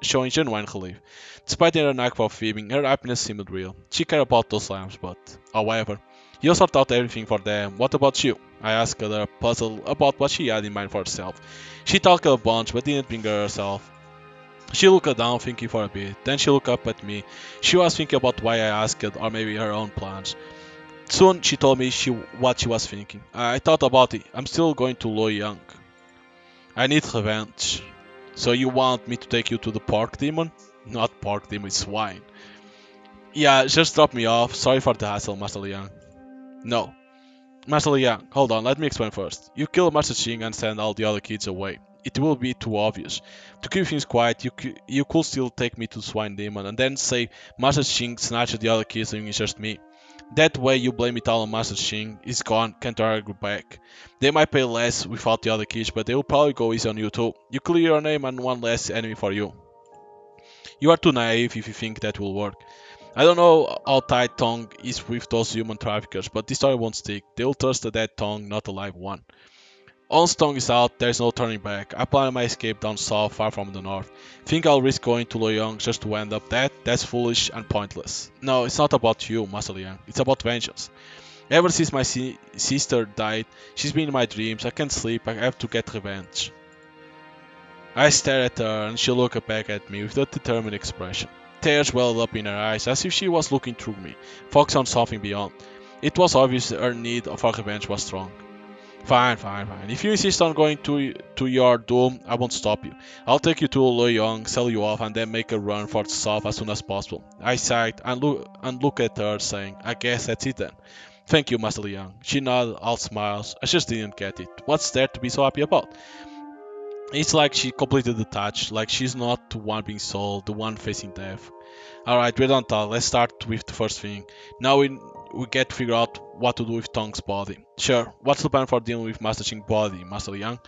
genuine relief. Despite her knack for fibbing, her happiness seemed real. She cared about those lambs, but, however, you sort out everything for them. What about you? I asked her, puzzled about what she had in mind for herself. She talked a bunch, but didn't bring her herself. She looked down, thinking for a bit. Then she looked up at me. She was thinking about why I asked, or maybe her own plans. Soon she told me what she was thinking. I thought about it. I'm still going to Loyang. I need revenge. So you want me to take you to the park demon? Not park demon, it's swine. Yeah, just drop me off. Sorry for the hassle, Master Liang. No. Master Liang, hold on, let me explain first. You kill Master Ching and send all the other kids away. It will be too obvious. To keep things quiet, you could still take me to Swine Demon and then say Master Ching snatched the other kids leaving just me. That way you blame it all on Master Ching, he's gone, can't argue back. They might pay less without the other kids, but they will probably go easy on you too. You clear your name and one less enemy for you. You are too naive if you think that will work. I don't know how tight Tong is with those human traffickers, but this story won't stick. They'll trust a dead Tong, not a live one. Once Tong is out, there's no turning back. I plan my escape down south, far from the north. Think I'll risk going to Loyang just to end up dead? That's foolish and pointless. No, it's not about you, Master Liang. It's about vengeance. Ever since my sister died, she's been in my dreams. I can't sleep. I have to get revenge. I stared at her and she looked back at me with a determined expression. Tears welled up in her eyes as if she was looking through me, focused on something beyond. It was obvious her need for revenge was strong. Fine, fine, fine. If you insist on going to your doom, I won't stop you. I'll take you to Loyang, sell you off, and then make a run for the south as soon as possible. I sighed and looked at her, saying, I guess that's it then. Thank you, Master Liang. She nodded, all smiles. I just didn't get it. What's there to be so happy about? It's like she completely detached, like she's not the one being sold, the one facing death. Alright, we're done talk. Let's start with the first thing. Now we get to figure out what to do with Tong's body. Sure, what's the plan for dealing with Master Ching's body, Master Yang?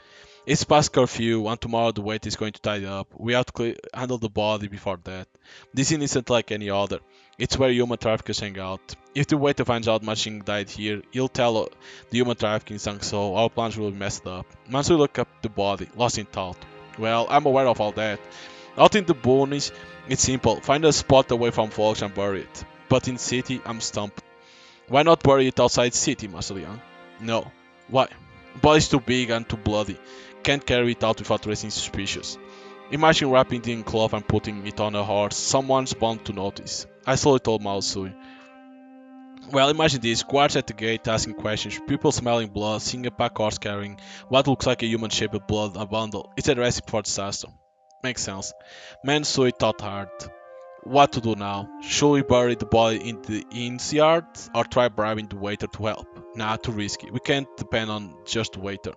It's past curfew, and tomorrow the wait is going to tidy up. We have to handle the body before that. This inn isn't like any other. It's where human traffickers hang out. If the waiter finds out Machine died here, he'll tell the human trafficking sang so our plans will be messed up. Once we look up the body, lost in thought. Well, I'm aware of all that. Out in the boonies, it's simple. Find a spot away from folks and bury it. But in city, I'm stumped. Why not bury it outside city, Master Young? No. Why? Body's too big and too bloody. Can't carry it out without raising suspicious. Imagine wrapping it in cloth and putting it on a horse. Someone's bound to notice. I slowly told Mausui. Well, imagine this, guards at the gate asking questions, people smelling blood, seeing a pack horse carrying what looks like a human-shaped blood a bundle. It's a recipe for disaster. Makes sense. Mansui thought hard. What to do now? Should we bury the body in the inn's yard or try bribing the waiter to help? Nah, too risky. We can't depend on just the waiter.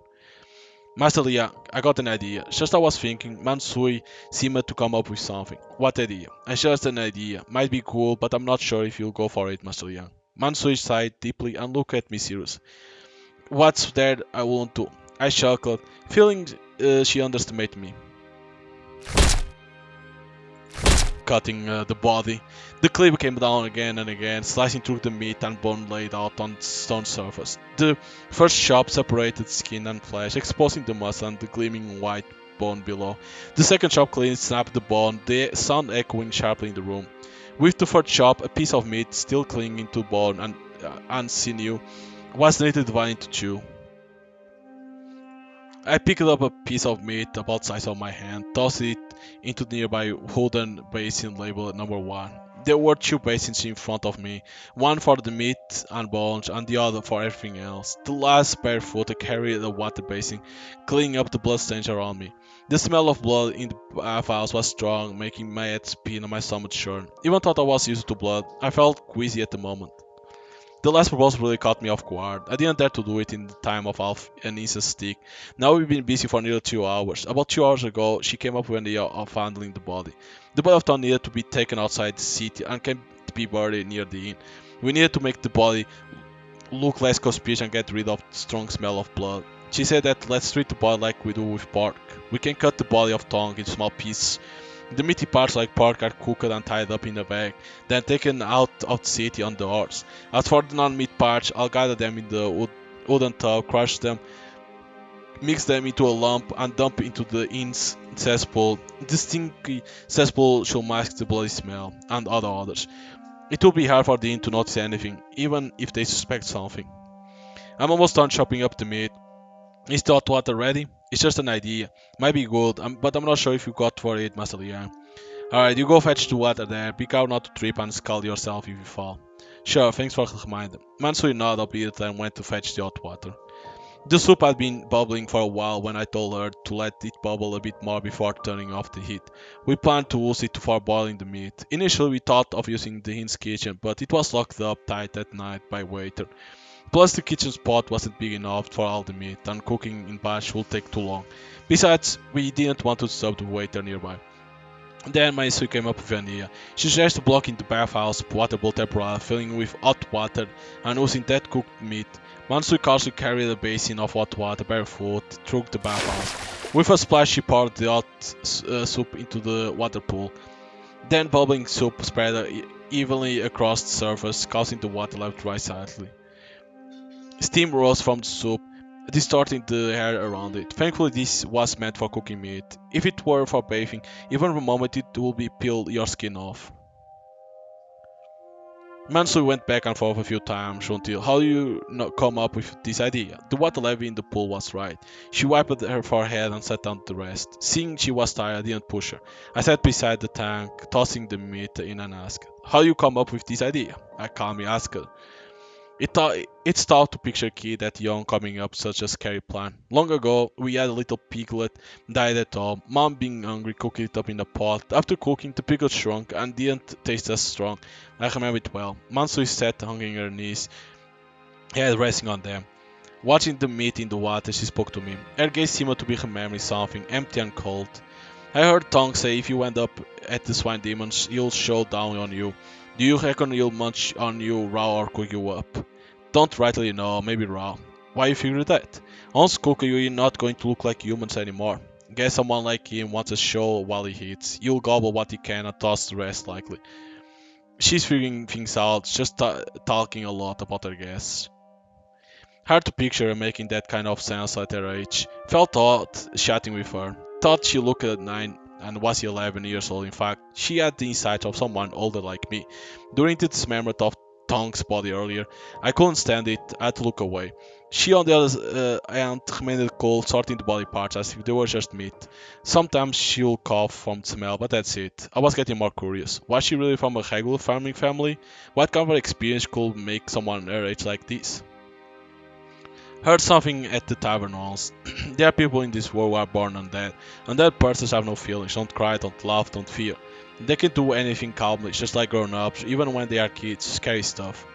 Master Liang, I got an idea. Just I was thinking, Mansui seemed to come up with something. What idea? It's just an idea. Might be cool, but I'm not sure if you'll go for it, Master Liang. Mansui sighed deeply and looked at me seriously. What's there I won't do? I chuckled, feeling she underestimated me. Cutting the body. The clip came down again and again, slicing through the meat and bone laid out on the stone surface. The first chop separated skin and flesh, exposing the muscle and the gleaming white bone below. The second chop cleanly snapped the bone, the sound echoing sharply in the room. With the third chop, a piece of meat still clinging to bone and sinew was neatly divided into two. I picked up a piece of meat about the size of my hand, tossed it into the nearby wooden basin labeled number 1. There were two basins in front of me, one for the meat and bones and the other for everything else. The last barefoot carried a water basin, cleaning up the bloodstains around me. The smell of blood in the bathhouse was strong, making my head spin and my stomach churn. Even though I was used to blood, I felt queasy at the moment. The last proposal really caught me off guard. I didn't dare to do it in the time of half an inch stick. Now we've been busy for nearly 2 hours. About 2 hours ago, she came up with the idea of handling the body. The body of Tom needed to be taken outside the city and can't be buried near the inn. We needed to make the body look less conspicuous and get rid of the strong smell of blood. She said that let's treat the body like we do with pork. We can cut the body of Tong into small pieces. The meaty parts like pork are cooked and tied up in a bag, then taken out of the city on the horse. As for the non-meat parts, I'll gather them in the wooden tub, crush them, mix them into a lump, and dump into the inn's cesspool. This stinky cesspool should mask the bloody smell, and other odors. It will be hard for the inn to notice anything, even if they suspect something. I'm almost done chopping up the meat. Is the hot water ready? It's just an idea. Might be good, but I'm not sure if you got for it, Master Liang. Alright, you go fetch the water there. Be careful not to trip and scald yourself if you fall. Sure, thanks for the reminder. Mansui nodded a bit and went to fetch the hot water. The soup had been bubbling for a while when I told her to let it bubble a bit more before turning off the heat. We planned to use it for boiling the meat. Initially we thought of using the inn's kitchen, but it was locked up tight at night by waiter. Plus the kitchen spot wasn't big enough for all the meat, and cooking in batch would take too long. Besides, we didn't want to disturb the waiter nearby. Then my Sue came up with an idea. She suggested blocking the bathhouse water bowl temporarily, filling with hot water and using that cooked meat. Mansui calmly carried a basin of hot water barefoot through the bathhouse. With a splash, she poured the hot soup into the water pool. Then bubbling soup spread evenly across the surface, causing the water level to rise slightly. Steam rose from the soup, distorting the air around it. Thankfully, this was meant for cooking meat. If it were for bathing, even for a moment it would be peel your skin off. Mansui went back and forth a few times until how do you not come up with this idea? The water level in the pool was right. She wiped her forehead and sat down to rest. Seeing she was tired, I didn't push her. I sat beside the tank, tossing the meat in and asked, how do you come up with this idea? I calmly asked her. It's tough to picture a kid that young coming up such a scary plan. Long ago, we had a little piglet, died at home. Mom being hungry cooked it up in a pot. After cooking, the piglet shrunk and didn't taste as strong. I remember it well. Mansui sat hugging her knees, head resting on them. Watching the meat in the water, she spoke to me. Her gaze seemed to be remembering something, empty and cold. I heard Tong say if you end up at the swine demons, he'll show down on you. Do you reckon he'll munch on you raw or cook you up? Don't rightly know, maybe raw. Why you figure that? Once cooked you're not going to look like humans anymore. Guess someone like him wants a show while he eats. You'll gobble what he can and toss the rest likely. She's figuring things out, just talking a lot about her guess. Hard to picture her making that kind of sense at her age. Felt odd chatting with her. Thought she looked at 9 and was 11 years old. In fact, she had the insight of someone older like me. During this memory of Tong's body earlier. I couldn't stand it. I had to look away. She, on the other hand, remained cold, sorting the body parts as if they were just meat. Sometimes she'll cough from the smell, but that's it. I was getting more curious. Was she really from a regular farming family? What kind of experience could make someone her age like this? Heard something at the tavern once. There are people in this world who are born undead. Undead persons have no feelings, don't cry, don't laugh, don't fear. They can do anything calmly, just like grown-ups, even when they are kids. Scary stuff.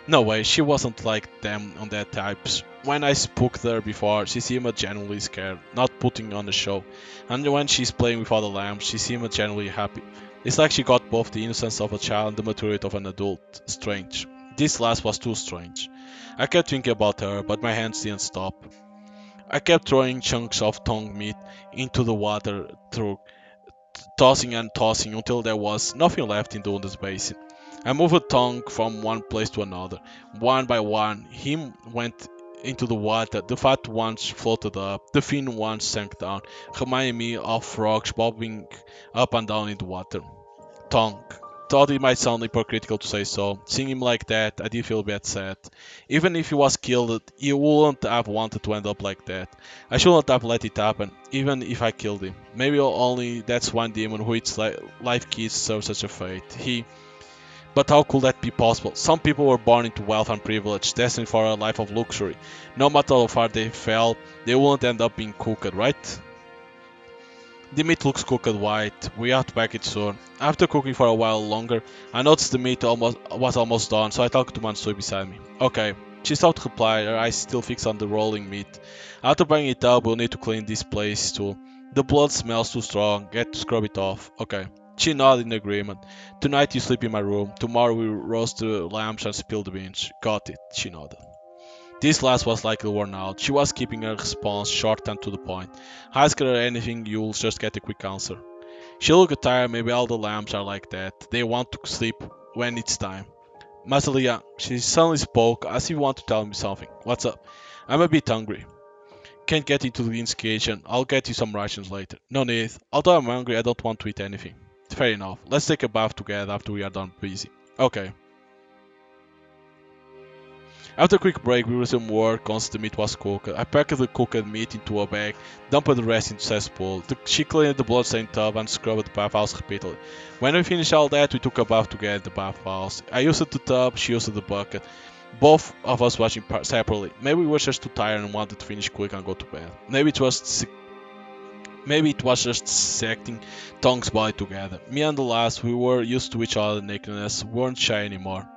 No way, she wasn't like them on that types. When I spooked her before, she seemed genuinely scared, not putting on a show. And when she's playing with other lambs, she seemed genuinely happy. It's like she got both the innocence of a child and the maturity of an adult. Strange. This last was too strange. I kept thinking about her, but my hands didn't stop. I kept throwing chunks of tongue meat into the water, tossing and tossing until there was nothing left in the Dundas basin. I moved the tongue from one place to another. One by one, him went into the water. The fat ones floated up, the thin ones sank down, reminding me of frogs bobbing up and down in the water. Tongue. Thought it might sound hypocritical to say so. Seeing him like that, I did feel a bit sad. Even if he was killed, he wouldn't have wanted to end up like that. I shouldn't have let it happen, even if I killed him. Maybe only that's one demon who eats life kids deserve such a fate. But how could that be possible? Some people were born into wealth and privilege, destined for a life of luxury. No matter how far they fell, they wouldn't end up being cooked, right? The meat looks cooked white. We have to pack it soon. After cooking for a while longer, I noticed the meat was almost done, so I talked to Mansui beside me. Okay. She stopped to reply, her eyes still fixed on the rolling meat. After bringing it up, we'll need to clean this place too. The blood smells too strong. Get to scrub it off. Okay. She nodded in agreement. Tonight you sleep in my room. Tomorrow we roast the lambs and spill the beans. Got it. She nodded. This last was likely worn out. She was keeping her response short and to the point. Ask her anything, you'll just get a quick answer. She looked tired, maybe all the lambs are like that. They want to sleep when it's time. Masalia, she suddenly spoke as if you want to tell me something. What's up? I'm a bit hungry. Can't get into the instigation. I'll get you some rations later. No need. Although I'm hungry, I don't want to eat anything. Fair enough. Let's take a bath together after we are done busy. Okay. After a quick break, we resumed work once the meat was cooked. I packed the cooked meat into a bag, dumped the rest into cesspool. She cleaned the bloodstained tub and scrubbed the bathhouse repeatedly. When we finished all that, we took a bath together in the bathhouse. I used the tub, she used the bucket. Both of us washing separately. Maybe we were just too tired and wanted to finish quick and go to bed. Maybe it was just secting tongues body together. Me and the last, we were used to each other's nakedness, weren't shy anymore.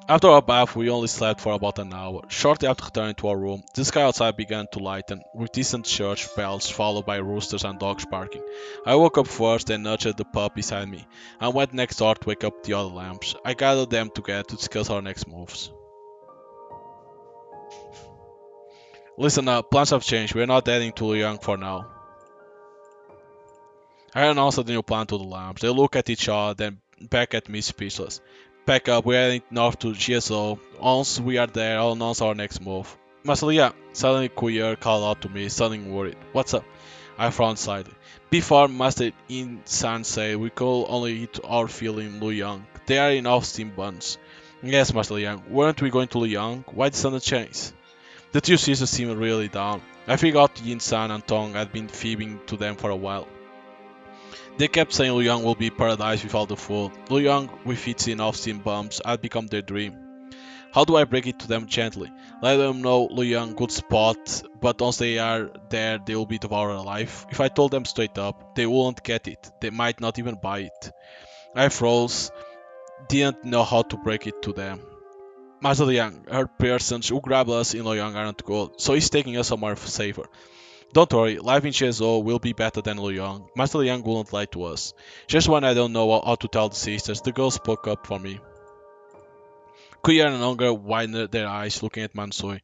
After our bath, we only slept for about an hour. Shortly after returning to our room, the sky outside began to lighten, with distant church bells followed by roosters and dogs barking. I woke up first and nudged the pup beside me, and went next door to wake up the other lambs. I gathered them together to discuss our next moves. Listen up, plans have changed. We're not heading to Young for now. I announced the new plan to the lambs. They look at each other, then back at me speechless. Pack up, we're heading north to GSO. Once we are there, I'll announce our next move. Masalia, suddenly Kuyer called out to me, sounding worried. What's up? I frowned slightly. Before Master In-san said we could only eat our fill in Luyang. They are in off-steam buns. Yes, Master Liang, weren't we going to Luyang? Why the sudden change? The two sisters seemed really down. I figured Yin-san and Tong had been fibbing to them for a while. They kept saying Luyang will be paradise with all the food. Luyang, with its off-steam bumps, had become their dream. How do I break it to them gently? Let them know Luyang good spot, but once they are there, they will be devoured alive. If I told them straight up, they wouldn't get it. They might not even buy it. I froze, didn't know how to break it to them. Master Liang, her persons who grabbed us in Luyang aren't good, so he's taking us somewhere safer. Don't worry, life in Shenzhou will be better than Luyang. Master Liang wouldn't lie to us. Just when I don't know how to tell the sisters, the girl spoke up for me. Kuya and Unger widened their eyes, looking at Mansui.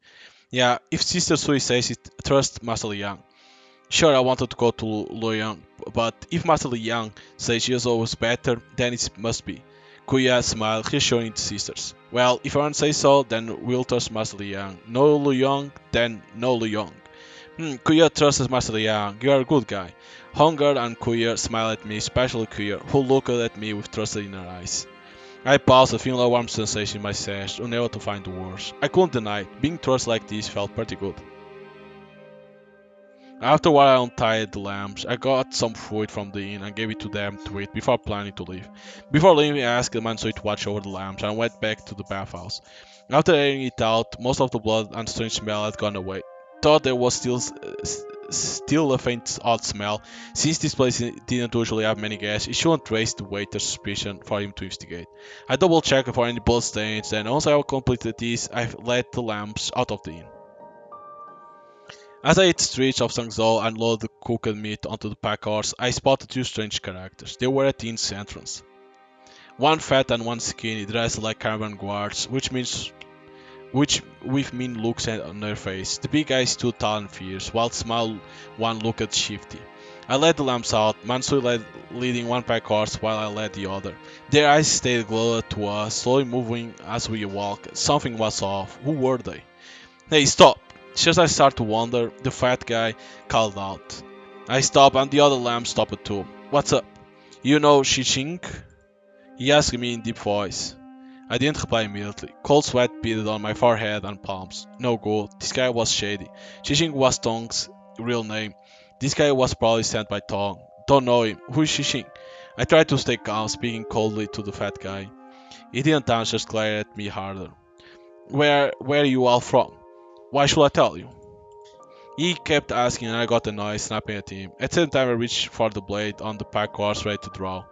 Yeah, if Sister Sui says it, trust Master Liang. Sure, I wanted to go to Luyang, but if Master Liang says Shenzhou is better, then it must be. Kuya smiled, reassuring the sisters. Well, if everyone says so, then we'll trust Master Liang. No Luyang, then no Luyang. Kuya trusts Master Yang. You are a good guy. Hunger and Kuya smile at me, especially Kuya, who looked at me with trust in her eyes. I paused, feeling a warm sensation in my chest, unable to find the words. I couldn't deny it. Being trusted like this felt pretty good. After a while, I untied the lamps. I got some food from the inn and gave it to them to eat before planning to leave. Before leaving, I asked the Mansui to watch over the lamps and went back to the bathhouse. After airing it out, most of the blood and strange smell had gone away. Thought there was still a faint odd smell. Since this place didn't usually have many guests, it shouldn't raise the waiter's suspicion for him to investigate. I double checked for any blood stains, and once I completed this, I let the lamps out of the inn. As I ate streets of Sangzhou and loaded the cooked meat onto the pack horse, I spotted two strange characters. They were at the inn's entrance. One fat and one skinny, dressed like caravan guards, which with mean looks on their face. The big guy stood tall and fierce, while the small one looked shifty. I led the lamps out, Mansui leading one pack horse while I led the other. Their eyes stayed glued to us, slowly moving as we walked. Something was off. Who were they? Hey, stop! Just as I started to wonder, the fat guy called out. I stopped and the other lamb stopped too. What's up? You know Shishing? He asked me in deep voice. I didn't reply immediately. Cold sweat beaded on my forehead and palms. No good. This guy was shady. Shishing was Tong's real name. This guy was probably sent by Tong. Don't know him. Who is Shishing? I tried to stay calm, speaking coldly to the fat guy. He didn't answer, just glared at me harder. Where are you all from? Why should I tell you? He kept asking and I got annoyed, snapping at him. At the same time I reached for the blade on the pack horse ready to draw.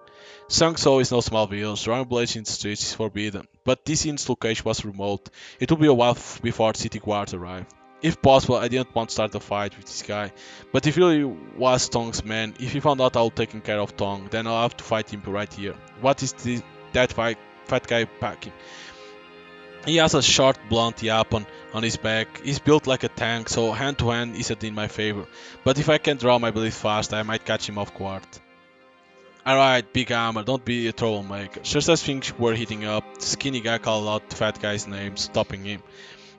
Sangzhou is no small village, drawing blades in the streets is forbidden, but this inn's location was remote. It would be a while before city guards arrived. If possible, I didn't want to start a fight with this guy, but if he really was Tong's man, if he found out I was taking care of Tong, then I'll have to fight him right here. What is that fat guy packing? He has a short blunt yap on his back. He's built like a tank, so hand to hand isn't in my favor. But if I can draw my blade fast, I might catch him off guard. Alright, big hammer, don't be a troublemaker. Just as things were heating up, the skinny guy called out the fat guy's name, stopping him.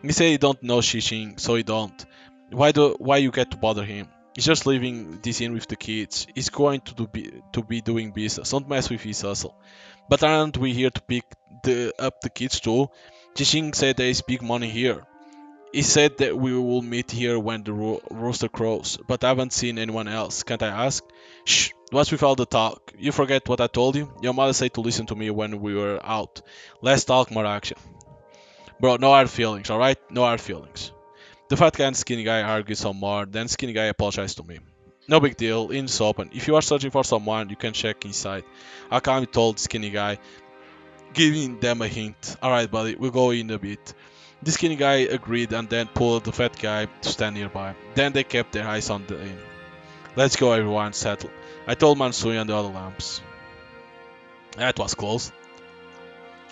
He said he don't know Shishing, so he don't. Why you get to bother him? He's just leaving this in with the kids. He's going to be doing business. Don't mess with his hustle. But aren't we here to pick up the kids too? Jishing said there is big money here. He said that we will meet here when the rooster crows, but I haven't seen anyone else. Can't I ask? Shh, what's with all the talk? You forget what I told you? Your mother said to listen to me when we were out. Less talk, more action. Bro, no hard feelings, alright? No hard feelings. The fat guy and skinny guy argued some more, then skinny guy apologized to me. No big deal, inn's open. If you are searching for someone, you can check inside. I calmly told skinny guy, giving them a hint. Alright, buddy, we'll go in a bit. The skinny guy agreed and then pulled the fat guy to stand nearby. Then they kept their eyes on the inn. Let's go, everyone, settle. I told Mansui and the other lamps. That was close.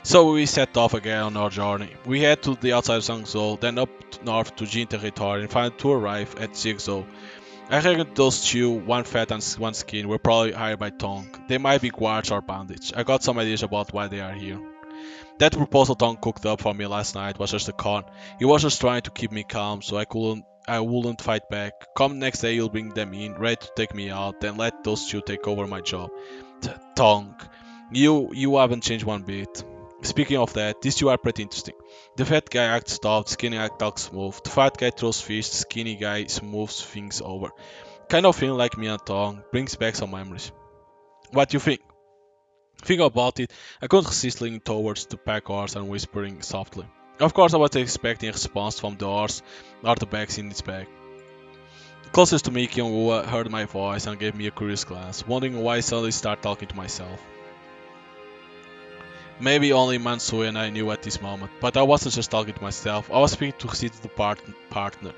So we set off again on our journey. We head to the outside of Zhangzhou, then up north to Jin territory and finally to arrive at Zigzhou. I reckon those two, one fat and one skin, were probably hired by Tong. They might be guards or bandits. I got some ideas about why they are here. That proposal Tong cooked up for me last night was just a con. He was just trying to keep me calm so I wouldn't fight back. Come next day he'll bring them in, ready to take me out, then let those two take over my job. Tong, you haven't changed one bit. Speaking of that, these two are pretty interesting. The fat guy acts tough, the skinny guy talks smooth. The fat guy throws fish, the skinny guy smooths things over. Kind of feeling like me and Tong, brings back some memories. What do you think? Thinking about it, I couldn't resist leaning towards the pack horse and whispering softly. Of course I was expecting a response from the horse or the bags in its back. Closest to me, Kyung-woo heard my voice and gave me a curious glance, wondering why I suddenly started talking to myself. Maybe only Mansui and I knew at this moment, but I wasn't just talking to myself, I was speaking to his partner.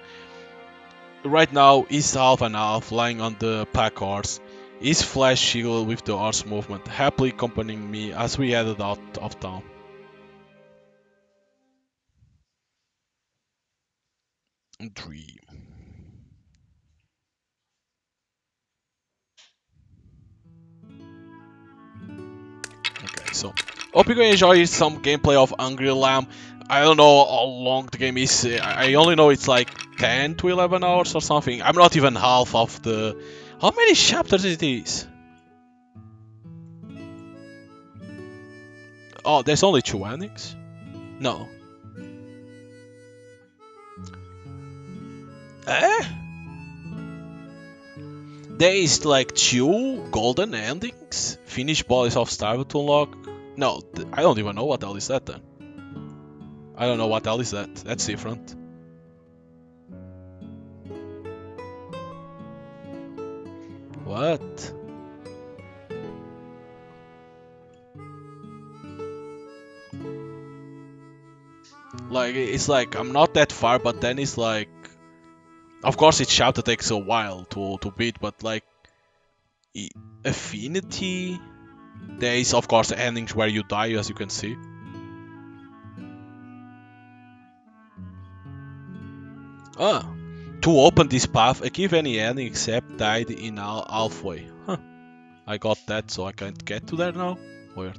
Right now, he's half and half, lying on the pack horse, his flesh jiggled with the horse movement, happily accompanying me as we headed out of town. Dream. Okay, so hope you guys enjoy some gameplay of Angry Lamb. I don't know how long the game is. I only know it's like 10 to 11 hours or something. I'm not even half of the. How many chapters it is? Oh, there's only 2 endings? No. Eh? There is like 2 golden endings? Finish Bodies of Starve to unlock? No, I don't even know what the hell is that then. I don't know what the hell is that. That's different. What? Like, it's like, I'm not that far, but then it's like... Of course, each chapter takes a while to beat, but like... Affinity... There is, of course, endings where you die, as you can see. Ah, to open this path, give any ending except died in halfway. Huh. I got that, so I can't get to there now? Weird.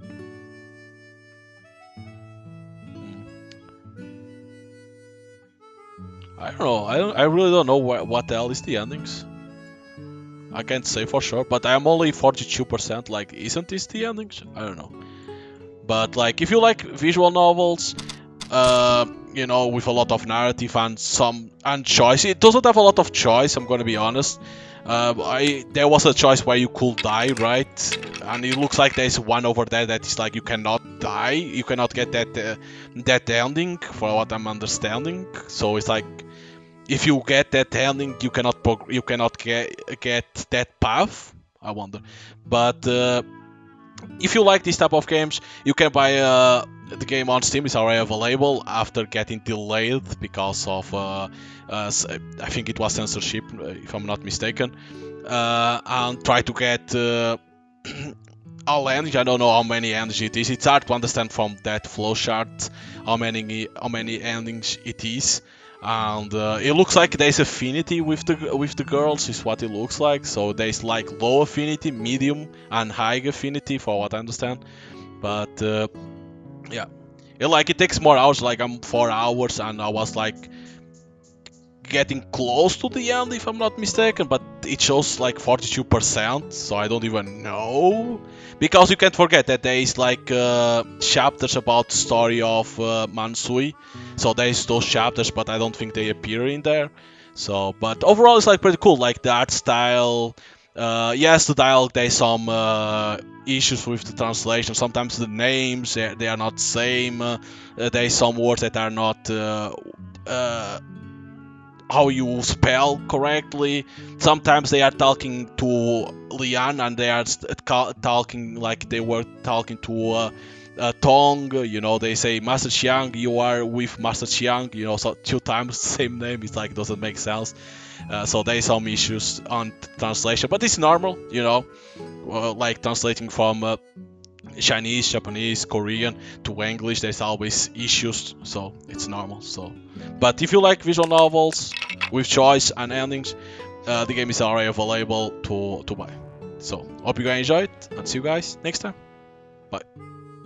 I don't know. I really don't know what the hell is the endings. I can't say for sure, but I'm only 42%. Like, isn't this the endings? I don't know. But like, if you like visual novels, you know, with a lot of narrative and choice, it doesn't have a lot of choice. I'm gonna be honest. There was a choice where you could die, right? And it looks like there's one over there that is like you cannot die, you cannot get that ending, for what I'm understanding. So it's like if you get that ending, you cannot get that path. I wonder, but if you like this type of games, you can buy the game on Steam. It's already available after getting delayed because of I think it was censorship, if I'm not mistaken. And try to get all endings. I don't know how many endings it is. It's hard to understand from that flowchart how many endings it is. And it looks like there's affinity with the girls, is what it looks like. So there's like low affinity, medium, and high affinity, for what I understand. But yeah, it takes more hours. Like I'm 4 hours, and I was like getting close to the end, if I'm not mistaken, but it shows like 42%, so I don't even know. Because you can't forget that there is like chapters about the story of Mansui, so there is those chapters, but I don't think they appear in there. So, but overall it's like pretty cool, like the art style. Yes, the dialogue, there's some issues with the translation. Sometimes the names, they are not the same. There's some words that are not how you spell correctly. Sometimes they are talking to Lian and they are talking like they were talking to Tong. You know, they say Master Chiang, you are with Master Chiang. You know, so 2 times the same name. It's like doesn't make sense. So there's some issues on translation, but it's normal. You know, like translating from Chinese, Japanese, Korean to English, there's always issues, so it's normal. So, but if you like visual novels with choice and endings, the game is already available to buy. So, hope you guys enjoyed, and see you guys next time. Bye.